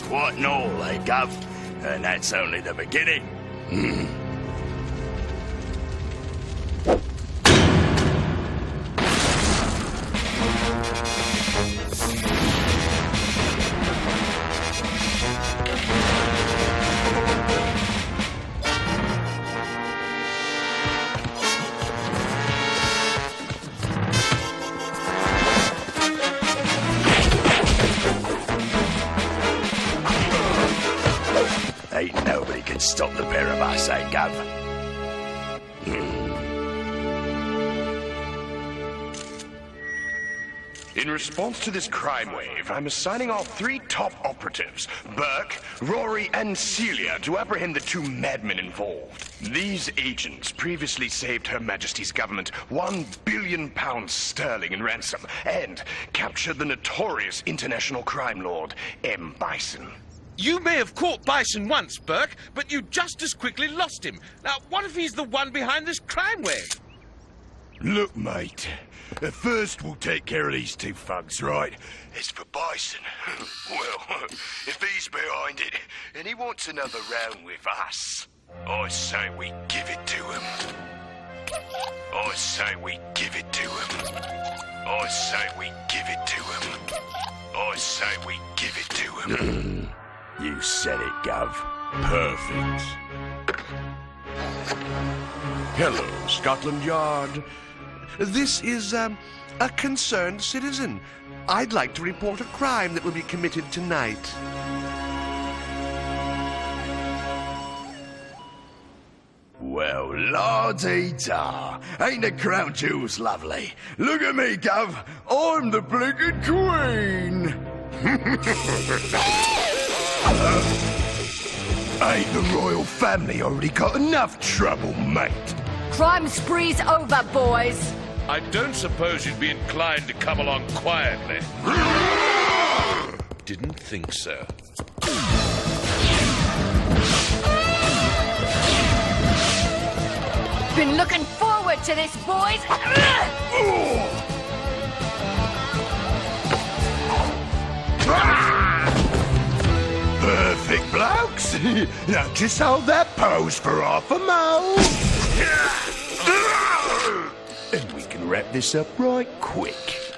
Speaker 5: What and all, eh, Gov? And that's only the beginning. Ain't nobody can stop the pair of us, eh, Gov?
Speaker 16: In response to this crime wave, I'm assigning our 3 top operatives, Burke, Rory, and Celia, to apprehend the 2 madmen involved. These agents previously saved Her Majesty's government £1 billion sterling in ransom and captured the notorious international crime lord, M. Bison.
Speaker 2: You may have caught Bison once, Burke, but you just as quickly lost him. Now, what if he's the one behind this crime wave?
Speaker 5: Look, mate. At first, we'll take care of these 2 thugs, right? As for Bison, well, if he's behind it and he wants another round with us, I say we give it to him. I say we give it to him. I say we give it to him. I say we give it to him. You said it, Gov. Perfect.
Speaker 16: Hello, Scotland Yard. This is, a concerned citizen. I'd like to report a crime that will be committed tonight.
Speaker 5: Well, la-dee-da. Ain't the crown jewels lovely? Look at me, Gov. I'm the blinking queen. Ain't the royal family already got enough trouble, mate?
Speaker 22: Crime spree's over, boys.
Speaker 2: I don't suppose you'd be inclined to come along quietly. Didn't think so.
Speaker 22: Been looking forward to this, boys.
Speaker 5: Perfect, blokes. Now just hold that pose for half a mo. And we can wrap this up right quick.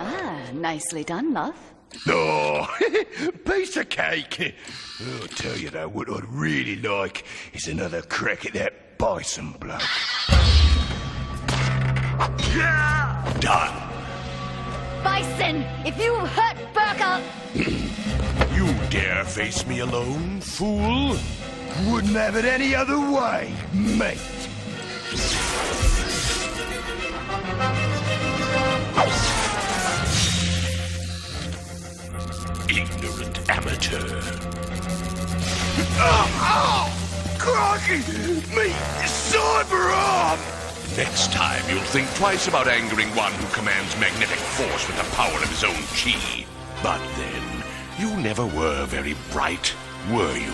Speaker 4: Ah, nicely done, love.
Speaker 5: Oh, piece of cake. I'll tell you though, what I'd really like is another crack at that Bison bloke. Done.
Speaker 22: Bison, if you hurt Burke,
Speaker 5: You dare face me alone, fool? Wouldn't have it any other way, mate.
Speaker 8: Ignorant amateur.
Speaker 5: Oh, crikey! Me cyber arm!
Speaker 8: Next time, you'll think twice about angering one who commands magnetic force with the power of his own chi. But then, you never were very bright, were you?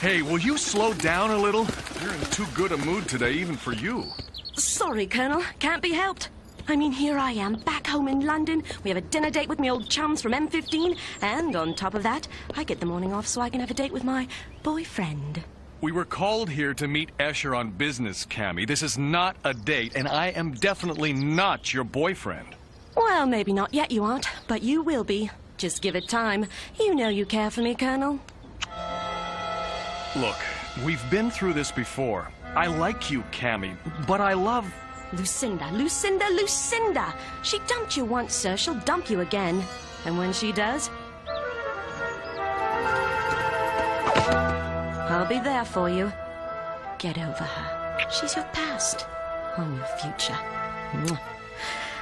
Speaker 12: Hey, will you slow down a little? You're in too good a mood today, even for you.
Speaker 11: Sorry, Colonel. Can't be helped. I mean, here I am, back home in London. We have a dinner date with my old chums from M15. And on top of that, I get the morning off so I can have a date with my boyfriend.
Speaker 12: We were called here to meet Escher on business, Cammy. This is not a date, and I am definitely not your boyfriend.
Speaker 11: Well, maybe not yet, you aren't. But you will be. Just give it time. You know you care for me, Colonel.
Speaker 12: Look, we've been through this before. I like you, Cammy, but I love...
Speaker 11: Lucinda, Lucinda, Lucinda! She dumped you once, sir. She'll dump you again. And when she does, I'll be there for you. Get over her. She's your past. I'm your future. Mwah.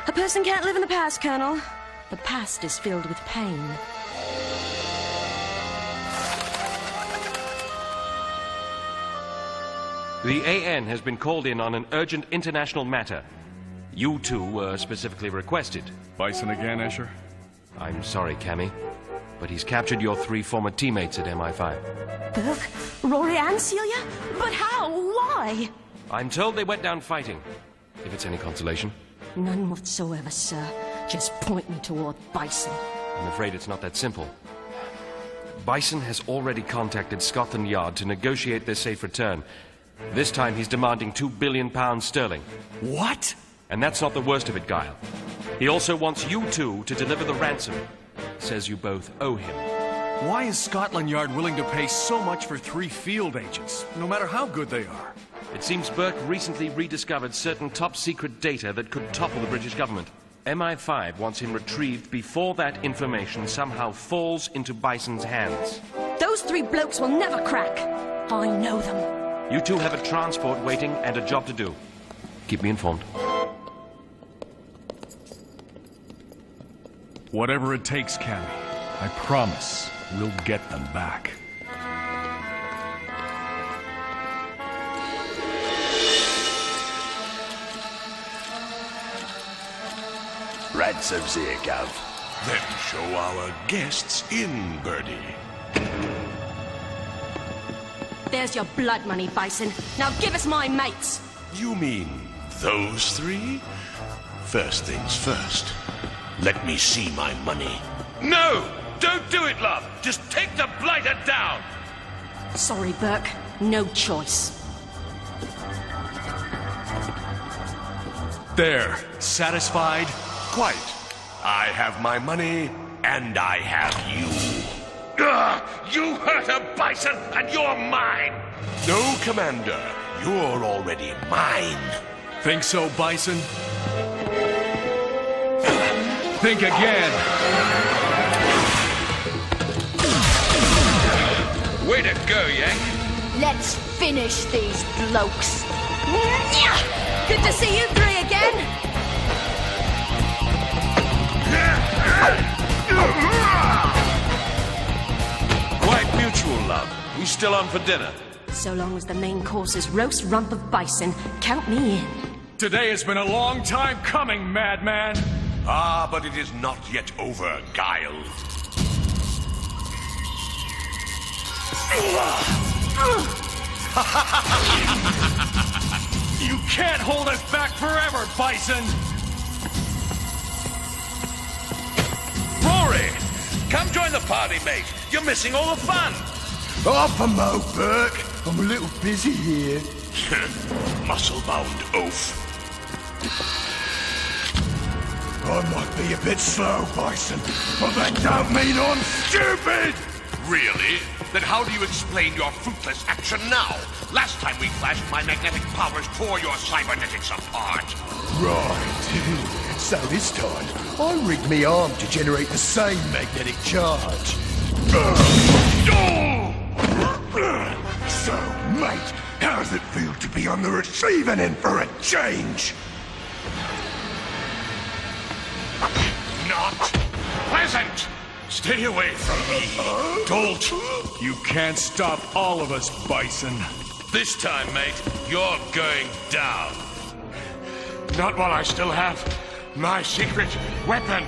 Speaker 11: A person can't live in the past, Colonel. The past is filled with pain.
Speaker 18: The AN has been called in on an urgent international matter. You two were specifically requested.
Speaker 12: Bison again, Escher?
Speaker 18: I'm sorry, Cammy, but he's captured your 3 former teammates at MI5.
Speaker 11: Burke, Rory and Celia? But how? Why?
Speaker 18: I'm told they went down fighting, if it's any consolation.
Speaker 11: None whatsoever, sir. Just point me toward Bison.
Speaker 18: I'm afraid it's not that simple. Bison has already contacted Scotland Yard to negotiate their safe return. This time he's demanding £2 billion sterling.
Speaker 12: What?
Speaker 18: And that's not the worst of it, Guile. He also wants you two to deliver the ransom. Says you both owe him.
Speaker 12: Why is Scotland Yard willing to pay so much for 3 field agents, no matter how good they are?
Speaker 18: It seems Burke recently rediscovered certain top-secret data that could topple the British government. MI5 wants him retrieved before that information somehow falls into Bison's hands.
Speaker 11: Those 3 blokes will never crack. I know them.
Speaker 18: You two have a transport waiting and a job to do. Keep me informed.
Speaker 12: Whatever it takes, Cammy. I promise we'll get them back.
Speaker 5: Ransom's here, Gov.
Speaker 8: Then show our guests in, Birdie.
Speaker 11: There's your blood money, Bison. Now give us my mates.
Speaker 8: You mean those 3? First things first. Let me see my money.
Speaker 2: No! Don't do it, love! Just take the blighter down!
Speaker 11: Sorry, Burke. No choice.
Speaker 12: There. Satisfied?
Speaker 8: Quite. I have my money, and I have you.
Speaker 2: You hurt a Bison, and you're mine!
Speaker 8: No, Commander. You're already mine.
Speaker 12: Think so, Bison? Think again.
Speaker 2: Way to go, Yank.
Speaker 9: Let's finish these blokes.
Speaker 11: Good to see you 3 again.
Speaker 2: Quite mutual, love. We still on for dinner?
Speaker 11: So long as the main course is roast rump of bison, count me in.
Speaker 12: Today has been a long time coming, madman.
Speaker 8: Ah, but it is not yet over, Guile.
Speaker 12: You can't hold us back forever, Bison!
Speaker 2: Rory! Come join the party, mate. You're missing all the fun.
Speaker 5: Half a mo, Burke. I'm a little busy here.
Speaker 8: Muscle-bound oaf.
Speaker 5: I might be a bit slow, Bison, but that don't mean I'm stupid!
Speaker 8: Really? Then how do you explain your fruitless action now? Last time we flashed, my magnetic powers tore your cybernetics apart.
Speaker 5: Right. So this time, I rigged me arm to generate the same magnetic charge. So, mate, how does it feel to be on the receiving end for a change?
Speaker 8: Not pleasant! Stay away from me, dolt!
Speaker 12: You can't stop all of us, Bison.
Speaker 2: This time, mate, you're going down.
Speaker 8: Not while I still have my secret weapon.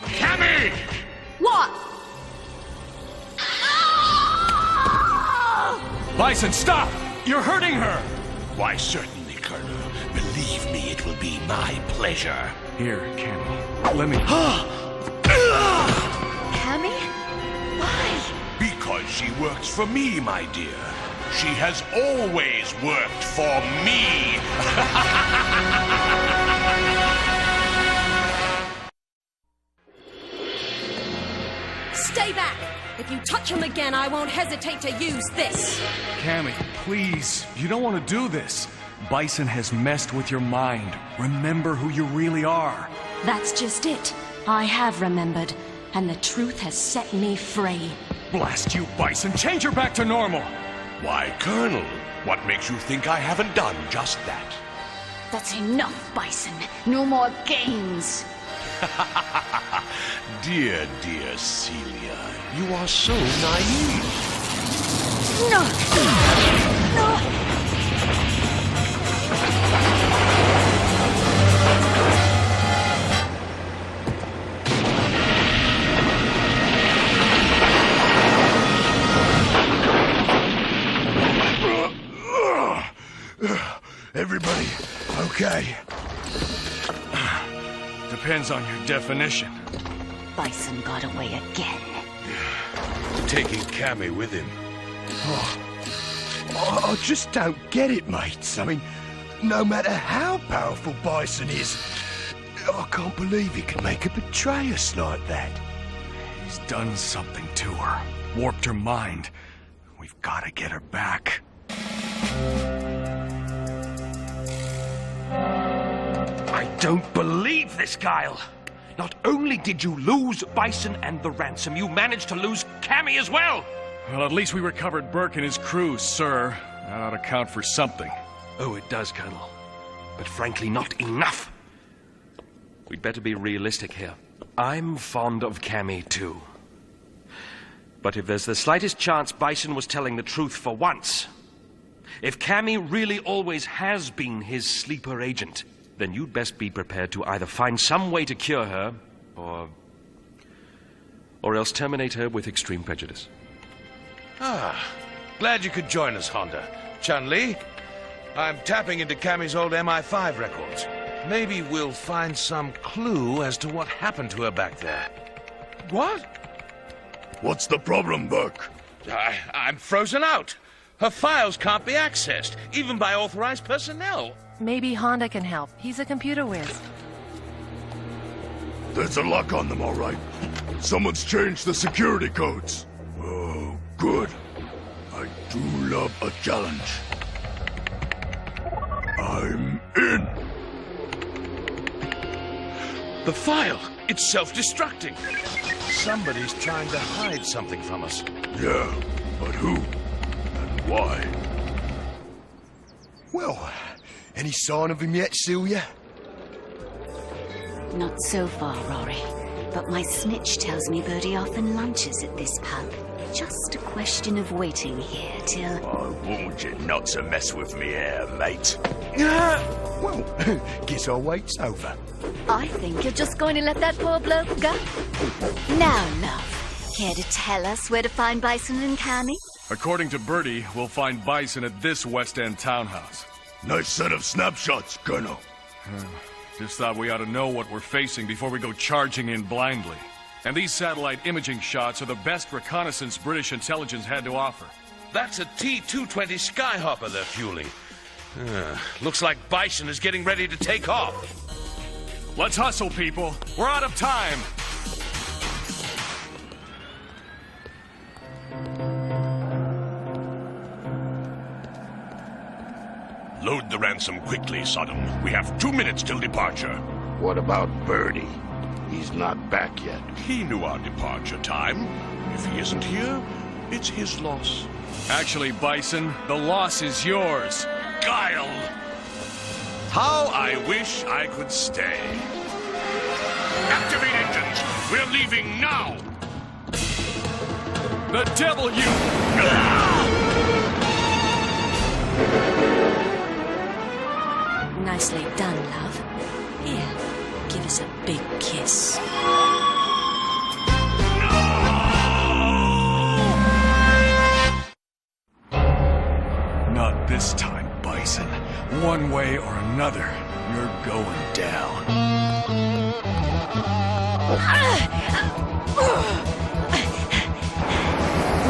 Speaker 8: Cammy!
Speaker 11: What?
Speaker 3: Bison, stop! You're hurting her!
Speaker 8: Why, certainly, Colonel. Believe me, it will be my pleasure.
Speaker 3: Here, Cammy. Let me...
Speaker 22: Cammy? Why?
Speaker 8: Because she works for me, my dear. She has always worked for me.
Speaker 11: Stay back! If you touch him again, I won't hesitate to use this.
Speaker 3: Cammy, please. You don't want to do this. Bison has messed with your mind. Remember who you really are.
Speaker 11: That's just it. I have remembered, and the truth has set me free.
Speaker 3: Blast you, Bison. Change her back to normal.
Speaker 8: Why, Colonel, what makes you think I haven't done just that?
Speaker 4: That's enough, Bison. No more games.
Speaker 8: Dear, dear Celia, you are so naive.
Speaker 4: No! No!
Speaker 5: Everybody, okay?
Speaker 3: Depends on your definition.
Speaker 4: Bison got away again.
Speaker 13: Taking Cammy with him.
Speaker 5: I just don't get it, mates. I mean, no matter how powerful Bison is, I can't believe he can make her betray us like that.
Speaker 3: He's done something to her. Warped her mind. We've got to get her back.
Speaker 17: I don't believe this, Guile. Not only did you lose Bison and the ransom, you managed to lose Cammy as well.
Speaker 3: Well, at least we recovered Burke and his crew, sir. That ought to count for something.
Speaker 17: Oh, it does, Colonel. But frankly, not enough. We'd better be realistic here. I'm fond of Cammy, too. But if there's the slightest chance Bison was telling the truth for once, if Cammy really always has been his sleeper agent, then you'd best be prepared to either find some way to cure her, or else terminate her with extreme prejudice.
Speaker 2: Ah, glad you could join us, Honda. Chun-Li, I'm tapping into Cammy's old MI5 records. Maybe we'll find some clue as to what happened to her back there. What?
Speaker 14: What's the problem, Burke?
Speaker 2: I'm frozen out. Her files can't be accessed, even by authorized personnel.
Speaker 7: Maybe Honda can help. He's a computer whiz.
Speaker 14: There's a lock on them, all right. Someone's changed the security codes. Oh, good. I do love a challenge. I'm in.
Speaker 2: The file, it's self-destructing. Somebody's trying to hide something from us.
Speaker 14: Yeah, but who? And why?
Speaker 5: Well, any sign of him yet, Celia?
Speaker 4: Not so far, Rory. But my snitch tells me Birdie often lunches at this pub. Just a question of waiting here till...
Speaker 5: I warned you not to mess with me here, mate. Well, guess our wait's over.
Speaker 4: I think you're just going to let that poor bloke go. Now, love, care to tell us where to find Bison and Cammy?
Speaker 3: According to Birdie, we'll find Bison at this West End townhouse.
Speaker 14: Nice set of snapshots, Colonel.
Speaker 3: Just thought we ought to know what we're facing before we go charging in blindly. And these satellite imaging shots are the best reconnaissance British intelligence had to offer.
Speaker 2: That's a T-220 Skyhopper they're fueling. Looks like Bison is getting ready to take off.
Speaker 3: Let's hustle, people. We're out of time.
Speaker 8: Load the ransom quickly, Sodom. We have 2 minutes till departure.
Speaker 14: What about Birdie? He's not back yet.
Speaker 8: He knew our departure time. If he isn't here, it's his loss.
Speaker 3: Actually, Bison, the loss is yours.
Speaker 8: Guile! How I wish I could stay. Activate engines! We're leaving now!
Speaker 3: The devil, you!
Speaker 11: Nicely done, love. Here, give us a big kiss.
Speaker 3: Not this time, Bison. One way or another, you're going down.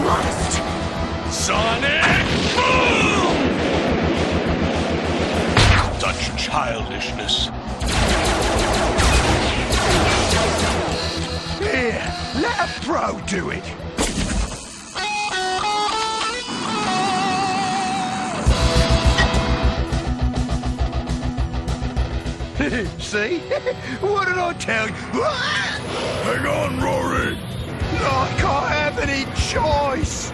Speaker 9: Lost!
Speaker 8: Sonic Boom! Such childishness.
Speaker 5: Here, let a pro do it. See? What did I tell you?
Speaker 14: Hang on, Rory.
Speaker 5: I can't have any choice.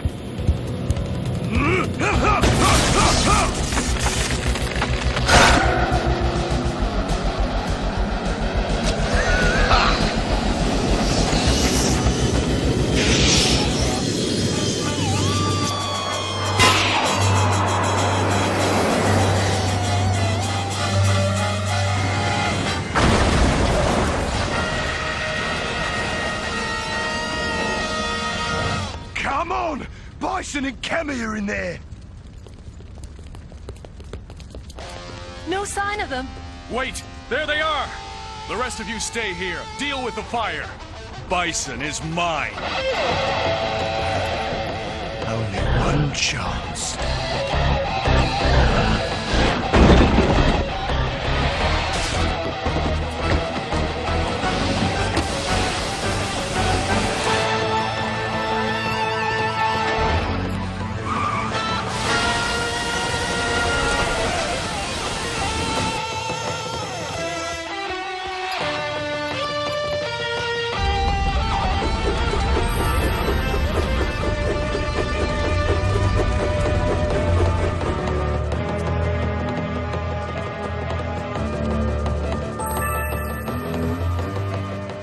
Speaker 5: Come on! Bison and Cammy are in there!
Speaker 7: No sign of them.
Speaker 3: Wait! There they are! The rest of you stay here. Deal with the fire. Bison is mine.
Speaker 5: Only one chance.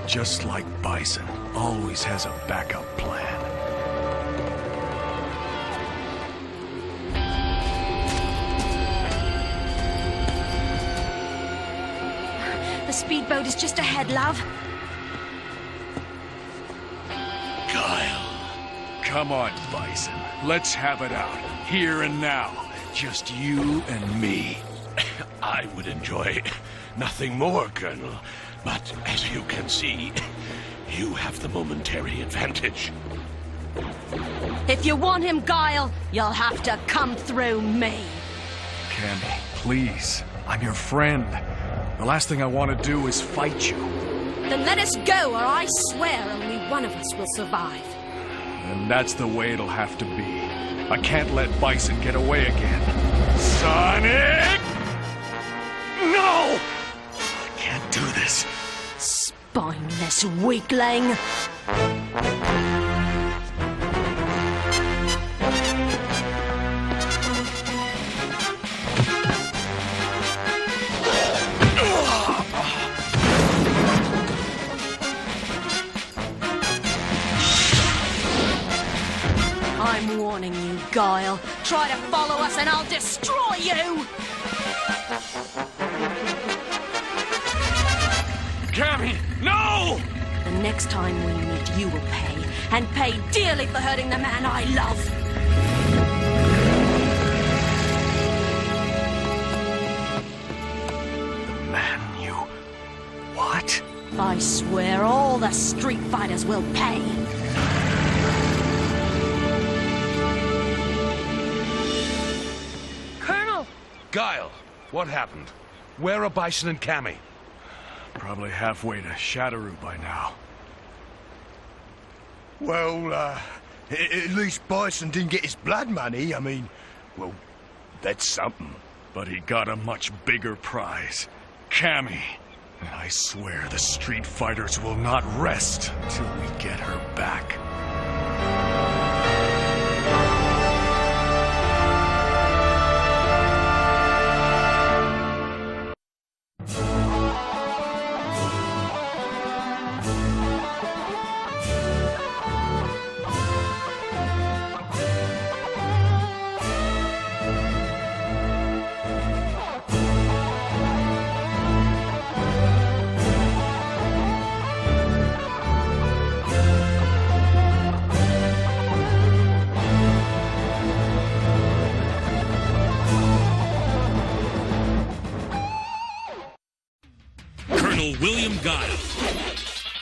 Speaker 3: Just like Bison, always has a backup plan.
Speaker 9: The speedboat is just ahead, love.
Speaker 8: Guile.
Speaker 3: Come on, Bison. Let's have it out. Here and now. Just you and me.
Speaker 8: I would enjoy nothing more, Colonel. But as you can see, you have the momentary advantage.
Speaker 11: If you want him, Guile, you'll have to come through me.
Speaker 3: Cammy, please. I'm your friend. The last thing I want to do is fight you.
Speaker 11: Then let us go, or I swear only one of us will survive.
Speaker 3: And that's the way it'll have to be. I can't let Bison get away again. Sonic! No! I can't do this.
Speaker 11: Spineless weakling. I'm warning you, Guile. Try to follow us and I'll destroy you!
Speaker 3: Cammy, no!
Speaker 11: The next time we meet, you will pay. And pay dearly for hurting the man I love.
Speaker 3: The man you... What?
Speaker 11: I swear all the street fighters will pay.
Speaker 7: Colonel!
Speaker 13: Guile, what happened? Where are Bison and Cammy?
Speaker 3: Probably halfway to Shadowroo by now.
Speaker 5: Well, at least Bison didn't get his blood money. I mean, well, that's something.
Speaker 3: But he got a much bigger prize. Cammy. And I swear the street fighters will not rest until we get her back.
Speaker 1: name Guile.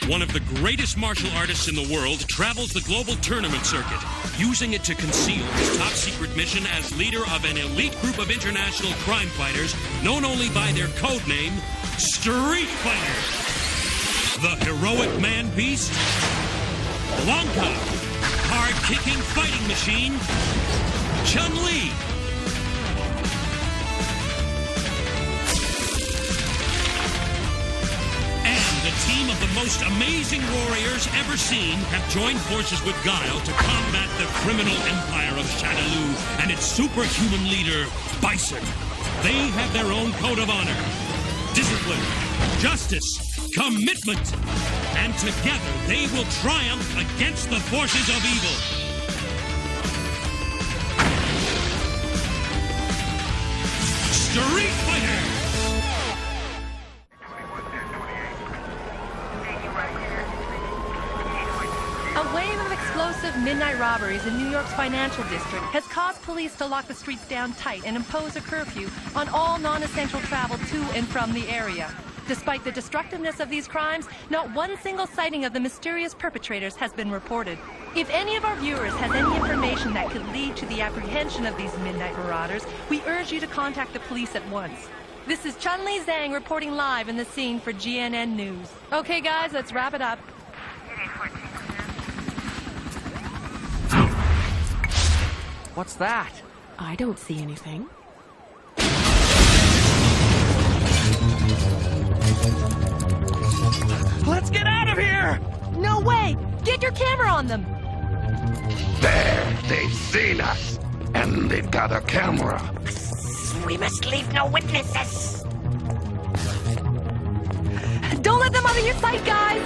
Speaker 1: One of the greatest martial artists in the world travels the global tournament circuit, using it to conceal his top-secret mission as leader of an elite group of international crime fighters known only by their code name, Street Fighter. The heroic man-beast, Blanca, hard-kicking fighting machine, Chun-Li. The team of the most amazing warriors ever seen have joined forces with Guile to combat the criminal empire of Shadaloo and its superhuman leader, Bison. They have their own code of honor, discipline, justice, commitment, and together they will triumph against the forces of evil. Street Fighter!
Speaker 7: A wave of explosive midnight robberies in New York's financial district has caused police to lock the streets down tight and impose a curfew on all non-essential travel to and from the area. Despite the destructiveness of these crimes, not one single sighting of the mysterious perpetrators has been reported. If any of our viewers has any information that could lead to the apprehension of these midnight marauders, we urge you to contact the police at once. This is Chun-Li Zhang reporting live in the scene for GNN News. Okay guys, let's wrap it up.
Speaker 15: What's that?
Speaker 11: I don't see anything.
Speaker 15: Let's get out of here!
Speaker 7: No way! Get your camera on them!
Speaker 10: There, they've seen us, and they've got a camera.
Speaker 22: We must leave no witnesses.
Speaker 7: Don't let them out of your sight, guys!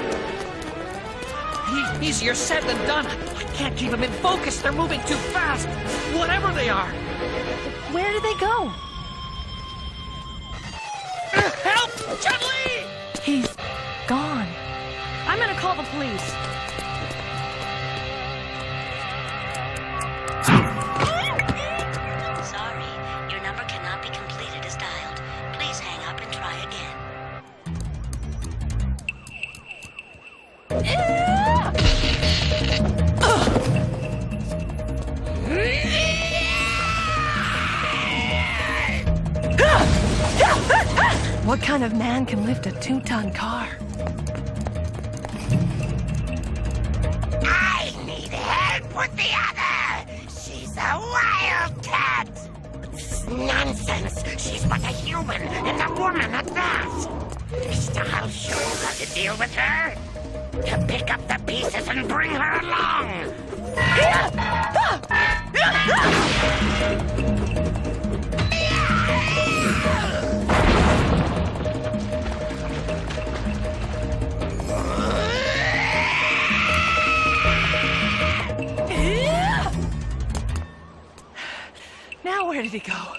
Speaker 15: Easier said than done. I can't keep them in focus. They're moving too fast. Whatever they are.
Speaker 7: Where did they go?
Speaker 15: Help! Chun-Li!
Speaker 7: He's gone. I'm gonna call the police.
Speaker 22: Sorry, your number cannot be completed as dialed. Please hang up and try again.
Speaker 7: What kind of man can lift a 2-ton car?
Speaker 22: I need help with the other. She's a wildcat. Nonsense. She's but a human, and a woman at that. Mr. House, you've got to deal with her. To pick up the pieces and bring her along.
Speaker 7: Now where did he go?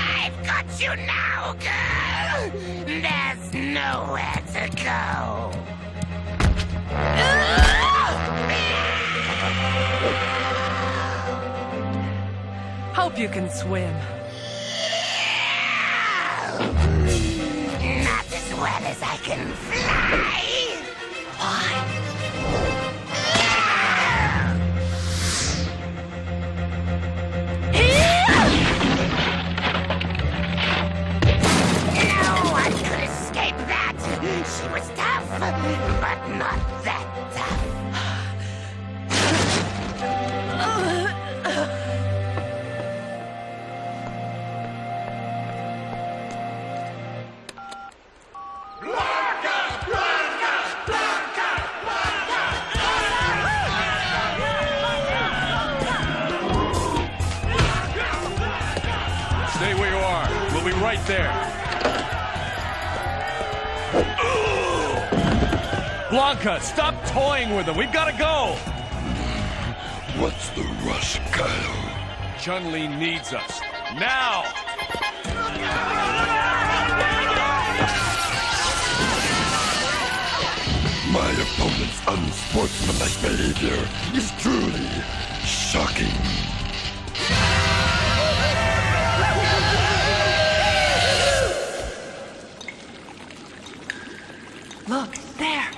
Speaker 22: I've got you now, girl. There's nowhere to go.
Speaker 7: Hope you can swim.
Speaker 22: Not as well as I can fly. No one could escape that. She was tough, but not that tough.
Speaker 3: Stay where you are. We'll be right there. Blanca, stop toying with them. We've got to go.
Speaker 10: What's the rush, Guile?
Speaker 3: Chun-Li needs us. Now!
Speaker 10: unsportsmanlike behavior is truly shocking.
Speaker 7: Look, there.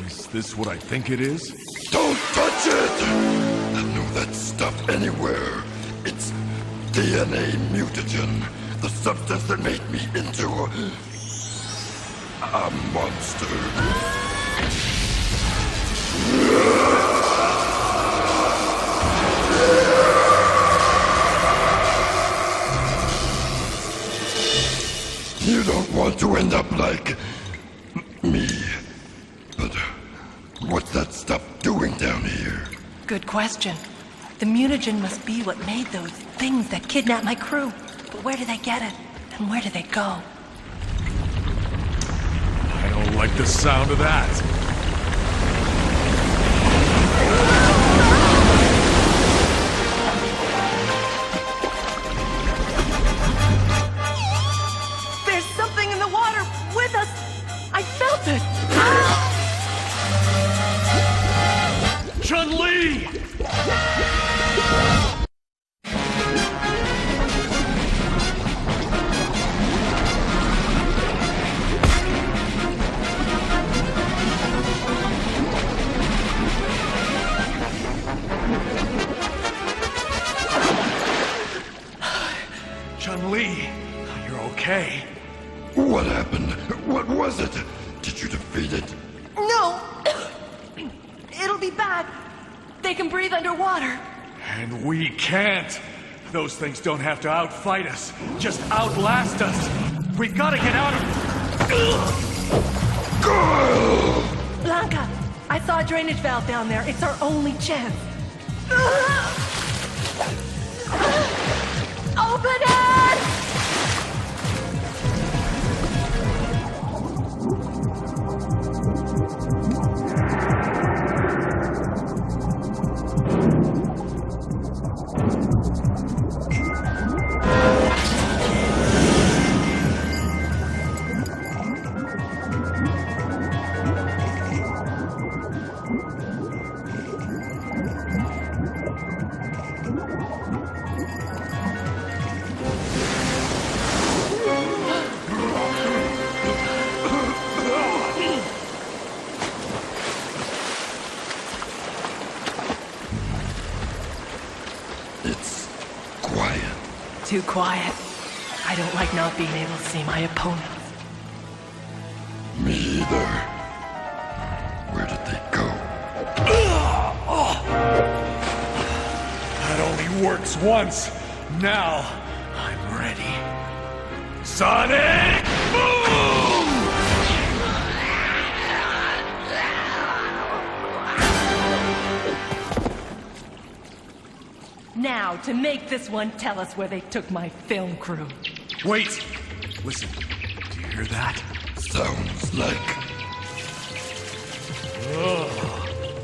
Speaker 3: Is this what I think it is?
Speaker 10: Don't touch it! I know that stuff anywhere. It's DNA mutagen, the substance that made me into a monster. You don't want to end up like me. But what's that stuff doing down here?
Speaker 7: Good question. The mutagen must be what made those things that kidnapped my crew. But where do they get it? And where do they go?
Speaker 3: I don't like the sound of that.
Speaker 7: There's something in the water with us. I felt it.
Speaker 3: Chun-Li! Chun-Li, you're okay.
Speaker 10: What happened? What was it? Did you defeat it?
Speaker 7: No! It'll be back. They can breathe underwater.
Speaker 3: And we can't. Those things don't have to outfight us, just outlast us. We've got to get out of...
Speaker 10: Guile!
Speaker 7: Blanca, I saw a drainage valve down there. It's our only chance. Open it! Too quiet. I don't like not being able to see my opponents.
Speaker 10: Me either. Where did they go?
Speaker 3: That only works once. Now, I'm ready. Sonic Boom!
Speaker 7: Now, to make this one tell us where they took my film crew.
Speaker 3: Wait! Listen, do you hear that?
Speaker 10: Sounds like...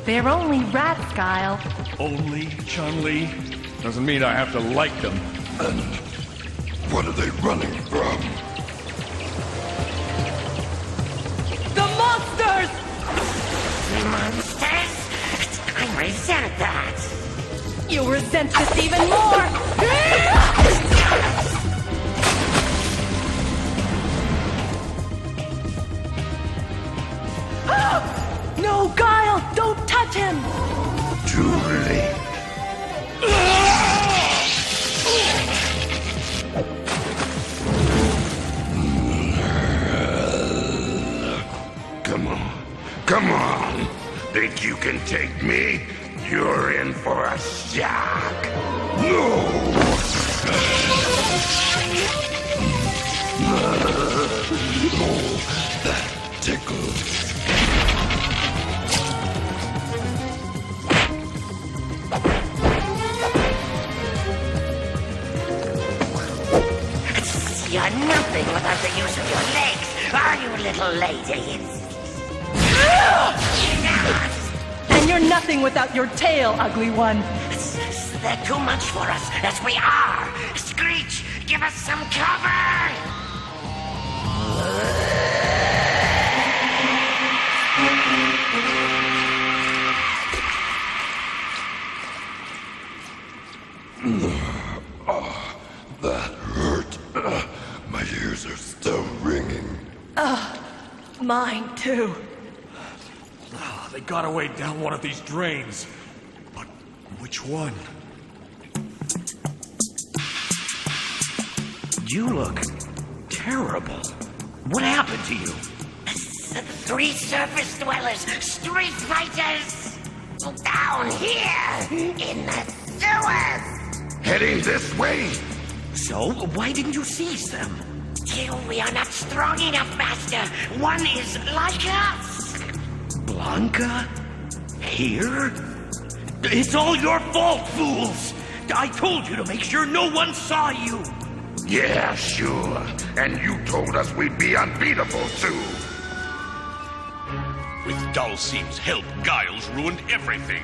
Speaker 7: They're only rats, Guile.
Speaker 3: Only Chun-Li? Doesn't mean I have to like them.
Speaker 10: And what are they running from?
Speaker 7: The monsters!
Speaker 22: Monsters? I resent that.
Speaker 7: You'll resent this even more! No, Guile! Don't touch him!
Speaker 10: Too late.
Speaker 5: Come on. Come on. Think you can take me? You're in for a shock.
Speaker 10: No! Oh, that tickles.
Speaker 22: You're nothing without the use of your legs, are you, little lady?
Speaker 7: And you're nothing without your tail, ugly one.
Speaker 22: They're too much for us, as we are. Screech, give us some cover!
Speaker 15: Mine, too.
Speaker 12: They got away down one of these drains. But which one?
Speaker 15: You look terrible. What happened to you?
Speaker 22: 3 surface dwellers, street fighters, down here in the sewers.
Speaker 5: Heading this way.
Speaker 15: So, why didn't you seize them?
Speaker 22: Till we are not strong enough, Master. One is like us.
Speaker 15: Blanca? Here? It's all your fault, fools! I told you to make sure no one saw you!
Speaker 5: Yeah, sure. And you told us we'd be unbeatable, too.
Speaker 8: With Dulcine's help, Guile's ruined everything.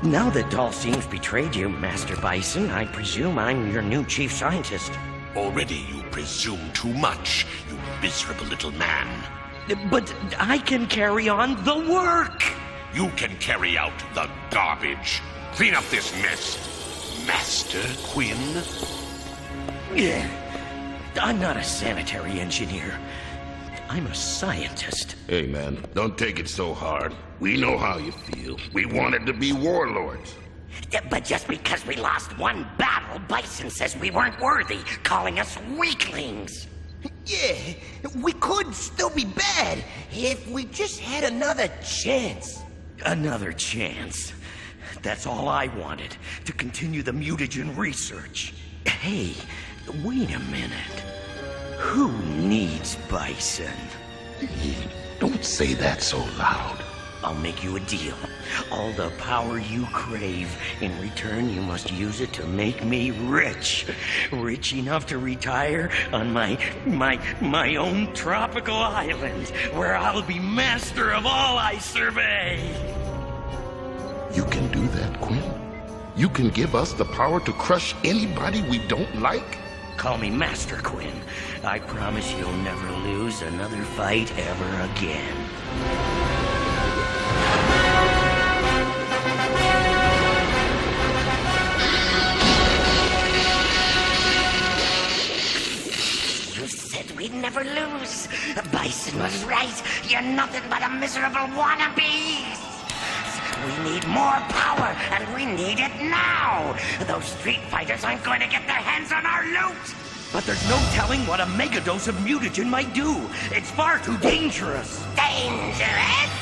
Speaker 15: Now that Dulcine's betrayed you, Master Bison, I presume I'm your new chief scientist.
Speaker 8: Already you presume too much, you miserable little man.
Speaker 15: But I can carry on the work!
Speaker 8: You can carry out the garbage. Clean up this mess, Master Quinn.
Speaker 15: Yeah. I'm not a sanitary engineer. I'm a scientist.
Speaker 5: Hey, man, don't take it so hard. We know how you feel. We wanted to be warlords.
Speaker 22: But just because we lost one battle, Bison says we weren't worthy, calling us weaklings.
Speaker 20: Yeah, we could still be bad if we just had another chance.
Speaker 15: Another chance. That's all I wanted, to continue the mutagen research. Hey, wait a minute. Who needs Bison?
Speaker 5: Don't say that so loud.
Speaker 15: I'll make you a deal. All the power you crave. In return, you must use it to make me rich. Rich enough to retire on my own tropical island, where I'll be master of all I survey.
Speaker 5: You can do that, Quinn? You can give us the power to crush anybody we don't like?
Speaker 15: Call me Master Quinn. I promise you'll never lose another fight ever again.
Speaker 22: You said we'd never lose. Bison was right. You're nothing but a miserable wannabe. We need more power, and we need it now. Those street fighters aren't going to get their hands on our loot.
Speaker 15: But there's no telling what a megadose of mutagen might do. It's far too dangerous.
Speaker 22: Dangerous?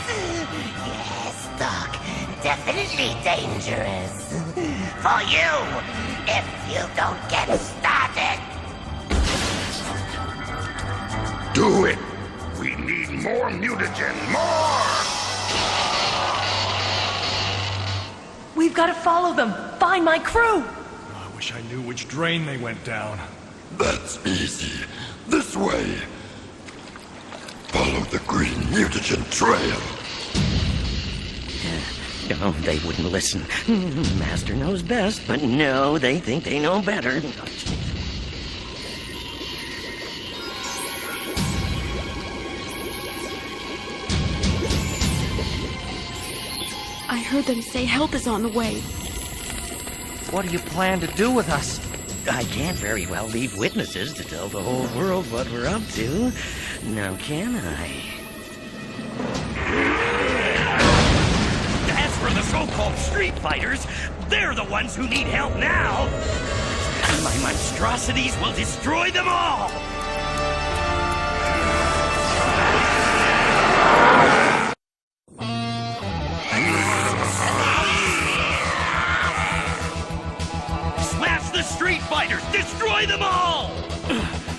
Speaker 22: Yes, Doc. Definitely dangerous. For you, if you don't get started.
Speaker 5: Do it! We need more mutagen, more!
Speaker 7: We've got to follow them. Find my crew.
Speaker 12: I wish I knew which drain they went down.
Speaker 10: That's easy. This way. Follow the green mutagen trail.
Speaker 15: No, they wouldn't listen. Master knows best, but no, they think they know better.
Speaker 9: I heard them say help is on the way.
Speaker 15: What do you plan to do with us? I can't very well leave witnesses to tell the whole world what we're up to. Now, can I? As for the so-called street fighters, they're the ones who need help now. My monstrosities will destroy them all. Street fighters! Destroy them all!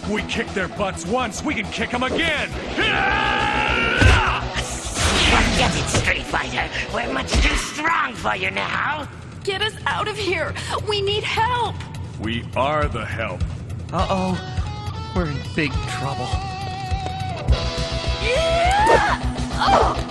Speaker 12: We kicked their butts once, we can kick them again!
Speaker 22: Forget it, Street Fighter. We're much too strong for you now.
Speaker 9: Get us out of here. We need help.
Speaker 12: We are the help.
Speaker 15: Uh-oh. We're in big trouble.
Speaker 9: Yeah! Oh!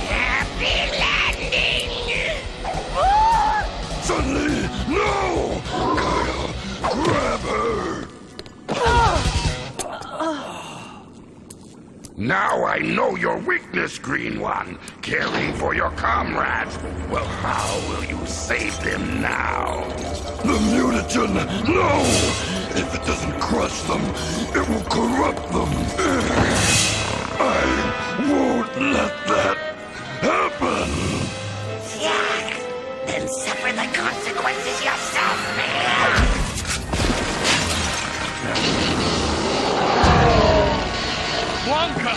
Speaker 22: Happy landing!
Speaker 10: Suddenly, no! Guile, grab her!
Speaker 6: Now I know your weakness, Green One. Caring for your comrades. Well, how will you save them now?
Speaker 10: The mutagen! No! If it doesn't crush them, it will corrupt them. I won't let that happen.
Speaker 22: Yuck! Then suffer the consequences yourself, man!
Speaker 3: Blanca!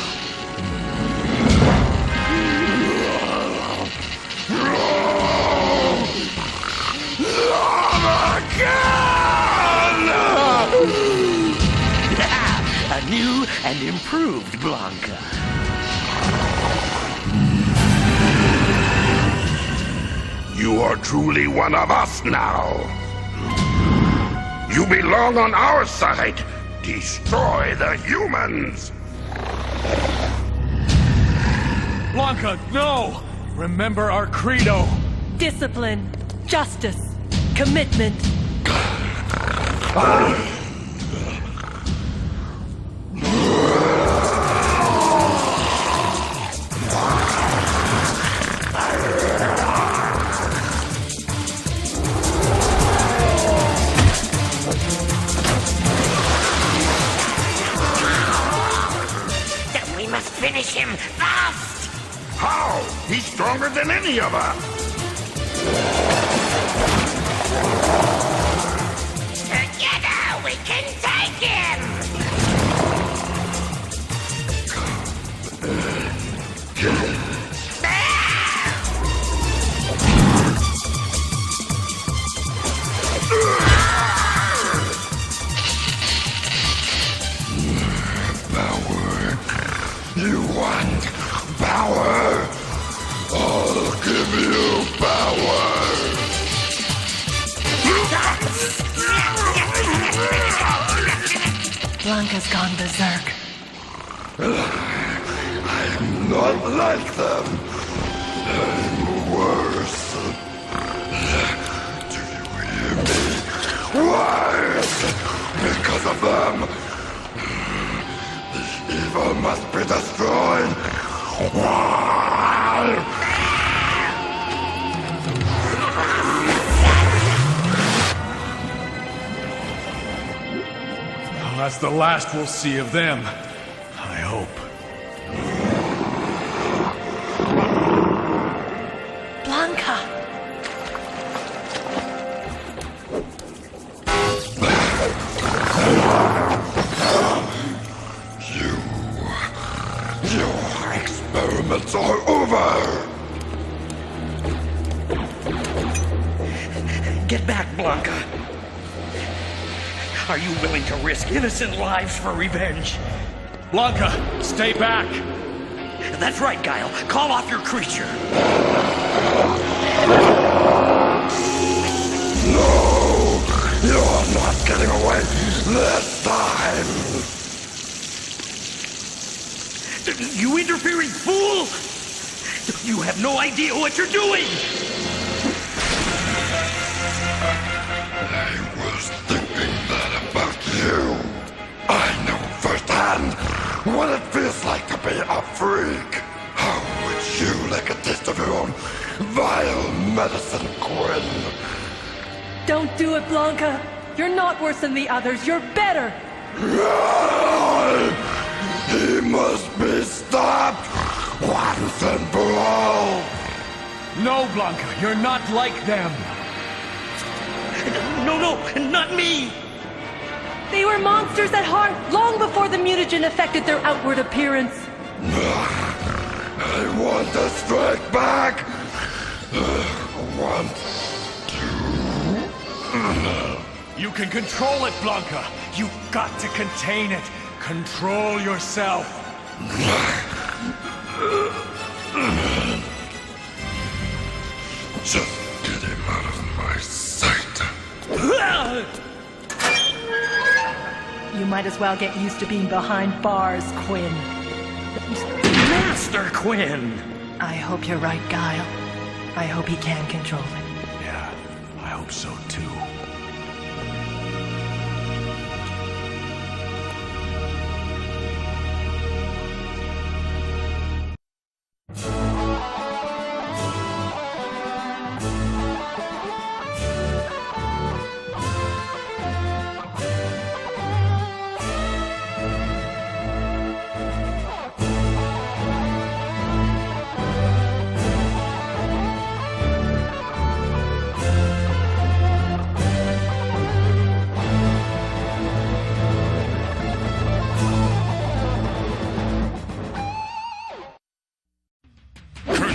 Speaker 15: A new and improved Blanca.
Speaker 6: You are truly one of us now. You belong on our side. Destroy the humans.
Speaker 3: Blanca, no! Remember our credo.
Speaker 7: Discipline, justice, commitment.
Speaker 22: Then we must finish him fast!
Speaker 6: How? He's stronger than any of us.
Speaker 22: Together we can take him!
Speaker 10: Power. You want power? I'll give you power.
Speaker 7: Blanca's gone berserk.
Speaker 10: I'm not like them. I'm worse. Do you hear me? Worse! Because of them. The evil must be destroyed.
Speaker 3: That's the last we'll see of them. I hope.
Speaker 7: Blanca!
Speaker 10: Your experiments are over.
Speaker 15: Get back, Blanca. Are you willing to risk innocent lives for revenge?
Speaker 3: Blanca, stay back!
Speaker 15: That's right, Guile. Call off your creature.
Speaker 10: No! You're not getting away this time!
Speaker 15: You interfering fool! You have no idea what you're doing!
Speaker 10: I was thinking that about you. I know firsthand what it feels like to be a freak. How would you like a taste of your own vile medicine, Quinn?
Speaker 7: Don't do it, Blanca. You're not worse than the others. You're better.
Speaker 10: He must be stopped once and for all.
Speaker 3: No, Blanca, you're not like them.
Speaker 15: No, not me!
Speaker 7: They were monsters at heart long before the mutagen affected their outward appearance.
Speaker 10: I want to strike back. One, two.
Speaker 3: You can control it, Blanca. You've got to contain it. Control yourself.
Speaker 10: Just get him out of my sight.
Speaker 7: You might as well get used to being behind bars, Quinn.
Speaker 15: Master Quinn!
Speaker 7: I hope you're right, Guile. I hope he can control it.
Speaker 3: Yeah, I hope so too.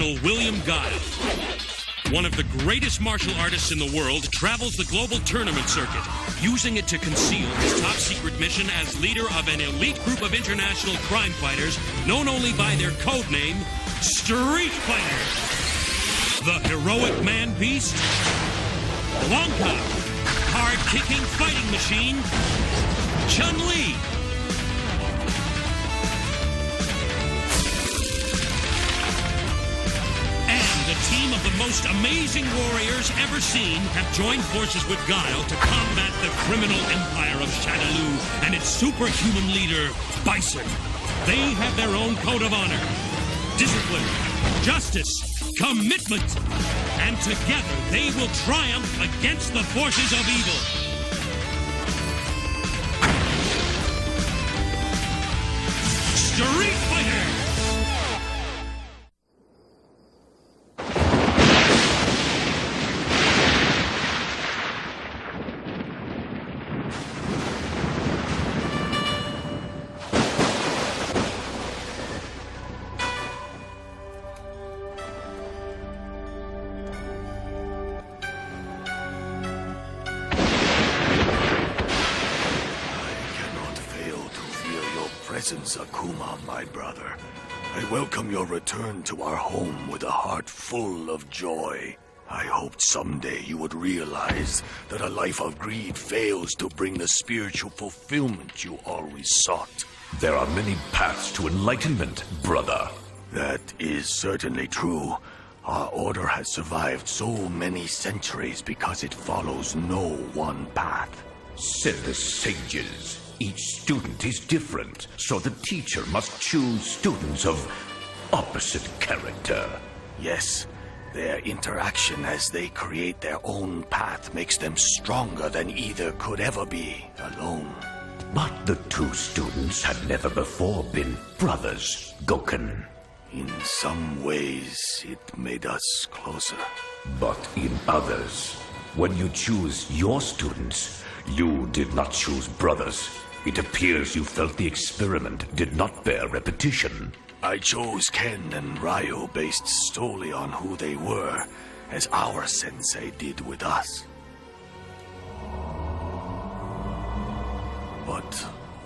Speaker 1: Colonel William Guile. One of the greatest martial artists in the world travels the global tournament circuit, using it to conceal his top-secret mission as leader of an elite group of international crime fighters known only by their code name, Street Fighter. The heroic man-beast, Blanca, hard-kicking fighting machine, Chun-Li. The team of the most amazing warriors ever seen have joined forces with Guile to combat the criminal empire of Shadaloo and its superhuman leader, Bison. They have their own code of honor, discipline, justice, commitment, and together they will triumph against the forces of evil. Street Fighter!
Speaker 5: Akuma, my brother. I welcome your return to our home with a heart full of joy. I hoped someday you would realize that a life of greed fails to bring the spiritual fulfillment you always sought.
Speaker 19: There are many paths to enlightenment, brother.
Speaker 5: That is certainly true. Our order has survived so many centuries because it follows no one path.
Speaker 19: Said the sages. Each student is different, so the teacher must choose students of opposite character.
Speaker 5: Yes, their interaction as they create their own path makes them stronger than either could ever be alone.
Speaker 19: But the two students had never before been brothers, Goken.
Speaker 5: In some ways, it made us closer.
Speaker 19: But in others, when you choose your students, you did not choose brothers. It appears you felt the experiment did not bear repetition.
Speaker 5: I chose Ken and Ryu based solely on who they were, as our sensei did with us. But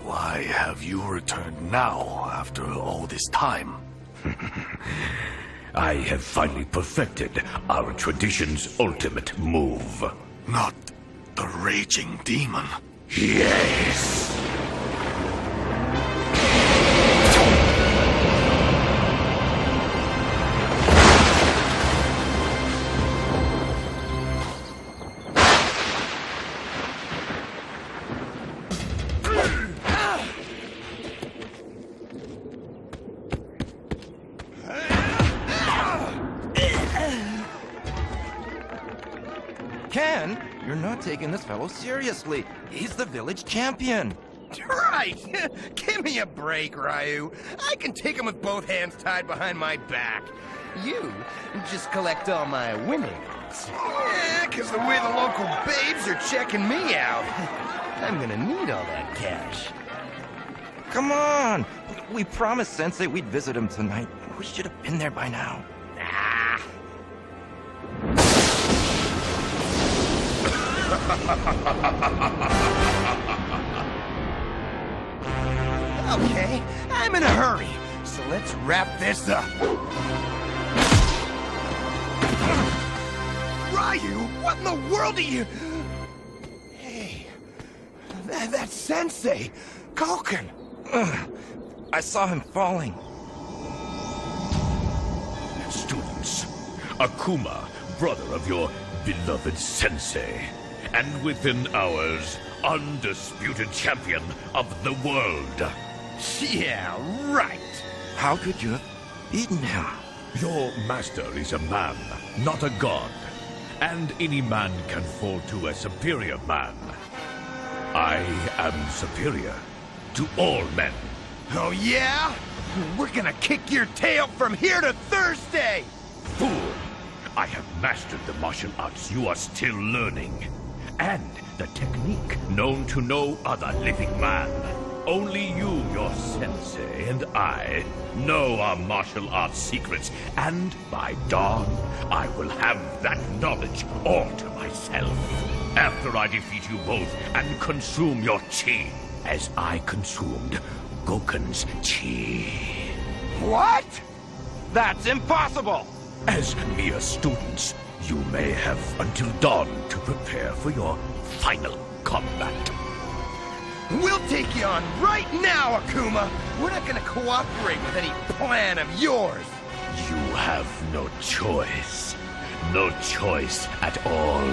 Speaker 5: why have you returned now, after all this time?
Speaker 19: I have finally perfected our tradition's ultimate move.
Speaker 5: Not the raging demon.
Speaker 19: Yes!
Speaker 21: Ken, you're not taking this fellow seriously. He's the village champion.
Speaker 20: Right! Give me a break, Ryu. I can take him with both hands tied behind my back. You just collect all my winnings. Yeah, because the way the local babes are checking me out, I'm gonna need all that cash.
Speaker 21: Come on! We promised Sensei we'd visit him tonight. We should have been there by now.
Speaker 20: Okay, I'm in a hurry, so let's wrap this up. Ryu, what in the world are you... Hey, that's Sensei, Goken.
Speaker 21: I saw him falling.
Speaker 19: Students, Akuma, brother of your beloved sensei, and within hours, undisputed champion of the world.
Speaker 20: Yeah, right.
Speaker 21: How could you have beaten him?
Speaker 19: Your master is a man, not a god, and any man can fall to a superior man. I am superior to all men.
Speaker 20: Oh yeah? We're gonna kick your tail from here to Thursday!
Speaker 19: Fool! I have mastered the martial arts you are still learning, and the technique known to no other living man. Only you, your sensei, and I know our martial arts secrets, and by dawn, I will have that knowledge all to myself. After I defeat you both and consume your chi, as I consumed Goken's chi.
Speaker 21: What? That's impossible!
Speaker 19: As mere students, you may have until dawn to prepare for your final combat.
Speaker 20: We'll take you on right now, Akuma! We're not gonna cooperate with any plan of yours!
Speaker 19: You have no choice. No choice at all.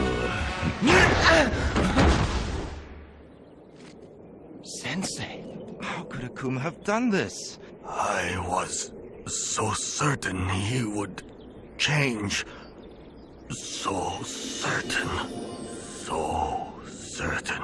Speaker 21: Sensei, how could Akuma have done this?
Speaker 16: I was so certain he would change. So certain. So certain.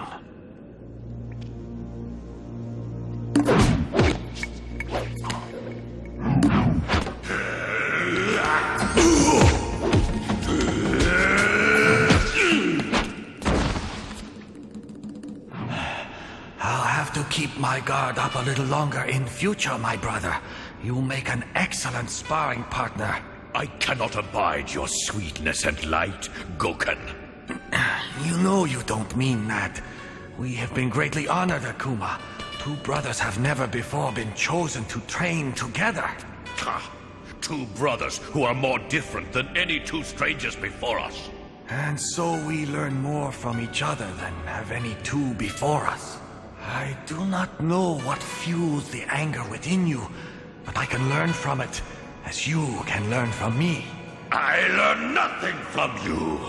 Speaker 16: I'll have to keep my guard up a little longer in future, my brother. You make an excellent sparring partner.
Speaker 19: I cannot abide your sweetness and light, Goken.
Speaker 16: You know you don't mean that. We have been greatly honored, Akuma. Two brothers have never before been chosen to train together.
Speaker 19: Two brothers who are more different than any two strangers before us.
Speaker 16: And so we learn more from each other than have any two before us. I do not know what fuels the anger within you, but I can learn from it, as you can learn from me.
Speaker 19: I learn nothing from you.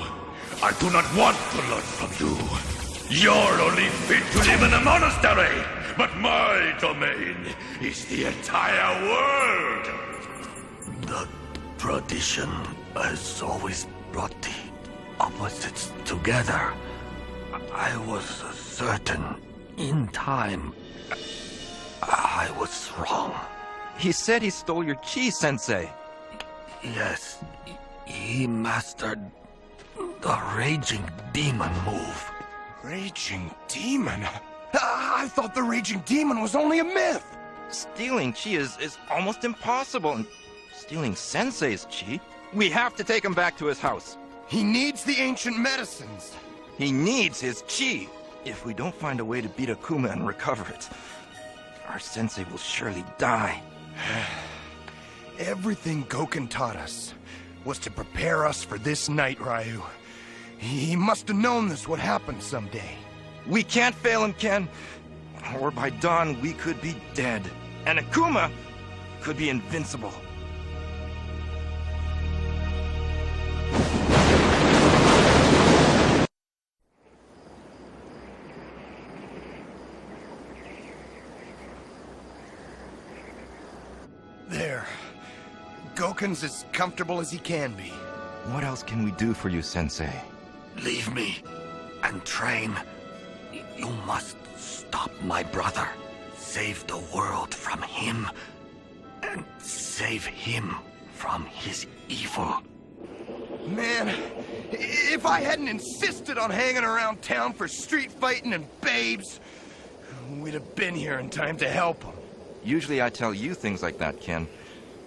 Speaker 19: I do not want to learn from you. You're only fit to live in a monastery, but my domain is the entire world.
Speaker 16: The tradition has always brought the opposites together. I was certain in time I was wrong.
Speaker 21: He said he stole your chi, Sensei.
Speaker 16: Yes, he mastered the Raging Demon move.
Speaker 20: Raging Demon? I thought the Raging Demon was only a myth!
Speaker 21: Stealing chi is almost impossible, and stealing Sensei's chi? We have to take him back to his house.
Speaker 20: He needs the ancient medicines.
Speaker 21: He needs his chi. If we don't find a way to beat Akuma and recover it, our sensei will surely die.
Speaker 20: Everything Goken taught us was to prepare us for this night, Ryu. He must have known this would happen someday.
Speaker 21: We can't fail him, Ken. Or by dawn, we could be dead. And Akuma could be invincible.
Speaker 20: There. Goken's as comfortable as he can be.
Speaker 21: What else can we do for you, Sensei?
Speaker 16: Leave me and train. You must stop my brother. Save the world from him. And save him from his evil.
Speaker 20: Man, if I hadn't insisted on hanging around town for street fighting and babes, we'd have been here in time to help him.
Speaker 21: Usually I tell you things like that, Ken.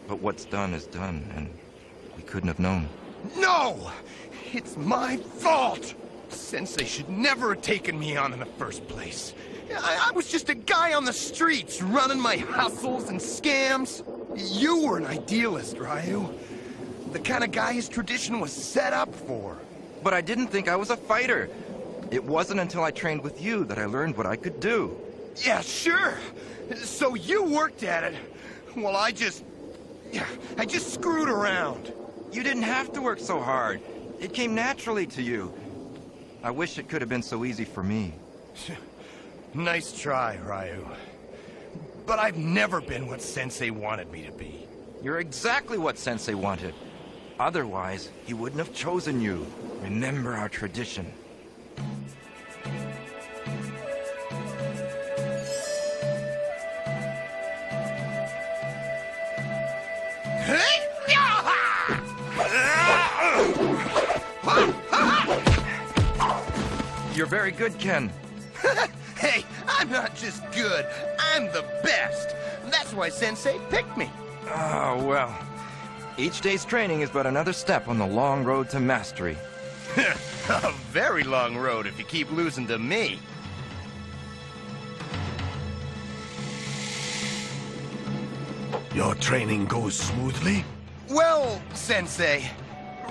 Speaker 21: But what's done is done, and we couldn't have known.
Speaker 20: No! It's my fault! Sensei should never have taken me on in the first place. I was just a guy on the streets, running my hustles and scams. You were an idealist, Ryu. The kind of guy his tradition was set up for.
Speaker 21: But I didn't think I was a fighter. It wasn't until I trained with you that I learned what I could do.
Speaker 20: Yeah, sure. So you worked at it. Well, I just screwed around.
Speaker 21: You didn't have to work so hard. It came naturally to you. I wish it could have been so easy for me.
Speaker 20: Nice try, Ryu. But I've never been what Sensei wanted me to be.
Speaker 21: You're exactly what Sensei wanted. Otherwise, he wouldn't have chosen you. Remember our tradition. You're very good, Ken.
Speaker 20: Hey, I'm not just good. I'm the best. That's why Sensei picked me.
Speaker 21: Oh, well. Each day's training is but another step on the long road to mastery.
Speaker 20: A very long road if you keep losing to me.
Speaker 16: Your training goes smoothly?
Speaker 20: Well, Sensei,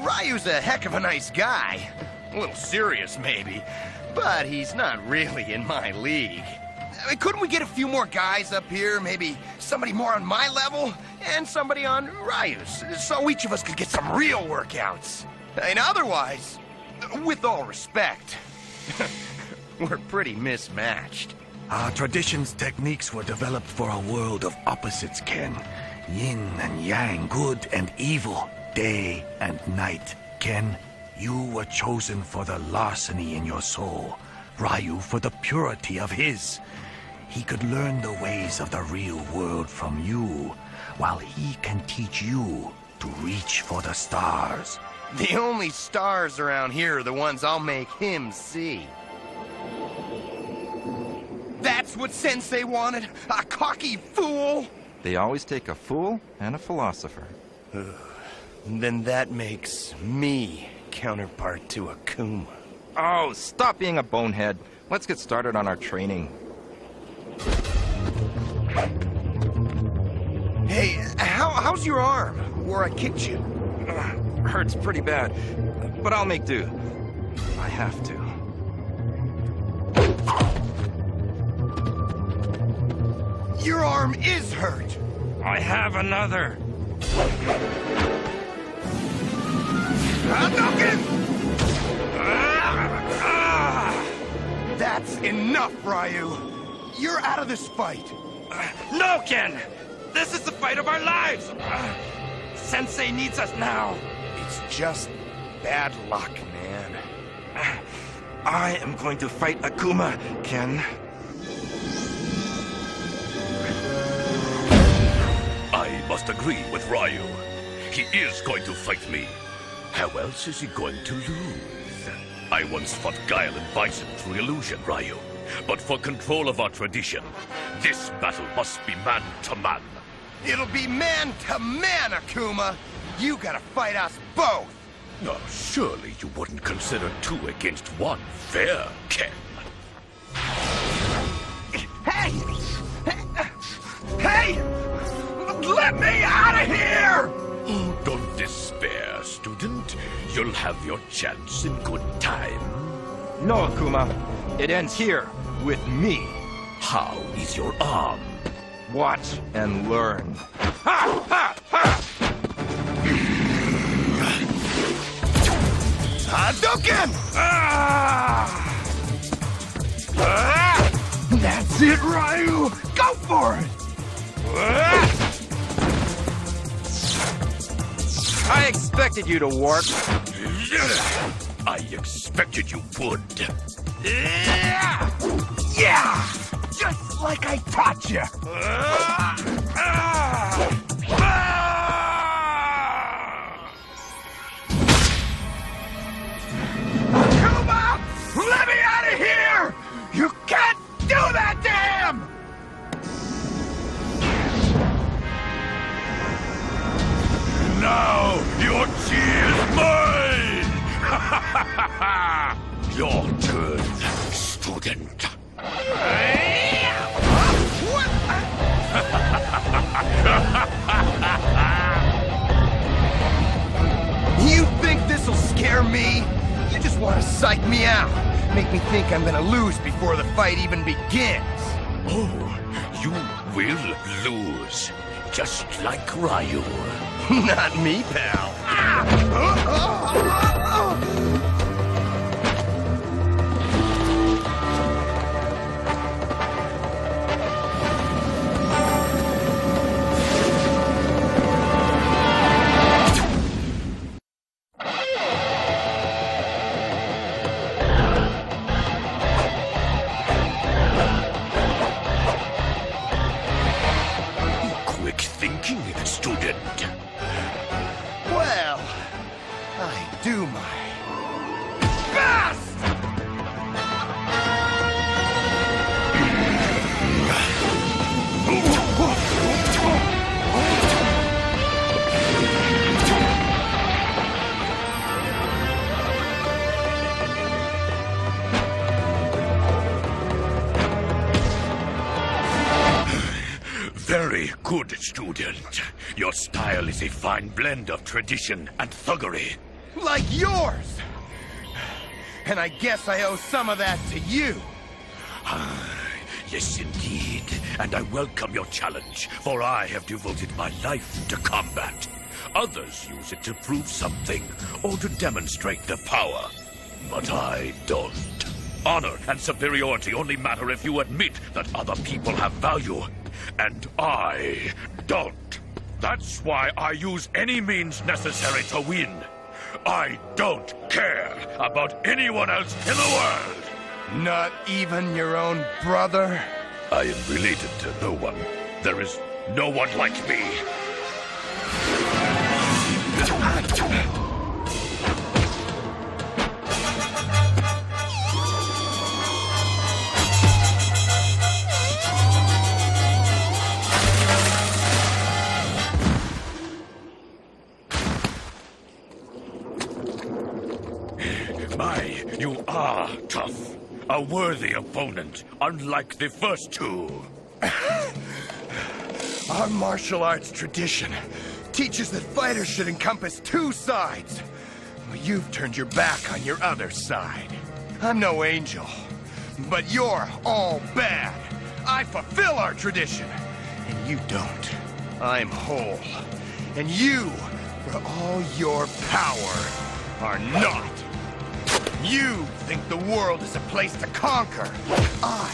Speaker 20: Ryu's a heck of a nice guy. A little serious, maybe, but he's not really in my league. Couldn't we get a few more guys up here? Maybe somebody more on my level and somebody on Ryu's, so each of us could get some real workouts. And otherwise, with all respect, we're pretty mismatched.
Speaker 16: Our tradition's techniques were developed for a world of opposites, Ken. Yin and yang, good and evil, day and night. Ken, you were chosen for the larceny in your soul. Ryu for the purity of his. He could learn the ways of the real world from you, while he can teach you to reach for the stars.
Speaker 20: The only stars around here are the ones I'll make him see. That's what Sensei wanted? A cocky fool?
Speaker 21: They always take a fool and a philosopher.
Speaker 20: Then that makes me counterpart to Akuma.
Speaker 21: Oh, stop being a bonehead. Let's get started on our training.
Speaker 20: Hey, how's your arm? Where I kicked you?
Speaker 21: Hurts pretty bad, but I'll make do. I have to.
Speaker 20: Your arm is hurt!
Speaker 21: I have another.
Speaker 20: Hadouken! That's enough, Ryu. You're out of this fight.
Speaker 21: No, Ken! This is the fight of our lives! Sensei needs us now.
Speaker 20: It's just bad luck, man.
Speaker 21: I am going to fight Akuma, Ken.
Speaker 19: I must agree with Ryu. He is going to fight me. How else is he going to lose? I once fought Guile and Bison through illusion, Ryu. But for control of our tradition, this battle must be man to man.
Speaker 20: It'll be man to man, Akuma. You gotta fight us both.
Speaker 19: No, surely you wouldn't consider 2 against 1 fair, Ken.
Speaker 20: Hey! Hey! Let me out of here!
Speaker 19: Oh, don't despair, student. You'll have your chance in good time.
Speaker 21: No, Akuma. It ends here, with me.
Speaker 19: How is your arm?
Speaker 21: Watch and learn. Ha! Ha! Ha!
Speaker 20: Hadouken! That's it, Ryu! Go for it!
Speaker 21: I expected you to warp.
Speaker 19: I expected you would.
Speaker 20: Yeah! Just like I taught you! Akuma! Let me out of here! You can't do that to him!
Speaker 19: Now your chi is mine! Your turn, student.
Speaker 20: You think this'll scare me? You just want to psych me out. Make me think I'm gonna lose before the fight even begins.
Speaker 19: Oh, you will lose. Just like Ryu.
Speaker 20: Not me, pal.
Speaker 19: Quick thinking, student.
Speaker 20: Well, I do my
Speaker 19: Very good, student. Your style is a fine blend of tradition and thuggery.
Speaker 20: Like yours! And I guess I owe some of that to you.
Speaker 19: Yes, indeed. And I welcome your challenge, for I have devoted my life to combat. Others use it to prove something, or to demonstrate their power. But I don't. Honor and superiority only matter if you admit that other people have value. And I don't. That's why I use any means necessary to win. I don't care about anyone else in the world.
Speaker 20: Not even your own brother?
Speaker 19: I am related to no one. There is no one like me. You are tough. A worthy opponent, unlike the first two.
Speaker 20: Our martial arts tradition teaches that fighters should encompass two sides. Well, you've turned your back on your other side. I'm no angel, but you're all bad. I fulfill our tradition, and you don't. I'm whole, and you, for all your power, are not. You think the world is a place to conquer. I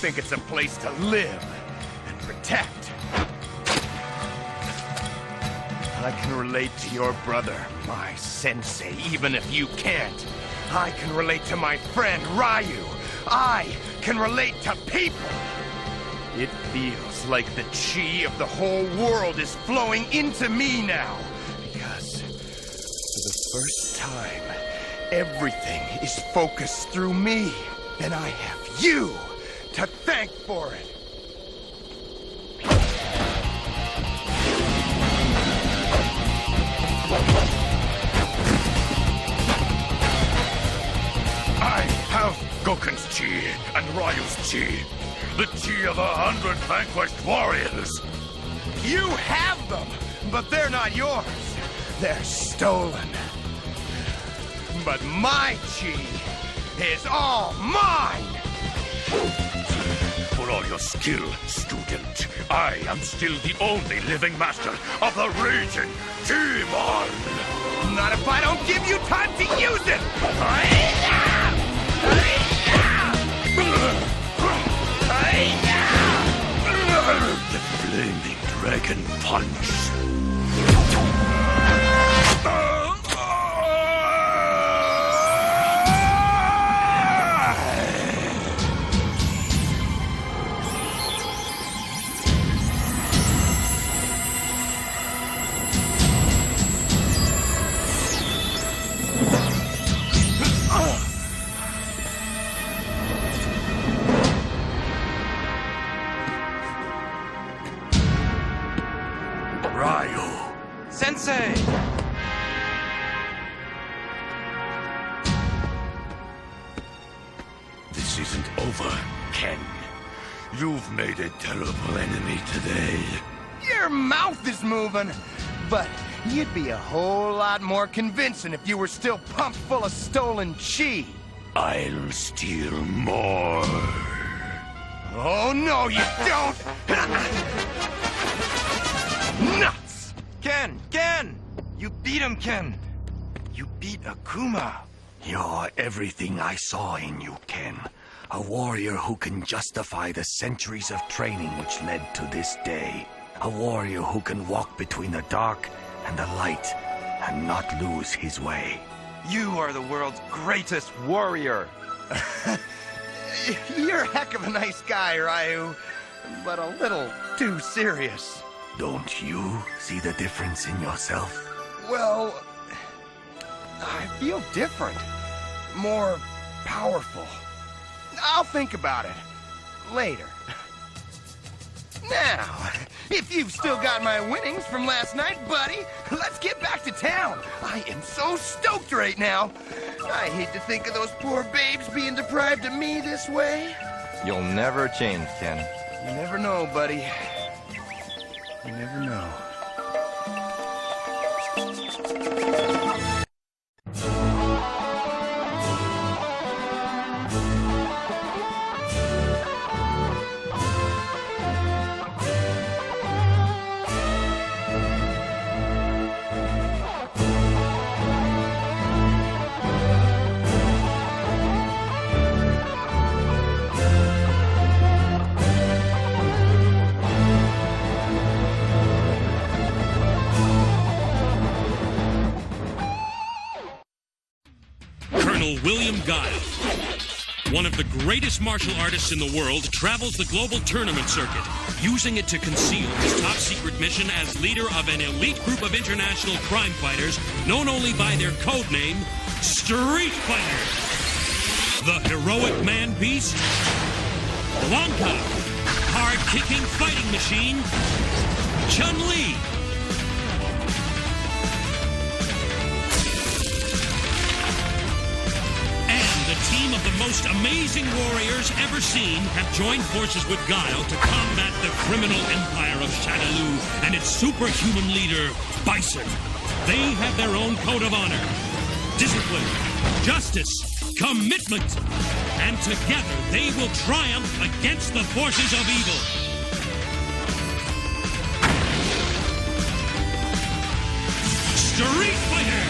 Speaker 20: think it's a place to live and protect. I can relate to your brother, my sensei, even if you can't. I can relate to my friend, Ryu. I can relate to people. It feels like the chi of the whole world is flowing into me now. Because for the first time, everything is focused through me, and I have you to thank for it.
Speaker 19: I have Goken's chi and Ryu's chi. The chi of 100 vanquished warriors.
Speaker 20: You have them, but they're not yours. They're stolen. But my chi is all mine!
Speaker 19: For all your skill, student, I am still the only living master of the raging demon!
Speaker 20: Not if I don't give you time to use it!
Speaker 19: The flaming dragon punch!
Speaker 21: Sensei!
Speaker 19: This isn't over, Ken. You've made a terrible enemy today.
Speaker 20: Your mouth is moving, but you'd be a whole lot more convincing if you were still pumped full of stolen chi.
Speaker 19: I'll steal more.
Speaker 20: Oh, no, you don't! Nuts!
Speaker 21: Ken! You beat him, Ken! You beat Akuma!
Speaker 16: You're everything I saw in you, Ken. A warrior who can justify the centuries of training which led to this day. A warrior who can walk between the dark and the light and not lose his way.
Speaker 21: You are the world's greatest warrior!
Speaker 20: You're a heck of a nice guy, Ryu, but a little too serious.
Speaker 16: Don't you see the difference in yourself?
Speaker 20: Well, I feel different. More powerful. I'll think about it. Later. Now, if you've still got my winnings from last night, buddy, let's get back to town. I am so stoked right now. I hate to think of those poor babes being deprived of me this way.
Speaker 21: You'll never change, Ken.
Speaker 20: You never know, buddy. You never know.
Speaker 1: William Guile, one of the greatest martial artists in the world, travels the global tournament circuit, using it to conceal his top-secret mission as leader of an elite group of international crime fighters known only by their code name, Street Fighter. The heroic man-beast, Blanca, hard-kicking fighting machine, Chun-Li, team of the most amazing warriors ever seen have joined forces with Guile to combat the criminal empire of Shadaloo and its superhuman leader, Bison. They have their own code of honor, discipline, justice, commitment, and together they will triumph against the forces of evil. Street Fighter!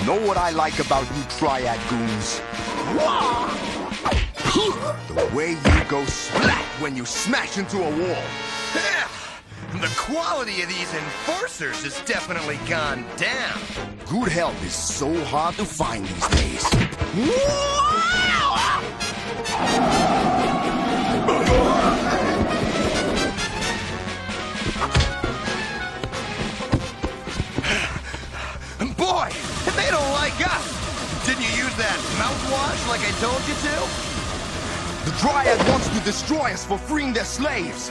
Speaker 17: Know what I like about you triad goons? The way you go splat when you smash into a wall.
Speaker 20: Yeah, the quality of these enforcers has definitely gone down.
Speaker 17: Good help is so hard to find these days.
Speaker 20: Boy, they don't like us. Didn't you use that mouthwash like I told you to?
Speaker 17: The Dryad wants to destroy us for freeing their slaves.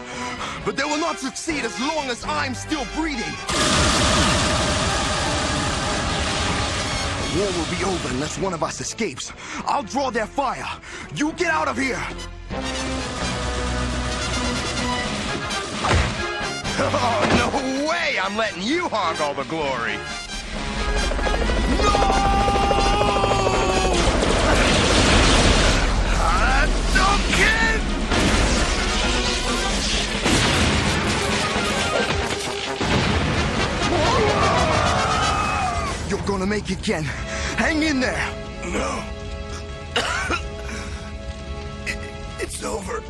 Speaker 17: But they will not succeed as long as I'm still breathing. The war will be over unless one of us escapes. I'll draw their fire. You get out of here!
Speaker 20: Oh, no way I'm letting you hog all the glory.
Speaker 17: You're gonna make it, Ken. Hang in there.
Speaker 20: No. It's over.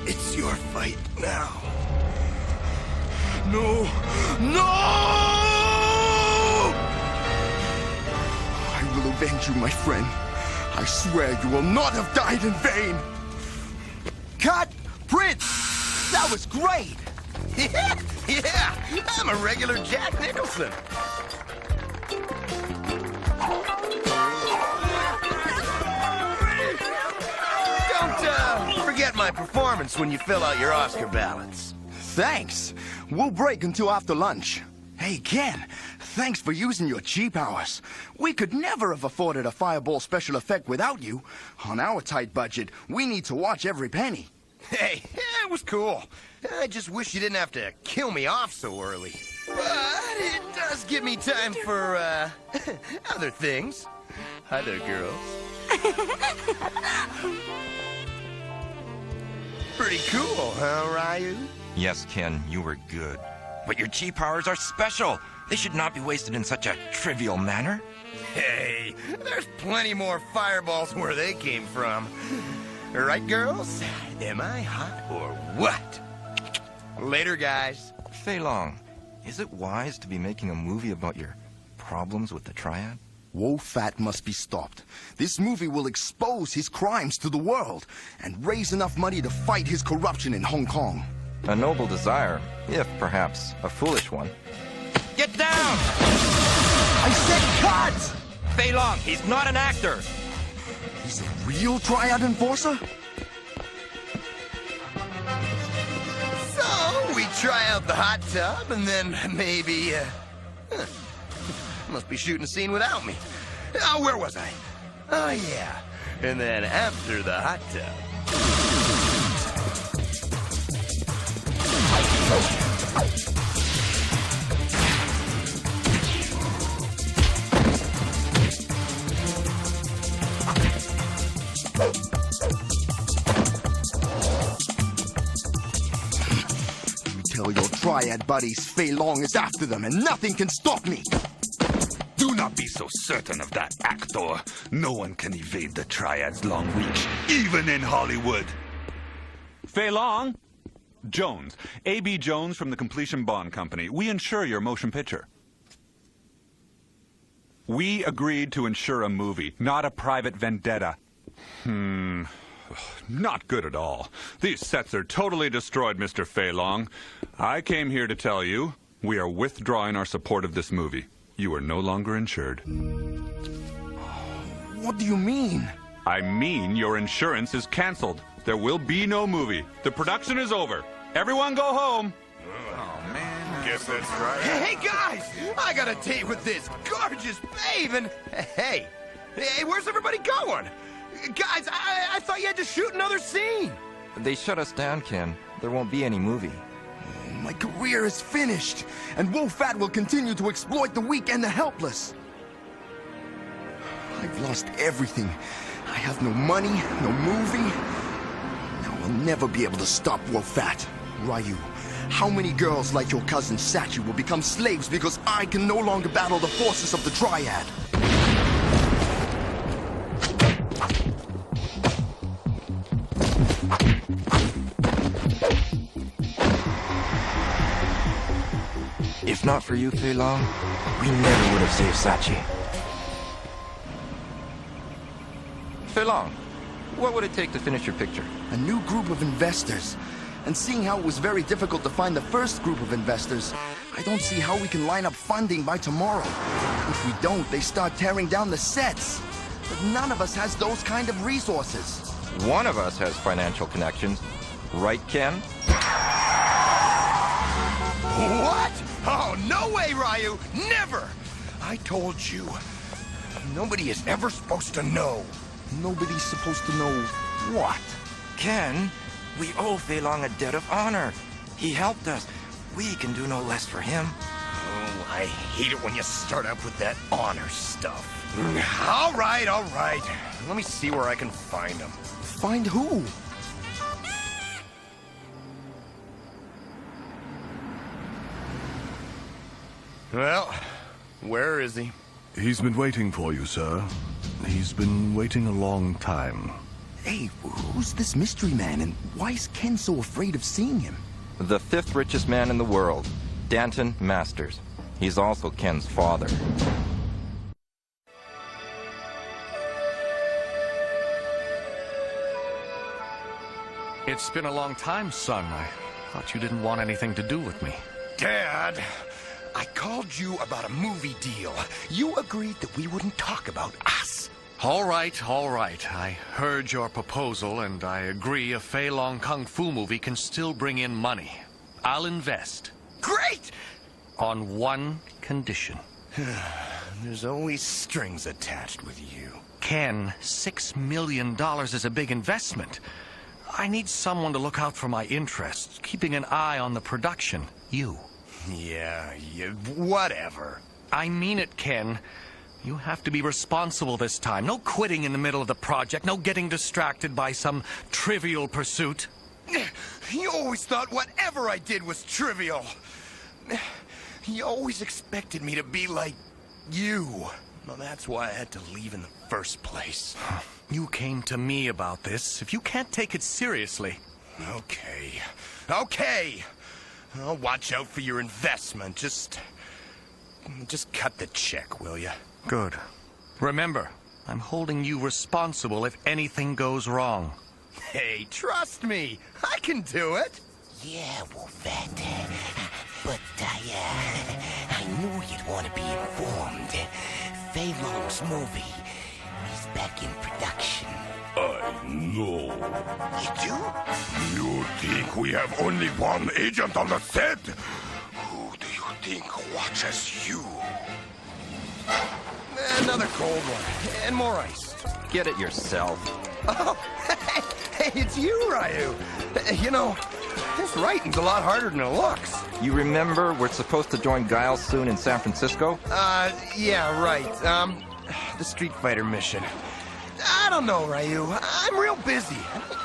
Speaker 20: It's your fight now. No! No!
Speaker 17: I will avenge you, my friend. I swear you will not have died in vain. Cut! Prince! That was great!
Speaker 20: Yeah, I'm a regular Jack Nicholson. Don't forget my performance when you fill out your Oscar ballots.
Speaker 17: Thanks. We'll break until after lunch. Hey, Ken, thanks for using your chi powers. We could never have afforded a fireball special effect without you. On our tight budget, we need to watch every penny.
Speaker 20: Hey, it was cool. I just wish you didn't have to kill me off so early. But it does give me time for, other things. Hi there, girls. Pretty cool, huh, Ryu?
Speaker 21: Yes, Ken, you were good. But your chi powers are special. They should not be wasted in such a trivial manner.
Speaker 20: Hey, there's plenty more fireballs where they came from. Right, girls? Am I hot or what? Later, guys.
Speaker 21: Fei Long, is it wise to be making a movie about your problems with the Triad?
Speaker 17: Wo-Fat must be stopped. This movie will expose his crimes to the world and raise enough money to fight his corruption in Hong Kong.
Speaker 21: A noble desire, if perhaps a foolish one. Get down!
Speaker 17: I said cut!
Speaker 21: Fei Long, he's not an actor!
Speaker 17: He's a real Triad enforcer?
Speaker 20: So, we try out the hot tub, and then maybe, must be shooting a scene without me. Where was I? Oh, yeah. And then after the hot tub.
Speaker 17: Tell your triad buddies Fei Long is after them and nothing can stop me!
Speaker 4: Do not be so certain of that, actor. No one can evade the triad's long reach, even in Hollywood.
Speaker 18: Fei Long? Jones. A.B. Jones from the Completion Bond Company. We insure your motion picture. We agreed to insure a movie, not a private vendetta. Not good at all. These sets are totally destroyed, Mr. Fei Long. I came here to tell you we are withdrawing our support of this movie. You are no longer insured.
Speaker 17: What do you mean?
Speaker 18: I mean your insurance is canceled. There will be no movie. The production is over. Everyone go home.
Speaker 20: Oh, man. Guess that's right. Hey, guys! I got a date with this gorgeous babe, and hey, where's everybody going? Guys, I thought you had to shoot another scene.
Speaker 21: They shut us down, Ken. There won't be any movie.
Speaker 17: My career is finished, and Wolfat will continue to exploit the weak and the helpless. I've lost everything. I have no money, no movie. Now I'll never be able to stop Wolfat. Ryu, how many girls like your cousin Sachi will become slaves because I can no longer battle the forces of the Triad?
Speaker 21: If not for you, Fei Long, we never would have saved Sachi. Fei Long, what would it take to finish your picture?
Speaker 17: A new group of investors. And seeing how it was very difficult to find the first group of investors, I don't see how we can line up funding by tomorrow. If we don't, they start tearing down the sets. But none of us has those kind of resources.
Speaker 21: One of us has financial connections. Right, Ken?
Speaker 20: What? Oh, no way, Ryu! Never! I told you. Nobody is ever supposed to know.
Speaker 17: Nobody's supposed to know what?
Speaker 21: Ken, we owe Fei Long a debt of honor. He helped us. We can do no less for him.
Speaker 20: Oh, I hate it when you start up with that honor stuff. All right. Let me see where I can find him.
Speaker 17: Find who?
Speaker 20: Well, where is he?
Speaker 16: He's been waiting for you, sir. He's been waiting a long time.
Speaker 17: Hey, who's this mystery man, and why is Ken so afraid of seeing him?
Speaker 21: The 5th richest man in the world, Danton Masters. He's also Ken's father.
Speaker 12: It's been a long time, son. I thought you didn't want anything to do with me.
Speaker 20: Dad, I called you about a movie deal. You agreed that we wouldn't talk about us.
Speaker 12: All right. I heard your proposal, and I agree a Fei Long Kung Fu movie can still bring in money. I'll invest.
Speaker 20: Great!
Speaker 12: On one condition.
Speaker 20: There's always strings attached with you.
Speaker 12: Ken, $6 million is a big investment. I need someone to look out for my interests, keeping an eye on the production. You.
Speaker 20: Yeah, whatever.
Speaker 12: I mean it, Ken. You have to be responsible this time. No quitting in the middle of the project. No getting distracted by some trivial pursuit.
Speaker 20: You always thought whatever I did was trivial. You always expected me to be like you. Well, that's why I had to leave in the first place.
Speaker 12: You came to me about this. If you can't take it seriously...
Speaker 20: Okay. I'll watch out for your investment. Just cut the check, will you?
Speaker 12: Good. Remember, I'm holding you responsible if anything goes wrong.
Speaker 20: Hey, trust me. I can do it.
Speaker 22: Yeah, Wolfat. But I knew you'd want to be informed. Fei Long's movie is back in production.
Speaker 14: I know.
Speaker 22: You do?
Speaker 14: You think we have only one agent on the set? Who do you think watches you?
Speaker 20: Another cold one. And more ice.
Speaker 21: Get it yourself.
Speaker 20: Oh, hey, it's you, Ryu. You know, this writing's a lot harder than it looks.
Speaker 21: You remember we're supposed to join Guile soon in San Francisco?
Speaker 20: Yeah, right. The Street Fighter mission. I don't know, Ryu. I'm real busy.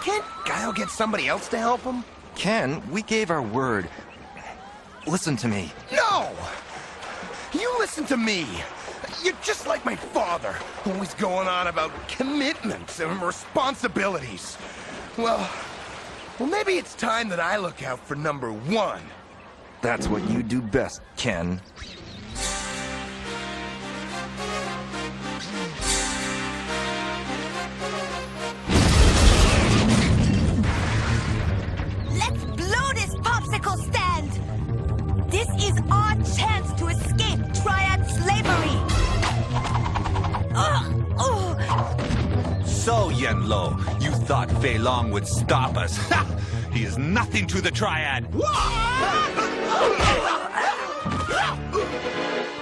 Speaker 20: Can't Guile get somebody else to help him?
Speaker 21: Ken, we gave our word. Listen to me.
Speaker 20: No! You listen to me. You're just like my father, always going on about commitments and responsibilities. Well, maybe it's time that I look out for number one.
Speaker 21: That's what you do best, Ken.
Speaker 9: Let's blow this popsicle stand! This is our chance to escape Triad slavery!
Speaker 4: So, Yenlo, you thought Fei Long would stop us. Ha! He is nothing to the Triad.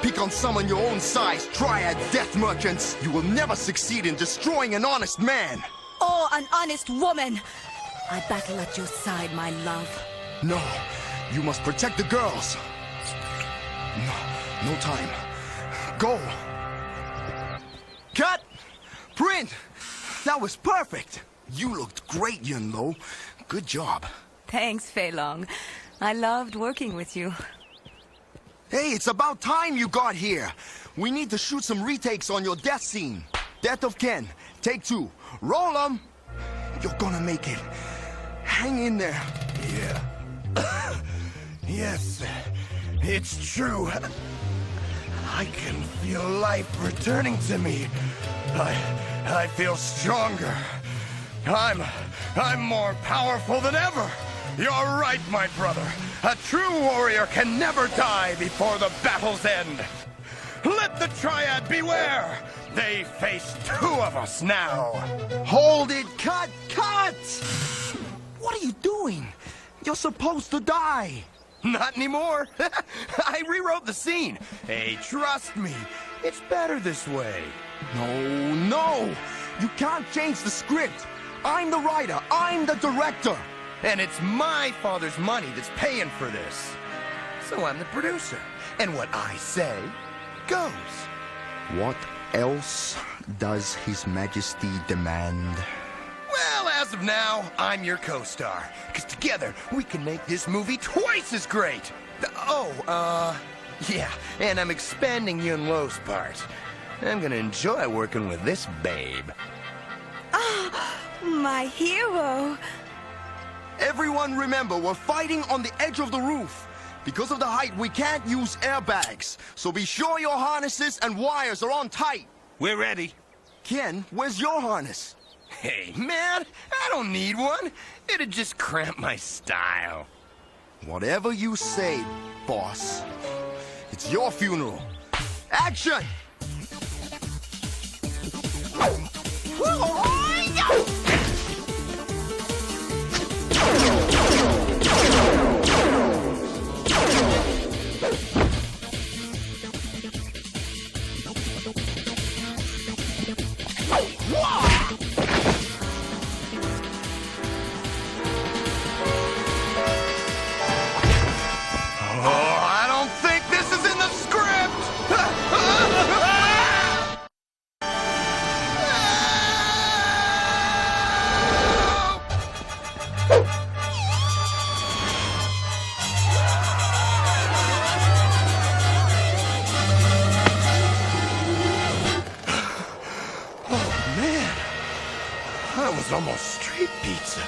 Speaker 17: Pick on someone your own size, Triad death merchants. You will never succeed in destroying an honest man.
Speaker 9: Or an honest woman. I battle at your side, my love.
Speaker 17: No, you must protect the girls. No time. Go. Cut! Print! That was perfect. You looked great, Yunlo. Good job.
Speaker 7: Thanks, Fei Long. I loved working with you.
Speaker 17: Hey, it's about time you got here. We need to shoot some retakes on your death scene. Death of Ken. Take 2. Roll 'em. You're gonna make it. Hang in there.
Speaker 20: Yeah. Yes, it's true. I can feel life returning to me. I feel stronger. I'm more powerful than ever. You're right, my brother. A true warrior can never die before the battle's end. Let the Triad beware. They face 2 of us now.
Speaker 17: Hold it, cut! What are you doing? You're supposed to die.
Speaker 20: Not anymore. I rewrote the scene. Hey, trust me. It's better this way.
Speaker 17: No. You can't change the script. I'm the writer. I'm the director.
Speaker 20: And it's my father's money that's paying for this. So I'm the producer. And what I say goes.
Speaker 17: What else does His Majesty demand?
Speaker 20: Well, as of now, I'm your co-star. Because together, we can make this movie twice as great. Yeah, and I'm expanding Yun Lo's part. I'm gonna enjoy working with this babe.
Speaker 9: Oh, my hero.
Speaker 17: Everyone remember, we're fighting on the edge of the roof. Because of the height, we can't use airbags. So be sure your harnesses and wires are on tight.
Speaker 4: We're ready.
Speaker 17: Ken, where's your harness?
Speaker 20: Hey, man, I don't need one. It'd just cramp my style.
Speaker 17: Whatever you say, boss. It's your funeral. Action!
Speaker 20: I don't think this is in the script! Oh, man. That was almost street pizza.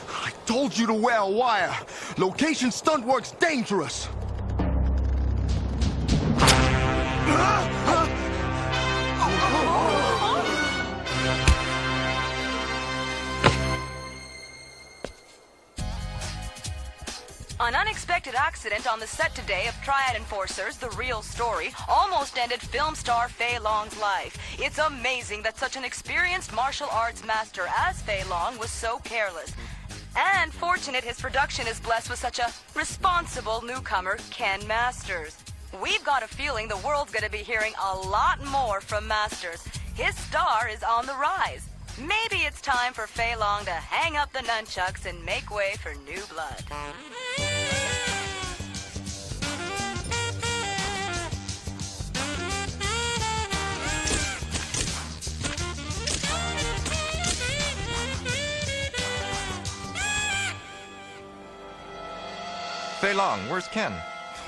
Speaker 17: I told you to wear a wire. Location stunt work's dangerous.
Speaker 2: An unexpected accident on the set today of Triad Enforcers, The Real Story, almost ended film star Fei Long's life. It's amazing that such an experienced martial arts master as Fei Long was so careless. And fortunate his production is blessed with such a responsible newcomer, Ken Masters. We've got a feeling the world's going to be hearing a lot more from Masters. His star is on the rise. Maybe it's time for Fei Long to hang up the nunchucks and make way for new blood.
Speaker 21: Fei Long, where's Ken?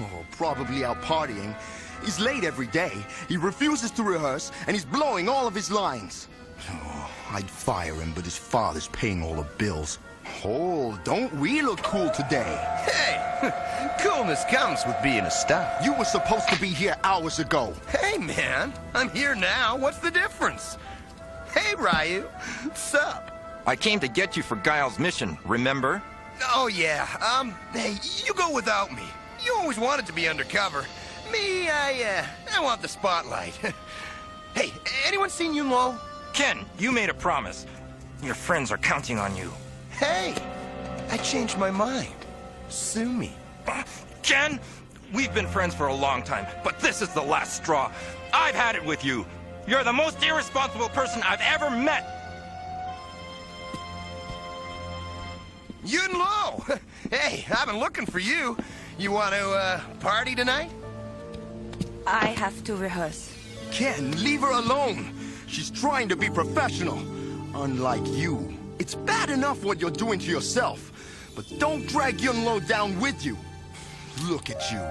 Speaker 17: Oh, probably out partying. He's late every day. He refuses to rehearse, and he's blowing all of his lines. Oh, I'd fire him, but his father's paying all the bills. Oh, don't we look cool today?
Speaker 20: Hey, coolness comes with being a star.
Speaker 17: You were supposed to be here hours ago.
Speaker 20: Hey, man, I'm here now. What's the difference? Hey, Ryu, what's up?
Speaker 21: I came to get you for Guile's mission, remember?
Speaker 20: Oh, yeah. Hey, you go without me. You always wanted to be undercover. Me, I want the spotlight. Hey, anyone seen Yun Lo?
Speaker 21: Ken, you made a promise. Your friends are counting on you.
Speaker 20: Hey, I changed my mind. Sue me.
Speaker 21: Ken, we've been friends for a long time, but this is the last straw. I've had it with you. You're the most irresponsible person I've ever met.
Speaker 20: Yun Lo! Hey, I've been looking for you. You want to, party tonight?
Speaker 2: I have to rehearse.
Speaker 17: Ken, leave her alone. She's trying to be professional. Unlike you. It's bad enough what you're doing to yourself, but don't drag Yun Lo down with you. Look at you.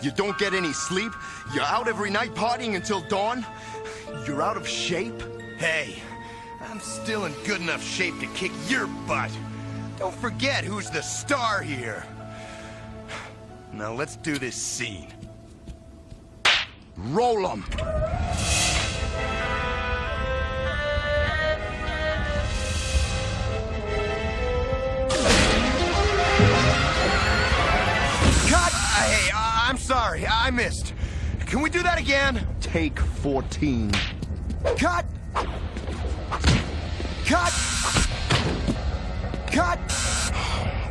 Speaker 17: You don't get any sleep. You're out every night partying until dawn. You're out of shape.
Speaker 20: Hey, I'm still in good enough shape to kick your butt. Don't forget who's the star here. Now let's do this scene.
Speaker 17: Roll 'em.
Speaker 20: Cut! Hey, I'm sorry. I missed. Can we do that again?
Speaker 17: Take 14. Cut! Cut! Cut!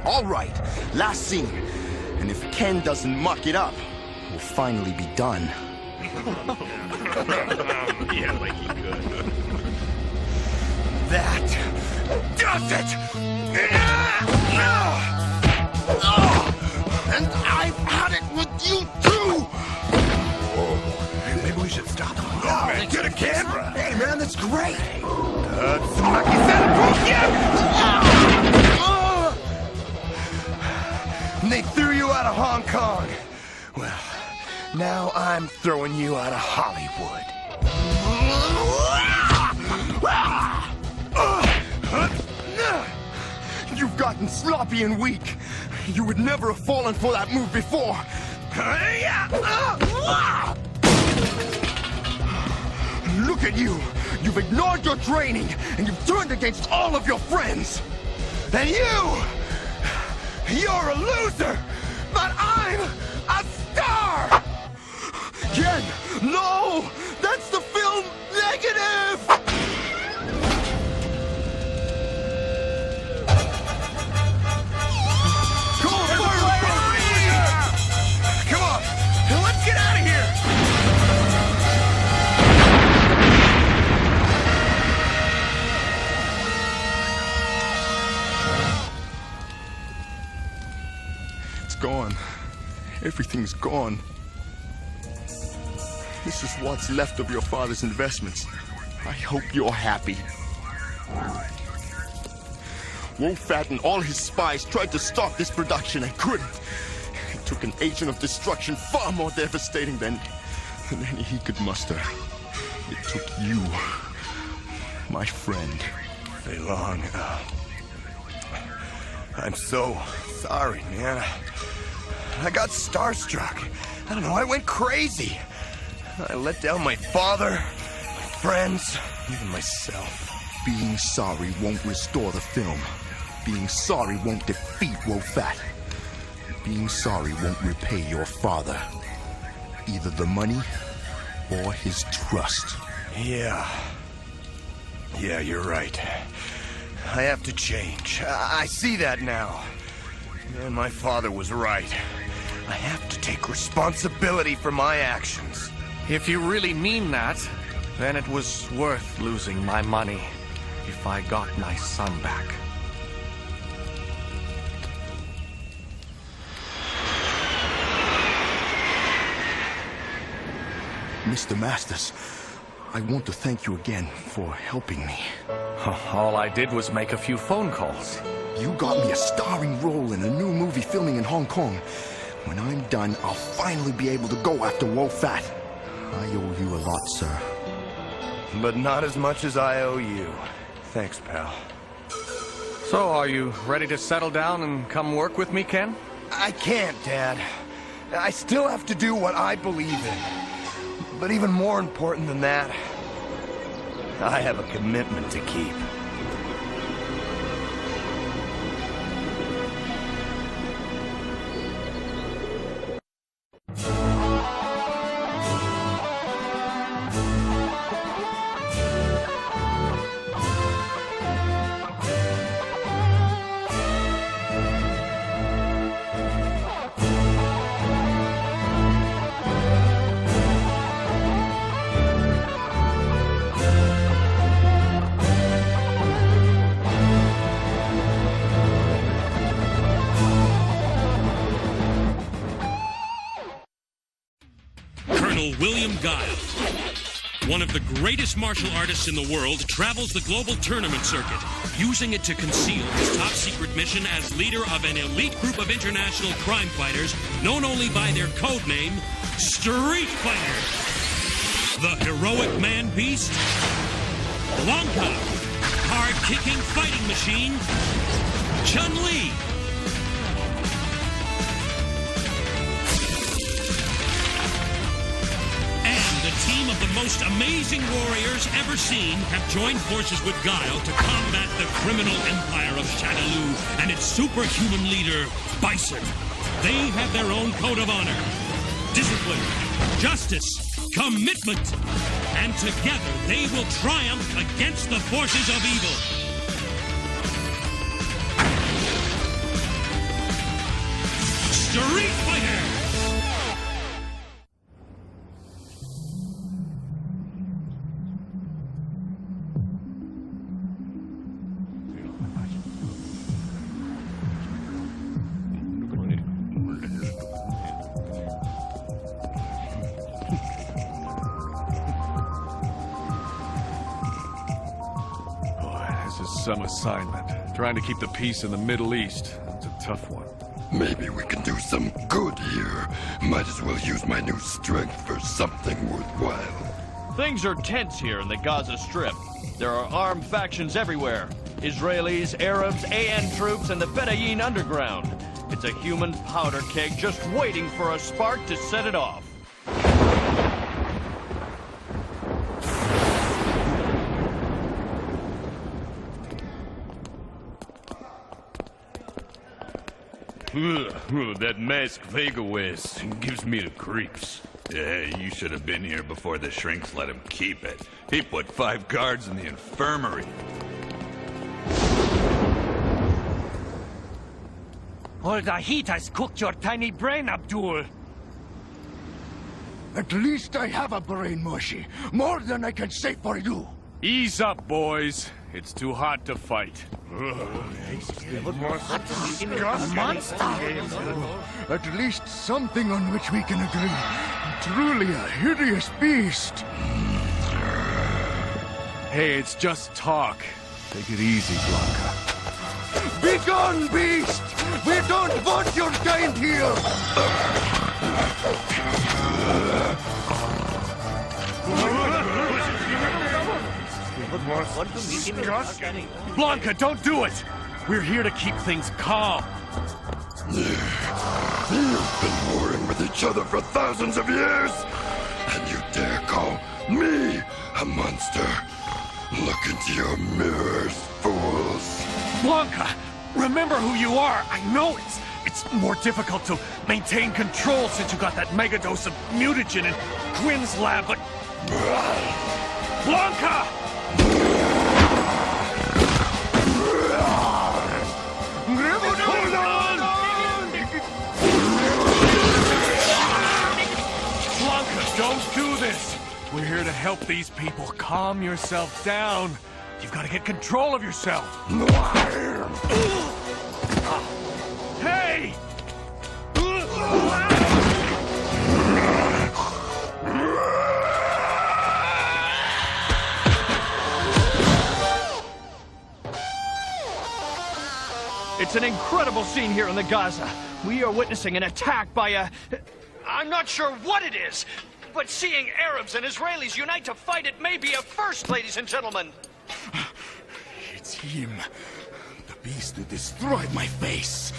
Speaker 17: All right, last scene. And if Ken doesn't muck it up, we'll finally be done.
Speaker 19: Yeah, like he could.
Speaker 20: That does it!
Speaker 6: And I've had it with you too!
Speaker 20: Maybe we should stop.
Speaker 6: Oh, man, get a camera!
Speaker 20: Hey, man, that's great! They threw you out of Hong Kong. Well, now I'm throwing you out of Hollywood.
Speaker 17: You've gotten sloppy and weak. You would never have fallen for that move before. Look at you. You've ignored your training, and you've turned against all of your friends.
Speaker 20: And you're a loser, but I'm a star!
Speaker 17: Ken, no! That's the film negative!
Speaker 20: Come on, let's get out of here!
Speaker 17: Gone. Everything's gone. This is what's left of your father's investments. I hope you're happy. Wolfat and all his spies tried to stop this production and couldn't. It took an agent of destruction far more devastating than any he could muster. It took you, my friend.
Speaker 20: Fei Long, I'm so sorry, man. I got starstruck. I don't know, I went crazy. I let down my father, my friends, even myself.
Speaker 17: Being sorry won't restore the film. Being sorry won't defeat Wolfat. Being sorry won't repay your father. Either the money or his trust.
Speaker 20: Yeah, you're right. I have to change. I see that now. Man, my father was right. I have to take responsibility for my actions.
Speaker 12: If you really mean that,
Speaker 16: Then it was worth losing my money if I got my son back.
Speaker 17: Mr. Masters, I want to thank you again for helping me.
Speaker 16: All I did was make a few phone calls.
Speaker 17: You got me a starring role in a new movie filming in Hong Kong. When I'm done, I'll finally be able to go after Wo-Fat. I owe you a lot, sir.
Speaker 20: But not as much as I owe you. Thanks, pal.
Speaker 16: So, are you ready to settle down and come work with me, Ken?
Speaker 20: I can't, Dad. I still have to do what I believe in. But even more important than that, I have a commitment to keep.
Speaker 1: William Guile, one of the greatest martial artists in the world, travels the global tournament circuit, using it to conceal his top-secret mission as leader of an elite group of international crime fighters known only by their code name, Street Fighter. The heroic man-beast, Blanca, hard-kicking fighting machine, Chun-Li, the team of the most amazing warriors ever seen have joined forces with Guile to combat the criminal empire of Shadaloo and its superhuman leader, Bison. They have their own code of honor, discipline, justice, commitment, and together they will triumph against the forces of evil. Street Fighter!
Speaker 12: Some assignment. Trying to keep the peace in the Middle East. It's a tough one.
Speaker 10: Maybe we can do some good here. Might as well use my new strength for something worthwhile.
Speaker 11: Things are tense here in the Gaza Strip. There are armed factions everywhere. Israelis, Arabs, AN troops, and the Fedayeen underground. It's a human powder keg just waiting for a spark to set it off.
Speaker 13: That mask Vega wears gives me the creeps.
Speaker 4: Yeah, you should have been here before the shrinks let him keep it. He put 5 guards in the infirmary.
Speaker 23: All the heat has cooked your tiny brain, Abdul.
Speaker 24: At least I have a brain, Moshi. More than I can say for you.
Speaker 12: Ease up, boys. It's too hot to fight.
Speaker 24: At least something on which we can agree. Truly a hideous beast.
Speaker 12: Hey, it's just talk. Take it easy, Blanca.
Speaker 24: Be gone, beast! We don't want your kind here!
Speaker 12: Blanca, don't do it! We're here to keep things calm.
Speaker 10: You've been warring with each other for thousands of years, and you dare call me a monster? Look into your mirrors, fools.
Speaker 12: Blanca, remember who you are. I know it's more difficult to maintain control since you got that megadose of mutagen in Quinn's lab, but... Blanca!
Speaker 24: Hold on!
Speaker 12: Blanca, don't do this! We're here to help these people. Calm yourself down. You've got to get control of yourself. Hey!
Speaker 11: It's an incredible scene here in the Gaza. We are witnessing an attack by a... I'm not sure what it is, but seeing Arabs and Israelis unite to fight it may be a first, ladies and gentlemen.
Speaker 24: It's him. The beast who destroyed my face.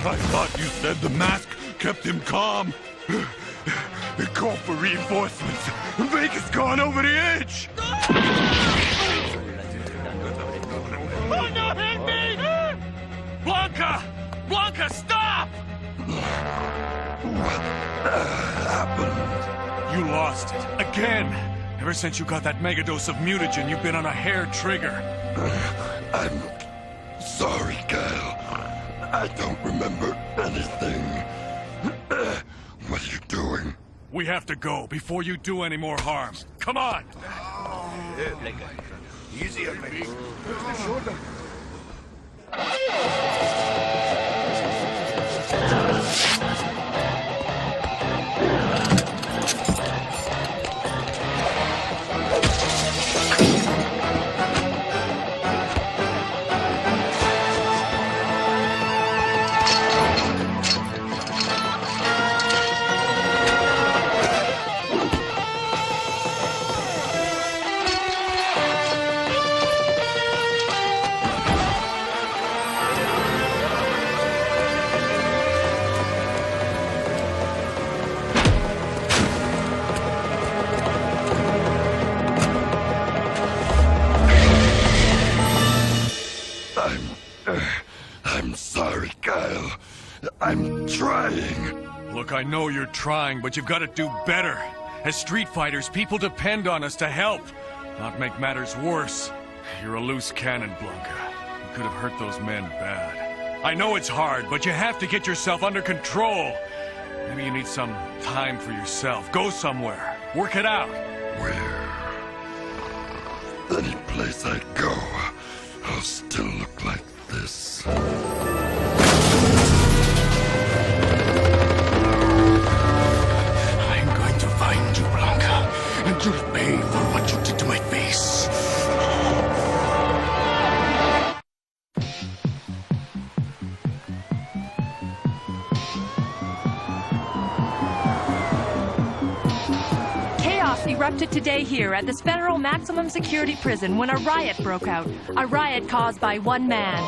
Speaker 4: I thought you said the mask kept him calm. It called for reinforcements. Vega's gone over the edge.
Speaker 11: Oh, no, hit me!
Speaker 12: Blanca! Blanca, stop!
Speaker 4: What happened?
Speaker 12: You lost it. Again! Ever since you got that megadose of mutagen, you've been on a hair trigger.
Speaker 10: I'm sorry, Guile. I don't remember anything. What are you doing?
Speaker 12: We have to go before you do any more harm. Come on!
Speaker 24: Easy on me. The shoulder.
Speaker 10: I'm sorry, Guile. I'm trying.
Speaker 12: Look, I know you're trying, but you've got to do better. As street fighters, people depend on us to help, not make matters worse. You're a loose cannon, Blanca. You could have hurt those men bad. I know it's hard, but you have to get yourself under control. Maybe you need some time for yourself. Go somewhere. Work it out.
Speaker 10: Where? Any place I go, I'll still look like this.
Speaker 24: I'm going to find you, Blanca, and you'll pay for what you did to my face.
Speaker 7: Erupted today here at this federal maximum security prison when a riot broke out. A riot caused by one man.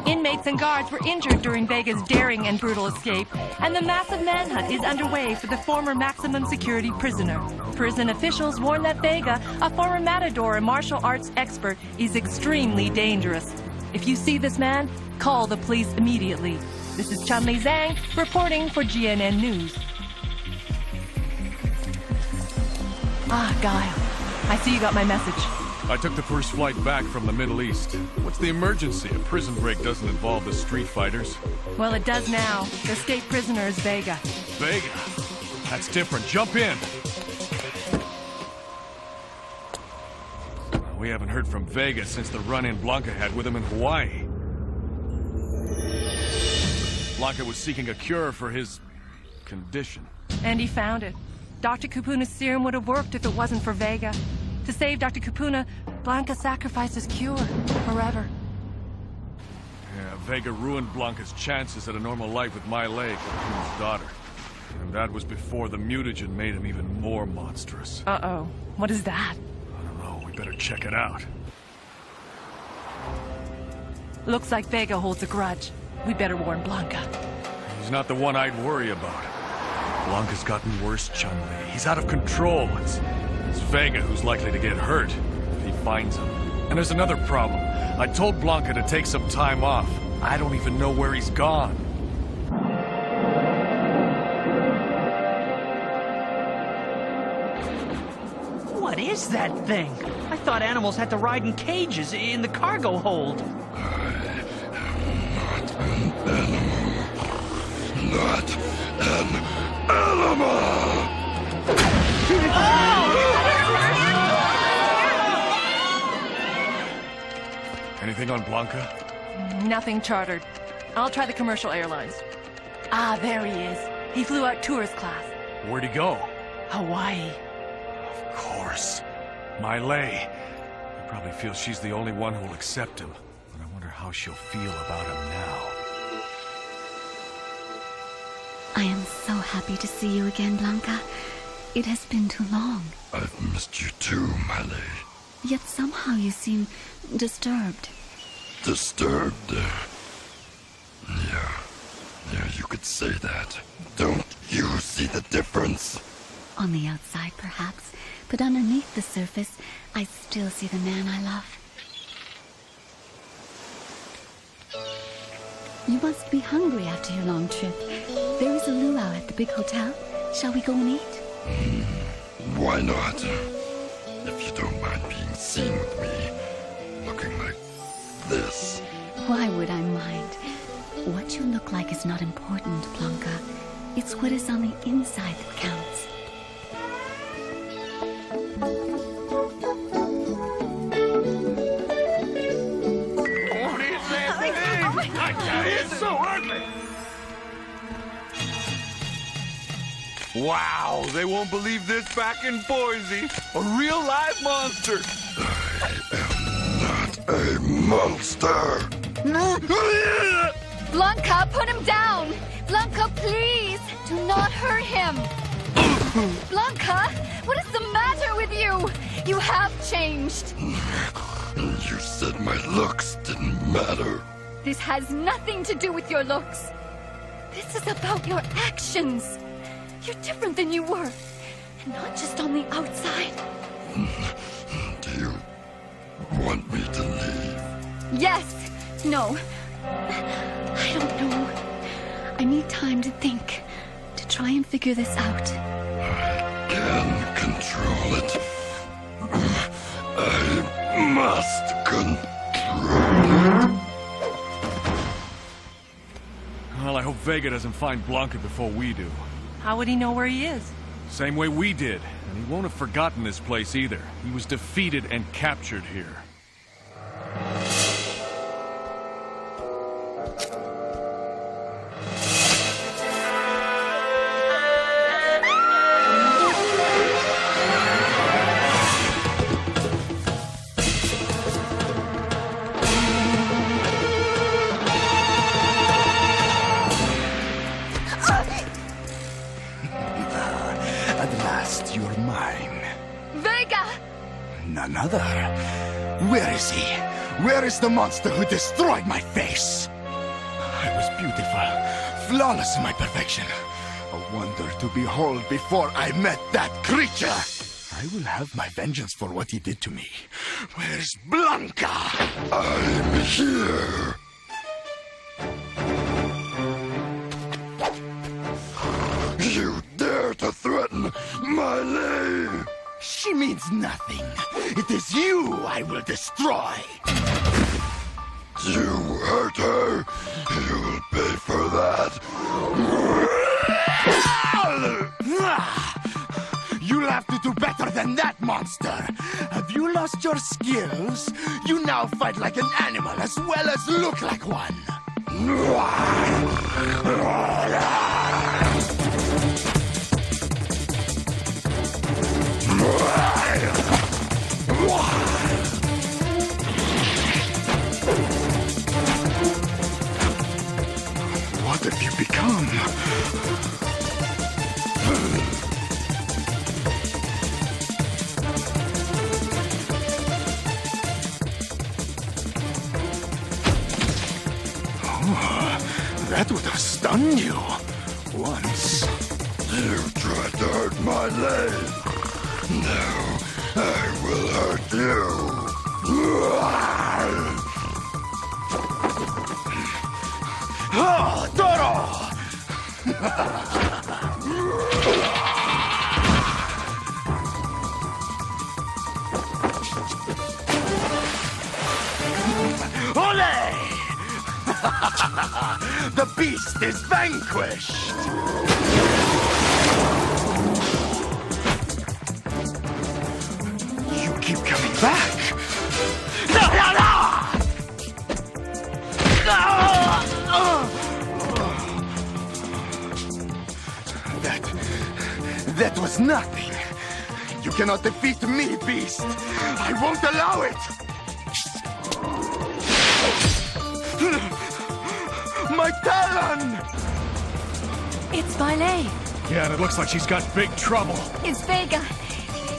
Speaker 7: Inmates and guards were injured during Vega's daring and brutal escape, and the massive manhunt is underway for the former maximum security prisoner. Prison officials warn that Vega, a former matador and martial arts expert, is extremely dangerous. If you see this man, call the police immediately. This is Chun-Li Zhang reporting for GNN News. Ah, Guile. I see you got my message.
Speaker 12: I took the first flight back from the Middle East. What's the emergency? A prison break doesn't involve the street fighters.
Speaker 7: Well, it does now. The escaped prisoner is Vega.
Speaker 12: Vega? That's different. Jump in. We haven't heard from Vega since the run-in Blanca had with him in Hawaii. Blanca was seeking a cure for his condition.
Speaker 7: And he found it. Dr. Kupuna's serum would have worked if it wasn't for Vega. To save Dr. Kupuna, Blanca sacrificed his cure forever.
Speaker 12: Yeah, Vega ruined Blanca's chances at a normal life with my leg, Kupuna's daughter. And that was before the mutagen made him even more monstrous.
Speaker 7: Uh-oh. What is that?
Speaker 12: I don't know. We better check it out.
Speaker 7: Looks like Vega holds a grudge. We better warn Blanca.
Speaker 12: He's not the one I'd worry about. Blanca's gotten worse, Chun-Li. He's out of control. It's Vega who's likely to get hurt if he finds him. And there's another problem. I told Blanca to take some time off. I don't even know where he's gone.
Speaker 3: What is
Speaker 23: is that thing? I thought animals had to ride in cages in the cargo hold.
Speaker 10: Not an animal!
Speaker 12: Anything on Blanca?
Speaker 7: Nothing chartered. I'll try the commercial airlines. Ah, there he is. He flew out tourist class.
Speaker 12: Where'd he go?
Speaker 7: Hawaii.
Speaker 12: Of course. Miley. He probably feels she's the only one who'll accept him. But I wonder how she'll feel about him now.
Speaker 9: I am so happy to see you again, Blanca. It has been too long.
Speaker 10: I've missed you too, Miley.
Speaker 9: Yet somehow you seem disturbed.
Speaker 10: Disturbed? Yeah, you could say that. Don't you see the difference?
Speaker 9: On the outside, perhaps, but underneath the surface, I still see the man I love. You must be hungry after your long trip. There is a luau at the big hotel. Shall we go and eat?
Speaker 10: Why not? If you don't mind being seen with me, looking like this.
Speaker 9: Why would I mind? What you look like is not important, Blanca. It's what is on the inside that counts.
Speaker 20: What is that thing? I tell you, it's so ugly.
Speaker 18: Wow, they won't believe this back in Boise. A real live monster.
Speaker 10: A monster!
Speaker 9: Blanca, put him down! Blanca, please! Do not hurt him! Blanca, what is the matter with you? You have changed.
Speaker 10: You said my looks didn't matter.
Speaker 9: This has nothing to do with your looks. This is about your actions. You're different than you were. And not just on the outside.
Speaker 10: Do you want me to leave?
Speaker 9: Yes. No. I don't know. I need time to think. To try and figure this out.
Speaker 10: I can control it. I must control it.
Speaker 12: Well, I hope Vega doesn't find Blanca before we do.
Speaker 7: How would he know where he is?
Speaker 12: Same way we did. And he won't have forgotten this place either. He was defeated and captured here.
Speaker 17: At last, you're mine.
Speaker 9: Vega!
Speaker 17: None other. Where is he? Where is the monster who destroyed my face? I was beautiful, flawless in my perfection. A wonder to behold before I met that creature. I will have my vengeance for what he did to me. Where's Blanca?
Speaker 10: I'm here. You dare to threaten my lady?
Speaker 17: She means nothing. It is you I will destroy.
Speaker 10: You hurt her. You'll pay for that.
Speaker 17: You'll have to do better than that, monster. Have you lost your skills? You now fight like an animal as well as look like one. What have you become? That would have stunned you. Once.
Speaker 10: You tried to hurt my leg. Now I will hurt you.
Speaker 17: Oh, Toro! Ole! The beast is vanquished! You keep coming back! No, no, no! That was nothing. You cannot defeat me, beast. I won't allow it. My talon!
Speaker 7: It's Guile.
Speaker 12: Yeah, and it looks like she's got big trouble.
Speaker 9: It's Vega.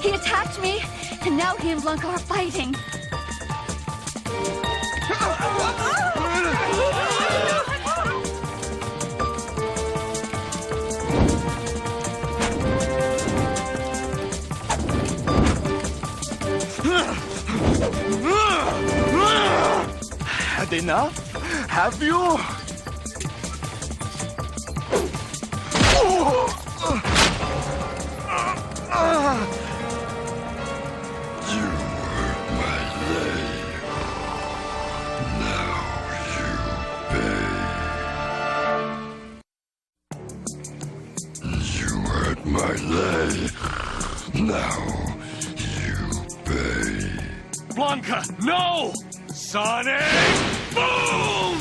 Speaker 9: He attacked me, and now he and Blanca are fighting.
Speaker 17: Had enough? Have you?
Speaker 10: You hurt my leg. Now you pay. You hurt my leg. Now you pay.
Speaker 12: Blanca, no! Sonic boom!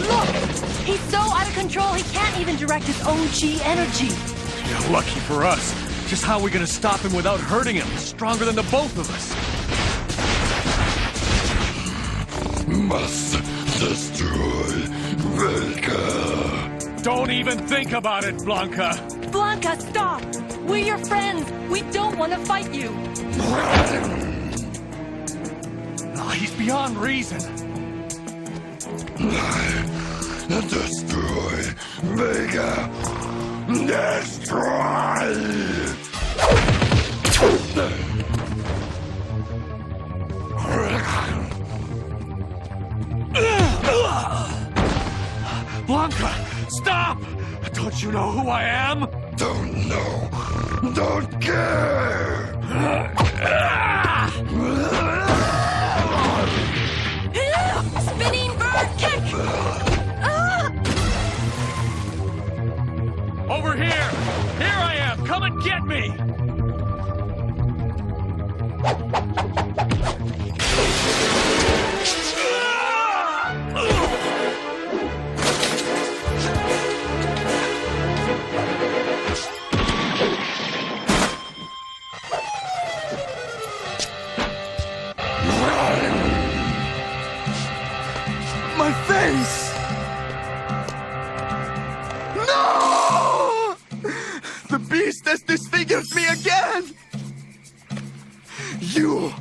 Speaker 7: Look! He's so out of control he can't even direct his own chi energy.
Speaker 12: Yeah, lucky for us. Just how are we gonna stop him without hurting him? He's stronger than the both of us.
Speaker 10: Must destroy Vega.
Speaker 12: Don't even think about it, Blanca.
Speaker 7: Blanca, stop! We're your friends. We don't want to fight you.
Speaker 12: Oh, he's beyond reason.
Speaker 10: Destroy Vega. Destroy.
Speaker 12: Blanca, stop! Don't you know who I am?
Speaker 10: Don't know. Don't care.
Speaker 9: Spinning bird kick!
Speaker 12: Over here! Here I am! Come and get me!
Speaker 17: My face! No! The beast has disfigured me again! You!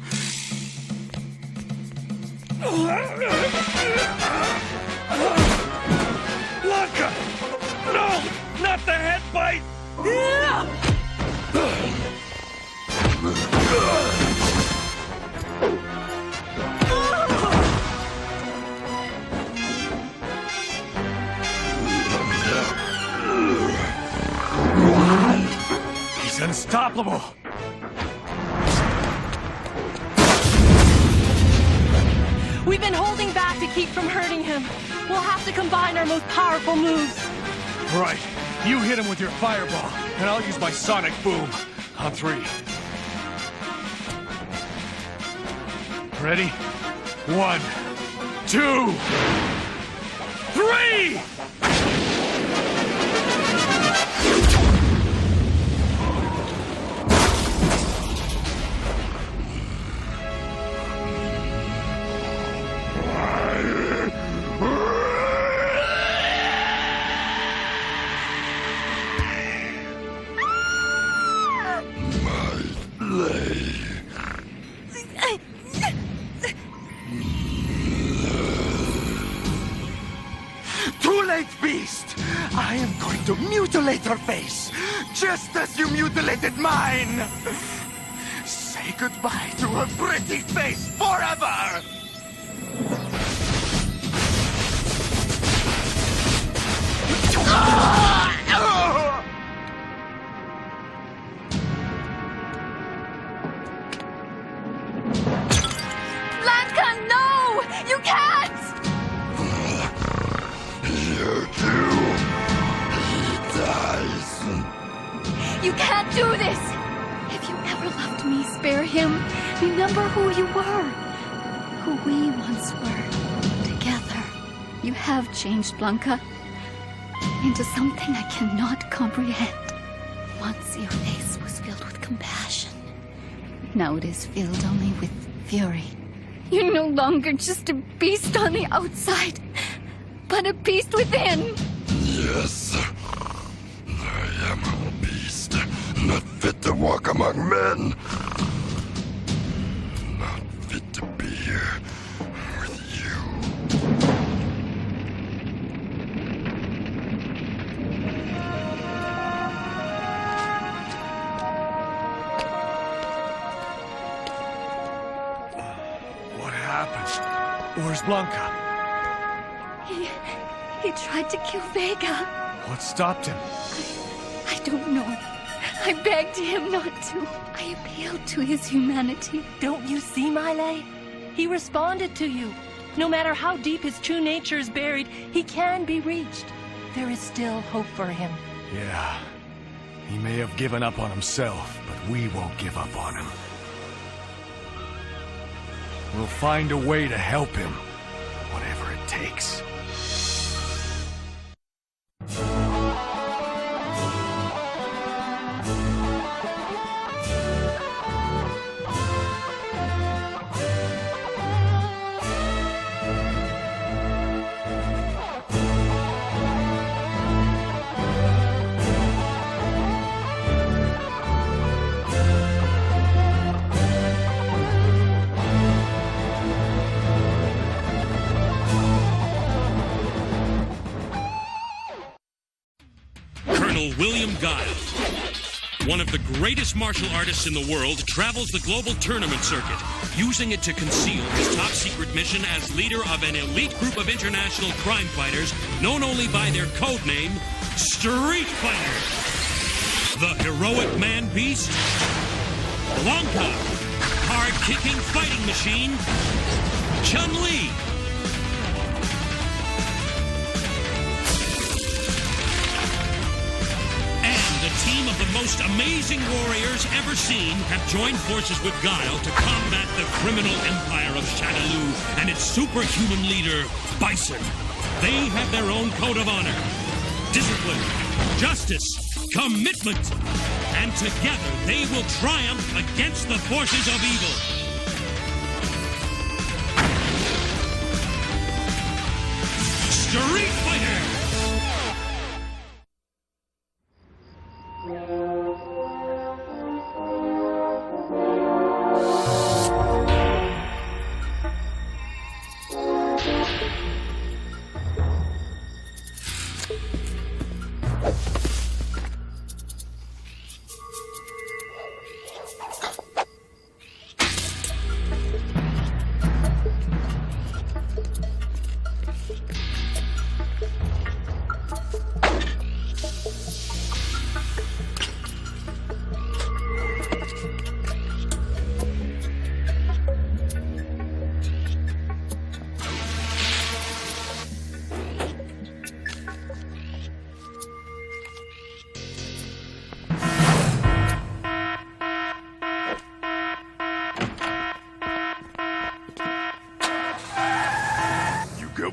Speaker 12: Blanca! No! Not the head bite! He's unstoppable!
Speaker 7: We've been holding back to keep from hurting him. We'll have to combine our most powerful moves.
Speaker 12: Right. You hit him with your fireball, and I'll use my sonic boom. On 3. Ready? 1, 2, 3!
Speaker 17: Too late, beast! I am going to mutilate her face, just as you mutilated mine! Say goodbye to her pretty face forever!
Speaker 9: You can't do this! If you ever loved me, spare him. Remember who you were. Who we once were. Together. You have changed, Blanca. Into something I cannot comprehend. Once your face was filled with compassion. Now it is filled only with fury. You're no longer just a beast on the outside, but a beast within.
Speaker 10: Yes. I am a beast, not fit to walk among men. Not fit to be here with you.
Speaker 12: What happened? Where's Blanca?
Speaker 9: He tried to kill Vega.
Speaker 12: What stopped him?
Speaker 9: I don't know. I begged him not to. I appealed to his humanity.
Speaker 7: Don't you see, Guile? He responded to you. No matter how deep his true nature is buried, he can be reached. There is still hope for him.
Speaker 12: Yeah. He may have given up on himself, but we won't give up on him. We'll find a way to help him, whatever it takes.
Speaker 1: William Guile, one of the greatest martial artists in the world, travels the global tournament circuit, using it to conceal his top-secret mission as leader of an elite group of international crime fighters known only by their code name, Street Fighter. The heroic man-beast, Blanca, hard-kicking fighting machine, Chun-Li, team of the most amazing warriors ever seen have joined forces with Guile to combat the criminal empire of Shadaloo and its superhuman leader, Bison. They have their own code of honor, discipline, justice, commitment, and together they will triumph against the forces of evil. Street Fighter!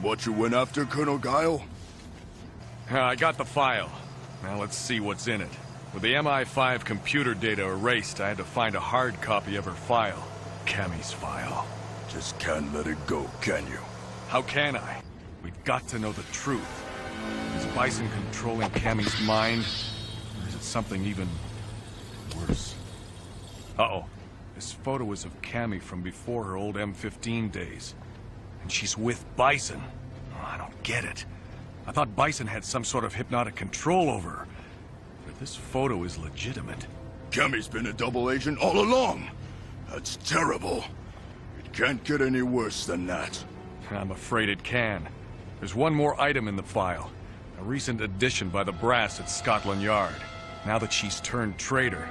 Speaker 14: What you went after, Colonel Guile?
Speaker 12: I got the file. Now let's see what's in it. With the MI5 computer data erased, I had to find a hard copy of her file. Cammy's file.
Speaker 14: Just can't let it go, can you?
Speaker 12: How can I? We've got to know the truth. Is Bison controlling Cammy's mind? Or is it something even worse? Uh-oh. This photo is of Cammy from before her old M15 days. And she's with Bison. Oh, I don't get it. I thought Bison had some sort of hypnotic control over her. But this photo is legitimate.
Speaker 14: Cammy's been a double agent all along. That's terrible. It can't get any worse than that.
Speaker 12: I'm afraid it can. There's one more item in the file. A recent addition by the brass at Scotland Yard. Now that she's turned traitor,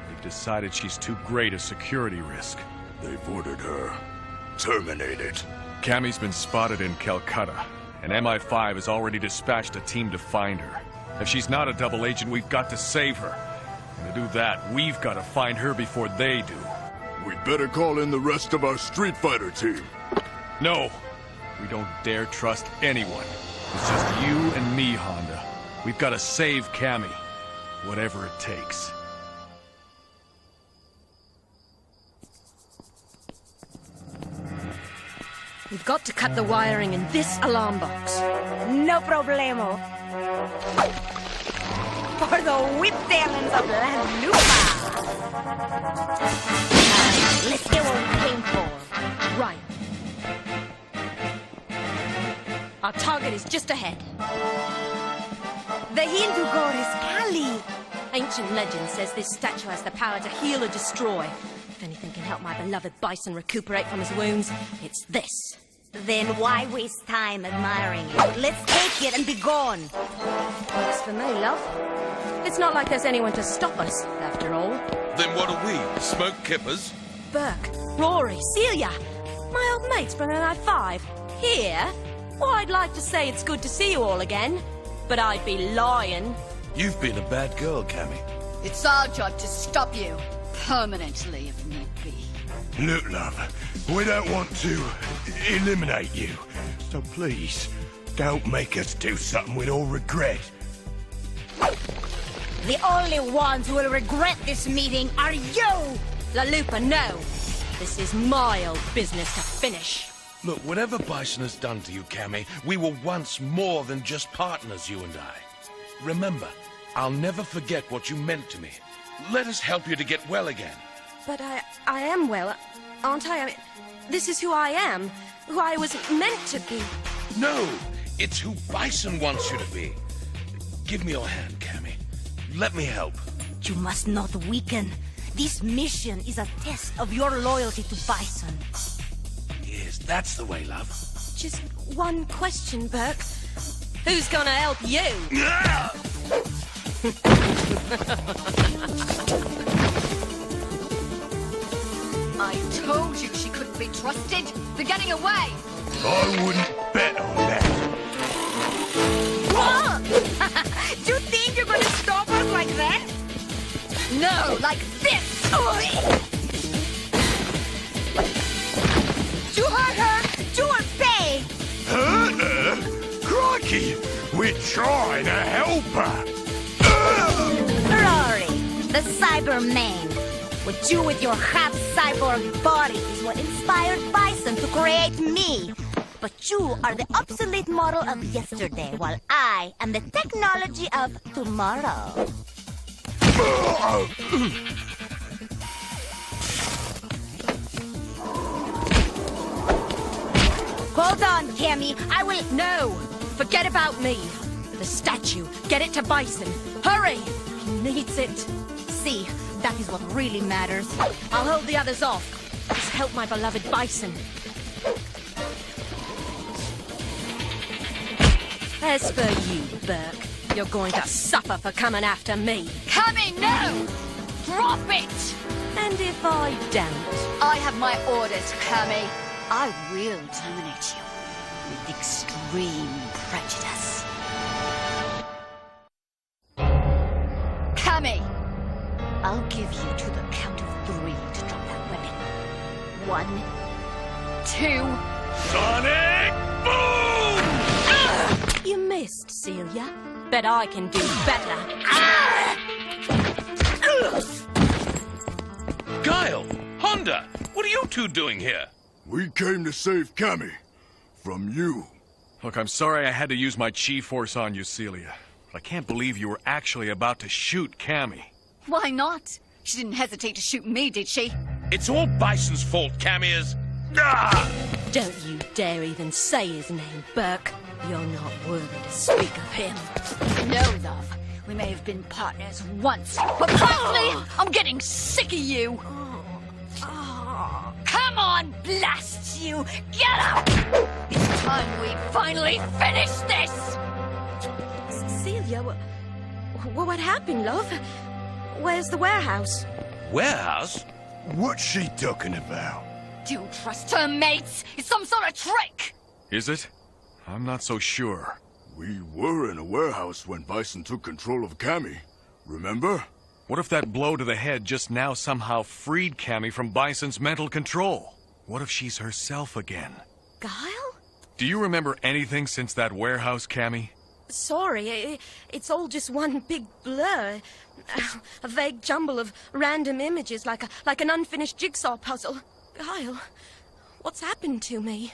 Speaker 12: they've decided she's too great a security risk.
Speaker 14: They've ordered her terminated.
Speaker 12: Cammy's been spotted in Calcutta, and MI5 has already dispatched a team to find her. If she's not a double agent, we've got to save her. To do that, we've got to find her before they do.
Speaker 14: We'd better call in the rest of our Street Fighter team.
Speaker 12: No! We don't dare trust anyone. It's just you and me, Honda. We've got to save Cammy. Whatever it takes.
Speaker 3: We've got to cut the wiring in this alarm box.
Speaker 2: No problemo. For the whip talons of La Lupa.
Speaker 3: Let's get what we came for. Right. Our target is just ahead.
Speaker 2: The Hindu goddess Kali.
Speaker 3: Ancient legend says this statue has the power to heal or destroy. If anything can help my beloved Bison recuperate from his wounds, it's this.
Speaker 2: Then why waste time admiring it? Let's take it and be gone.
Speaker 3: Works for me, love. It's not like there's anyone to stop us, after all.
Speaker 5: Then what are we? Smoke kippers?
Speaker 3: Burke, Rory, Celia, my old mates from MI5. Here? Well, I'd like to say it's good to see you all again, but I'd be lying.
Speaker 5: You've been a bad girl, Cammy.
Speaker 9: It's our job to stop you. Permanently, if need be.
Speaker 4: Look, love, we don't want to eliminate you. So please, don't make us do something we'd all regret.
Speaker 9: The only ones who will regret this meeting are you!
Speaker 3: La Lupa, no. This is my old business to finish.
Speaker 5: Look, whatever Bison has done to you, Cammy, we were once more than just partners, you and I. Remember, I'll never forget what you meant to me. Let us help you to get well again.
Speaker 3: But I am well, aren't I? I mean, this is who I am, who I was meant to be.
Speaker 5: No, it's who Bison wants you to be. Give me your hand, Cammy. Let me help.
Speaker 2: You must not weaken. This mission is a test of your loyalty to Bison.
Speaker 5: Yes, that's the way, love.
Speaker 3: Just one question, Burke. Who's gonna help you?
Speaker 9: I told you she couldn't be trusted. They're getting away.
Speaker 4: I wouldn't bet on that.
Speaker 2: Do you think you're gonna stop us like that?
Speaker 9: No, like this.
Speaker 2: You hurt her. Do her pay.
Speaker 4: Hurt her? Crikey! We're trying to help her.
Speaker 2: Rory, the Cyberman. What you with your half-cyborg body is what inspired Bison to create me. But you are the obsolete model of yesterday, while I am the technology of tomorrow. Hold on, Cammy. I will...
Speaker 3: No! Forget about me. The statue. Get it to Bison. Hurry! He needs it.
Speaker 2: See, that is what really matters.
Speaker 3: I'll hold the others off. Just help my beloved Bison. As for you, Burke, you're going to suffer for coming after me.
Speaker 9: Cammy, no! Drop it!
Speaker 3: And if I don't?
Speaker 9: I have my orders, Cammy. I will terminate you with extreme prejudice. Cammy! I'll give you to the count of 3 to drop that weapon. 1, 2...
Speaker 5: Sonic Boom!
Speaker 3: You missed, Celia. Bet I can do better.
Speaker 5: Guile! Honda! What are you two doing here?
Speaker 14: We came to save Cammy. From you.
Speaker 12: Look, I'm sorry I had to use my chi-force on you, Celia. But I can't believe you were actually about to shoot Cammy.
Speaker 9: Why not? She didn't hesitate to shoot me, did she?
Speaker 5: It's all Bison's fault, Cammy is... Ah!
Speaker 3: Don't you dare even say his name, Burke. You're not worthy to speak of him.
Speaker 9: No, love. We may have been partners once, but personally, I'm getting sick of you. Come on, blast you! Get up! It's time we finally finish this!
Speaker 3: Celia, what happened, love? Where's the warehouse?
Speaker 5: Warehouse?
Speaker 4: What's she talking about?
Speaker 9: Do you trust her, mates? It's some sort of trick!
Speaker 12: Is it? I'm not so sure.
Speaker 14: We were in a warehouse when Bison took control of Cammy. Remember?
Speaker 12: What if that blow to the head just now somehow freed Cammy from Bison's mental control? What if she's herself again?
Speaker 3: Guile?
Speaker 12: Do you remember anything since that warehouse, Cammy?
Speaker 3: Sorry, it's all just one big blur. A vague jumble of random images like an unfinished jigsaw puzzle. Guile, what's happened to me?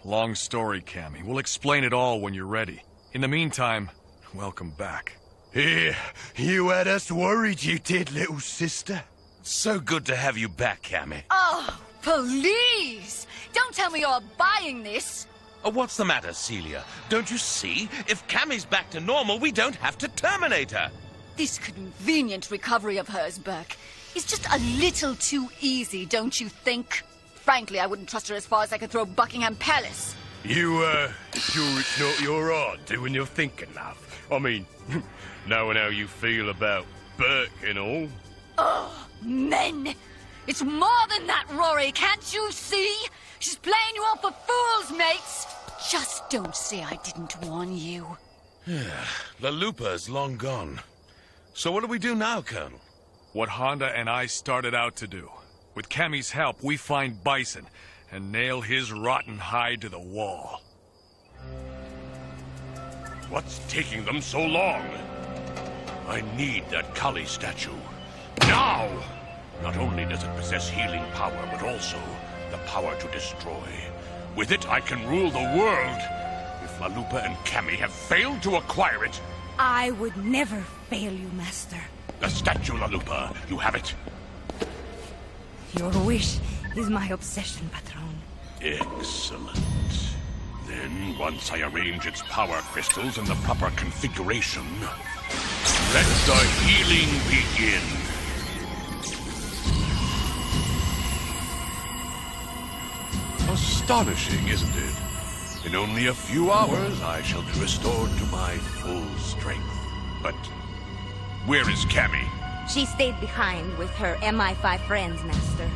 Speaker 12: Long story, Cammy. We'll explain it all when you're ready. In the meantime, welcome back.
Speaker 20: Here, you had us worried, you did, little sister.
Speaker 5: So good to have you back, Cammy.
Speaker 9: Oh, please! Don't tell me you're buying this.
Speaker 5: Oh, what's the matter, Celia? Don't you see? If Cammy's back to normal, we don't have to terminate her.
Speaker 9: This convenient recovery of hers, Burke, is just a little too easy, don't you think? Frankly, I wouldn't trust her as far as I could throw Buckingham Palace.
Speaker 13: You, sure it's not your heart doing your thinking, love? I mean, knowing how you feel about Burke and all.
Speaker 9: Oh, men! It's more than that, Rory, can't you see? She's playing you off for fools, mates! Just don't say I didn't warn you.
Speaker 5: The Looper's long gone. So what do we do now, Colonel?
Speaker 12: What Honda and I started out to do. With Cammy's help, we find Bison and nail his rotten hide to the wall.
Speaker 19: What's taking them so long? I need that Kali statue. Now! Not only does it possess healing power, but also the power to destroy. With it, I can rule the world. If La Lupa and Cammy have failed to acquire it...
Speaker 8: I would never fail you, Master.
Speaker 19: The statue, La Lupa. You have it.
Speaker 8: Your wish is my obsession, Patron.
Speaker 19: Excellent. Then, once I arrange its power crystals in the proper configuration, let the healing begin. Astonishing, isn't it? In only a few hours, I shall be restored to my full strength. But where is Cammy?
Speaker 8: She stayed behind with her MI5 friends, Master.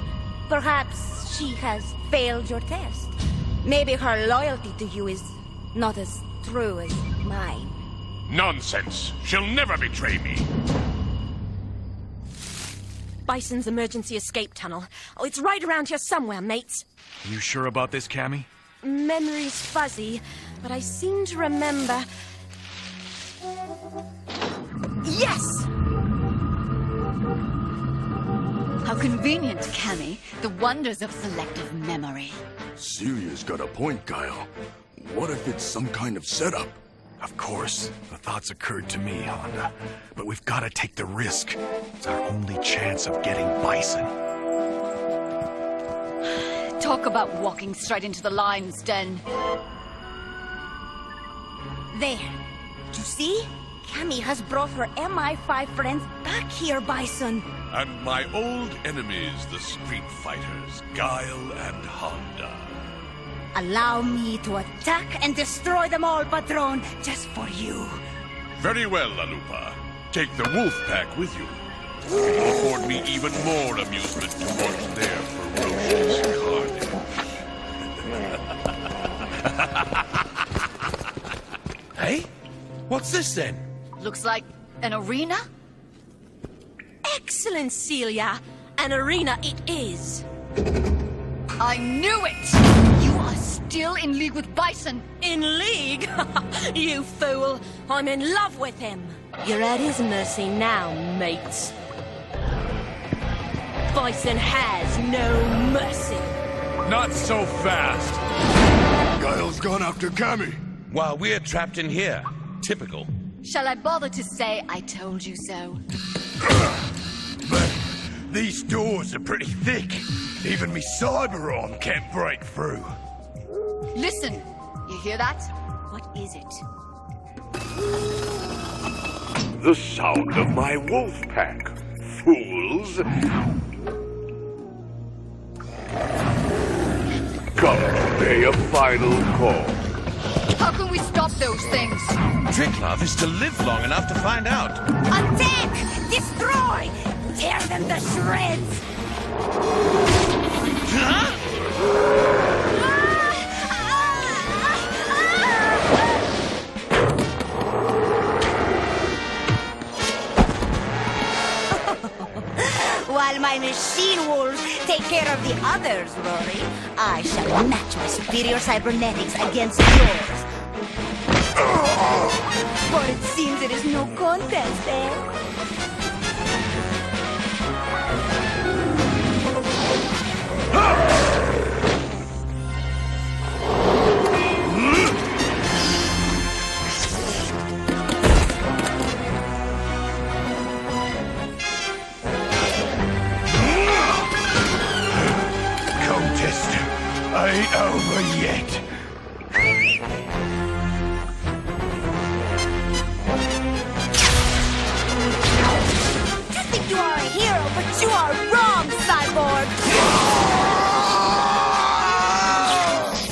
Speaker 8: Perhaps she has failed your test. Maybe her loyalty to you is not as true as mine.
Speaker 19: Nonsense! She'll never betray me!
Speaker 3: Bison's emergency escape tunnel. Oh, it's right around here somewhere, mates.
Speaker 12: You sure about this, Cammy?
Speaker 3: Memory's fuzzy, but I seem to remember... Yes!
Speaker 9: How convenient, Cammy. The wonders of selective memory.
Speaker 14: Celia's got a point, Guile. What if it's some kind of setup?
Speaker 12: Of course. The thoughts occurred to me, Honda. But we've got to take the risk. It's our only chance of getting Bison.
Speaker 9: Talk about walking straight into the lion's den.
Speaker 8: There. You see? Cammy has brought her MI5 friends back here, Bison.
Speaker 19: And my old enemies, the street fighters, Guile and Honda.
Speaker 8: Allow me to attack and destroy them all, Patron, just for you.
Speaker 19: Very well, La Lupa. Take the wolf pack with you. It will afford me even more amusement to watch their ferocious carnage.
Speaker 5: Hey? What's this then?
Speaker 9: Looks like an arena?
Speaker 3: Excellent, Celia. An arena it is.
Speaker 9: I knew it! You are still in league with Bison.
Speaker 3: In league? You fool. I'm in love with him. You're at his mercy now, mates. Bison has no mercy.
Speaker 12: Not so fast.
Speaker 14: Guile's gone after Cammy.
Speaker 5: While we're trapped in here. Typical.
Speaker 9: Shall I bother to say I told you so?
Speaker 20: But these doors are pretty thick. Even me cyber arm can't break through.
Speaker 9: Listen, you hear that? What is it?
Speaker 19: The sound of my wolf pack. Fools. Come to pay a final call.
Speaker 9: How can we stop those things?
Speaker 5: Trick, love, is to live long enough to find out.
Speaker 8: Attack! Destroy! Tear them to shreds! while my machine wolves take care of the others, Rory. I shall match my superior cybernetics against yours. But it seems it is no contest, eh?
Speaker 4: Ain't over yet.
Speaker 8: You think you are a hero, but you are wrong, Cyborg!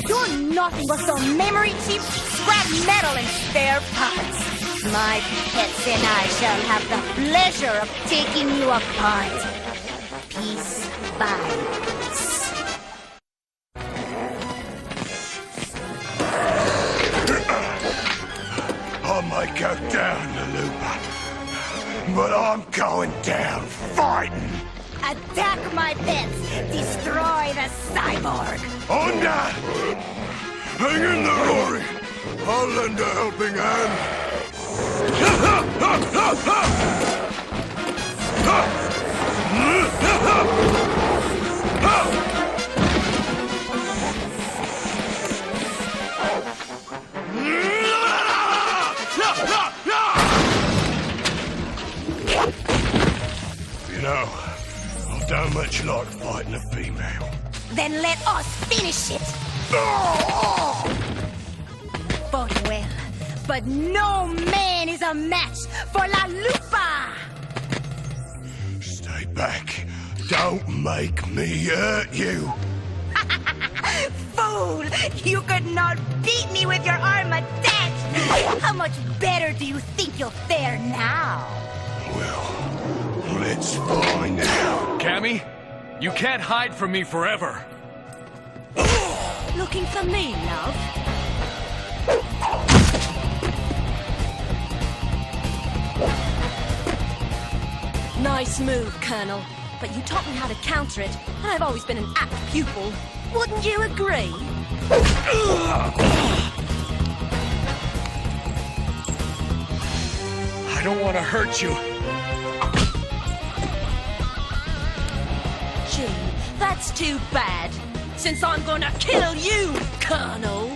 Speaker 8: You're nothing but some memory chips, scrap metal, and spare parts. My pets and I shall have the pleasure of taking you apart. Piece by piece.
Speaker 4: I might go down, Lulupa, but I'm going down fighting.
Speaker 8: Attack my pets! Destroy the cyborg!
Speaker 4: On that! Hang in there, Rory! I'll lend a helping hand. You know, I don't much like fighting a female.
Speaker 8: Then let us finish it! Fought well, but no man is a match for La Lupa!
Speaker 4: Stay back. Don't make me hurt you.
Speaker 8: Fool! You could not beat me with your arm attached! How much better do you think you'll fare now?
Speaker 4: Well, let's find out.
Speaker 12: Cammy, you can't hide from me forever.
Speaker 3: Looking for me, love? Nice move, Colonel. But you taught me how to counter it, and I've always been an apt pupil. Wouldn't you agree?
Speaker 12: I don't want to hurt you.
Speaker 3: Gee, that's too bad. Since I'm gonna kill you, Colonel.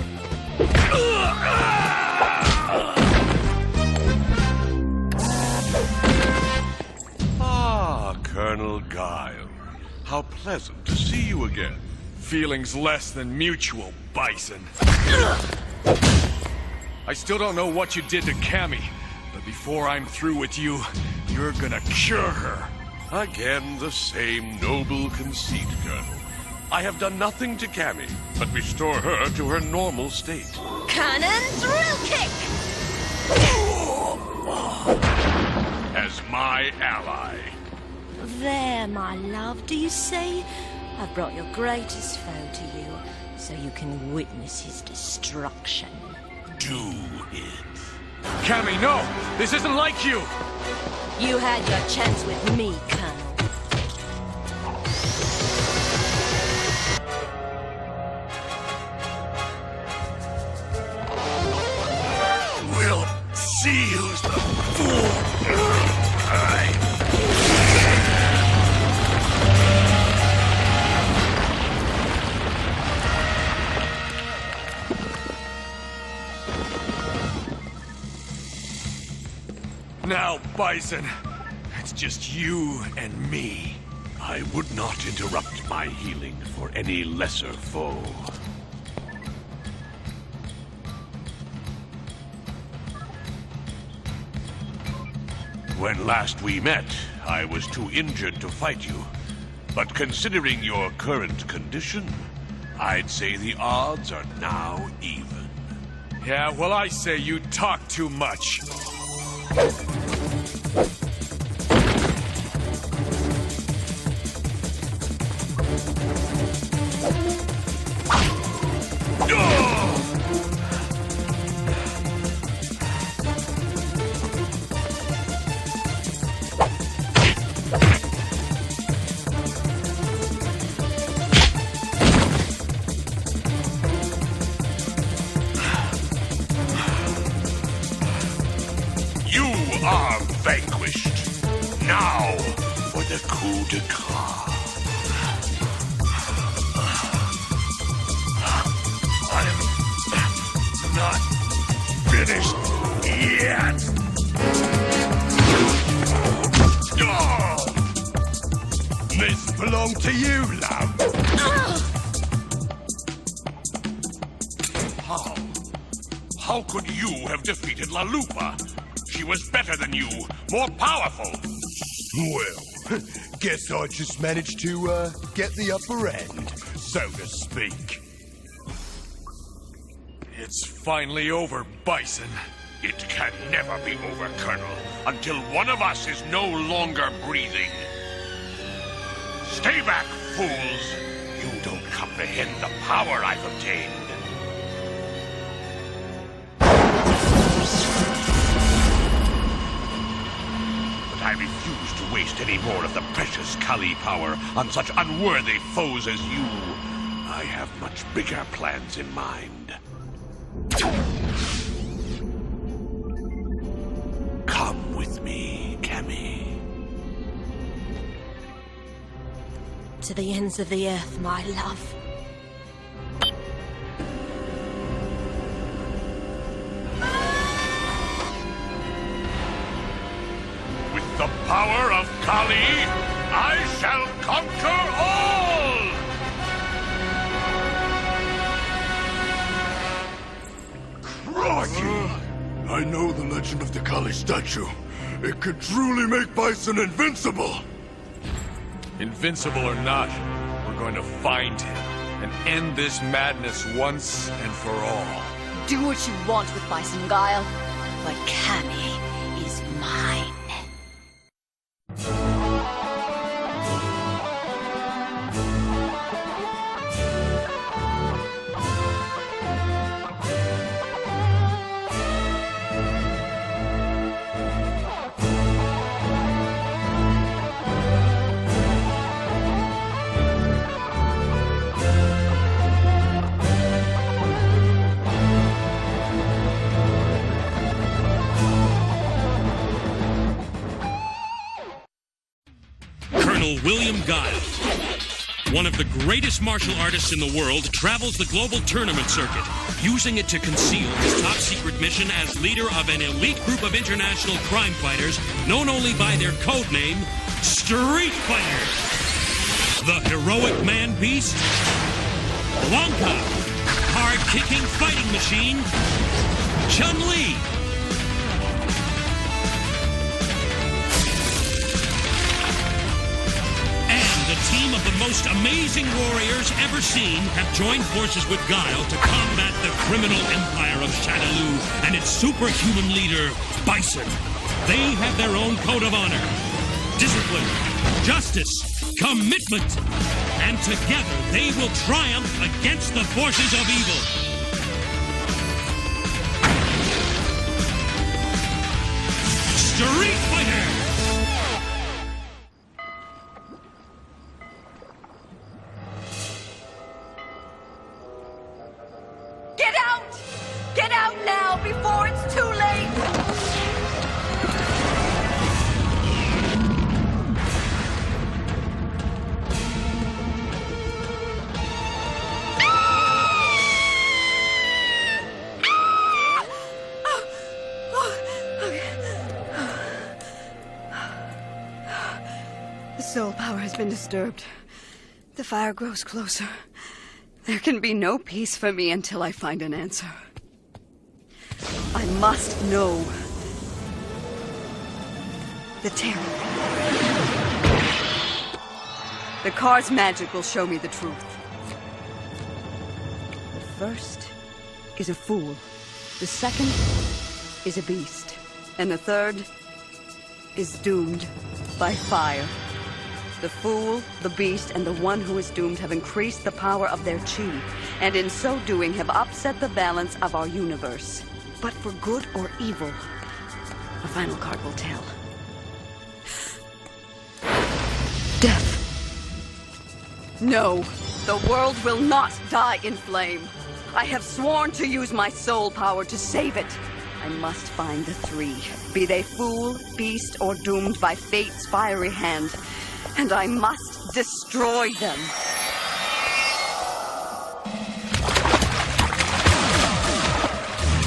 Speaker 5: Ah, Colonel Guile. How pleasant to see you again.
Speaker 12: Feelings less than mutual, Bison. I still don't know what you did to Cammy, but before I'm through with you, you're gonna cure her.
Speaker 5: Again, the same noble conceit, Colonel. I have done nothing to Cammy, but restore her to her normal state.
Speaker 3: Cannon drill kick!
Speaker 5: As my ally.
Speaker 3: There, my love, do you see? I've brought your greatest foe to you, so you can witness his destruction.
Speaker 5: Do it.
Speaker 12: Cammy, no! This isn't like you!
Speaker 3: You had your chance with me, Colonel.
Speaker 4: We'll see who's the fool.
Speaker 12: Now, Bison, it's just you and me.
Speaker 5: I would not interrupt my healing for any lesser foe. When last we met, I was too injured to fight you. But considering your current condition, I'd say the odds are now even.
Speaker 12: Yeah, well, I say you talk too much.
Speaker 5: Now, for the coup de grace. I'm not finished yet. Oh! This belonged to you, love. How could you have defeated La Lupa? She was better than you, more powerful.
Speaker 13: Well, guess I just managed to get the upper end, so to speak.
Speaker 12: It's finally over, Bison.
Speaker 5: It can never be over, Colonel, until one of us is no longer breathing. Stay back, fools! You don't comprehend the power I've obtained. But I refuse to waste any more of the precious Kali power on such unworthy foes as you. I have much bigger plans in mind. Come with me, Cammy.
Speaker 3: To the ends of the earth, my love.
Speaker 5: With the power of Kali, I shall conquer all!
Speaker 4: Rocky! I know the legend of the Kali statue. It could truly make Bison invincible.
Speaker 12: Invincible or not, we're going to find him and end this madness once and for all.
Speaker 2: Do what you want with Bison, Guile, but Cammy is mine.
Speaker 1: William Guile, one of the greatest martial artists in the world, travels the global tournament circuit, using it to conceal his top-secret mission as leader of an elite group of international crime fighters known only by their code name, Street Fighters. The heroic man-beast, Blanca, hard-kicking fighting machine, Chun-Li, the team of the most amazing warriors ever seen have joined forces with Guile to combat the criminal empire of Shadaloo and its superhuman leader, Bison. They have their own code of honor, discipline, justice, commitment, and together they will triumph against the forces of evil. Street Fighter!
Speaker 2: Get out! Get out now before it's too late!
Speaker 6: The soul power has been disturbed. The fire grows closer. There can be no peace for me until I find an answer. I must know the terror. The card's magic will show me the truth. The first is a fool. The second is a beast. And the third is doomed by fire. The fool, the beast, and the one who is doomed have increased the power of their chi, and in so doing have upset the balance of our universe. But for good or evil, the final card will tell. Death. No, the world will not die in flame. I have sworn to use my soul power to save it. I must find the three, be they fool, beast, or doomed by fate's fiery hand, and I must destroy them.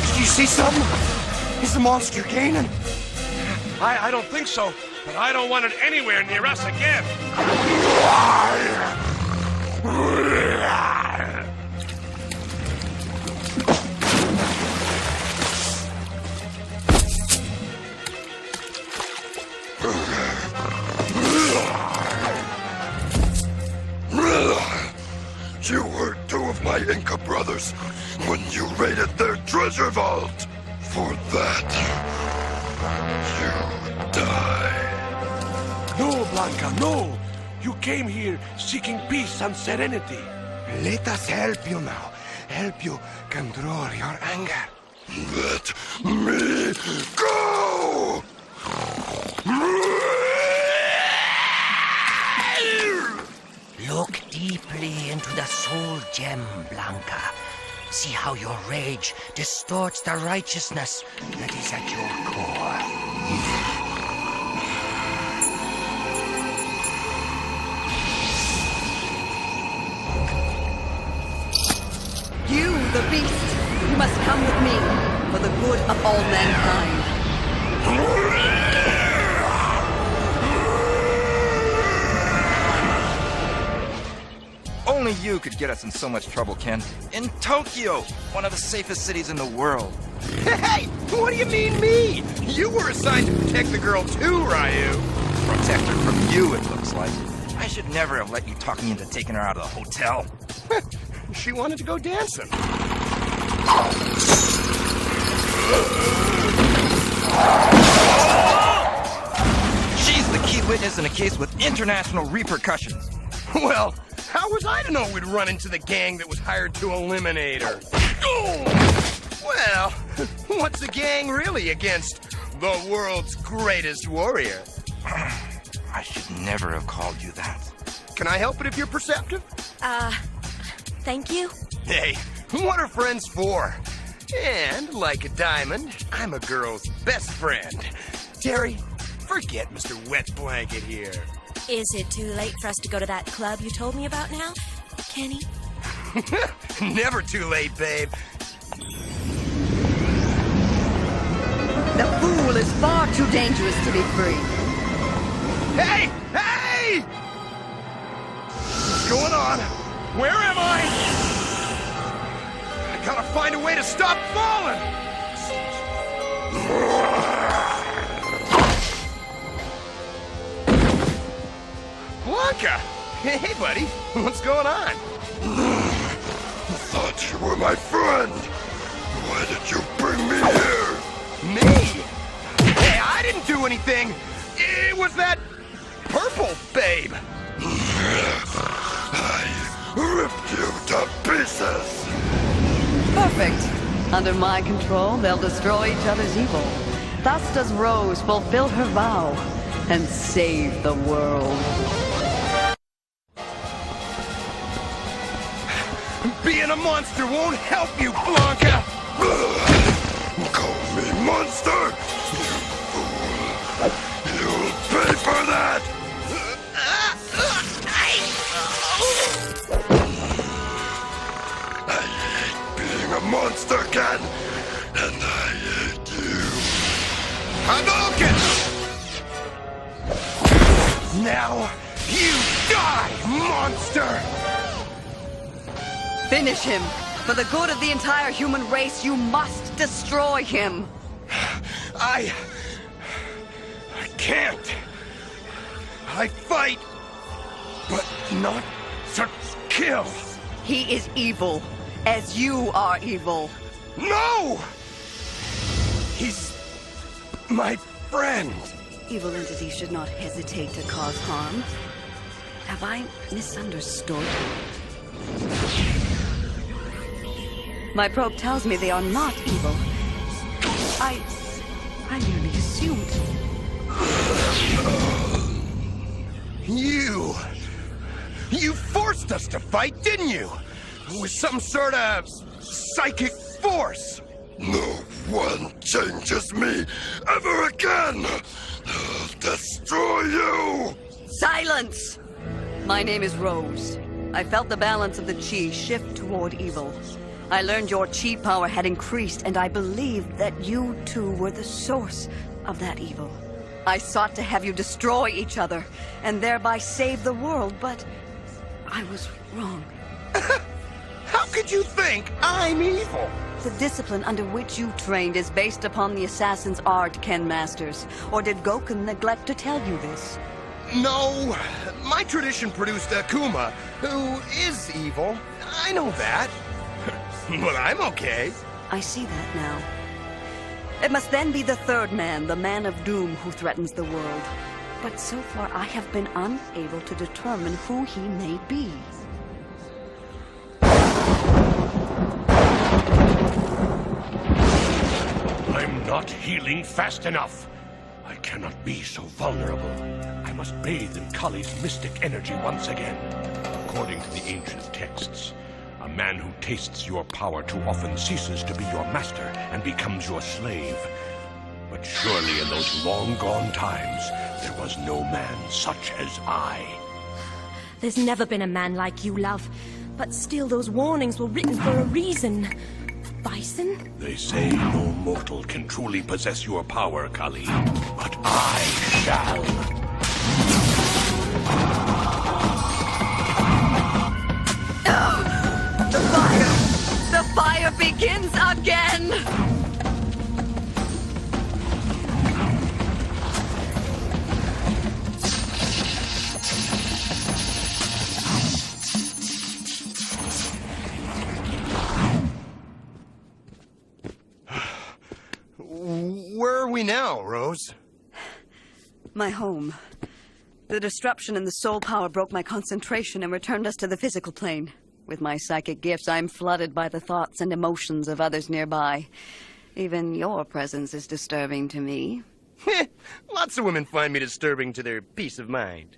Speaker 20: Did you see something? Is the monster gaining?
Speaker 5: I don't think so, but I don't want it anywhere near us again.
Speaker 10: You were two of my Inca brothers when you raided their treasure vault. For that, you die.
Speaker 5: No, Blanca, no. You came here seeking peace and serenity.
Speaker 20: Let us help you now. Help you control your anger.
Speaker 10: Let me go!
Speaker 15: Look deeply into the soul gem, Blanca. See how your rage distorts the righteousness that is at your core.
Speaker 6: You, the beast, you must come with me for the good of all mankind.
Speaker 16: Only you could get us in so much trouble, Ken. In Tokyo, one of the safest cities in the world.
Speaker 20: Hey, what do you mean me? You were assigned to protect the girl too, Ryu.
Speaker 16: Protect her from you, it looks like. I should never have let you talk me into taking her out of the hotel.
Speaker 20: She wanted to go dancing.
Speaker 16: She's the key witness in a case with international repercussions.
Speaker 20: Well, how was I to know we'd run into the gang that was hired to eliminate her? Well, what's the gang really against the world's greatest warrior?
Speaker 16: I should never have called you that.
Speaker 20: Can I help it if you're perceptive?
Speaker 3: Thank you.
Speaker 20: Hey, what are friends for? And like a diamond, I'm a girl's best friend. Terry, forget Mr. Wet Blanket here.
Speaker 3: Is it too late for us to go to that club you told me about now, Kenny?
Speaker 20: Never too late, babe.
Speaker 6: The fool is far too dangerous to be free.
Speaker 20: Hey! Hey! What's going on? Where am I? I gotta find a way to stop falling! Blanca! Hey, buddy. What's going on?
Speaker 10: I thought you were my friend. Why did you bring me here?
Speaker 20: Me? Hey, I didn't do anything. It was that purple babe.
Speaker 10: I ripped you to pieces.
Speaker 6: Perfect. Under my control, they'll destroy each other's evil. Thus does Rose fulfill her vow and save the world.
Speaker 20: Being a monster won't help you, Blanca!
Speaker 10: Call me monster? You fool. You'll pay for that! I hate being a monster, Ken, and I hate you.
Speaker 20: Hadouken! Now, you die, monster!
Speaker 6: Finish him. For the good of the entire human race, you must destroy him.
Speaker 20: I can't. I fight, but not to kill.
Speaker 6: He is evil, as you are evil.
Speaker 20: No! He's my friend.
Speaker 6: Evil entities should not hesitate to cause harm. Have I misunderstood? My probe tells me they are not evil. I merely assumed.
Speaker 20: You forced us to fight, didn't you? With some sort of psychic force.
Speaker 10: No one changes me ever again! I'll destroy you!
Speaker 6: Silence! My name is Rose. I felt the balance of the chi shift toward evil. I learned your chi power had increased, and I believed that you two were the source of that evil. I sought to have you destroy each other, and thereby save the world, but I was wrong.
Speaker 20: How could you think I'm evil?
Speaker 6: The discipline under which you trained is based upon the assassin's art, Ken Masters. Or did Goken neglect to tell you this?
Speaker 20: No, my tradition produced Akuma, who is evil. I know that. But I'm okay.
Speaker 6: I see that now. It must then be the third man, the man of doom, who threatens the world. But so far I have been unable to determine who he may be.
Speaker 5: I'm not healing fast enough. I cannot be so vulnerable. I must bathe in Kali's mystic energy once again. According to the ancient texts, a man who tastes your power too often ceases to be your master and becomes your slave. But surely in those long-gone times, there was no man such as I.
Speaker 3: There's never been a man like you, love. But still, those warnings were written for a reason. Bison?
Speaker 5: They say no mortal can truly possess your power, Kali. But I shall.
Speaker 6: The fire begins again!
Speaker 20: Where are we now, Rose?
Speaker 6: My home. The disruption in the soul power broke my concentration and returned us to the physical plane. With my psychic gifts, I'm flooded by the thoughts and emotions of others nearby. Even your presence is disturbing to me.
Speaker 20: Lots of women find me disturbing to their peace of mind.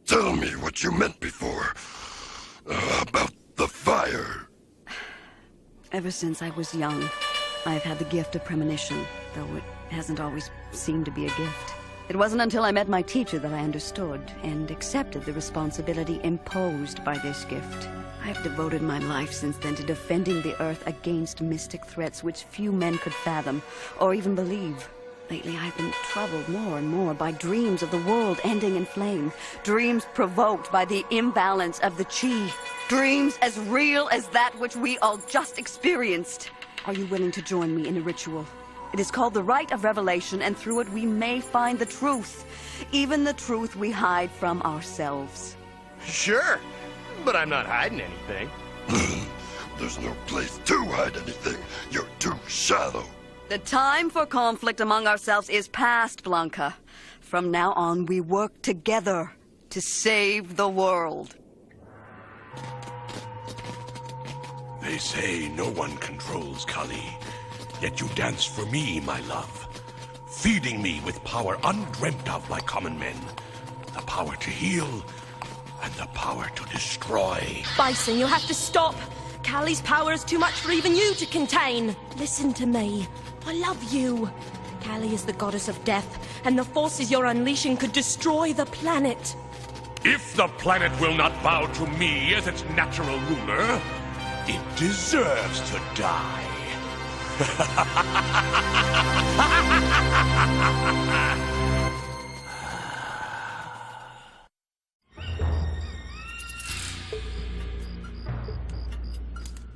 Speaker 10: Tell me what you meant before. About the fire.
Speaker 6: Ever since I was young, I've had the gift of premonition, though it hasn't always seemed to be a gift. It wasn't until I met my teacher that I understood and accepted the responsibility imposed by this gift. I've devoted my life since then to defending the Earth against mystic threats which few men could fathom or even believe. Lately, I've been troubled more and more by dreams of the world ending in flame. Dreams provoked by the imbalance of the chi. Dreams as real as that which we all just experienced. Are you willing to join me in a ritual? It is called the Rite of Revelation, and through it we may find the truth. Even the truth we hide from ourselves.
Speaker 20: Sure, but I'm not hiding anything.
Speaker 10: There's no place to hide anything. You're too shallow.
Speaker 6: The time for conflict among ourselves is past, Blanca. From now on, we work together to save the world.
Speaker 5: They say no one controls Kali, yet you dance for me, my love, feeding me with power undreamt of by common men. The power to heal, and the power to destroy.
Speaker 3: Bison, you have to stop. Kali's power is too much for even you to contain. Listen to me. I love you. Kali is the goddess of death, and the forces you're unleashing could destroy the planet.
Speaker 5: If the planet will not bow to me as its natural ruler, it deserves to die.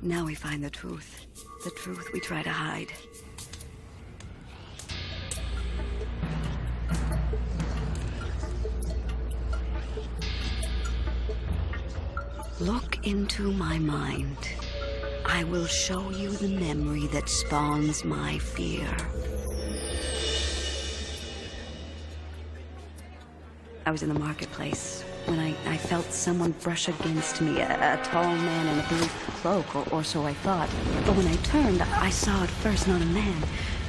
Speaker 6: Now we find the truth we try to hide. Look into my mind. I will show you the memory that spawns my fear. I was in the marketplace when I felt someone brush against me, a tall man in a blue cloak, or so I thought. But when I turned, I saw at first not a man,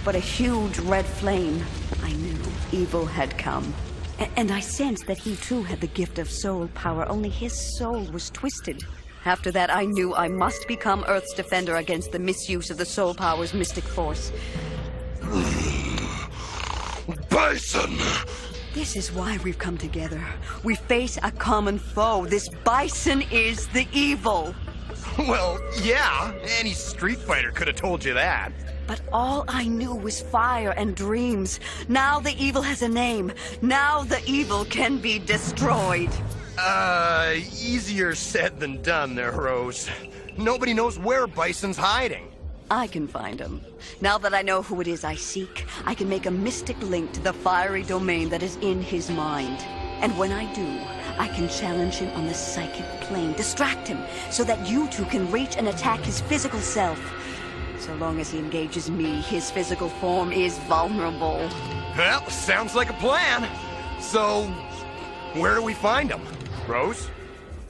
Speaker 6: but a huge red flame. I knew evil had come. And I sensed that he too had the gift of soul power, only his soul was twisted. After that, I knew I must become Earth's defender against the misuse of the Soul Power's mystic force.
Speaker 10: Bison!
Speaker 6: This is why we've come together. We face a common foe. This Bison is the evil.
Speaker 20: Well, yeah. Any street fighter could have told you that.
Speaker 6: But all I knew was fire and dreams. Now the evil has a name. Now the evil can be destroyed.
Speaker 20: Easier said than done there, Rose. Nobody knows where Bison's hiding.
Speaker 6: I can find him. Now that I know who it is I seek, I can make a mystic link to the fiery domain that is in his mind. And when I do, I can challenge him on the psychic plane, distract him, so that you two can reach and attack his physical self. So long as he engages me, his physical form is vulnerable.
Speaker 20: Well, sounds like a plan. So, where do we find him? Rose?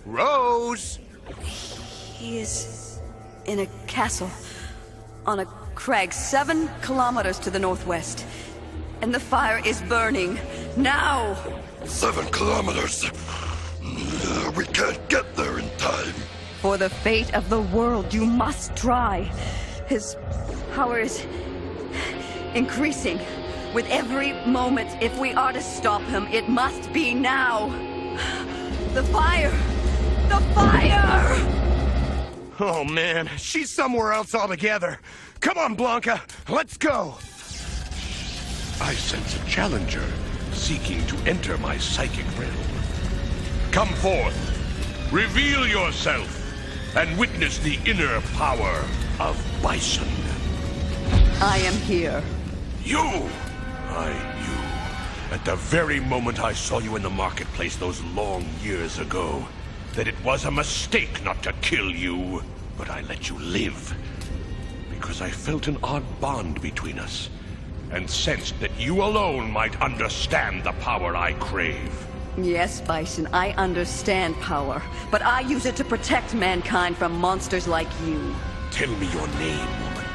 Speaker 20: Rose!
Speaker 6: He is in a castle on a crag 7 kilometers to the northwest. And the fire is burning now.
Speaker 10: 7 kilometers. We can't get there in time.
Speaker 6: For the fate of the world, you must try. His power is increasing with every moment. If we are to stop him, it must be now. The fire! The fire!
Speaker 20: Oh, man. She's somewhere else altogether. Come on, Blanca. Let's go.
Speaker 5: I sense a challenger seeking to enter my psychic realm. Come forth. Reveal yourself and witness the inner power of Bison.
Speaker 6: I am here.
Speaker 5: You! I knew. At the very moment I saw you in the marketplace those long years ago, that it was a mistake not to kill you. But I let you live, because I felt an odd bond between us, and sensed that you alone might understand the power I crave.
Speaker 6: Yes, Bison, I understand power, but I use it to protect mankind from monsters like you.
Speaker 5: Tell me your name, woman.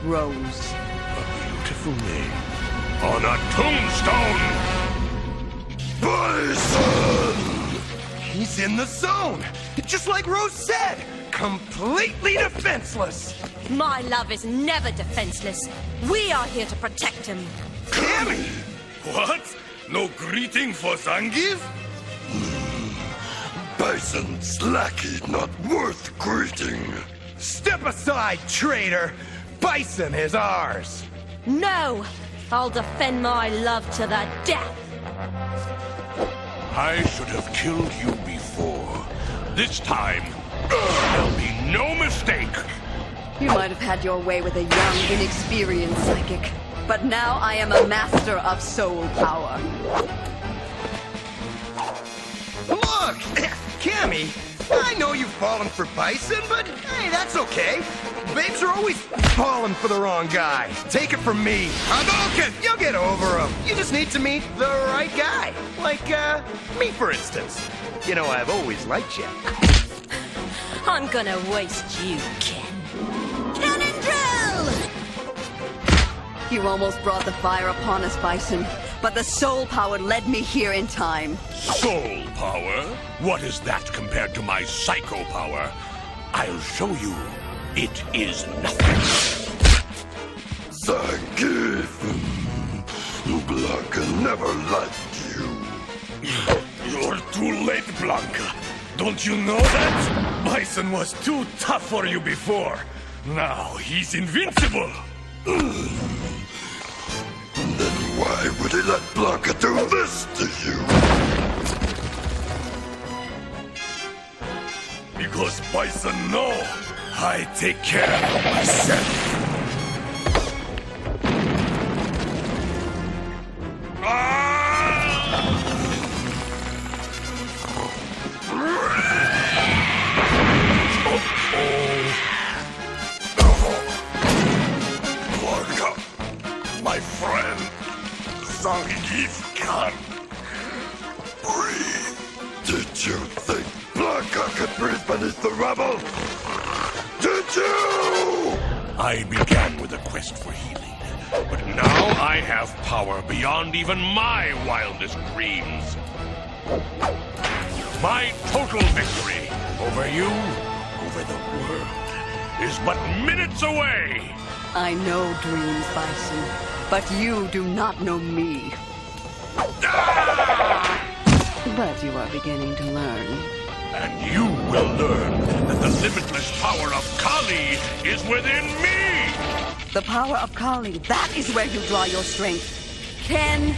Speaker 6: Rose.
Speaker 5: A beautiful name. On a tombstone!
Speaker 10: Bison!
Speaker 20: He's in the zone! Just like Rose said! Completely defenseless!
Speaker 3: My love is never defenseless. We are here to protect him.
Speaker 20: Cammy!
Speaker 4: What? No greeting for Zangief?
Speaker 10: Bison's lackey, not worth greeting.
Speaker 20: Step aside, traitor! Bison is ours!
Speaker 3: No! I'll defend my love to the death!
Speaker 5: I should have killed you before. This time, there'll be no mistake!
Speaker 6: You might have had your way with a young, inexperienced psychic, but now I am a master of soul power.
Speaker 20: Look! Cammy, I know you've fallen for Bison, but hey, that's okay. Babes are always falling for the wrong guy. Take it from me. Hadouken! You'll get over him. You just need to meet the right guy. Like, me, for instance. You know, I've always liked you.
Speaker 3: I'm gonna waste you, Ken. Cannon drill!
Speaker 6: You almost brought the fire upon us, Bison, but the soul power led me here in time.
Speaker 5: Soul power? What is that compared to my psycho power? I'll show you. It is nothing.
Speaker 10: Zangief. Blanca never liked you.
Speaker 4: You're too late, Blanca. Don't you know that? Bison was too tough for you before. Now he's invincible.
Speaker 10: Then why would he let Blanca do this to you?
Speaker 4: Because Bison know I take care of myself.
Speaker 10: Blanca, my friend, Zangief can't breathe. Did you think Blanca could breathe beneath the rubble? Did you?
Speaker 5: I began with a quest for healing, but now I have power beyond even my wildest dreams. My total victory over you over the world is but minutes away!
Speaker 6: I know dreams, Bison, but you do not know me. But you are beginning to learn.
Speaker 5: And you will learn that the limitless power of Kali is within me!
Speaker 6: The power of Kali, that is where you draw your strength. Ken,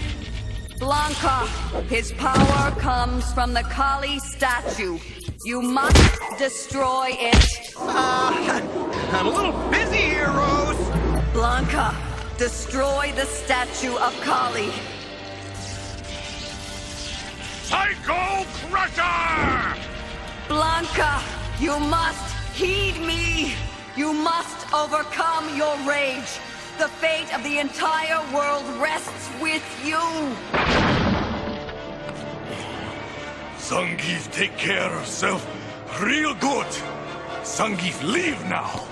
Speaker 6: Blanca, his power comes from the Kali statue. You must destroy it.
Speaker 20: I'm a little busy here, Rose.
Speaker 6: Blanca, destroy the statue of Kali.
Speaker 5: Psycho Crusher!
Speaker 6: Blanca, you must heed me. You must overcome your rage. The fate of the entire world rests with you.
Speaker 4: Zangief take care of herself real good. Zangief leave now.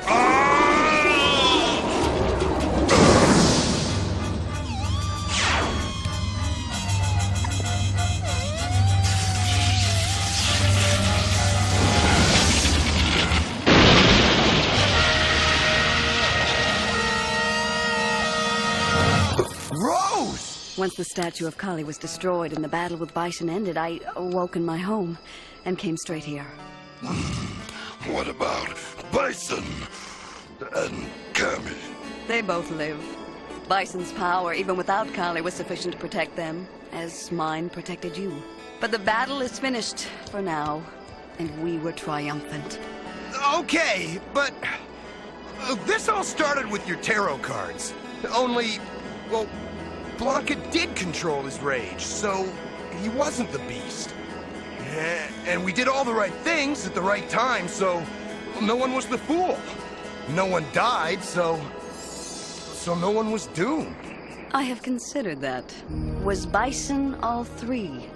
Speaker 20: Rose!
Speaker 6: Once the statue of Kali was destroyed and the battle with Bison ended, I awoke in my home and came straight here.
Speaker 10: What about Bison and Cammy?
Speaker 6: They both live. Bison's power, even without Kali, was sufficient to protect them, as mine protected you. But the battle is finished for now, and we were triumphant.
Speaker 20: Okay, but this all started with your tarot cards. Only, well, Blanca did control his rage, so he wasn't the beast. And we did all the right things at the right time, so no one was the fool. No one died, so no one was doomed.
Speaker 6: I have considered that. Was Bison all three?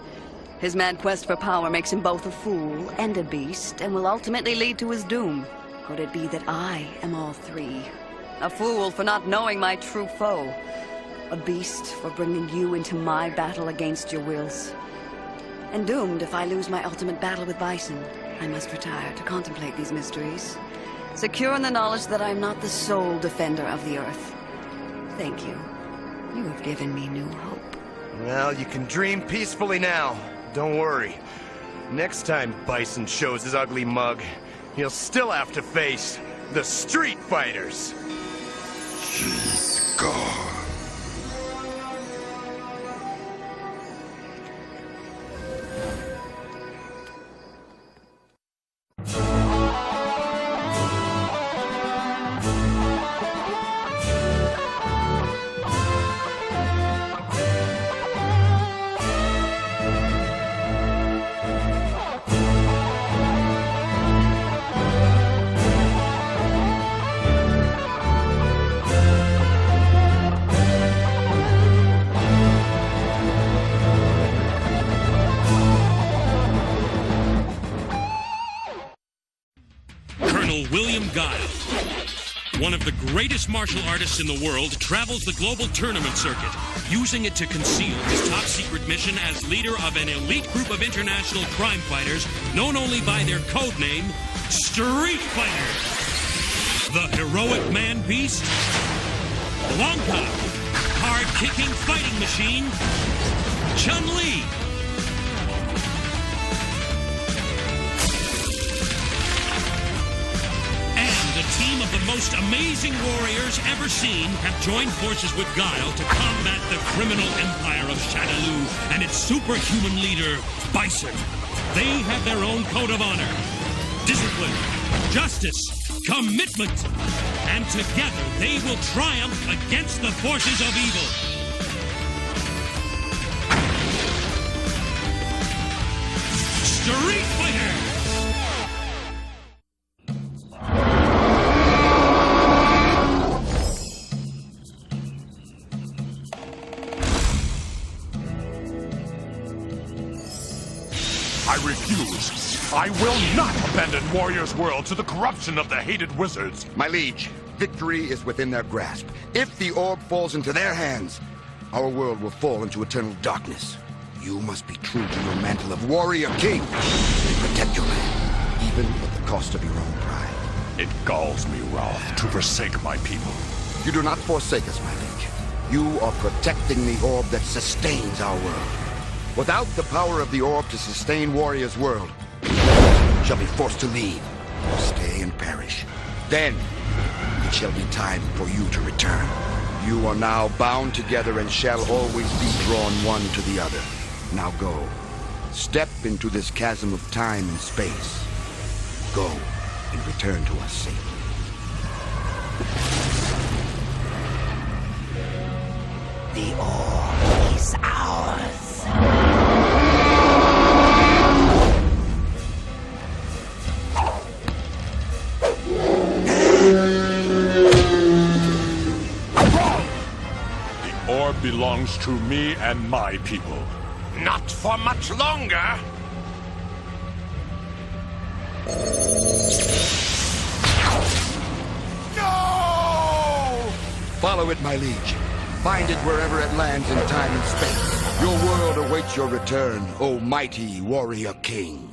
Speaker 6: His mad quest for power makes him both a fool and a beast, and will ultimately lead to his doom. Could it be that I am all three? A fool for not knowing my true foe. A beast for bringing you into my battle against your wills. And doomed if I lose my ultimate battle with Bison. I must retire to contemplate these mysteries, secure in the knowledge that I am not the sole defender of the Earth. Thank you. You have given me new hope.
Speaker 20: Well, you can dream peacefully now. Don't worry. Next time Bison shows his ugly mug, he'll still have to face the Street Fighters.
Speaker 10: She's gone.
Speaker 1: William Guile, one of the greatest martial artists in the world, travels the global tournament circuit, using it to conceal his top-secret mission as leader of an elite group of international crime fighters known only by their code name, Street Fighter. The heroic man-beast, Blanca, hard-kicking fighting machine, Chun-Li, team of the most amazing warriors ever seen have joined forces with Guile to combat the criminal empire of Shadaloo and its superhuman leader, Bison. They have their own code of honor, discipline, justice, commitment, and together they will triumph against the forces of evil. Street Fighter!
Speaker 5: I refuse. I will not abandon Warrior's World to the corruption of the hated wizards.
Speaker 17: My liege, victory is within their grasp. If the orb falls into their hands, our world will fall into eternal darkness. You must be true to your mantle of warrior king and protect your land. even at the cost of your own pride.
Speaker 19: It galls me, Ralph, to forsake my people.
Speaker 17: You do not forsake us, my liege. You are protecting the orb that sustains our world. Without the power of the orb to sustain Warrior's world, you shall be forced to leave, or stay and perish. Then, it shall be time for you to return. You are now bound together and shall always be drawn one to the other. Now go. Step into this chasm of time and space. Go and return to us safely.
Speaker 15: The orb is ours.
Speaker 19: The orb belongs to me and my people.
Speaker 5: Not for much longer.
Speaker 17: No! Follow it, my liege. Find it wherever it lands in time and space. Your world awaits your return, O mighty warrior king.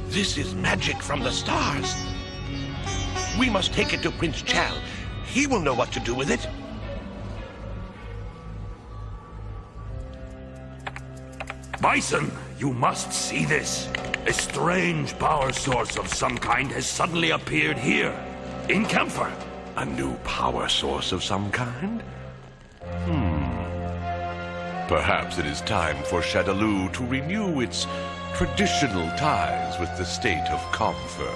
Speaker 5: This is magic from the stars. We must take it to Prince Chal. He will know what to do with it.
Speaker 11: Bison, you must see this. A strange power source of some kind has suddenly appeared here, in Camphor.
Speaker 5: A new power source of some kind? Perhaps it is time for Shadaloo to renew its traditional ties with the state of Camphor.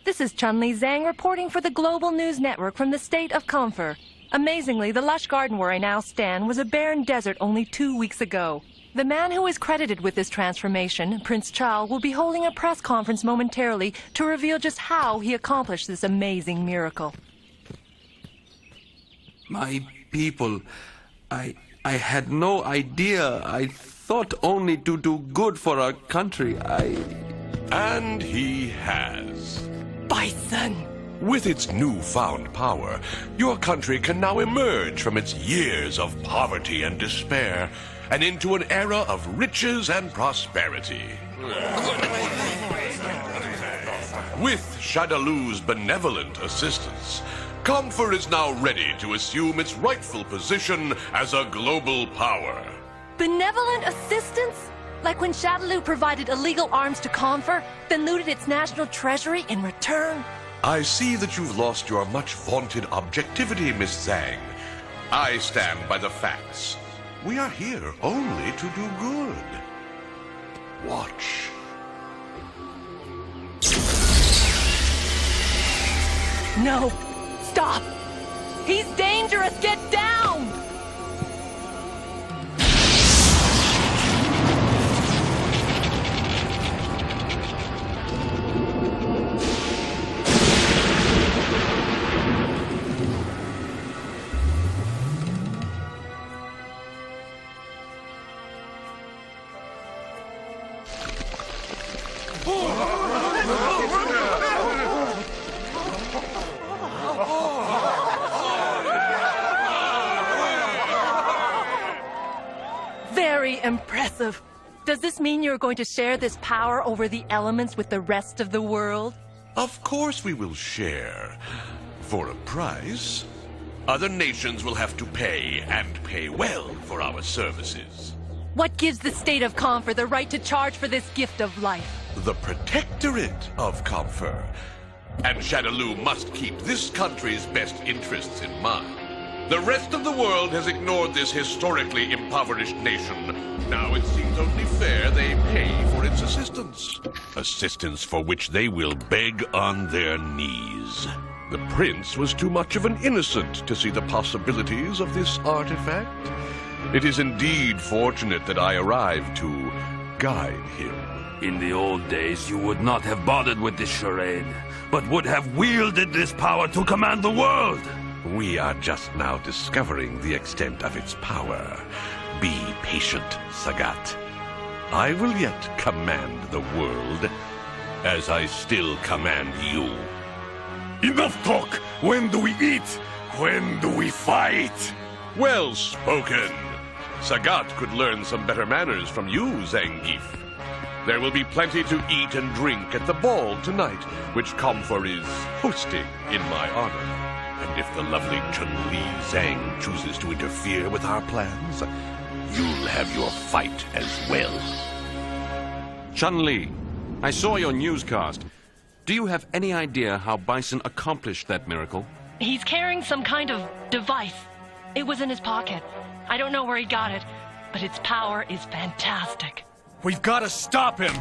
Speaker 7: This is Chun-Li Zhang reporting for the Global News Network from the state of Camphor. Amazingly, the lush garden where I now stand was a barren desert only 2 weeks ago. The man who is credited with this transformation, Prince Chal, will be holding a press conference momentarily to reveal just how he accomplished this amazing miracle.
Speaker 21: My people, I had no idea. I thought only to do good for our country.
Speaker 5: And he has.
Speaker 7: Bison!
Speaker 5: With its newfound power, your country can now emerge from its years of poverty and despair and into an era of riches and prosperity. With Shadaloo's benevolent assistance, Camphor is now ready to assume its rightful position as a global power.
Speaker 7: Benevolent assistance? Like when Shadaloo provided illegal arms to Camphor, then looted its national treasury in return?
Speaker 5: I see that you've lost your much vaunted objectivity, Miss Zhang. I stand by the facts. We are here only to do good. Watch.
Speaker 7: No! Stop! He's dangerous! Get down! Very impressive. Does this mean you're going to share this power over the elements with the rest of the world?
Speaker 5: Of course we will share. For a price. Other nations will have to pay, and pay well, for our services.
Speaker 7: What gives the state of Camphor the right to charge for this gift of life?
Speaker 5: The protectorate of Camphor. And Shadaloo must keep this country's best interests in mind. The rest of the world has ignored this historically impoverished nation. Now it seems only fair they pay for its assistance. Assistance for which they will beg on their knees. The prince was too much of an innocent to see the possibilities of this artifact. It is indeed fortunate that I arrived to guide him.
Speaker 11: In the old days, you would not have bothered with this charade, but would have wielded this power to command the world.
Speaker 5: We are just now discovering the extent of its power. Be patient, Sagat. I will yet command the world, as I still command you.
Speaker 4: Enough talk! When do we eat? When do we fight?
Speaker 5: Well spoken. Sagat could learn some better manners from you, Zangief. There will be plenty to eat and drink at the ball tonight, which Comfort is hosting in my honor. And if the lovely Chun-Li Zhang chooses to interfere with our plans, you'll have your fight as well.
Speaker 1: Chun-Li, I saw your newscast. Do you have any idea how Bison accomplished that miracle?
Speaker 7: He's carrying some kind of device. It was in his pocket. I don't know where he got it, but its power is fantastic.
Speaker 12: We've got to stop him!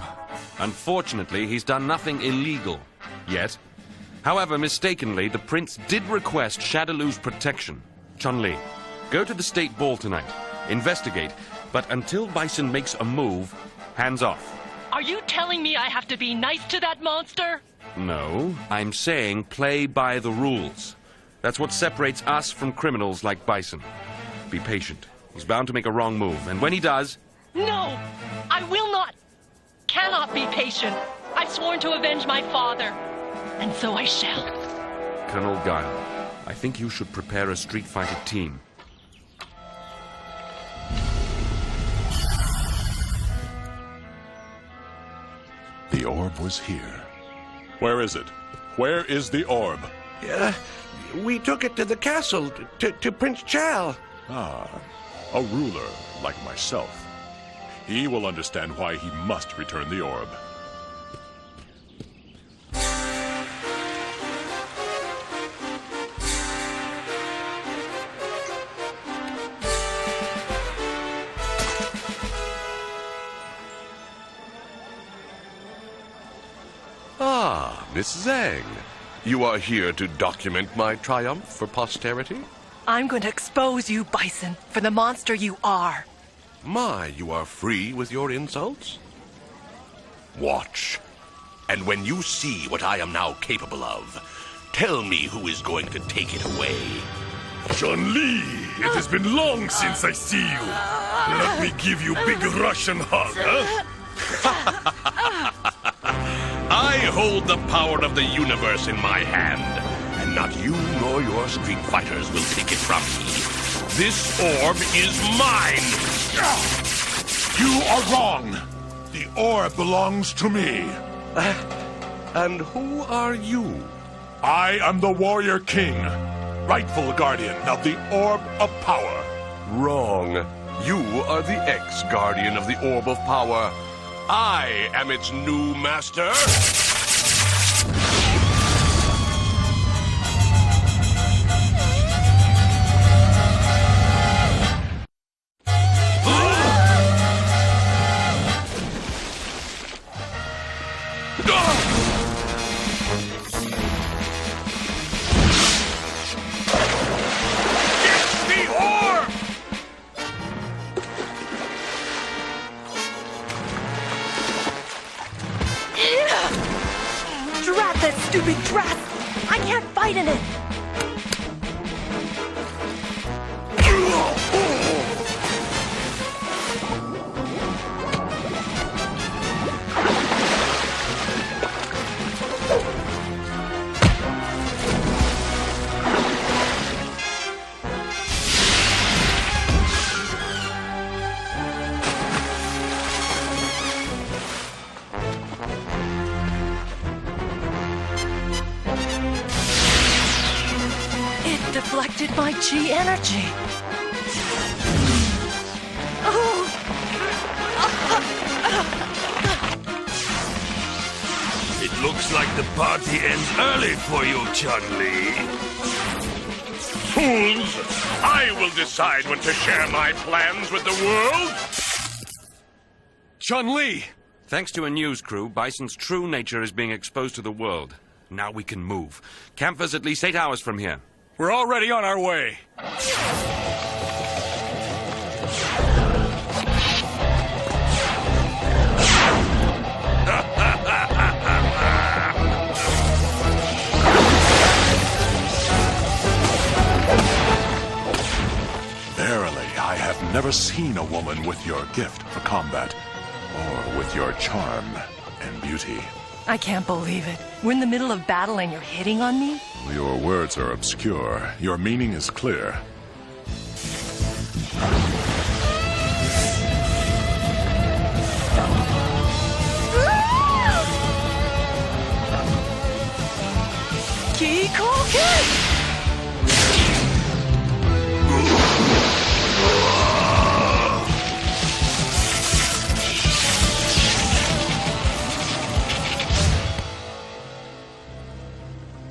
Speaker 1: Unfortunately, he's done nothing illegal. Yet. However, mistakenly, the prince did request Shadaloo's protection. Chun-Li, go to the state ball tonight. Investigate, but until Bison makes a move, hands off.
Speaker 7: Are you telling me I have to be nice to that monster?
Speaker 1: No, I'm saying play by the rules. That's what separates us from criminals like Bison. Be patient. He's bound to make a wrong move, and when he does...
Speaker 7: No! I will not! Cannot be patient. I've sworn to avenge my father. And so I shall.
Speaker 1: Colonel Guile, I think you should prepare a Street Fighter team.
Speaker 18: The orb was here. Where is it? Where is the orb?
Speaker 5: We took it to the castle, to Prince Chal.
Speaker 18: Ah, a ruler like myself. He will understand why he must return the orb.
Speaker 5: Ah, Miss Zhang. You are here to document my triumph for posterity?
Speaker 7: I'm going to expose you, Bison, for the monster you are.
Speaker 5: My, you are free with your insults? Watch. And when you see what I am now capable of, tell me who is going to take it away.
Speaker 4: Chun-Li, it has been long since I see you. Let me give you big Russian hug, huh?
Speaker 5: I hold the power of the universe in my hand, and not you nor your street fighters will take it from me. This orb is mine!
Speaker 14: You are wrong! The orb belongs to me.
Speaker 5: And who are you?
Speaker 14: I am the Warrior King, rightful guardian of the Orb of Power.
Speaker 5: Wrong. You are the ex-guardian of the Orb of Power. I am its new master.
Speaker 3: Drat that stupid dress! I can't fight in it!
Speaker 7: Deflected my chi energy.
Speaker 11: It looks like the party ends early for you, Chun-Li.
Speaker 5: Fools! I will decide when to share my plans with the world!
Speaker 1: Chun-Li! Thanks to a news crew, Bison's true nature is being exposed to the world. Now we can move. Campus at least 8 hours from here.
Speaker 12: We're already on our way.
Speaker 18: I have never seen a woman with your gift for combat, or with your charm and beauty.
Speaker 7: I can't believe it. We're in the middle of battle and you're hitting on me?
Speaker 18: Your words are obscure. Your meaning is clear.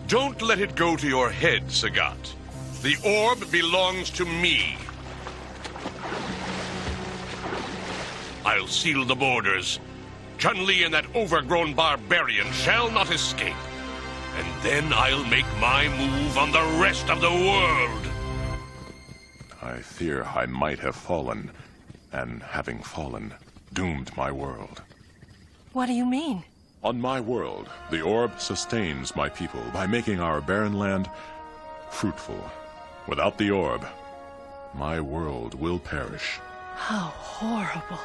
Speaker 5: Don't let it go to your head, Sagat. The orb belongs to me. I'll seal the borders. Chun-Li and that overgrown barbarian shall not escape. And then I'll make my move on the rest of the world.
Speaker 18: I fear I might have fallen, and having fallen, doomed my world.
Speaker 7: What do you mean?
Speaker 18: On my world, the orb sustains my people by making our barren land fruitful. Without the orb, my world will perish.
Speaker 7: How horrible.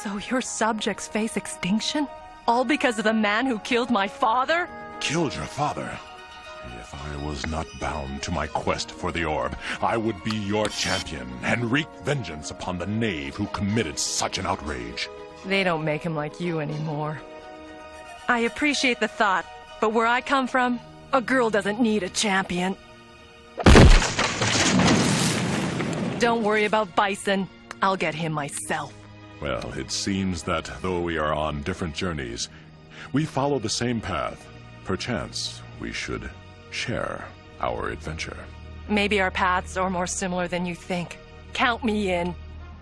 Speaker 7: So your subjects face extinction? All because of the man who killed my father?
Speaker 18: Killed your father? If I was not bound to my quest for the orb, I would be your champion and wreak vengeance upon the knave who committed such an outrage.
Speaker 7: They don't make him like you anymore. I appreciate the thought, but where I come from, a girl doesn't need a champion. Don't worry about Bison. I'll get him myself.
Speaker 18: Well, it seems that though we are on different journeys, we follow the same path. Perchance, we should share our adventure.
Speaker 7: Maybe our paths are more similar than you think. Count me in.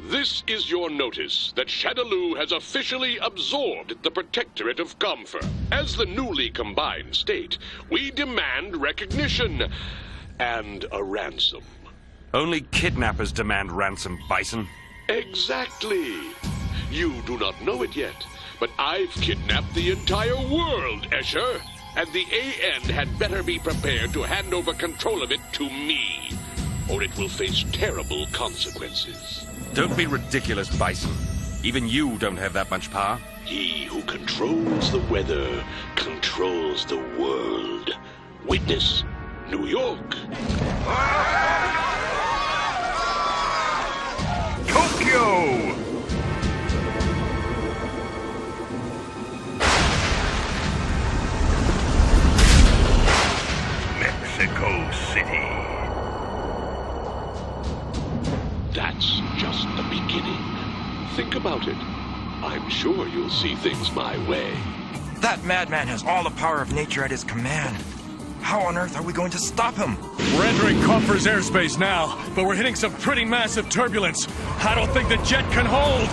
Speaker 5: This is your notice that Shadaloo has officially absorbed the Protectorate of Comfer. As the newly combined state, we demand recognition and a ransom.
Speaker 11: Only kidnappers demand ransom, Bison.
Speaker 5: Exactly. You do not know it yet, but I've kidnapped the entire world, Escher. And the AN had better be prepared to hand over control of it to me, or it will face terrible consequences.
Speaker 11: Don't be ridiculous, Bison. Even you don't have that much power.
Speaker 5: He who controls the weather controls the world. Witness, New York.
Speaker 11: Tokyo!
Speaker 5: Mexico City. That's just the beginning. Think about it. I'm sure you'll see things my way.
Speaker 16: That madman has all the power of nature at his command. How on earth are we going to stop him?
Speaker 12: We're entering Comfer's airspace now, but we're hitting some pretty massive turbulence. I don't think the jet can hold.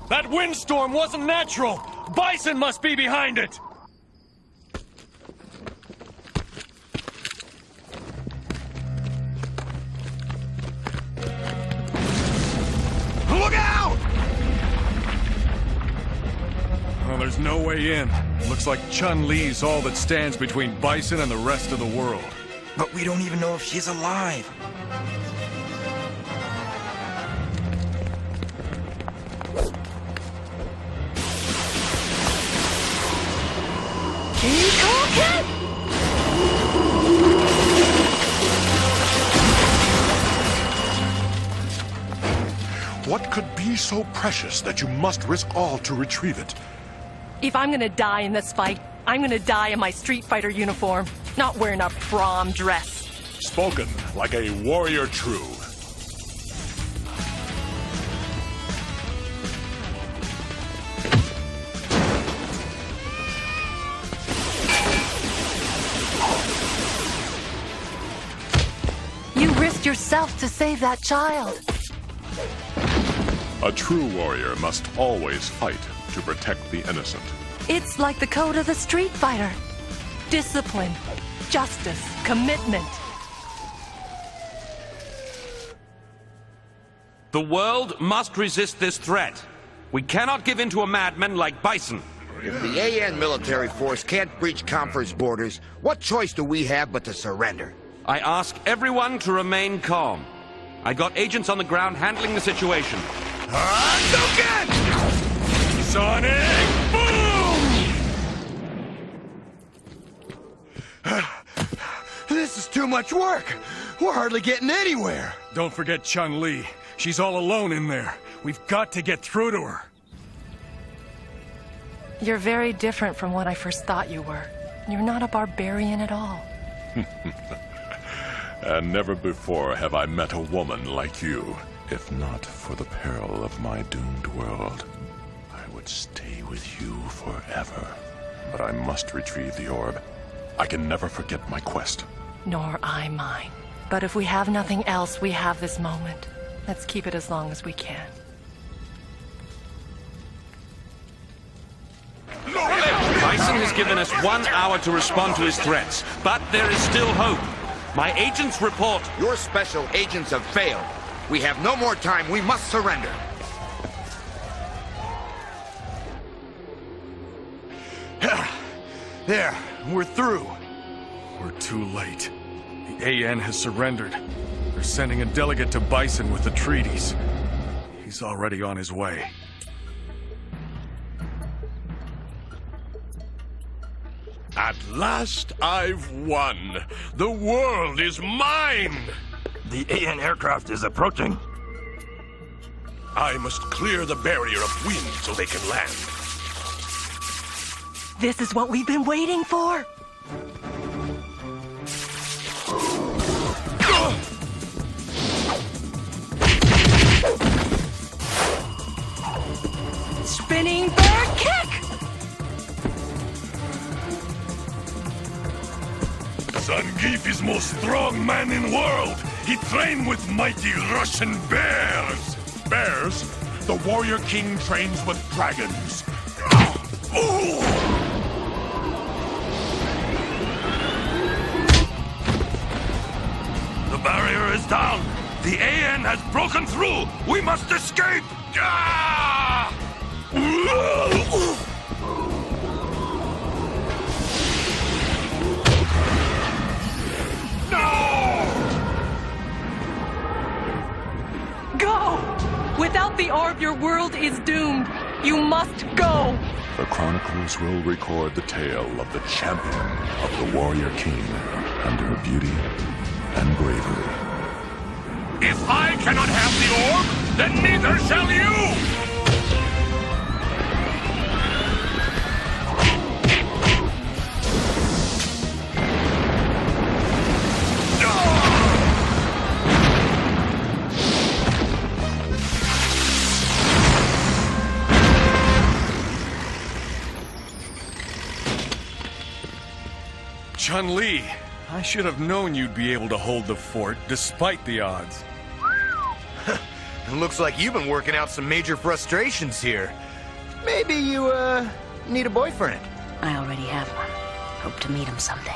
Speaker 12: That windstorm wasn't natural! Bison must be behind it!
Speaker 11: Look out!
Speaker 12: Well, there's no way in. Looks like Chun-Li's all that stands between Bison and the rest of the world.
Speaker 16: But we don't even know if she's alive.
Speaker 18: What could be so precious that you must risk all to retrieve it?
Speaker 7: If I'm gonna die in this fight, I'm gonna die in my Street Fighter uniform, not wearing a prom dress.
Speaker 18: Spoken like a warrior true.
Speaker 7: You risked yourself to save that child.
Speaker 18: A true warrior must always fight to protect the innocent.
Speaker 7: It's like the code of the street fighter. Discipline, justice, commitment.
Speaker 1: The world must resist this threat. We cannot give in to a madman like Bison.
Speaker 9: If the AN military force can't breach Comfort's borders, what choice do we have but to surrender?
Speaker 1: I ask everyone to remain calm. I got agents on the ground handling the situation.
Speaker 4: Hadouken! Sonic boom!
Speaker 20: This is too much work. We're hardly getting anywhere.
Speaker 12: Don't forget Chun-Li. She's all alone in there. We've got to get through to her.
Speaker 7: You're very different from what I first thought you were. You're not a barbarian at all.
Speaker 18: And never before have I met a woman like you. If not for the peril of my doomed world, I would stay with you forever. But I must retrieve the orb. I can never forget my quest.
Speaker 7: Nor I mine. But if we have nothing else, we have this moment. Let's keep it as long as we can.
Speaker 1: Bison has given us 1 hour to respond to his threats, but there is still hope. My agents report...
Speaker 9: Your special agents have failed. We have no more time. We must surrender.
Speaker 20: There, we're through.
Speaker 12: We're too late. The AN has surrendered. They're sending a delegate to Bison with the treaties. He's already on his way.
Speaker 5: At last I've won. The world is mine.
Speaker 11: The AN aircraft is approaching.
Speaker 5: I must clear the barrier of wind so they can land.
Speaker 7: This is what we've been waiting for! Spinning bird kick!
Speaker 4: Zangief is most strong man in world. He trained with mighty Russian bears.
Speaker 18: Bears? The Warrior King trains with dragons.
Speaker 11: The barrier is down. The AN has broken through. We must escape.
Speaker 7: Go! Without the orb, your world is doomed. You must go!
Speaker 18: The chronicles will record the tale of the champion of the Warrior King and her beauty and bravery.
Speaker 11: If I cannot have the orb, then neither shall you!
Speaker 12: Chun-Li, I should have known you'd be able to hold the fort despite the odds.
Speaker 20: It looks like you've been working out some major frustrations here. Maybe you, need a boyfriend.
Speaker 22: I already have one. Hope to meet him someday.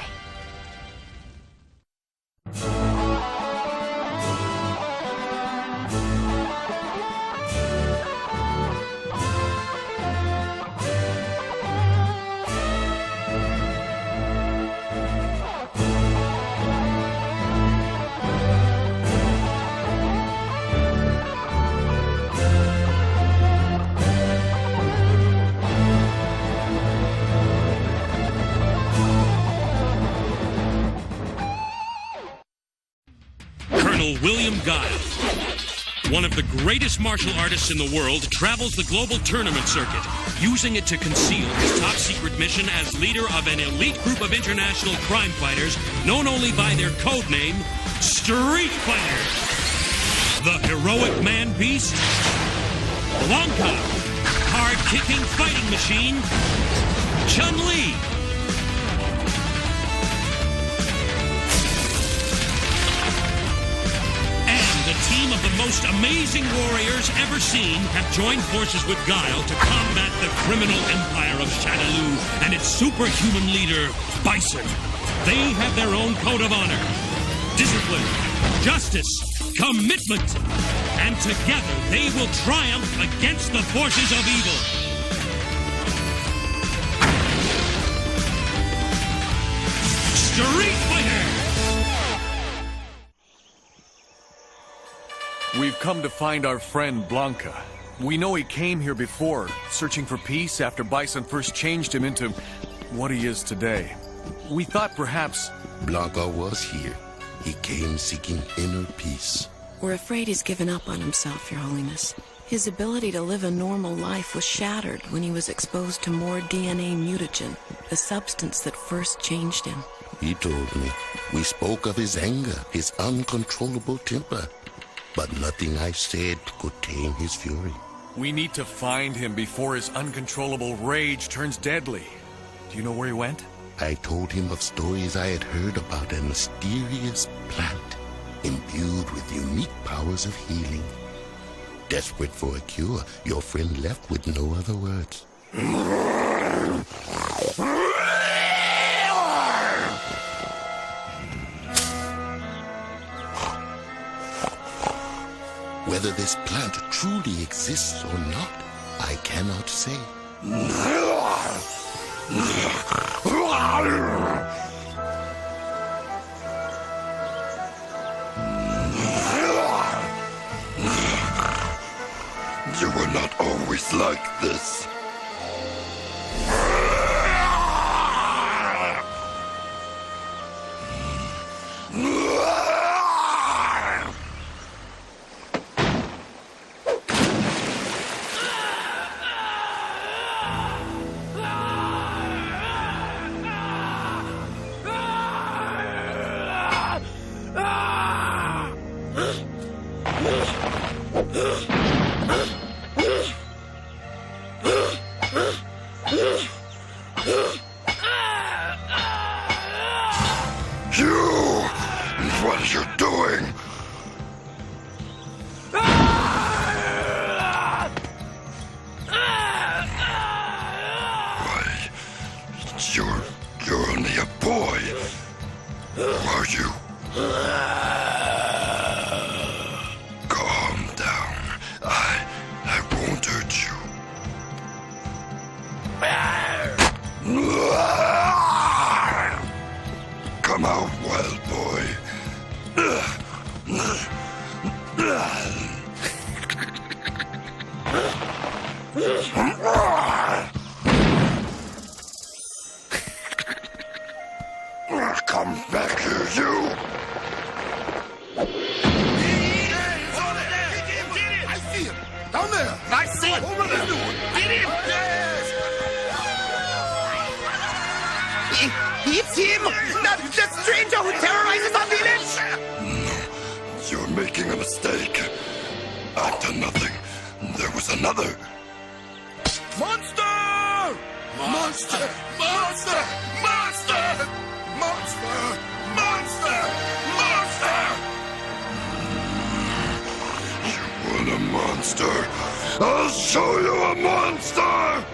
Speaker 1: William Guile, one of the greatest martial artists in the world, travels the global tournament circuit, using it to conceal his top-secret mission as leader of an elite group of international crime fighters known only by their code name, Street Fighters. The heroic man-beast, Blanca, hard-kicking fighting machine, Chun-Li, the team of the most amazing warriors ever seen have joined forces with Guile to combat the criminal empire of Shadaloo its superhuman leader, Bison. They have their own code of honor, discipline, justice, commitment, and together they will triumph against the forces of evil. Street Fighter!
Speaker 12: We've come to find our friend Blanca. We know he came here before, searching for peace after Bison first changed him into what he is today. We thought perhaps...
Speaker 10: Blanca was here. He came seeking inner peace.
Speaker 8: We're afraid he's given up on himself, Your Holiness. His ability to live a normal life was shattered when he was exposed to more DNA mutagen, the substance that first changed him.
Speaker 10: He told me. We spoke of his anger, his uncontrollable temper. But nothing I said could tame his fury.
Speaker 12: We need to find him before his uncontrollable rage turns deadly. Do you know where he went?
Speaker 10: I told him of stories I had heard about a mysterious plant imbued with unique powers of healing. Desperate for a cure, your friend left with no other words. Whether this plant truly exists or not, I cannot say.
Speaker 14: You were not always like this. What are you doing? Why, you're only a boy. Who are you? Calm down. I won't hurt you. Come out, wild boy. Come back here, you!
Speaker 4: I see him! Down there!
Speaker 20: I see him!
Speaker 4: Over there!
Speaker 20: Get him! It's him! The stranger who terrorizes our village!
Speaker 14: You're making a mistake. I've done nothing. There was another.
Speaker 4: Monster! Monster! Monster! Monster! Monster! Monster! Monster!
Speaker 14: You want a monster? I'll show you a monster!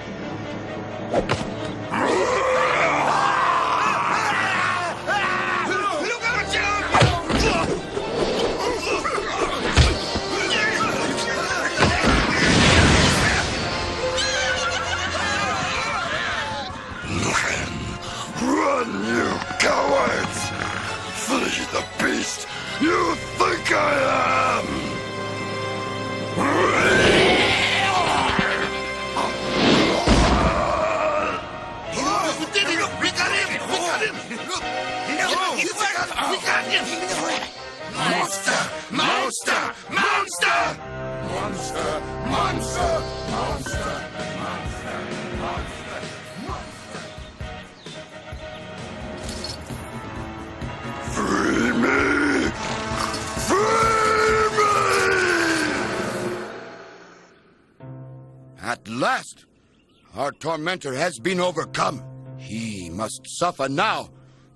Speaker 14: Run, you cowards! Flee the beast you think I am!
Speaker 4: We did it! We got him! We got him! We got him! Monster! Monster! Monster! Monster! Monster! Monster! Monster!
Speaker 14: Free me! Free me!
Speaker 9: At last, our tormentor has been overcome. He must suffer now,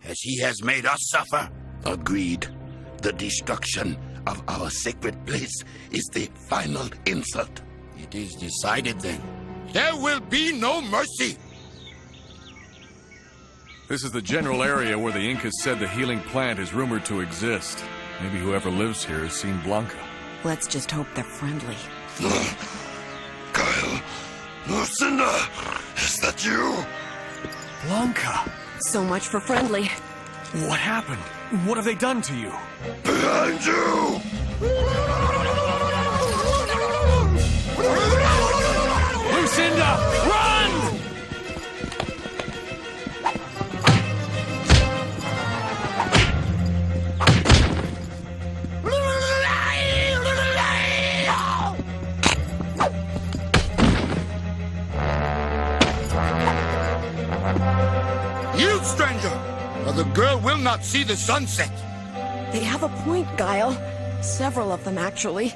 Speaker 9: as he has made us suffer.
Speaker 10: Agreed. The destruction of our sacred place is the final insult.
Speaker 9: It is decided then. There will be no mercy.
Speaker 12: This is the general area where the Incas said the healing plant is rumored to exist. Maybe whoever lives here has seen Blanca.
Speaker 8: Let's just hope they're friendly.
Speaker 10: Guile, Lucinda, is that you?
Speaker 12: Blanca!
Speaker 8: So much for friendly.
Speaker 12: What happened? What have they done to you?
Speaker 10: Behind you!
Speaker 12: Lucinda, run!
Speaker 9: Yield, stranger, or the girl will not see the sunset.
Speaker 8: They have a point, Guile. Several of them, actually.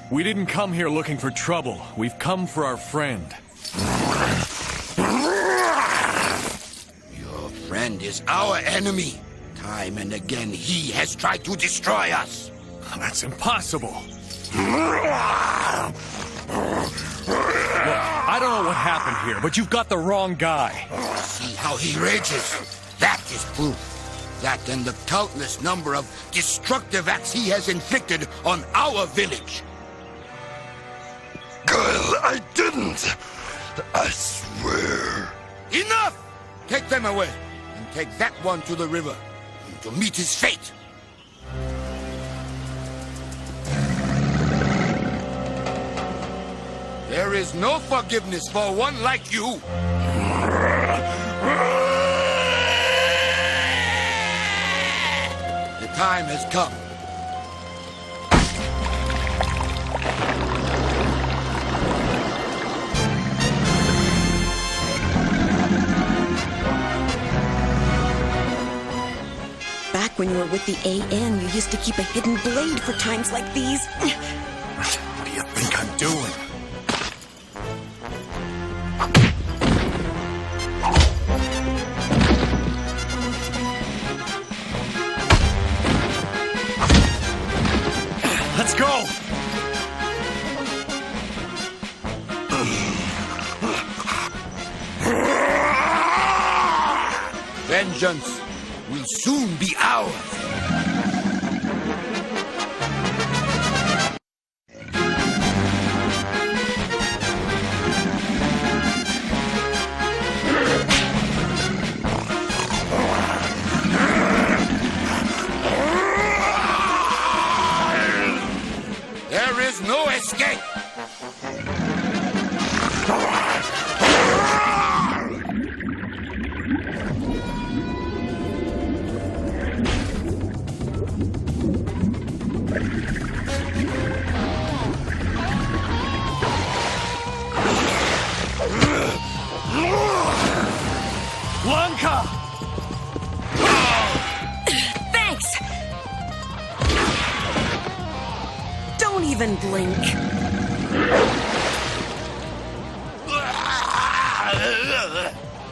Speaker 12: We didn't come here looking for trouble. We've come for our friend.
Speaker 9: Your friend is our enemy. Time and again, he has tried to destroy us.
Speaker 12: That's impossible. Look, I don't know what happened here, but you've got the wrong guy.
Speaker 9: See how he rages? That is proof. That and the countless number of destructive acts he has inflicted on our village.
Speaker 10: Guile, I didn't. I swear.
Speaker 9: Enough! Take them away, and take that one to the river, to meet his fate. There is no forgiveness for one like you. The time has come.
Speaker 8: Back when you were with the AN, you used to keep a hidden blade for times like these.
Speaker 12: What do you think I'm doing? Let's go!
Speaker 9: Vengeance will soon be ours. There is no escape.
Speaker 12: Blanca!
Speaker 8: Thanks! Don't even blink.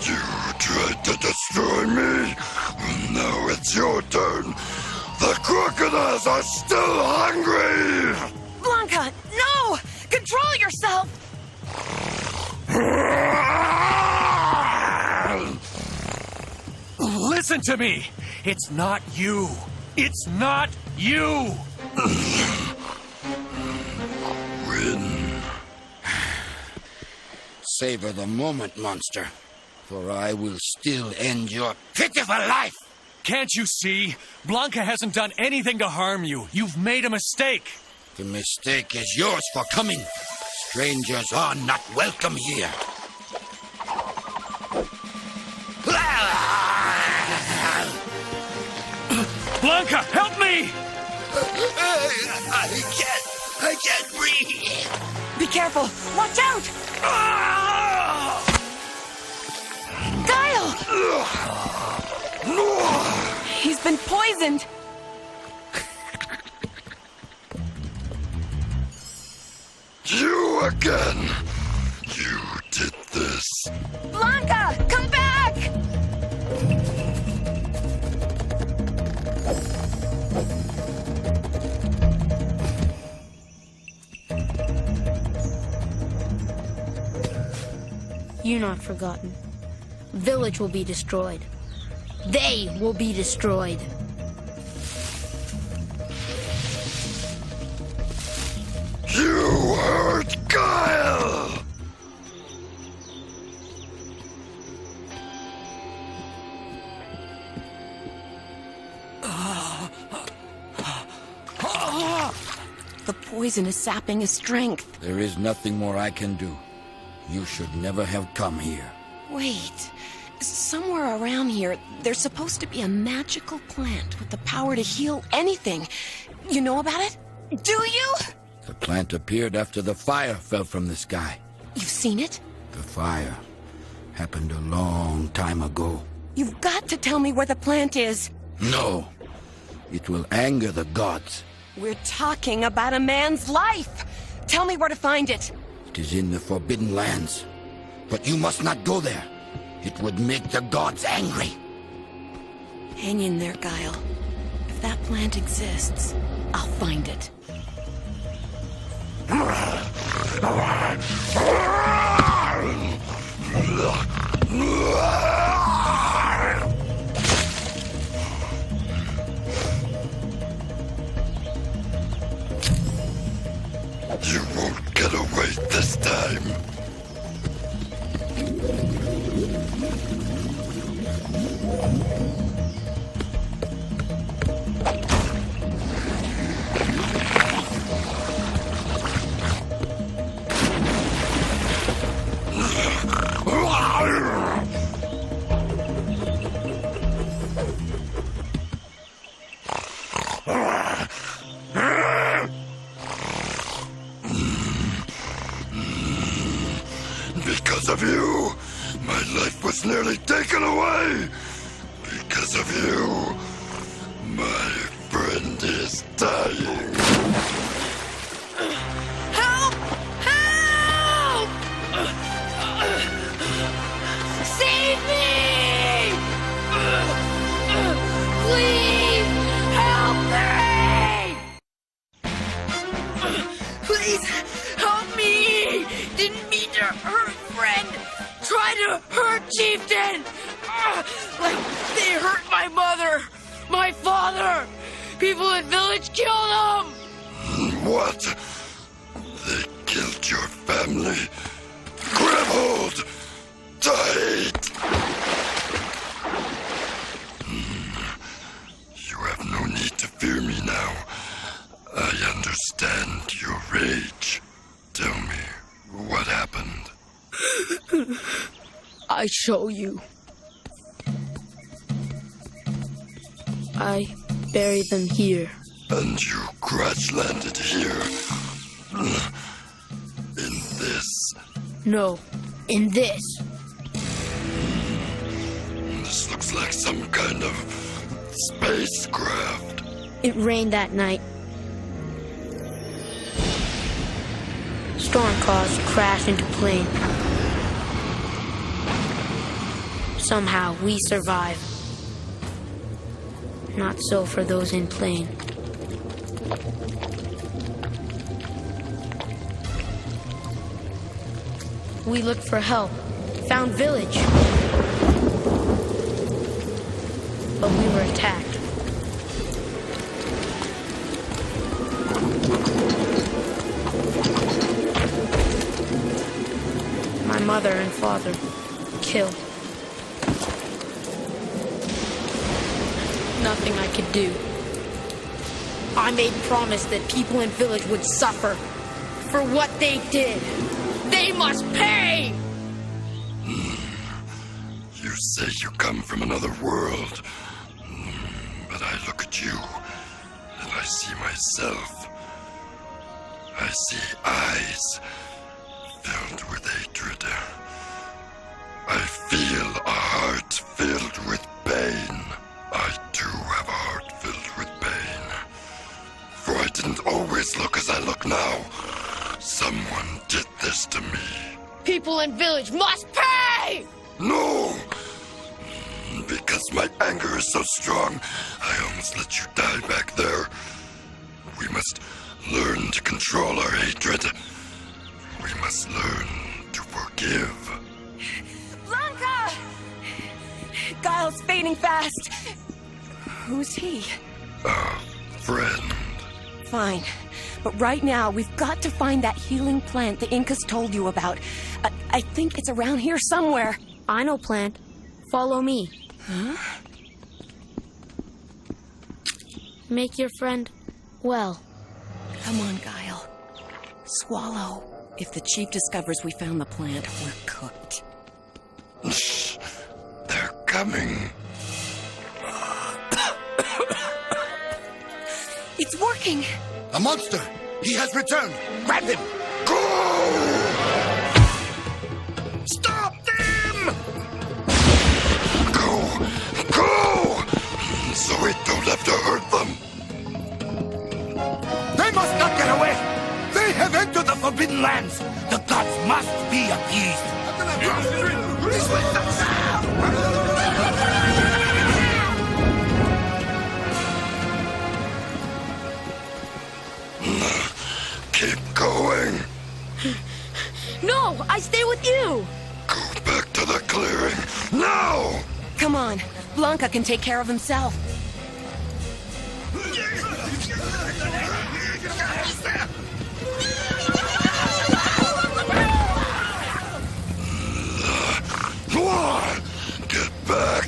Speaker 10: You tried to destroy me. Now it's your turn. The crocodiles are still hungry.
Speaker 7: Blanca, no! Control yourself!
Speaker 12: Listen to me! It's not you! It's not you!
Speaker 10: Win.
Speaker 9: Savor the moment, monster, for I will still end your pitiful life.
Speaker 12: Can't you see? Blanca hasn't done anything to harm you. You've made a mistake.
Speaker 9: The mistake is yours for coming. Strangers are not welcome here.
Speaker 12: Blanca, help me!
Speaker 9: I can't breathe.
Speaker 7: Be careful! Watch out! Guile! He's been poisoned!
Speaker 10: You again. You did this.
Speaker 7: Blanca, come back!
Speaker 2: You're not forgotten. Village will be destroyed. They will be destroyed.
Speaker 10: You hurt Guile!
Speaker 8: The poison is sapping his strength.
Speaker 9: There is nothing more I can do. You should never have come here.
Speaker 8: Wait. Somewhere around here, there's supposed to be a magical plant with the power to heal anything. You know about it? Do you?
Speaker 9: The plant appeared after the fire fell from the sky.
Speaker 8: You've seen it?
Speaker 9: The fire happened a long time ago.
Speaker 8: You've got to tell me where the plant is.
Speaker 9: No. It will anger the gods.
Speaker 8: We're talking about a man's life. Tell me where to find it.
Speaker 9: It is in the Forbidden Lands. But you must not go there. It would make the gods angry.
Speaker 8: Hang in there, Guile. If that plant exists, I'll find it.
Speaker 10: You won't get away this time. Because of you, my life was nearly taken away. Because of you, my friend is dying.
Speaker 2: Help! Help! Save me! Please help me! Please help me! Didn't mean to hurt friend! Try to hurt Chieftain! Like they hurt my mother! My father! People in village killed them!
Speaker 10: What? They killed your family? Grab hold! Tight! You have no need to fear me now. I understand your rage. Tell me, what happened?
Speaker 2: I show you. I bury them here.
Speaker 10: And you crash-landed here. In this.
Speaker 2: No, in this.
Speaker 10: This looks like some kind of spacecraft.
Speaker 2: It rained that night. Storm caused crash into plane. Somehow we survive. Not so for those in plane. We looked for help, found village. But we were attacked. My mother and father killed. Nothing I could do. I made promise that people in village would suffer for what they did. They must pay!
Speaker 10: You say you come from another world. But I look at you, and I see myself. I see eyes filled with hatred. I feel a heart filled with pain. I too have a heart filled with pain. For I didn't always look as I look now. Someone did this to me.
Speaker 2: People in village must pay!
Speaker 10: No! Because my anger is so strong, I almost let you die back there. We must learn to control our hatred. We must learn to forgive.
Speaker 2: Blanca!
Speaker 3: Guile's fading fast. Who's he?
Speaker 10: Friend.
Speaker 3: Fine. But right now, we've got to find that healing plant the Incas told you about. I think it's around here somewhere.
Speaker 2: I know plant. Follow me.
Speaker 3: Huh?
Speaker 2: Make your friend well.
Speaker 3: Come on, Guile. Swallow. If the chief discovers we found the plant, we're cooked.
Speaker 10: Shh. They're coming.
Speaker 3: It's working!
Speaker 9: A monster! He has returned! Grab him!
Speaker 10: Go!
Speaker 9: Stop them!
Speaker 10: Go! So we don't have to hurt them.
Speaker 9: They must not get away! They have entered the Forbidden Lands! The gods must be appeased!
Speaker 10: Keep going.
Speaker 2: No, I stay with you!
Speaker 10: Go back to the clearing. Now!
Speaker 3: Come on. Blanca can take care of himself.
Speaker 10: Get back!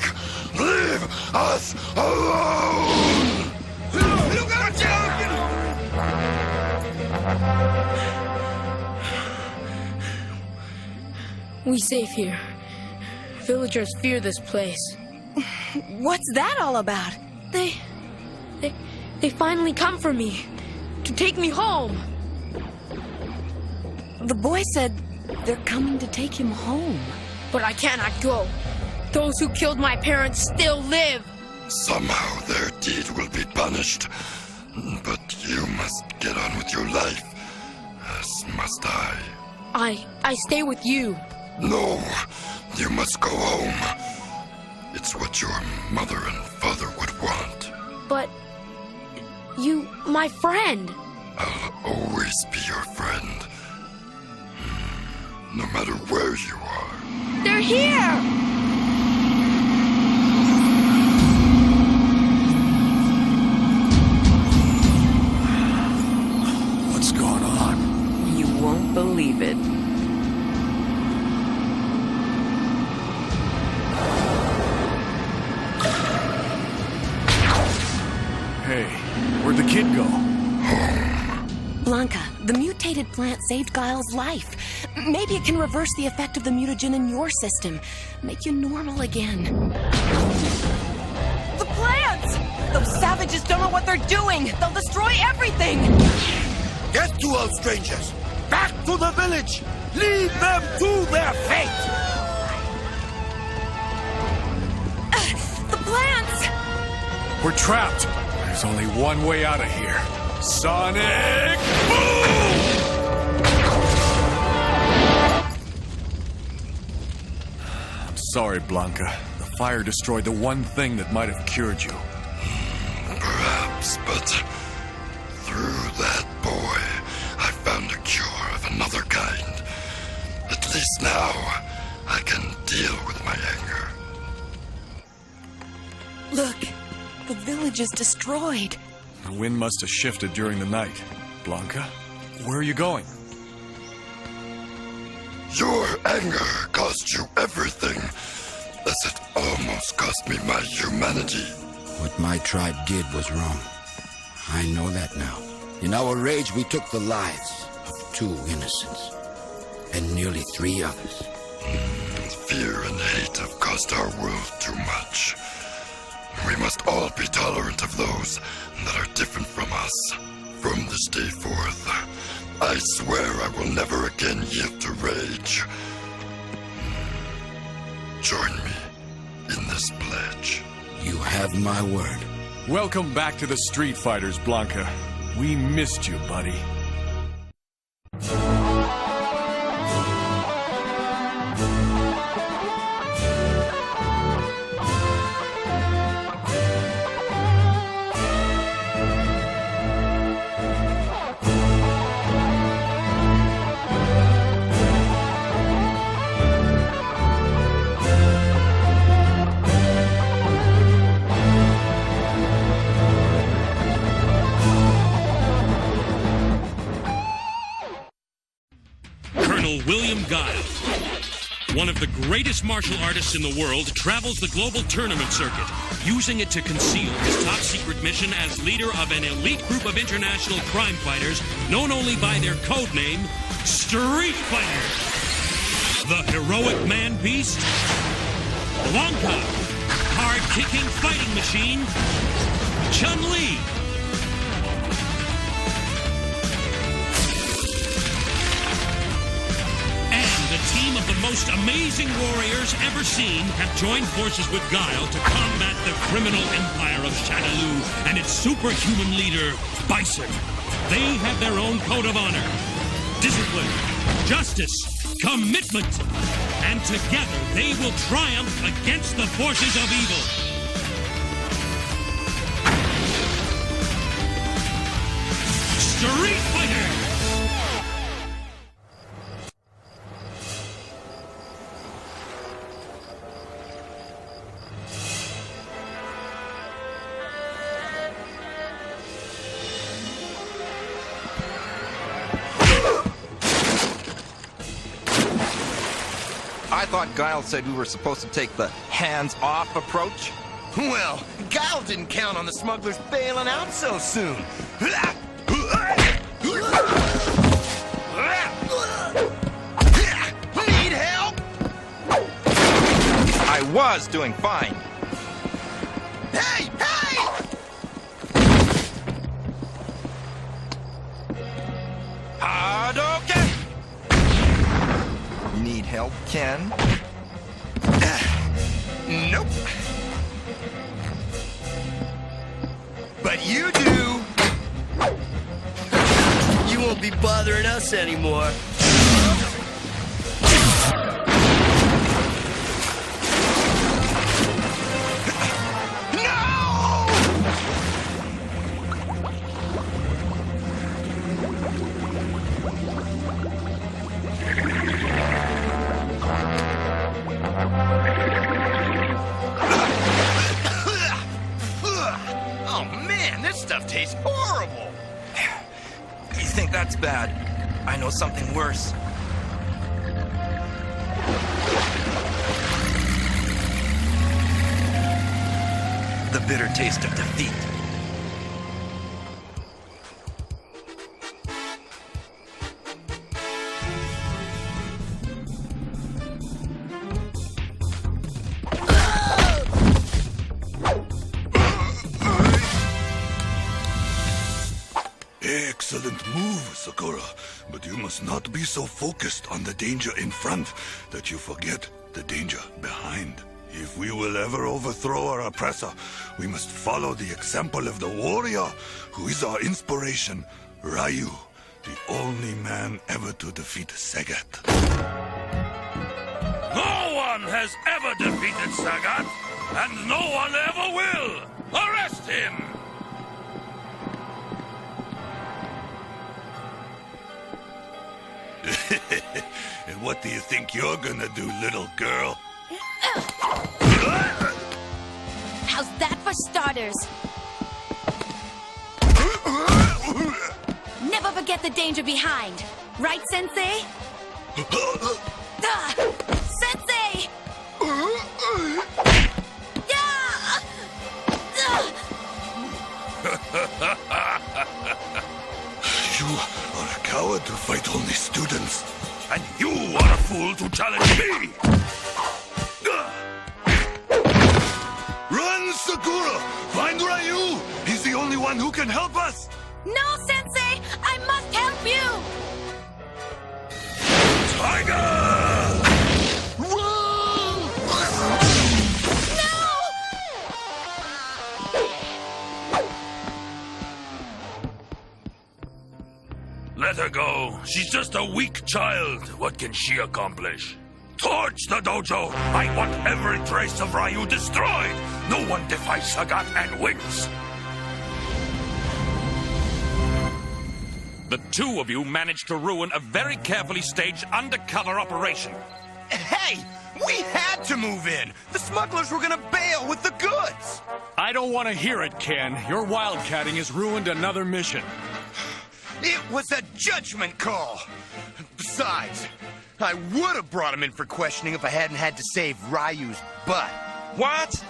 Speaker 10: Leave us alone!
Speaker 2: We safe here. Villagers fear this place.
Speaker 3: What's that all about?
Speaker 2: They finally come for me. To take me home.
Speaker 3: The boy said they're coming to take him home.
Speaker 2: But I cannot go. Those who killed my parents still live.
Speaker 10: Somehow their deed will be punished. But you must get on with your life. As must I.
Speaker 2: I stay with you.
Speaker 10: No, you must go home. It's what your mother and father would want.
Speaker 2: But you, my friend.
Speaker 10: I'll always be your friend. No matter where you are.
Speaker 2: They're here!
Speaker 12: What's going on?
Speaker 3: You won't believe it.
Speaker 12: Hey, where'd the kid go?
Speaker 3: Blanca, the mutated plant saved Guile's life. Maybe it can reverse the effect of the mutagen in your system. Make you normal again. The plants! Those savages don't know what they're doing! They'll destroy everything!
Speaker 9: Get to all strangers! Back to the village! Lead them to their fate!
Speaker 3: The plants!
Speaker 12: We're trapped. There's only one way out of here. Sonic Boom! I'm sorry, Blanca. The fire destroyed the one thing that might have cured you.
Speaker 10: Perhaps, but through that boy, I found a cure of another kind. At least now, I can deal with my anger.
Speaker 3: Look, the village is destroyed.
Speaker 12: The wind must have shifted during the night. Blanca, where are you going?
Speaker 10: Your anger cost you everything, as it almost cost me my humanity.
Speaker 9: What my tribe did was wrong. I know that now. In our rage, we took the lives of 2 innocents, and nearly 3 others.
Speaker 10: Fear and hate have cost our world too much. We must all be tolerant of those that are different from us. From this day forth, I swear I will never again yield to rage. Join me in this pledge.
Speaker 9: You have my word.
Speaker 12: Welcome back to the Street Fighters, Blanca. We missed you, buddy.
Speaker 1: of the greatest martial artists in the world, travels the global tournament circuit, using it to conceal his top-secret mission as leader of an elite group of international crime fighters known only by their code name, Street Fighter. The heroic man-beast, Blanca. Hard-kicking fighting machine, Chun-Li. The team of the most amazing warriors ever seen have joined forces with Guile to combat the criminal empire of Shadaloo and its superhuman leader, Bison. They have their own code of honor, discipline, justice, commitment, and together they will triumph against the forces of evil. Street Fighter!
Speaker 16: I thought Guile said we were supposed to take the hands-off approach.
Speaker 20: Well, Guile didn't count on the smugglers bailing out so soon. Need help?
Speaker 16: I was doing fine.
Speaker 20: Hey! Hey!
Speaker 16: Hadouken! Need help, Ken?
Speaker 20: Nope. But you do. You won't be bothering us anymore. Oh man, this stuff tastes horrible.
Speaker 16: You think that's bad? I know something worse. The bitter taste of defeat.
Speaker 14: Excellent move, Sakura. But you must not be so focused on the danger in front that you forget the danger behind. If we will ever overthrow our oppressor, we must follow the example of the warrior who is our inspiration, Ryu, the only man ever to defeat Sagat.
Speaker 11: No one has ever defeated Sagat, and no one ever will! Arrest him!
Speaker 14: And what do you think you're gonna do, little girl?
Speaker 6: How's that for starters? Never forget the danger behind. Right, Sensei? Sensei!
Speaker 14: You are a coward to fight only students.
Speaker 11: And you are a fool to challenge me!
Speaker 14: Run, Sakura! Find Ryu! He's the only one who can help us!
Speaker 6: No, Sensei! I must help you!
Speaker 11: Tiger!
Speaker 14: Run!
Speaker 11: Let her go. She's just a weak child. What can she accomplish? Torch the dojo! I want every trace of Ryu destroyed! No one defies Sagat and wins!
Speaker 13: The two of you managed to ruin a very carefully staged undercover operation.
Speaker 20: Hey! We had to move in! The smugglers were gonna bail with the goods!
Speaker 12: I don't want to hear it, Ken. Your wildcatting has ruined another mission.
Speaker 20: It was a judgment call! Besides, I would have brought him in for questioning if I hadn't had to save Ryu's butt.
Speaker 16: What?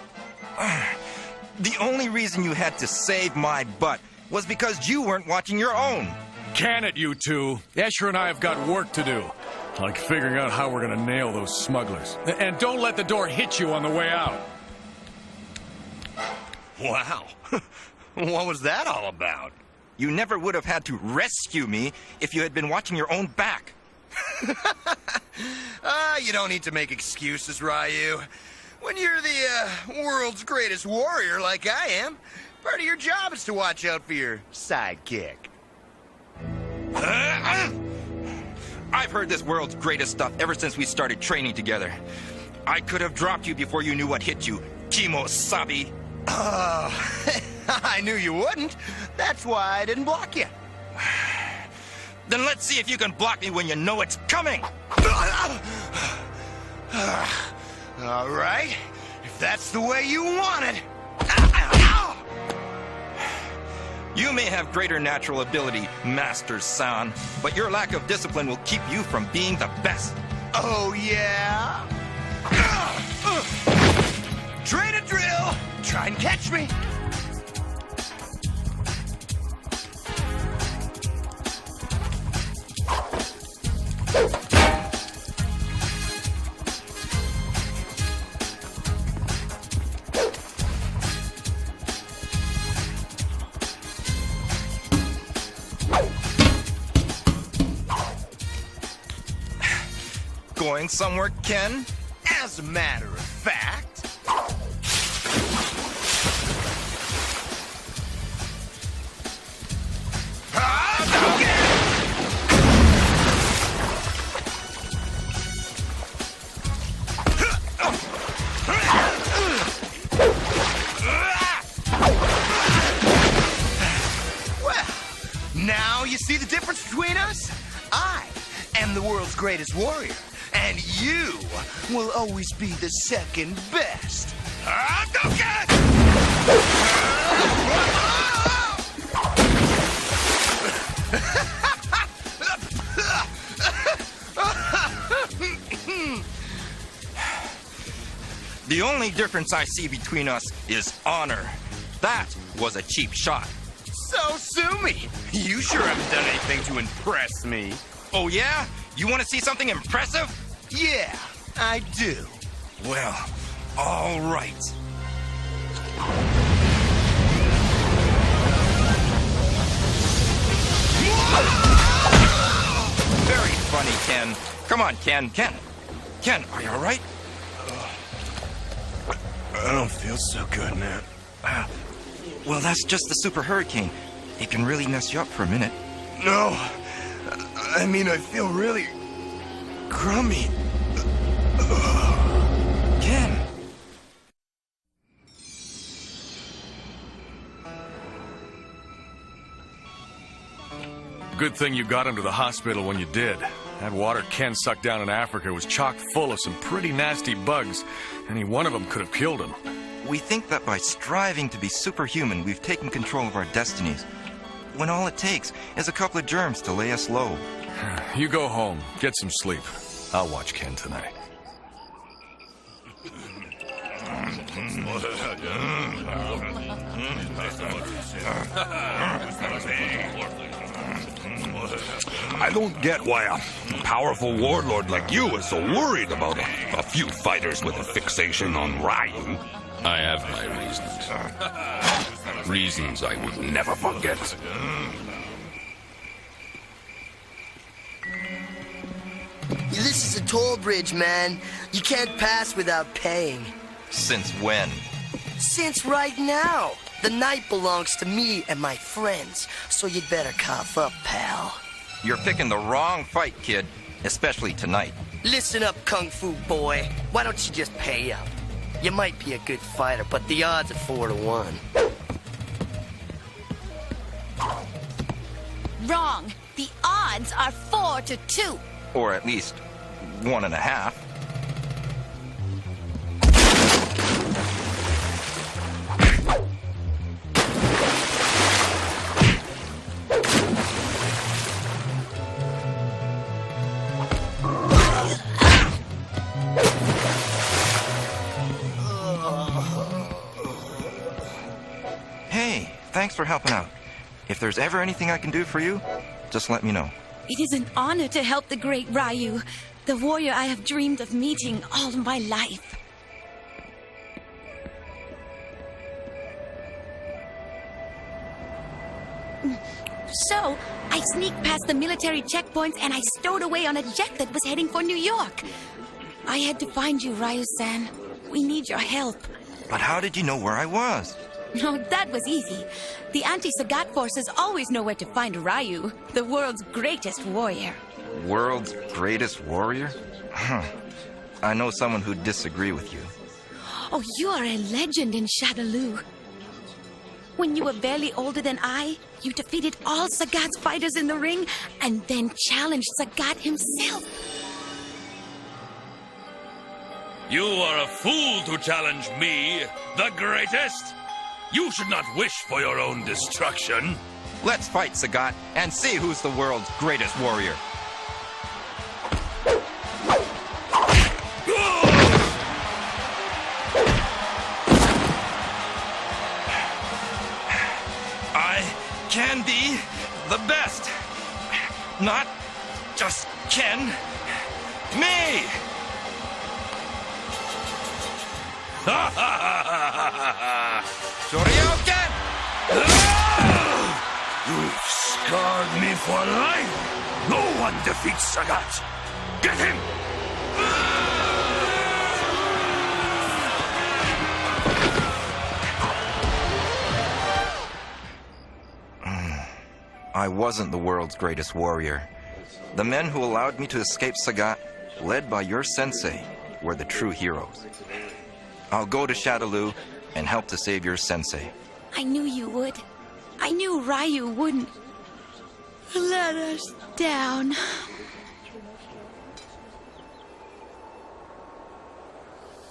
Speaker 16: The only reason you had to save my butt was because you weren't watching your own.
Speaker 12: Can it, you two? Escher and I have got work to do. Like figuring out how we're gonna nail those smugglers. And don't let the door hit you on the way out.
Speaker 20: Wow. What was that all about?
Speaker 16: You never would have had to rescue me if you had been watching your own back.
Speaker 20: You don't need to make excuses, Ryu. When you're the world's greatest warrior like I am, part of your job is to watch out for your sidekick.
Speaker 16: I've heard this world's greatest stuff ever since we started training together. I could have dropped you before you knew what hit you, Kimo-sabi.
Speaker 20: Oh, I knew you wouldn't. That's why I didn't block you.
Speaker 16: Then let's see if you can block me when you know it's coming.
Speaker 20: All right, if that's the way you want it.
Speaker 16: You may have greater natural ability, Master San, but your lack of discipline will keep you from being the best.
Speaker 20: Oh, yeah? Train a drill. Try and catch me.
Speaker 16: Going somewhere, Ken?
Speaker 20: As a matter of fact. Well, now you see the difference between us? I am the world's greatest warrior. And you will always be the second best.
Speaker 16: The only difference I see between us is honor. That was a cheap shot.
Speaker 20: So sue me. You sure haven't done anything to impress me.
Speaker 16: Oh, yeah? You want to see something impressive?
Speaker 20: Yeah, I do.
Speaker 16: Well, all right. Very funny, Ken. Come on, Ken. Ken, are you all right?
Speaker 20: I don't feel so good, man.
Speaker 16: Well, that's just the super hurricane. It can really mess you up for a minute.
Speaker 20: No. I mean, I feel really crummy.
Speaker 16: Ken.
Speaker 12: Good thing you got him to the hospital when you did. That water Ken sucked down in Africa was chock full of some pretty nasty bugs. Any one of them could have killed him.
Speaker 16: We think that by striving to be superhuman, we've taken control of our destinies. When all it takes is a couple of germs to lay us low.
Speaker 12: You go home, get some sleep. I'll watch Ken tonight.
Speaker 11: I don't get why a powerful warlord like you is so worried about a few fighters with a fixation on Ryu.
Speaker 15: I have my reasons. Reasons I would never forget.
Speaker 19: This is a toll bridge, man. You can't pass without paying.
Speaker 16: Since when?
Speaker 19: Since right now. The night belongs to me and my friends, so you'd better cough up, pal.
Speaker 16: You're picking the wrong fight, kid. Especially tonight.
Speaker 19: Listen up, Kung Fu boy. Why don't you just pay up? You might be a good fighter, but the odds are 4-1.
Speaker 6: Wrong. The odds are 4-2.
Speaker 16: Or at least 1.5. thanks for helping out. If there's ever anything I can do for you, just let me know.
Speaker 3: It is an honor to help the great Ryu, the warrior I have dreamed of meeting all my life. So, I sneaked past the military checkpoints and I stowed away on a jet that was heading for New York. I had to find you, Ryu-san. We need your help.
Speaker 16: But how did you know where I was?
Speaker 3: No, that was easy. The anti-Sagat forces always know where to find Ryu, the world's greatest warrior.
Speaker 16: World's greatest warrior? Huh. I know someone who'd disagree with you.
Speaker 3: Oh, you are a legend in Shadaloo. When you were barely older than I, you defeated all Sagat's fighters in the ring and then challenged Sagat himself.
Speaker 11: You are a fool to challenge me, the greatest. You should not wish for your own destruction.
Speaker 16: Let's fight, Sagat, and see who's the world's greatest warrior. I can be the best. Not just can. Me! Shoryuken!
Speaker 11: You've scarred me for life. No one defeats Sagat. Get him!
Speaker 16: I wasn't the world's greatest warrior. The men who allowed me to escape Sagat, led by your sensei, were the true heroes. I'll go to Shadaloo and help to save your sensei.
Speaker 3: I knew you would. I knew Ryu wouldn't let us down.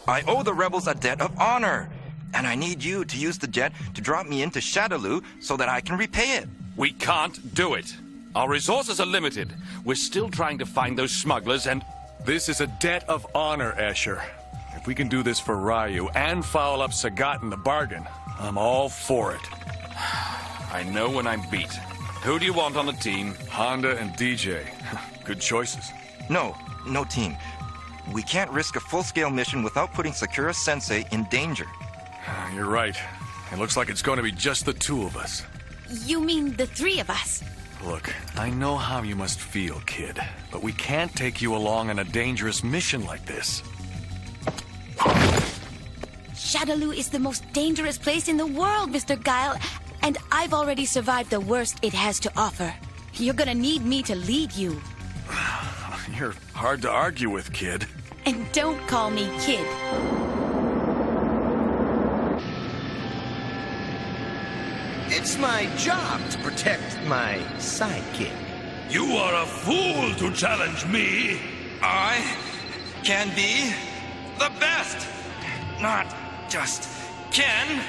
Speaker 16: I owe the rebels a debt of honor, and I need you to use the jet to drop me into Shadaloo so that I can repay it.
Speaker 13: We can't do it. Our resources are limited. We're still trying to find those smugglers and...
Speaker 12: This is a debt of honor, Escher. If we can do this for Ryu and foul up Sagat in the bargain, I'm all for it.
Speaker 13: I know when I'm beat. Who do you want on the team?
Speaker 12: Honda and DJ. Good choices.
Speaker 16: No team. We can't risk a full-scale mission without putting Sakura-sensei in danger.
Speaker 12: You're right. It looks like it's going to be just the two of us.
Speaker 3: You mean the three of us?
Speaker 12: Look, I know how you must feel, kid, but we can't take you along on a dangerous mission like this.
Speaker 3: Shadaloo is the most dangerous place in the world, Mr. Guile, and I've already survived the worst it has to offer. You're gonna need me to lead you.
Speaker 12: You're hard to argue with, kid.
Speaker 3: And don't call me kid.
Speaker 20: It's my job to protect my sidekick.
Speaker 11: You are a fool to challenge me.
Speaker 16: I can be the best. Not just can.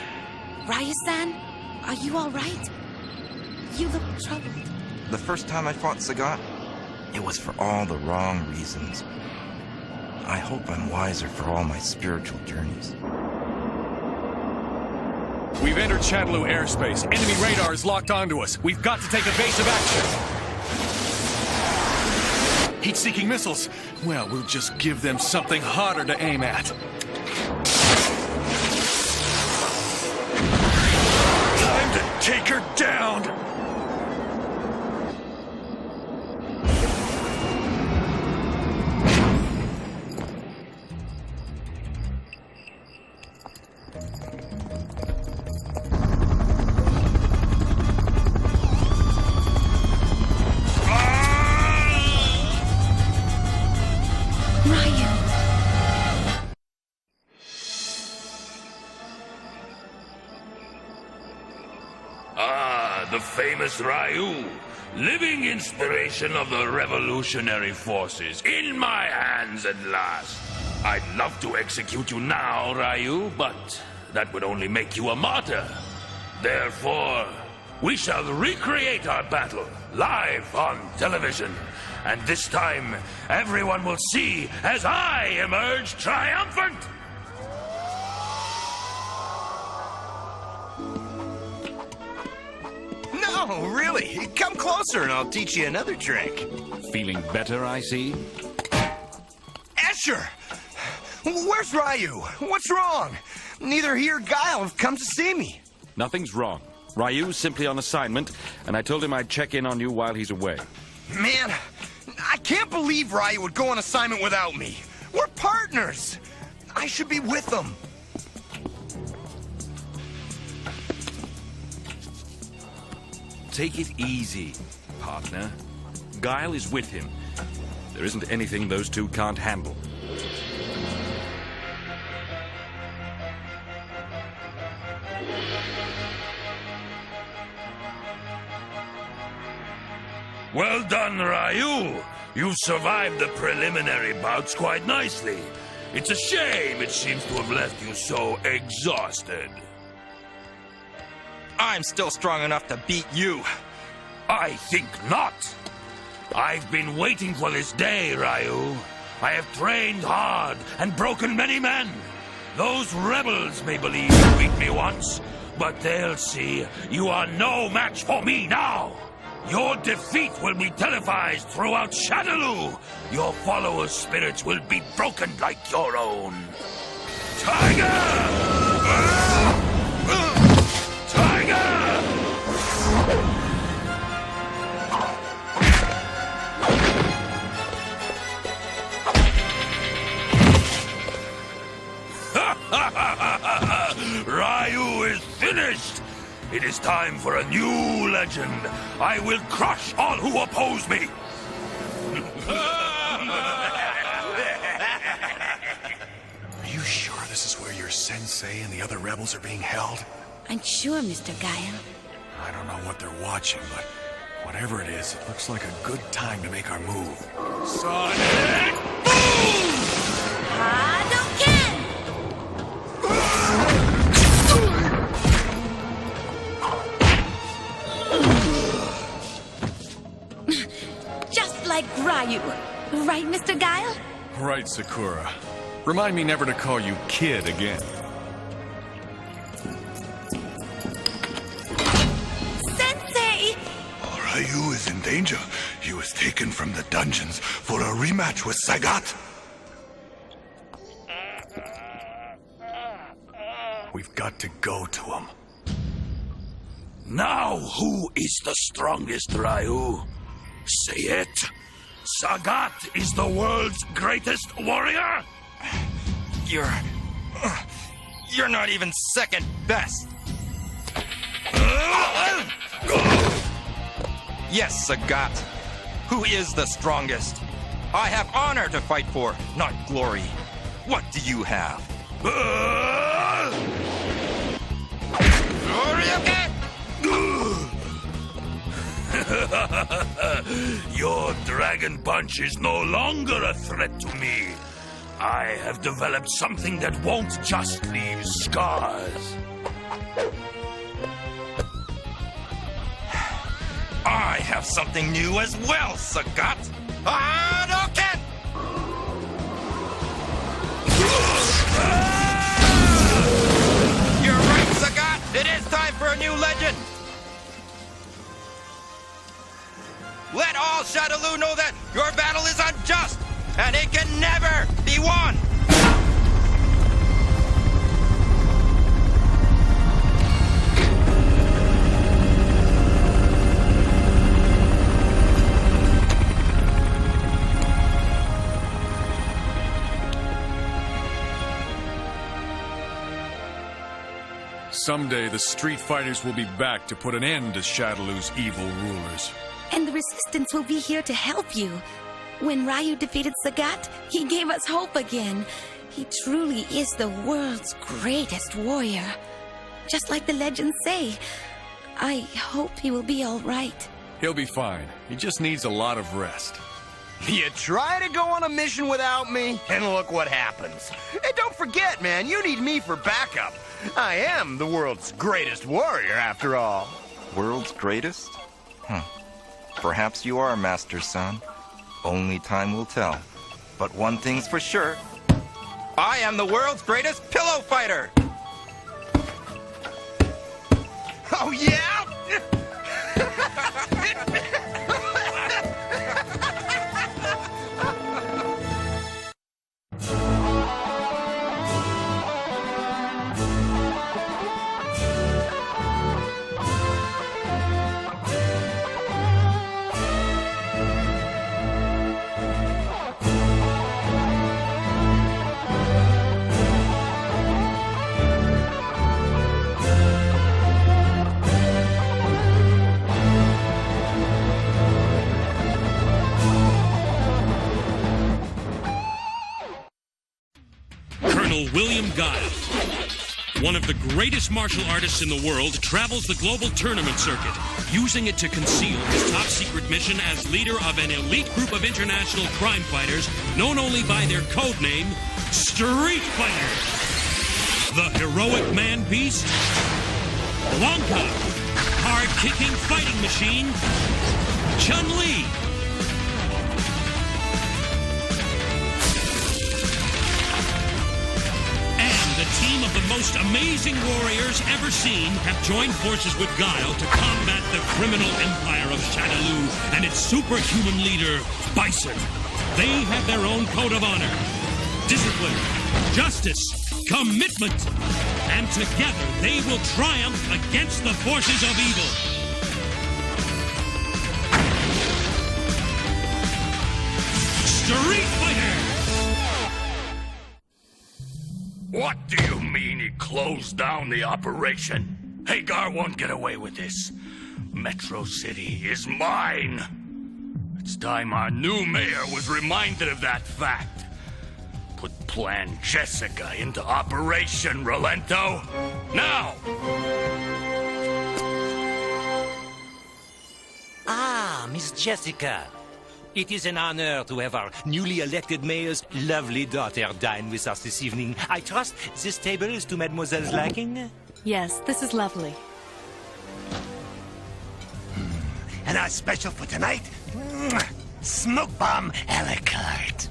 Speaker 3: Ryu-san, are you all right? You look troubled.
Speaker 16: The first time I fought Sagat, it was for all the wrong reasons. I hope I'm wiser for all my spiritual journeys.
Speaker 12: We've entered Shadaloo airspace. Enemy radar is locked onto us. We've got to take evasive action. Heat-seeking missiles. Well, we'll just give them something harder to aim at.
Speaker 11: Time to take her down! The famous Ryu, living inspiration of the revolutionary forces, in my hands at last. I'd love to execute you now, Ryu, but that would only make you a martyr. Therefore, we shall recreate our battle live on television. And this time, everyone will see as I emerge triumphant!
Speaker 20: Oh, really? Come closer and I'll teach you another trick.
Speaker 13: Feeling better, I see?
Speaker 20: Escher! Where's Ryu? What's wrong? Neither he or Guile have come to see me.
Speaker 13: Nothing's wrong. Ryu's simply on assignment, and I told him I'd check in on you while he's away.
Speaker 20: Man, I can't believe Ryu would go on assignment without me. We're partners. I should be with them.
Speaker 13: Take it easy, partner. Guile is with him. There isn't anything those two can't handle.
Speaker 11: Well done, Ryu. You've survived the preliminary bouts quite nicely. It's a shame it seems to have left you so exhausted.
Speaker 16: I'm still strong enough to beat you.
Speaker 11: I think not. I've been waiting for this day, Ryu. I have trained hard and broken many men. Those rebels may believe you beat me once, but they'll see you are no match for me now. Your defeat will be televised throughout Shadaloo. Your followers' spirits will be broken like your own. Tiger! Tiger! Ryu is finished! It is time for a new legend. I will crush all who oppose me.
Speaker 12: Are you sure this is where your sensei and the other rebels are being held?
Speaker 22: I'm sure, Mr. Guile.
Speaker 12: I don't know what they're watching, but whatever it is, it looks like a good time to make our move. Sonic Boom!
Speaker 6: Hadouken!
Speaker 22: Just like Ryu. Right, Mr. Guile?
Speaker 12: Right, Sakura. Remind me never to call you kid again.
Speaker 22: Sensei!
Speaker 10: Ryu is in danger. He was taken from the dungeons for a rematch with Sagat.
Speaker 12: We've got to go to him.
Speaker 11: Now, who is the strongest, Ryu? Say it. Sagat is the world's greatest warrior?
Speaker 16: You're not even second best. Yes, Sagat. Who is the strongest? I have honor to fight for, not glory. What do you have?
Speaker 11: Your dragon punch is no longer a threat to me. I have developed something that won't just leave scars.
Speaker 16: I have something new as well, Sagat. Hadouken! You're right, Sagat. It is time for a new legend. Let all Shadaloo know that your battle is unjust, and it can never be won!
Speaker 12: Someday the Street Fighters will be back to put an end to Shadaloo's evil rulers.
Speaker 22: And the Resistance will be here to help you. When Ryu defeated Sagat, he gave us hope again. He truly is the world's greatest warrior. Just like the legends say. I hope he will be all right.
Speaker 12: He'll be fine. He just needs a lot of rest.
Speaker 20: You try to go on a mission without me, and look what happens. And don't forget, man, you need me for backup. I am the world's greatest warrior, after all.
Speaker 16: World's greatest? Perhaps you are, Master Son. Only time will tell. But one thing's for sure. I am the world's greatest pillow fighter!
Speaker 20: Oh, yeah?
Speaker 1: Guile. One of the greatest martial artists in the world travels the global tournament circuit, using it to conceal his top-secret mission as leader of an elite group of international crime fighters known only by their code name, Street Fighter. The heroic man-beast, Blanca. Hard-kicking fighting machine, Chun-Li. The team of the most amazing warriors ever seen have joined forces with Guile to combat the criminal empire of Shadaloo and its superhuman leader, Bison. They have their own code of honor, discipline, justice, commitment, and together they will triumph against the forces of evil. Street Fighter!
Speaker 11: What do you mean he closed down the operation? Hagar won't get away with this. Metro City is mine. It's time our new mayor was reminded of that fact. Put Plan Jessica into operation, Rolento. Now!
Speaker 17: Ah, Miss Jessica. It is an honor to have our newly elected mayor's lovely daughter dine with us this evening. I trust this table is to Mademoiselle's liking?
Speaker 7: Yes, this is lovely.
Speaker 17: And our special for tonight? Smoke bomb a la carte.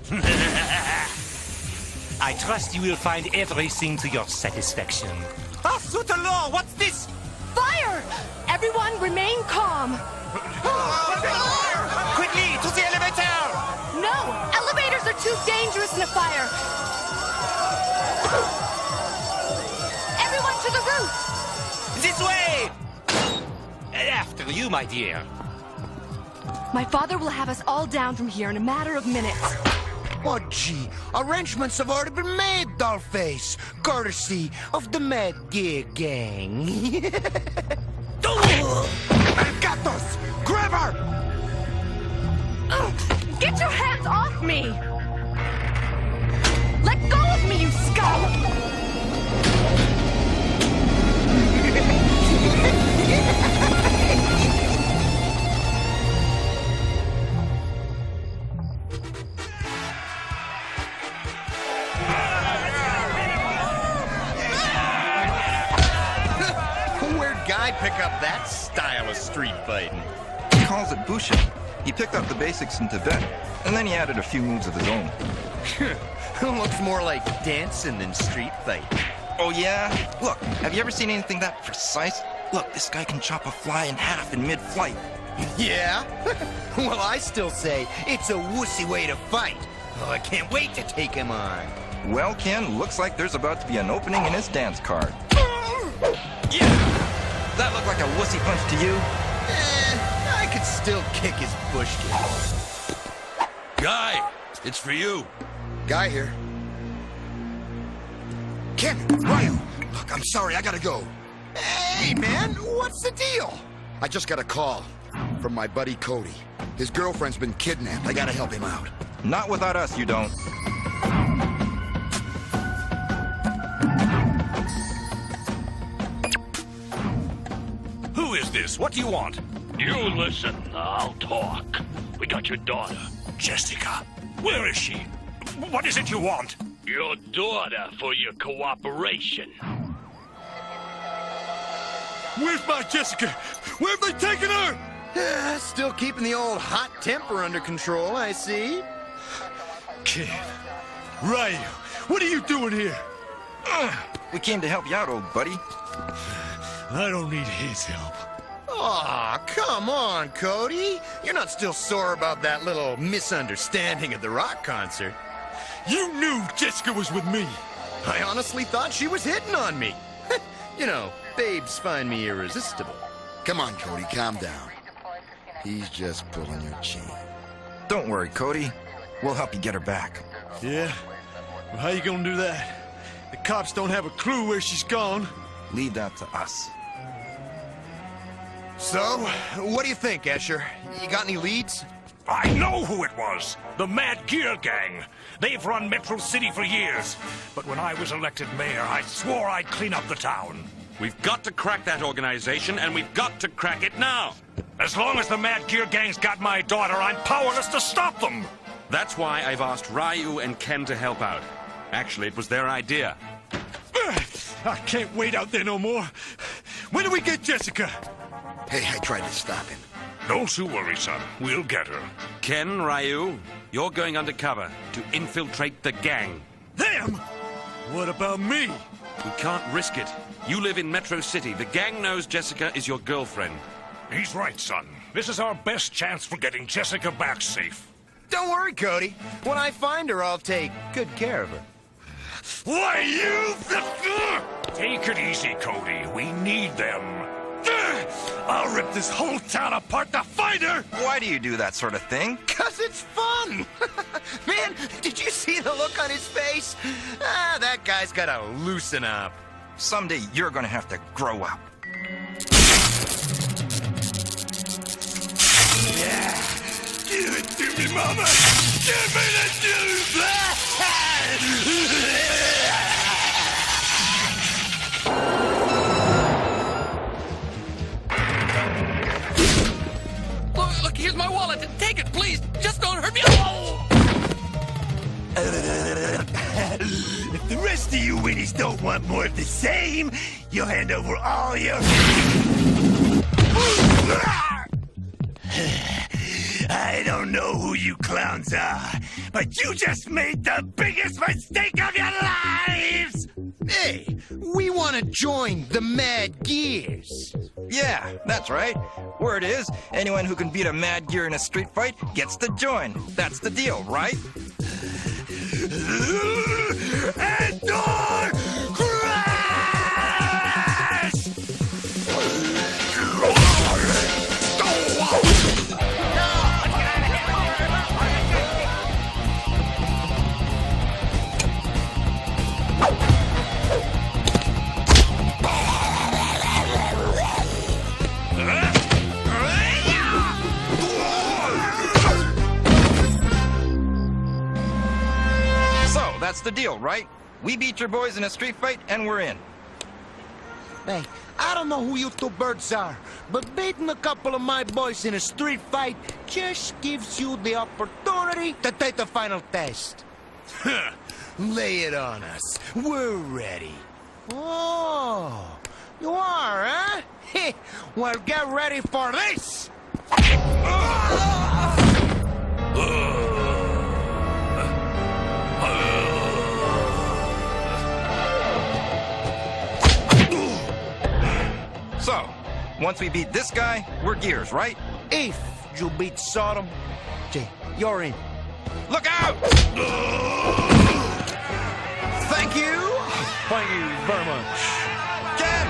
Speaker 17: I trust you will find everything to your satisfaction. Ah, Soutalor, what's this?
Speaker 3: Fire! Everyone remain calm.
Speaker 17: Quickly, to the elevator!
Speaker 3: No! Elevators are too dangerous in a fire! Everyone to the roof!
Speaker 17: This way! After you, my dear.
Speaker 21: My father will have us all down from here in a matter of minutes.
Speaker 20: Oh, gee, arrangements have already been made, Dollface, courtesy of the Mad Gear Gang.
Speaker 17: Gatos! Grab her!
Speaker 21: Get your hands off me! Let go of me, you scum!
Speaker 20: Where'd Guy pick up that style of street fighting?
Speaker 16: He calls it Bushin. He picked up the basics in Tibet, and then he added a few moves of his own.
Speaker 20: Looks more like dancing than street fighting.
Speaker 16: Oh yeah? Look, have you ever seen anything that precise? Look, this guy can chop a fly in half in mid-flight.
Speaker 20: Yeah? Well, I still say it's a wussy way to fight. Oh, I can't wait to take him on.
Speaker 16: Well, Ken, looks like there's about to be an opening in his dance card. Yeah! That looked like a wussy punch to you?
Speaker 20: I could still kick his bush kick.
Speaker 11: Guy, it's for you.
Speaker 9: Guy here. Ken, Ryu, look, I'm sorry, I gotta go.
Speaker 20: Hey, man, what's the deal?
Speaker 9: I just got a call from my buddy Cody. His girlfriend's been kidnapped. I gotta help him out.
Speaker 16: Not without us, you don't.
Speaker 11: Who is this? What do you want? You listen, I'll talk. We got your daughter, Jessica. Where is she? What is it you want? Your daughter for your cooperation.
Speaker 20: Where's my Jessica? Where have they taken her? Still keeping the old hot temper under control, I see.
Speaker 4: Kid, Ryu, what are you doing here?
Speaker 16: We came to help you out, old buddy.
Speaker 4: I don't need his help.
Speaker 20: Aw, come on, Cody. You're not still sore about that little misunderstanding at the rock concert.
Speaker 4: You knew Jessica was with me.
Speaker 20: I honestly thought she was hitting on me. You know, babes find me irresistible.
Speaker 9: Come on, Cody, calm down. He's just pulling your chain.
Speaker 16: Don't worry, Cody. We'll help you get her back.
Speaker 4: Yeah? Well, how you gonna do that? The cops don't have a clue where she's gone.
Speaker 16: Leave that to us.
Speaker 20: So, what do you think, Escher? You got any leads?
Speaker 11: I know who it was. The Mad Gear Gang. They've run Metro City for years. But when I was elected mayor, I swore I'd clean up the town.
Speaker 13: We've got to crack that organization, and we've got to crack it now.
Speaker 11: As long as the Mad Gear Gang's got my daughter, I'm powerless to stop them.
Speaker 13: That's why I've asked Ryu and Ken to help out. Actually, it was their idea.
Speaker 12: I can't wait out there no more. When do we get Jessica?
Speaker 9: Hey, I tried to stop him.
Speaker 11: Don't you worry, son. We'll get her.
Speaker 13: Ken, Ryu, you're going undercover to infiltrate the gang.
Speaker 12: Them? What about me?
Speaker 13: We can't risk it. You live in Metro City. The gang knows Jessica is your girlfriend.
Speaker 11: He's right, son. This is our best chance for getting Jessica back safe.
Speaker 20: Don't worry, Cody. When I find her, I'll take good care of her.
Speaker 11: Why, you... Take it easy, Cody. We need them. I'll rip this whole town apart to find her!
Speaker 16: Why do you do that sort of thing?
Speaker 20: 'Cause it's fun! Man, did you see the look on his face? That guy's gotta loosen up.
Speaker 16: Someday you're gonna have to grow up.
Speaker 11: Yeah! Give it to me, Mama! Give me the juice!
Speaker 2: Look, here's my wallet. Take it, please. Just don't hurt me. Oh!
Speaker 11: If the rest of you winnies don't want more of the same, you'll hand over all your... I don't know who you clowns are, but you just made the biggest mistake of your lives!
Speaker 20: Hey, we want to join the Mad Gears.
Speaker 16: Yeah, that's right. Word is, anyone who can beat a Mad Gear in a street fight gets to join. That's the deal, right?
Speaker 11: Endor Crash!
Speaker 16: That's the deal, right? We beat your boys in a street fight, and we're in.
Speaker 5: Hey, I don't know who you two birds are, but beating a couple of my boys in a street fight just gives you the opportunity to take the final test.
Speaker 20: Lay it on us. We're ready.
Speaker 5: Oh, you are, huh? Well, get ready for this!
Speaker 16: So, once we beat this guy, we're Gears, right?
Speaker 5: If you beat Sodom, Jay, you're in.
Speaker 16: Look out!
Speaker 5: Thank you.
Speaker 12: Thank you very much.
Speaker 16: Ken!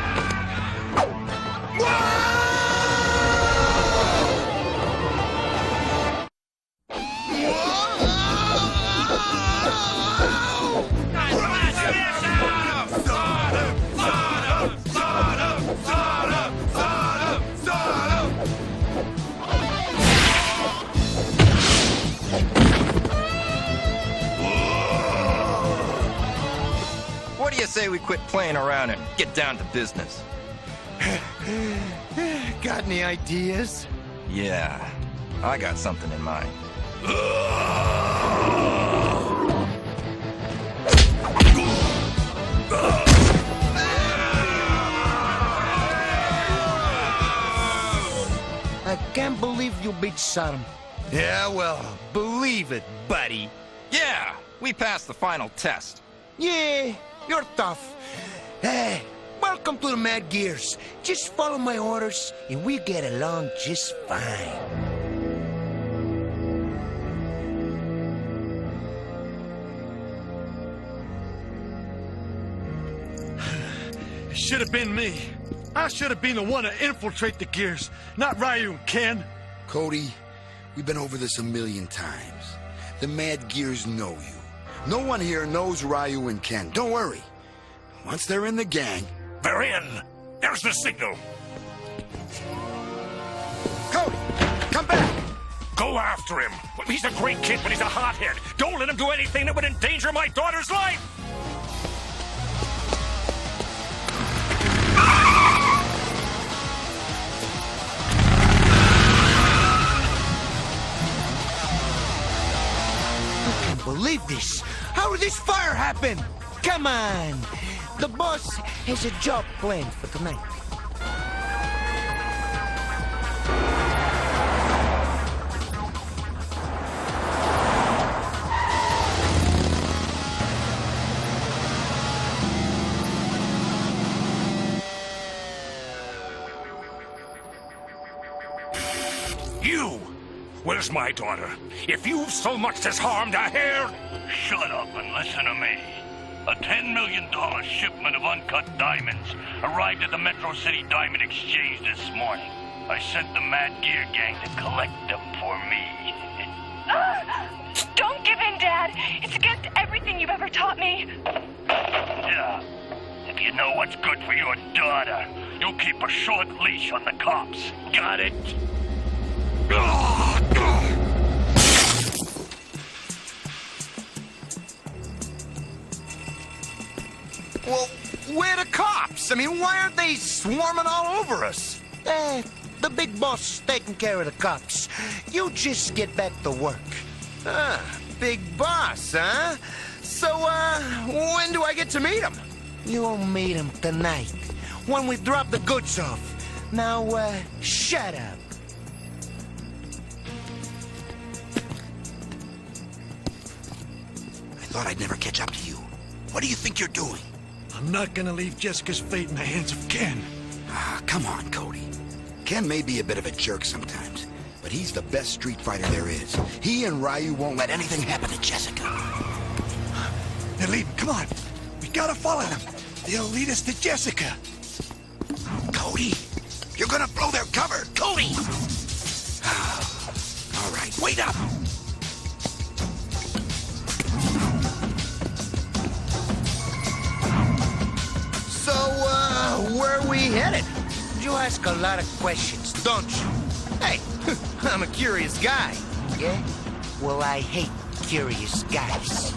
Speaker 16: What do you say we quit playing around and get down to business?
Speaker 20: Got any ideas?
Speaker 16: Yeah, I got something in mind.
Speaker 5: I can't believe you beat Sodom.
Speaker 20: Yeah, well, believe it, buddy.
Speaker 16: Yeah, we passed the final test.
Speaker 5: Yeah, you're tough. Hey, welcome to the Mad Gears. Just follow my orders, and we get along just fine.
Speaker 12: It should have been me. I should have been the one to infiltrate the Gears, not Ryu and Ken.
Speaker 9: Cody, we've been over this a million times. The Mad Gears know you. No one here knows Ryu and Ken. Don't worry. Once they're in the gang...
Speaker 11: They're in! There's the signal!
Speaker 9: Cody, come back!
Speaker 11: Go after him. He's a great kid, but he's a hothead. Don't let him do anything that would endanger my daughter's life.
Speaker 5: I can't believe this. How did this fire happen? Come on. The boss has a job planned for tonight.
Speaker 11: You! Where's my daughter? If you've so much as harmed a hair...
Speaker 8: Shut up and listen to me. A $10 million shipment of uncut diamonds arrived at the Metro City Diamond Exchange this morning. I sent the Mad Gear Gang to collect them for me.
Speaker 21: Don't give in, Dad. It's against everything you've ever taught me.
Speaker 8: Yeah. If you know what's good for your daughter, you'll keep a short leash on the cops. Got it?
Speaker 20: Well, where are the cops? I mean, why aren't they swarming all over us?
Speaker 5: The big boss is taking care of the cops. You just get back to work.
Speaker 20: Ah, big boss, huh? So, when do I get to meet him?
Speaker 5: You'll meet him tonight, when we drop the goods off. Now, shut up.
Speaker 9: I thought I'd never catch up to you. What do you think you're doing?
Speaker 18: I'm not gonna leave Jessica's fate in the hands of Ken.
Speaker 9: Ah, come on, Cody. Ken may be a bit of a jerk sometimes, but he's the best street fighter there is. He and Ryu won't let anything happen to Jessica.
Speaker 18: They're leaving. Come on. We gotta follow them. They'll lead us to Jessica.
Speaker 9: Cody, you're gonna blow their cover. Cody! All right, wait up.
Speaker 20: So, where are we headed?
Speaker 5: You ask a lot of questions, don't you?
Speaker 20: Hey, I'm a curious guy.
Speaker 5: Yeah? Well, I hate curious guys.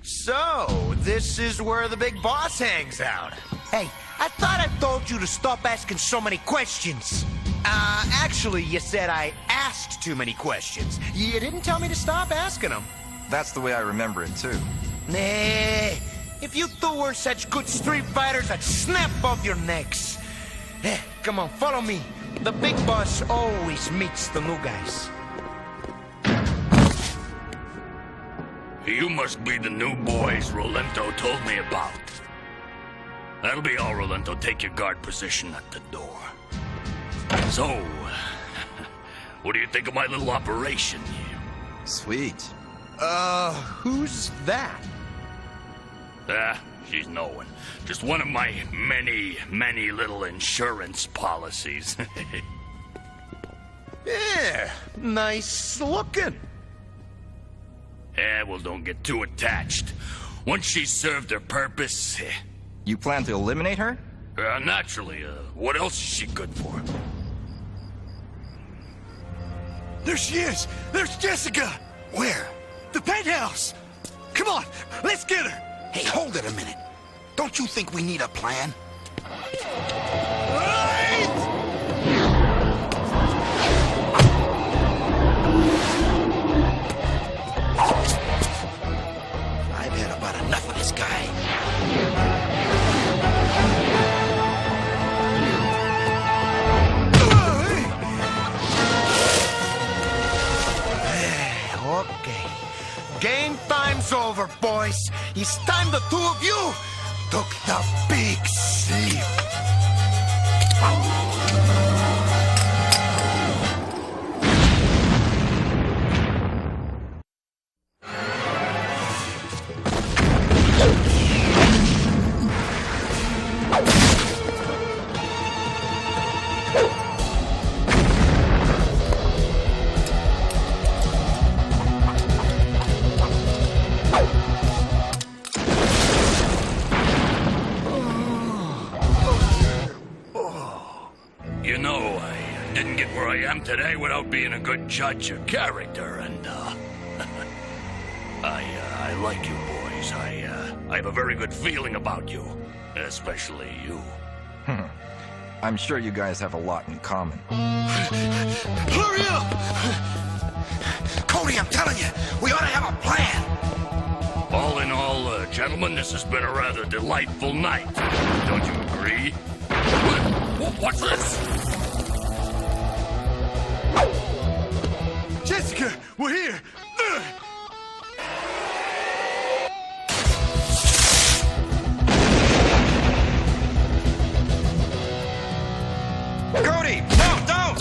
Speaker 20: So, this is where the big boss hangs out.
Speaker 5: Hey, I thought I told you to stop asking so many questions.
Speaker 20: Actually, you said I asked too many questions. You didn't tell me to stop asking them.
Speaker 16: That's the way I remember it, too.
Speaker 5: Nah, if you two were such good street fighters, I'd snap both your necks. Come on, follow me. The big boss always meets the new guys.
Speaker 8: You must be the new boys Rolento told me about. That'll be all, Rolento. Take your guard position at the door. So, what do you think of my little operation here?
Speaker 16: Sweet.
Speaker 20: Who's that?
Speaker 8: She's no one. Just one of my many, many little insurance policies.
Speaker 20: Yeah, nice looking.
Speaker 8: Yeah, well, don't get too attached. Once she's served her purpose...
Speaker 16: You plan to eliminate her?
Speaker 8: Naturally. What else is she good for?
Speaker 18: There she is! There's Jessica!
Speaker 9: Where?
Speaker 18: The penthouse! Come on, let's get her!
Speaker 9: Hey, hold it a minute. Don't you think we need a plan? I've had about enough of this guy.
Speaker 5: Okay. Game time's over, boys. It's time the two of you took the big sleep.
Speaker 11: Didn't get where I am today without being a good judge of character, and, I like you boys. I have a very good feeling about you. Especially you.
Speaker 16: I'm sure you guys have a lot in common.
Speaker 18: Hurry up! Cody, I'm telling you, we ought to have a plan.
Speaker 11: All in all, gentlemen, this has been a rather delightful night. Don't you agree? What's this?
Speaker 18: Jessica, we're here.
Speaker 16: Cody, no, don't!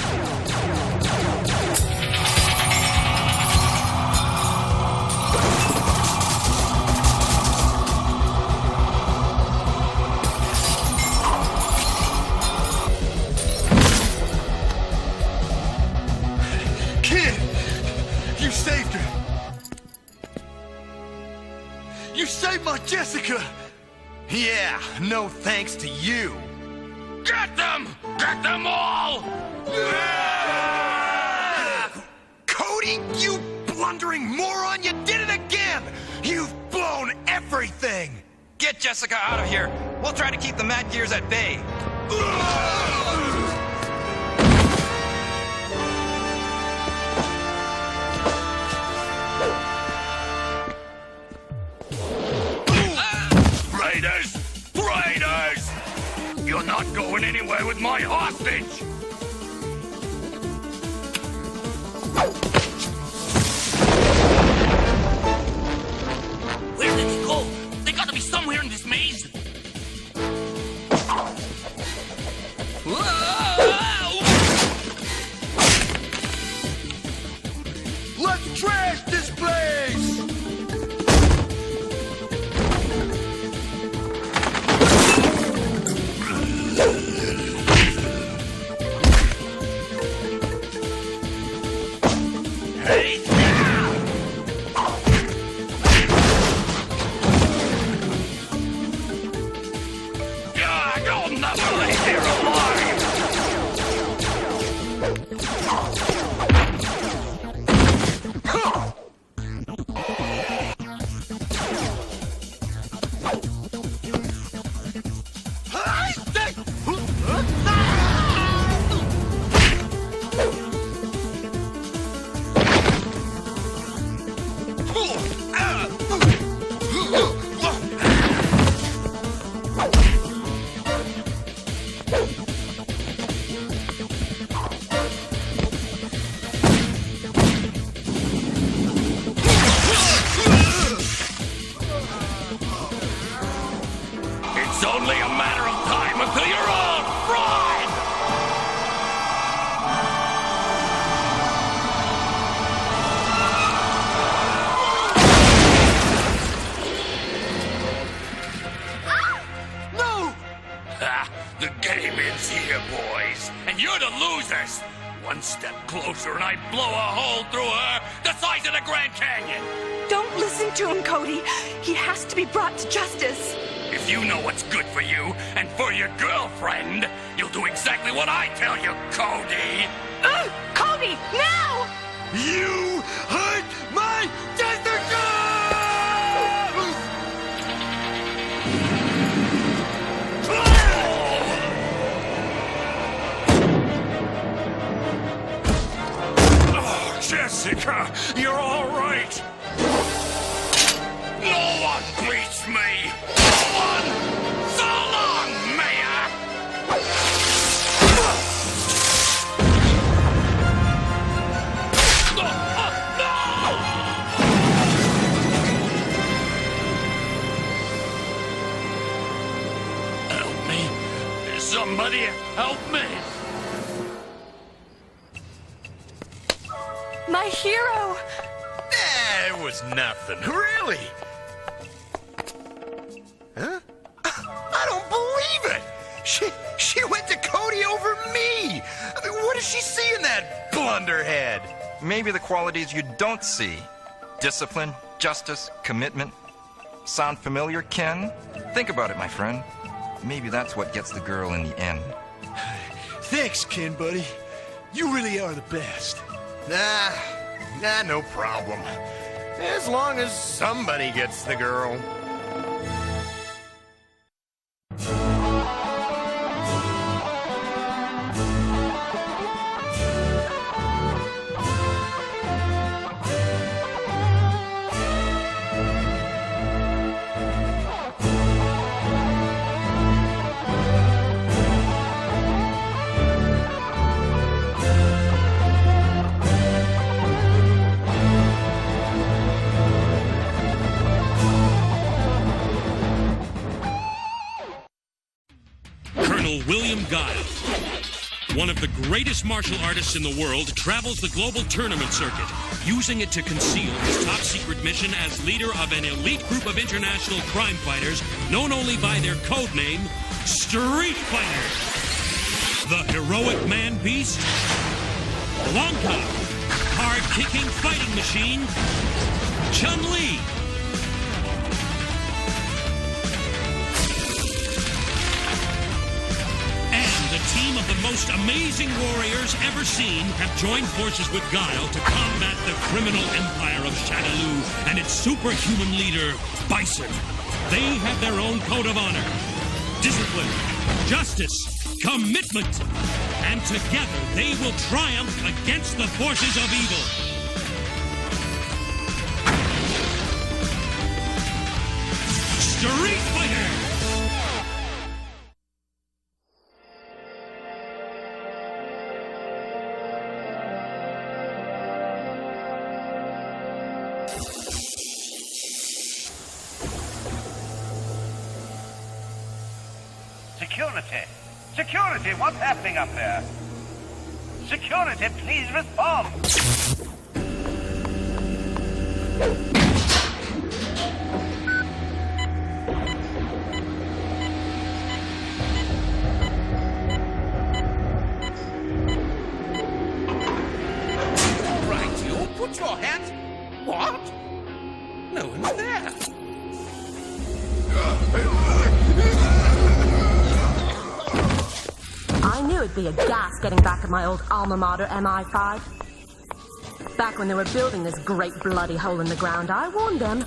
Speaker 18: Kid, you saved her. You saved my Jessica. Yeah, no thanks to you.
Speaker 11: Get them! Get them all!
Speaker 18: Cody, you blundering moron! You did it again! You've blown everything!
Speaker 16: Get Jessica out of here. We'll try to keep the Mad Gears at bay.
Speaker 11: Raiders! Raiders! You're not going anywhere with my hostage!
Speaker 2: Where did they go? They gotta be somewhere in this maze.
Speaker 18: Let's trash this place!
Speaker 11: Hey! God, you'll never leave here alive! It's only a matter of time until you're all fried!
Speaker 18: No!
Speaker 11: Ha! The game ends here, boys, and you're the losers! One step closer and I blow a hole through her the size of the Grand Canyon!
Speaker 21: Don't listen to him, Cody. He has to be brought to justice.
Speaker 11: If you know what's good for you and for your girlfriend, you'll do exactly what I tell you, Cody!
Speaker 21: Cody, now!
Speaker 18: You hurt my Jessica!
Speaker 11: Oh, Jessica, you're all right! No one beats me! No one! So long, Mayor! Help me! Somebody help me!
Speaker 21: My hero!
Speaker 18: It was nothing, really. Huh? I don't believe it! She went to Cody over me! I mean, what does she see in that blunderhead?
Speaker 16: Maybe the qualities you don't see. Discipline, justice, commitment. Sound familiar, Ken? Think about it, my friend. Maybe that's what gets the girl in the end.
Speaker 18: Thanks, Ken, buddy. You really are the best.
Speaker 20: Nah, no problem. As long as somebody gets the girl.
Speaker 1: William Guile, one of the greatest martial artists in the world, travels the global tournament circuit, using it to conceal his top-secret mission as leader of an elite group of international crime fighters known only by their code name, Street Fighter. The heroic man-beast, Blanca, hard-kicking fighting machine, Chun-Li, team of the most amazing warriors ever seen have joined forces with Guile to combat the criminal empire of Shadaloo and its superhuman leader, Bison. They have their own code of honor, discipline, justice, commitment, and together they will triumph against the forces of evil. Street Fighter!
Speaker 14: Security! Security, what's happening up there? Security, please respond!
Speaker 15: Right, you put your hands... What? No one's there.
Speaker 3: I knew it'd be a gas getting back at my old alma mater, MI5. Back when they were building this great bloody hole in the ground, I warned them.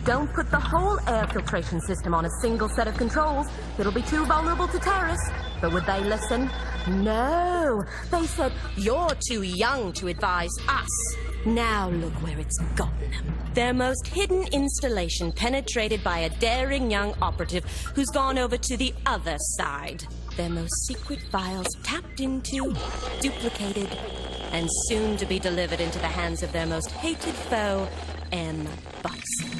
Speaker 3: Don't put the whole air filtration system on a single set of controls. It'll be too vulnerable to terrorists. But would they listen? No. They said, you're too young to advise us. Now look where it's gotten them. Their most hidden installation penetrated by a daring young operative who's gone over to the other side. Their most secret files tapped into, duplicated, and soon to be delivered into the hands of their most hated foe, M. Bison,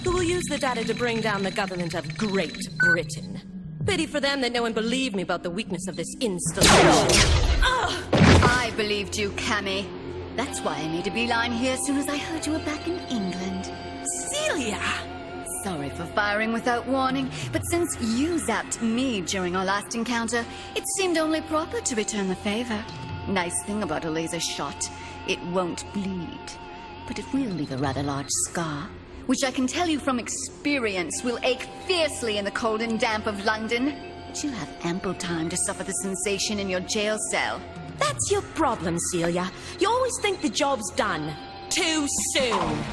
Speaker 3: who will use the data to bring down the government of Great Britain. Pity for them that no one believed me about the weakness of this installation.
Speaker 23: I believed you, Cammy. That's why I made a beeline here as soon as I heard you were back in England.
Speaker 3: Celia!
Speaker 23: Sorry for firing without warning, but since you zapped me during our last encounter, it seemed only proper to return the favor. Nice thing about a laser shot, it won't bleed. But it will leave a rather large scar, which I can tell you from experience will ache fiercely in the cold and damp of London. But you'll have ample time to suffer the sensation in your jail cell.
Speaker 3: That's your problem, Celia. You always think the job's done. Too soon.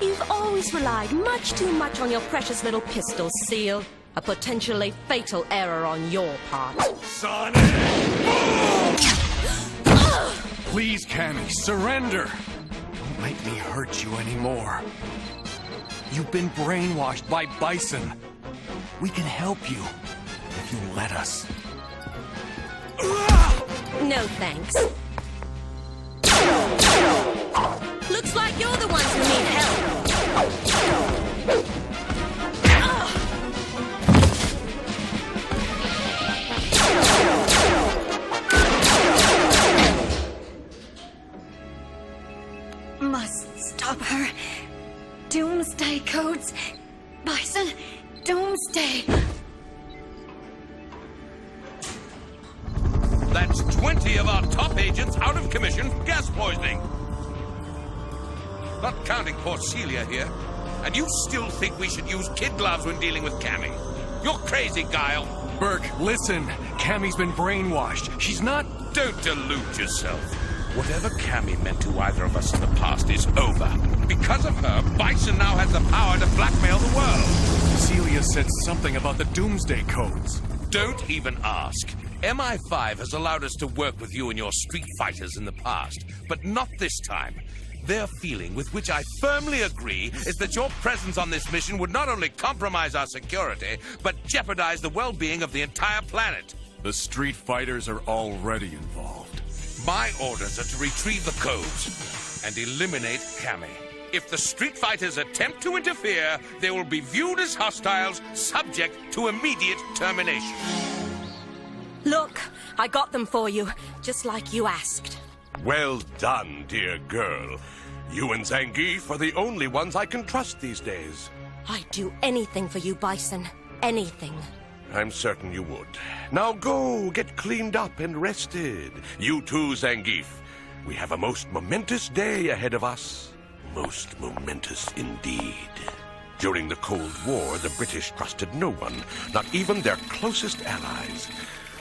Speaker 3: You've always relied much too much on your precious little pistol, Seal. A potentially fatal error on your part.
Speaker 12: Sonic! Please, Cammy, surrender! Don't make me hurt you anymore. You've been brainwashed by Bison. We can help you if you let us.
Speaker 3: No thanks. Looks like you're the ones who need help.
Speaker 23: Must stop her. Doomsday codes. Bison, Doomsday.
Speaker 11: That's 20 of our top agents out of commission for gas poisoning. Not counting poor Celia here. And you still think we should use kid gloves when dealing with Cammy? You're crazy, Guile.
Speaker 12: Burke, listen. Cammie's been brainwashed. She's not...
Speaker 11: Don't delude yourself. Whatever Cammie meant to either of us in the past is over. Because of her, Bison now has the power to blackmail the world.
Speaker 12: Celia said something about the Doomsday Codes.
Speaker 11: Don't even ask. MI5 has allowed us to work with you and your street fighters in the past, but not this time. Their feeling, with which I firmly agree, is that your presence on this mission would not only compromise our security, but jeopardize the well-being of the entire planet.
Speaker 12: The street fighters are already involved.
Speaker 11: My orders are to retrieve the codes and eliminate Cammie. If the street fighters attempt to interfere, they will be viewed as hostiles, subject to immediate termination.
Speaker 3: Look, I got them for you, just like you asked.
Speaker 6: Well done, dear girl. You and Zangief are the only ones I can trust these days.
Speaker 3: I'd do anything for you, Bison. Anything.
Speaker 6: I'm certain you would. Now go, get cleaned up and rested. You too, Zangief. We have a most momentous day ahead of us. Most momentous indeed. During the Cold War, the British trusted no one, not even their closest allies.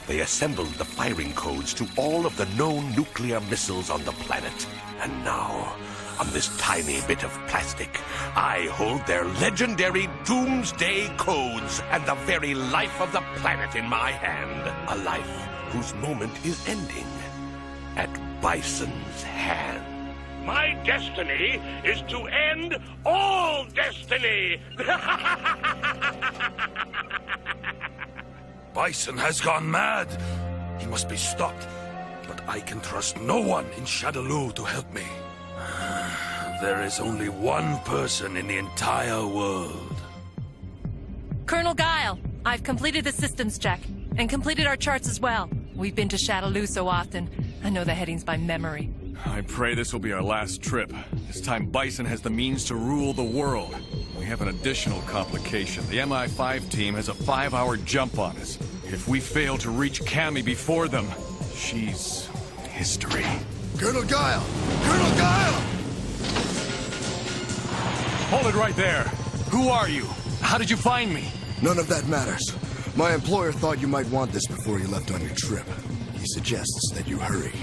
Speaker 6: They assembled the firing codes to all of the known nuclear missiles on the planet. And now, on this tiny bit of plastic, I hold their legendary Doomsday Codes and the very life of the planet in my hand. A life whose moment is ending at Bison's hand.
Speaker 11: My destiny is to end all destiny!
Speaker 6: Bison has gone mad. He must be stopped. But I can trust no one in Shadaloo to help me. There is only one person in the entire world.
Speaker 7: Colonel Guile, I've completed the systems check and completed our charts as well. We've been to Shadaloo so often. I know the headings by memory.
Speaker 12: I pray this will be our last trip. This time Bison has the means to rule the world. We have an additional complication. The MI5 team has a 5-hour jump on us. If we fail to reach Cammie before them, she's history.
Speaker 18: Colonel Guile! Colonel Guile!
Speaker 12: Hold it right there. Who are you? How did you find me?
Speaker 10: None of that matters. My employer thought you might want this before you left on your trip. He suggests that you hurry.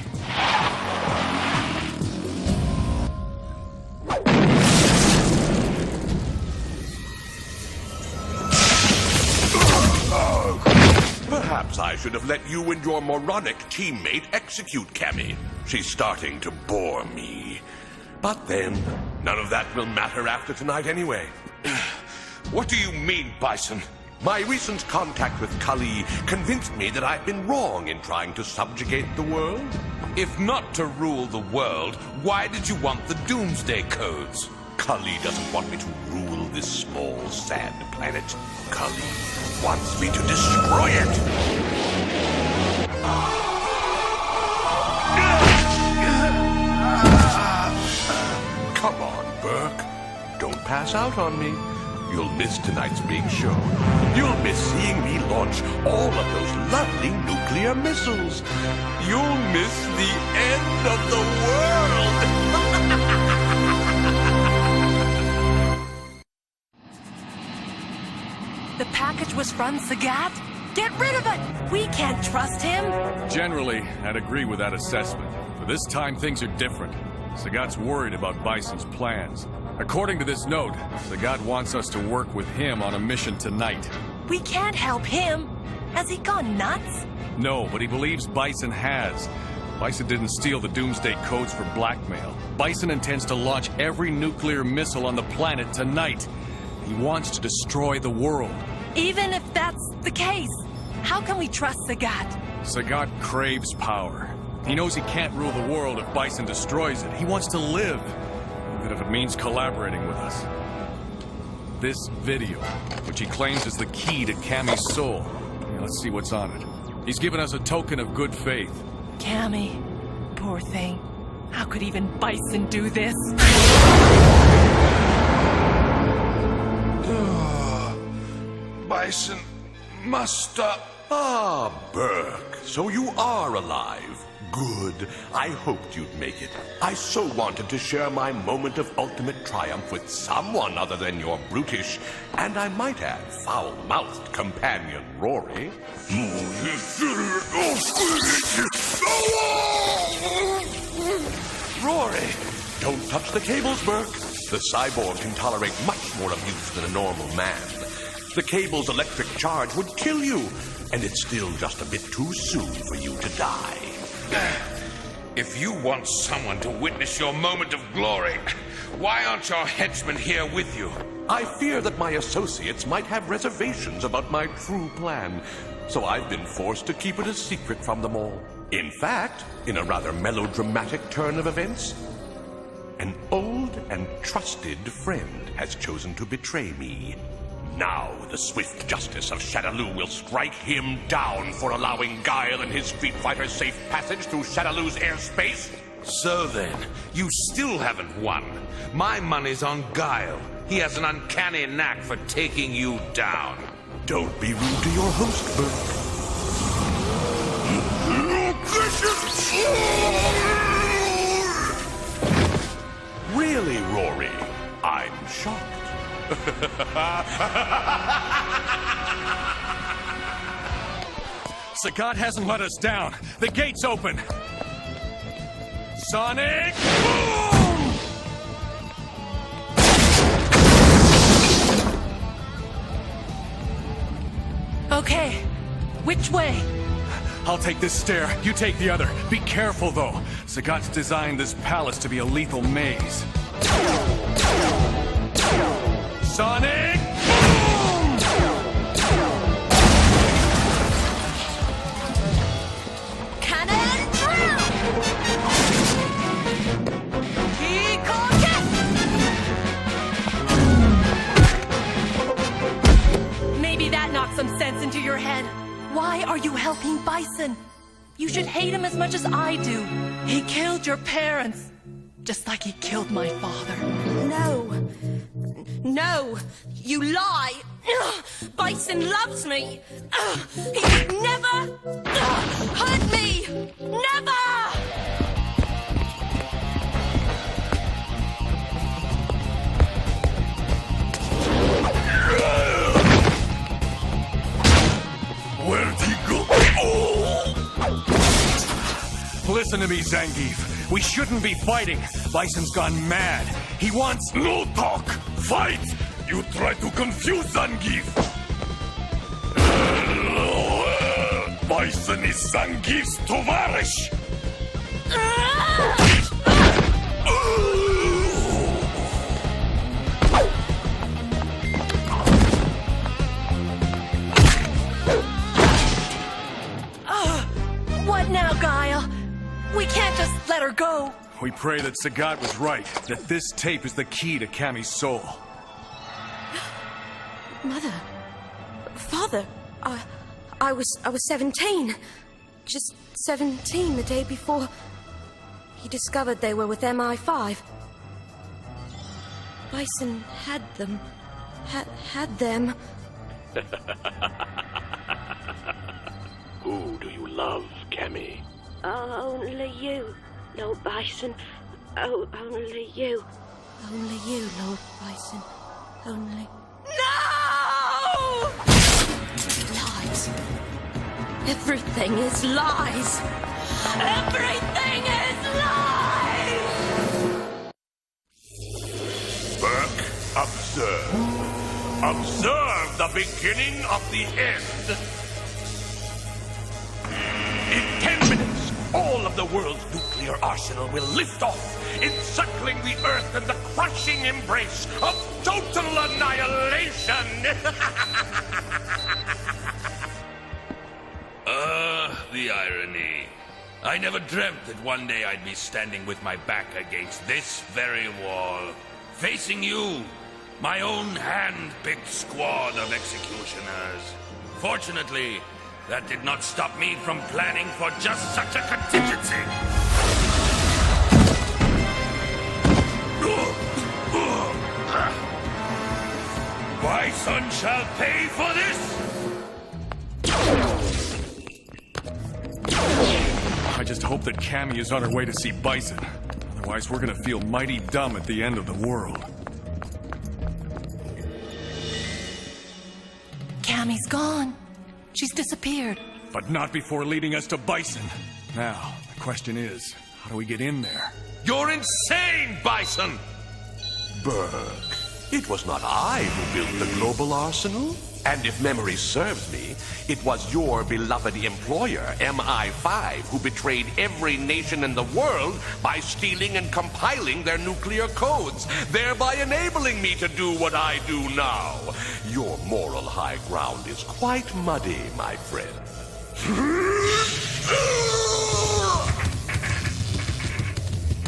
Speaker 6: Perhaps I should have let you and your moronic teammate execute Cammie. She's starting to bore me. But then, none of that will matter after tonight anyway.
Speaker 11: What do you mean, Bison?
Speaker 6: My recent contact with Kali convinced me that I've been wrong in trying to subjugate the world.
Speaker 11: If not to rule the world, why did you want the Doomsday Codes?
Speaker 6: Kali doesn't want me to rule this small, sad planet. Kali wants me to destroy it! Come on, Burke. Don't pass out on me. You'll miss tonight's big show. You'll miss seeing me launch all of those lovely nuclear missiles. You'll miss the end of the world!
Speaker 7: The package was from Sagat? Get rid of it! We can't trust him!
Speaker 12: Generally, I'd agree with that assessment. But this time, things are different. Sagat's worried about Bison's plans. According to this note, Sagat wants us to work with him on a mission tonight.
Speaker 7: We can't help him! Has he gone nuts?
Speaker 12: No, but he believes Bison has. Bison didn't steal the Doomsday Codes for blackmail. Bison intends to launch every nuclear missile on the planet tonight. He wants to destroy the world.
Speaker 7: Even if that's the case, how can we trust Sagat?
Speaker 12: Sagat craves power. He knows he can't rule the world if Bison destroys it. He wants to live, even if it means collaborating with us. This video, which he claims is the key to Cammie's soul. Let's see what's on it. He's given us a token of good faith.
Speaker 7: Cammie, poor thing. How could even Bison do this?
Speaker 6: Bison must stop. Ah, Burke, so you are alive. Good. I hoped you'd make it. I so wanted to share my moment of ultimate triumph with someone other than your brutish, and I might add, foul-mouthed companion, Rory. Rory! Don't touch the cables, Burke. The cyborg can tolerate much more abuse than a normal man. The cable's electric charge would kill you, and it's still just a bit too soon for you to die.
Speaker 15: If you want someone to witness your moment of glory, why aren't your henchmen here with you?
Speaker 6: I fear that my associates might have reservations about my true plan, so I've been forced to keep it a secret from them all. In fact, in a rather melodramatic turn of events, an old and trusted friend has chosen to betray me. Now, the swift justice of Shadaloo will strike him down for allowing Guile and his Street Fighter safe passage through Shadaloo's airspace.
Speaker 15: So then, you still haven't won. My money's on Guile. He has an uncanny knack for taking you down.
Speaker 6: Don't be rude to your host, Burke. Really, Rory? I'm shocked.
Speaker 12: Sagat hasn't let us down. The gate's open. Sonic boom!
Speaker 7: Okay, which way?
Speaker 12: I'll take this stair, you take the other. Be careful, though. Sagat's designed this palace to be a lethal maze. Sonic boom!
Speaker 3: Cannon drill!
Speaker 7: Maybe that knocked some sense into your head. Why are you helping Bison? You should hate him as much as I do. He killed your parents, just like he killed my father.
Speaker 3: No. No, you lie. Bison loves me. He would never hurt me. Never!
Speaker 11: Where'd he go?
Speaker 12: Listen to me, Zangief. We shouldn't be fighting. Bison's gone mad. He wants...
Speaker 11: No talk! Fight! You try to confuse Zangief! Bison is Zangief's tovarish!
Speaker 7: What now, Guile? We can't just let her go.
Speaker 12: We pray that Sagat was right, that this tape is the key to Cammy's soul.
Speaker 3: Mother, Father, I was 17. Just 17 the day before he discovered they were with MI5. Bison had them. Had them.
Speaker 6: Who do you love, Cammy?
Speaker 3: Oh, only you, Lord Bison. Oh, only you. Only you, Lord Bison. Only... No! Lies. Everything is lies. Everything is lies!
Speaker 6: Burke, observe. Observe the beginning of the end. In 10 minutes, all of the world's nuclear arsenal will lift off, encircling the Earth in the crushing embrace of total annihilation!
Speaker 11: The irony. I never dreamt that one day I'd be standing with my back against this very wall, facing you, my own hand-picked squad of executioners. Fortunately, that did not stop me from planning for just such a contingency. Bison shall pay for this!
Speaker 12: I I just hope that Cammy is on her way to see Bison. Otherwise, we're gonna feel mighty dumb at the end of the world.
Speaker 7: Cammy's gone. She's disappeared.
Speaker 12: But not before leading us to Bison. Now, the question is, how do we get in there?
Speaker 6: You're insane, Bison! Berg, it was not I who built the global arsenal. And if memory serves me, it was your beloved employer, MI5, who betrayed every nation in the world by stealing and compiling their nuclear codes, thereby enabling me to do what I do now. Your moral high ground is quite muddy, my friend.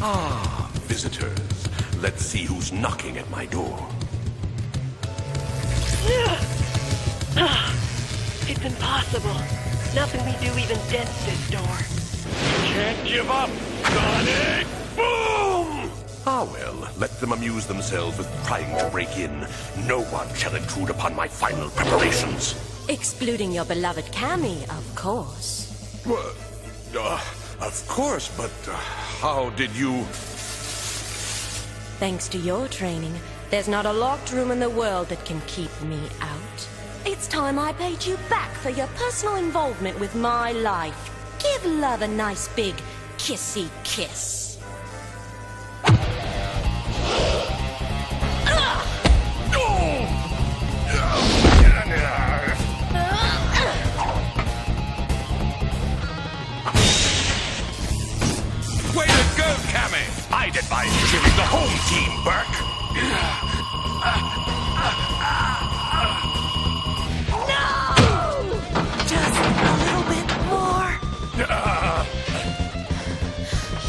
Speaker 6: Ah, visitors. Let's see who's knocking at my door.
Speaker 17: It's impossible. Nothing we do even dents this door.
Speaker 6: Can't give up, Sonic! Boom! Ah, well, let them amuse themselves with trying to break in. No one shall intrude upon my final preparations.
Speaker 3: Excluding your beloved Cammy, of course.
Speaker 6: Of course, but how did you...
Speaker 3: Thanks to your training, there's not a locked room in the world that can keep me out. It's time I paid you back for your personal involvement with my life. Give love a nice big kissy kiss.
Speaker 6: Way to go, Cammy! I'd advise cheering the home team, Burke.
Speaker 3: Just a little bit more.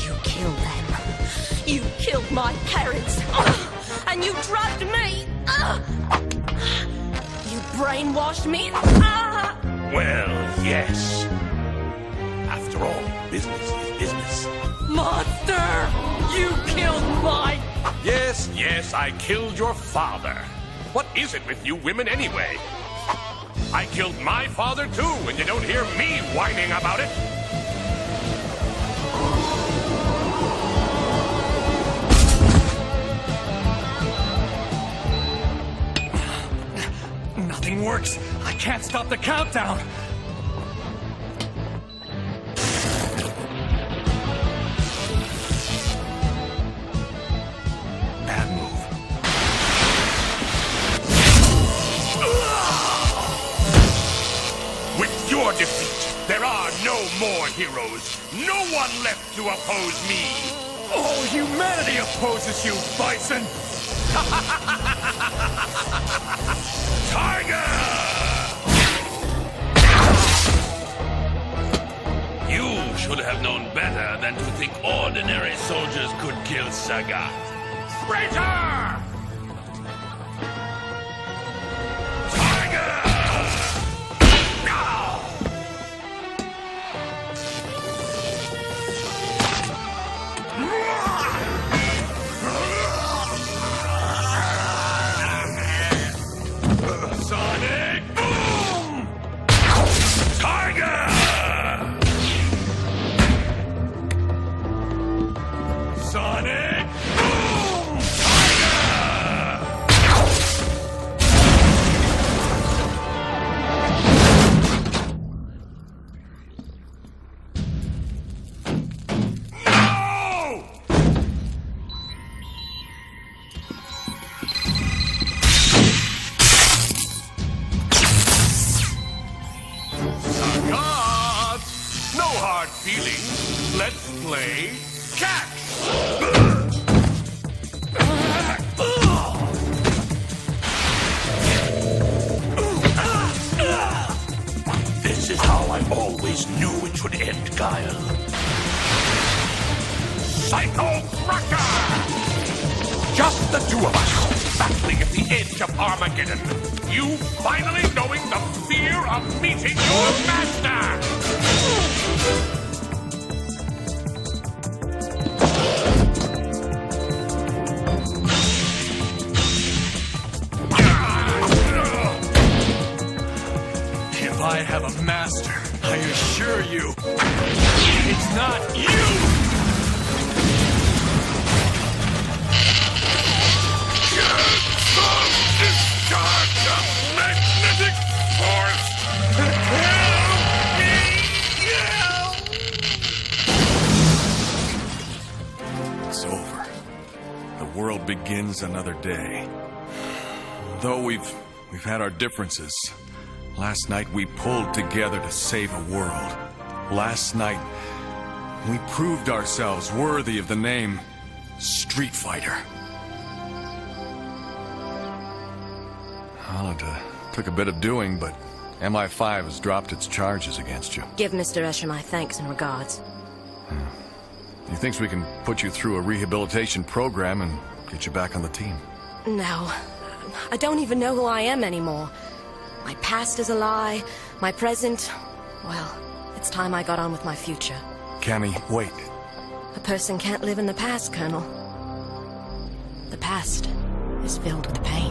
Speaker 3: You killed them. You killed my parents. And you drugged me. You brainwashed me.
Speaker 6: Well, yes. After all, business is business.
Speaker 2: Monster! You killed my...
Speaker 6: Yes, I killed your father. What is it with you women anyway? I killed my father too, and you don't hear me whining about it.
Speaker 12: Nothing works. I can't stop the countdown. Bad move.
Speaker 6: With your defeat, there are no more heroes. No one left to oppose me.
Speaker 12: All humanity opposes you, Bison!
Speaker 6: Tiger!
Speaker 11: You should have known better than to think ordinary soldiers could kill Sagat.
Speaker 6: Traitor!
Speaker 11: Sonic Boom! Tiger!
Speaker 12: Sonic
Speaker 11: Boom!
Speaker 6: Sagat! No hard feelings. Let's play catch!
Speaker 11: This is how I always knew it would end, Guile.
Speaker 6: Psycho Cracker! Just the two of us, battling at the edge of Armageddon. You finally knowing the fear of meeting your master!
Speaker 12: If I have a master, I assure you, it's not you!
Speaker 11: Discharge of magnetic force!
Speaker 12: It's over. The world begins another day. Though we've had our differences, last night we pulled together to save a world. Last night, we proved ourselves worthy of the name Street Fighter. Well, it took a bit of doing, but MI5 has dropped its charges against you.
Speaker 3: Give Mr. Escher my thanks and regards.
Speaker 12: He thinks we can put you through a rehabilitation program and get you back on the team.
Speaker 3: No. I don't even know who I am anymore. My past is a lie. My present... well, it's time I got on with my future.
Speaker 12: Cammy, wait.
Speaker 3: A person can't live in the past, Colonel. The past is filled with pain.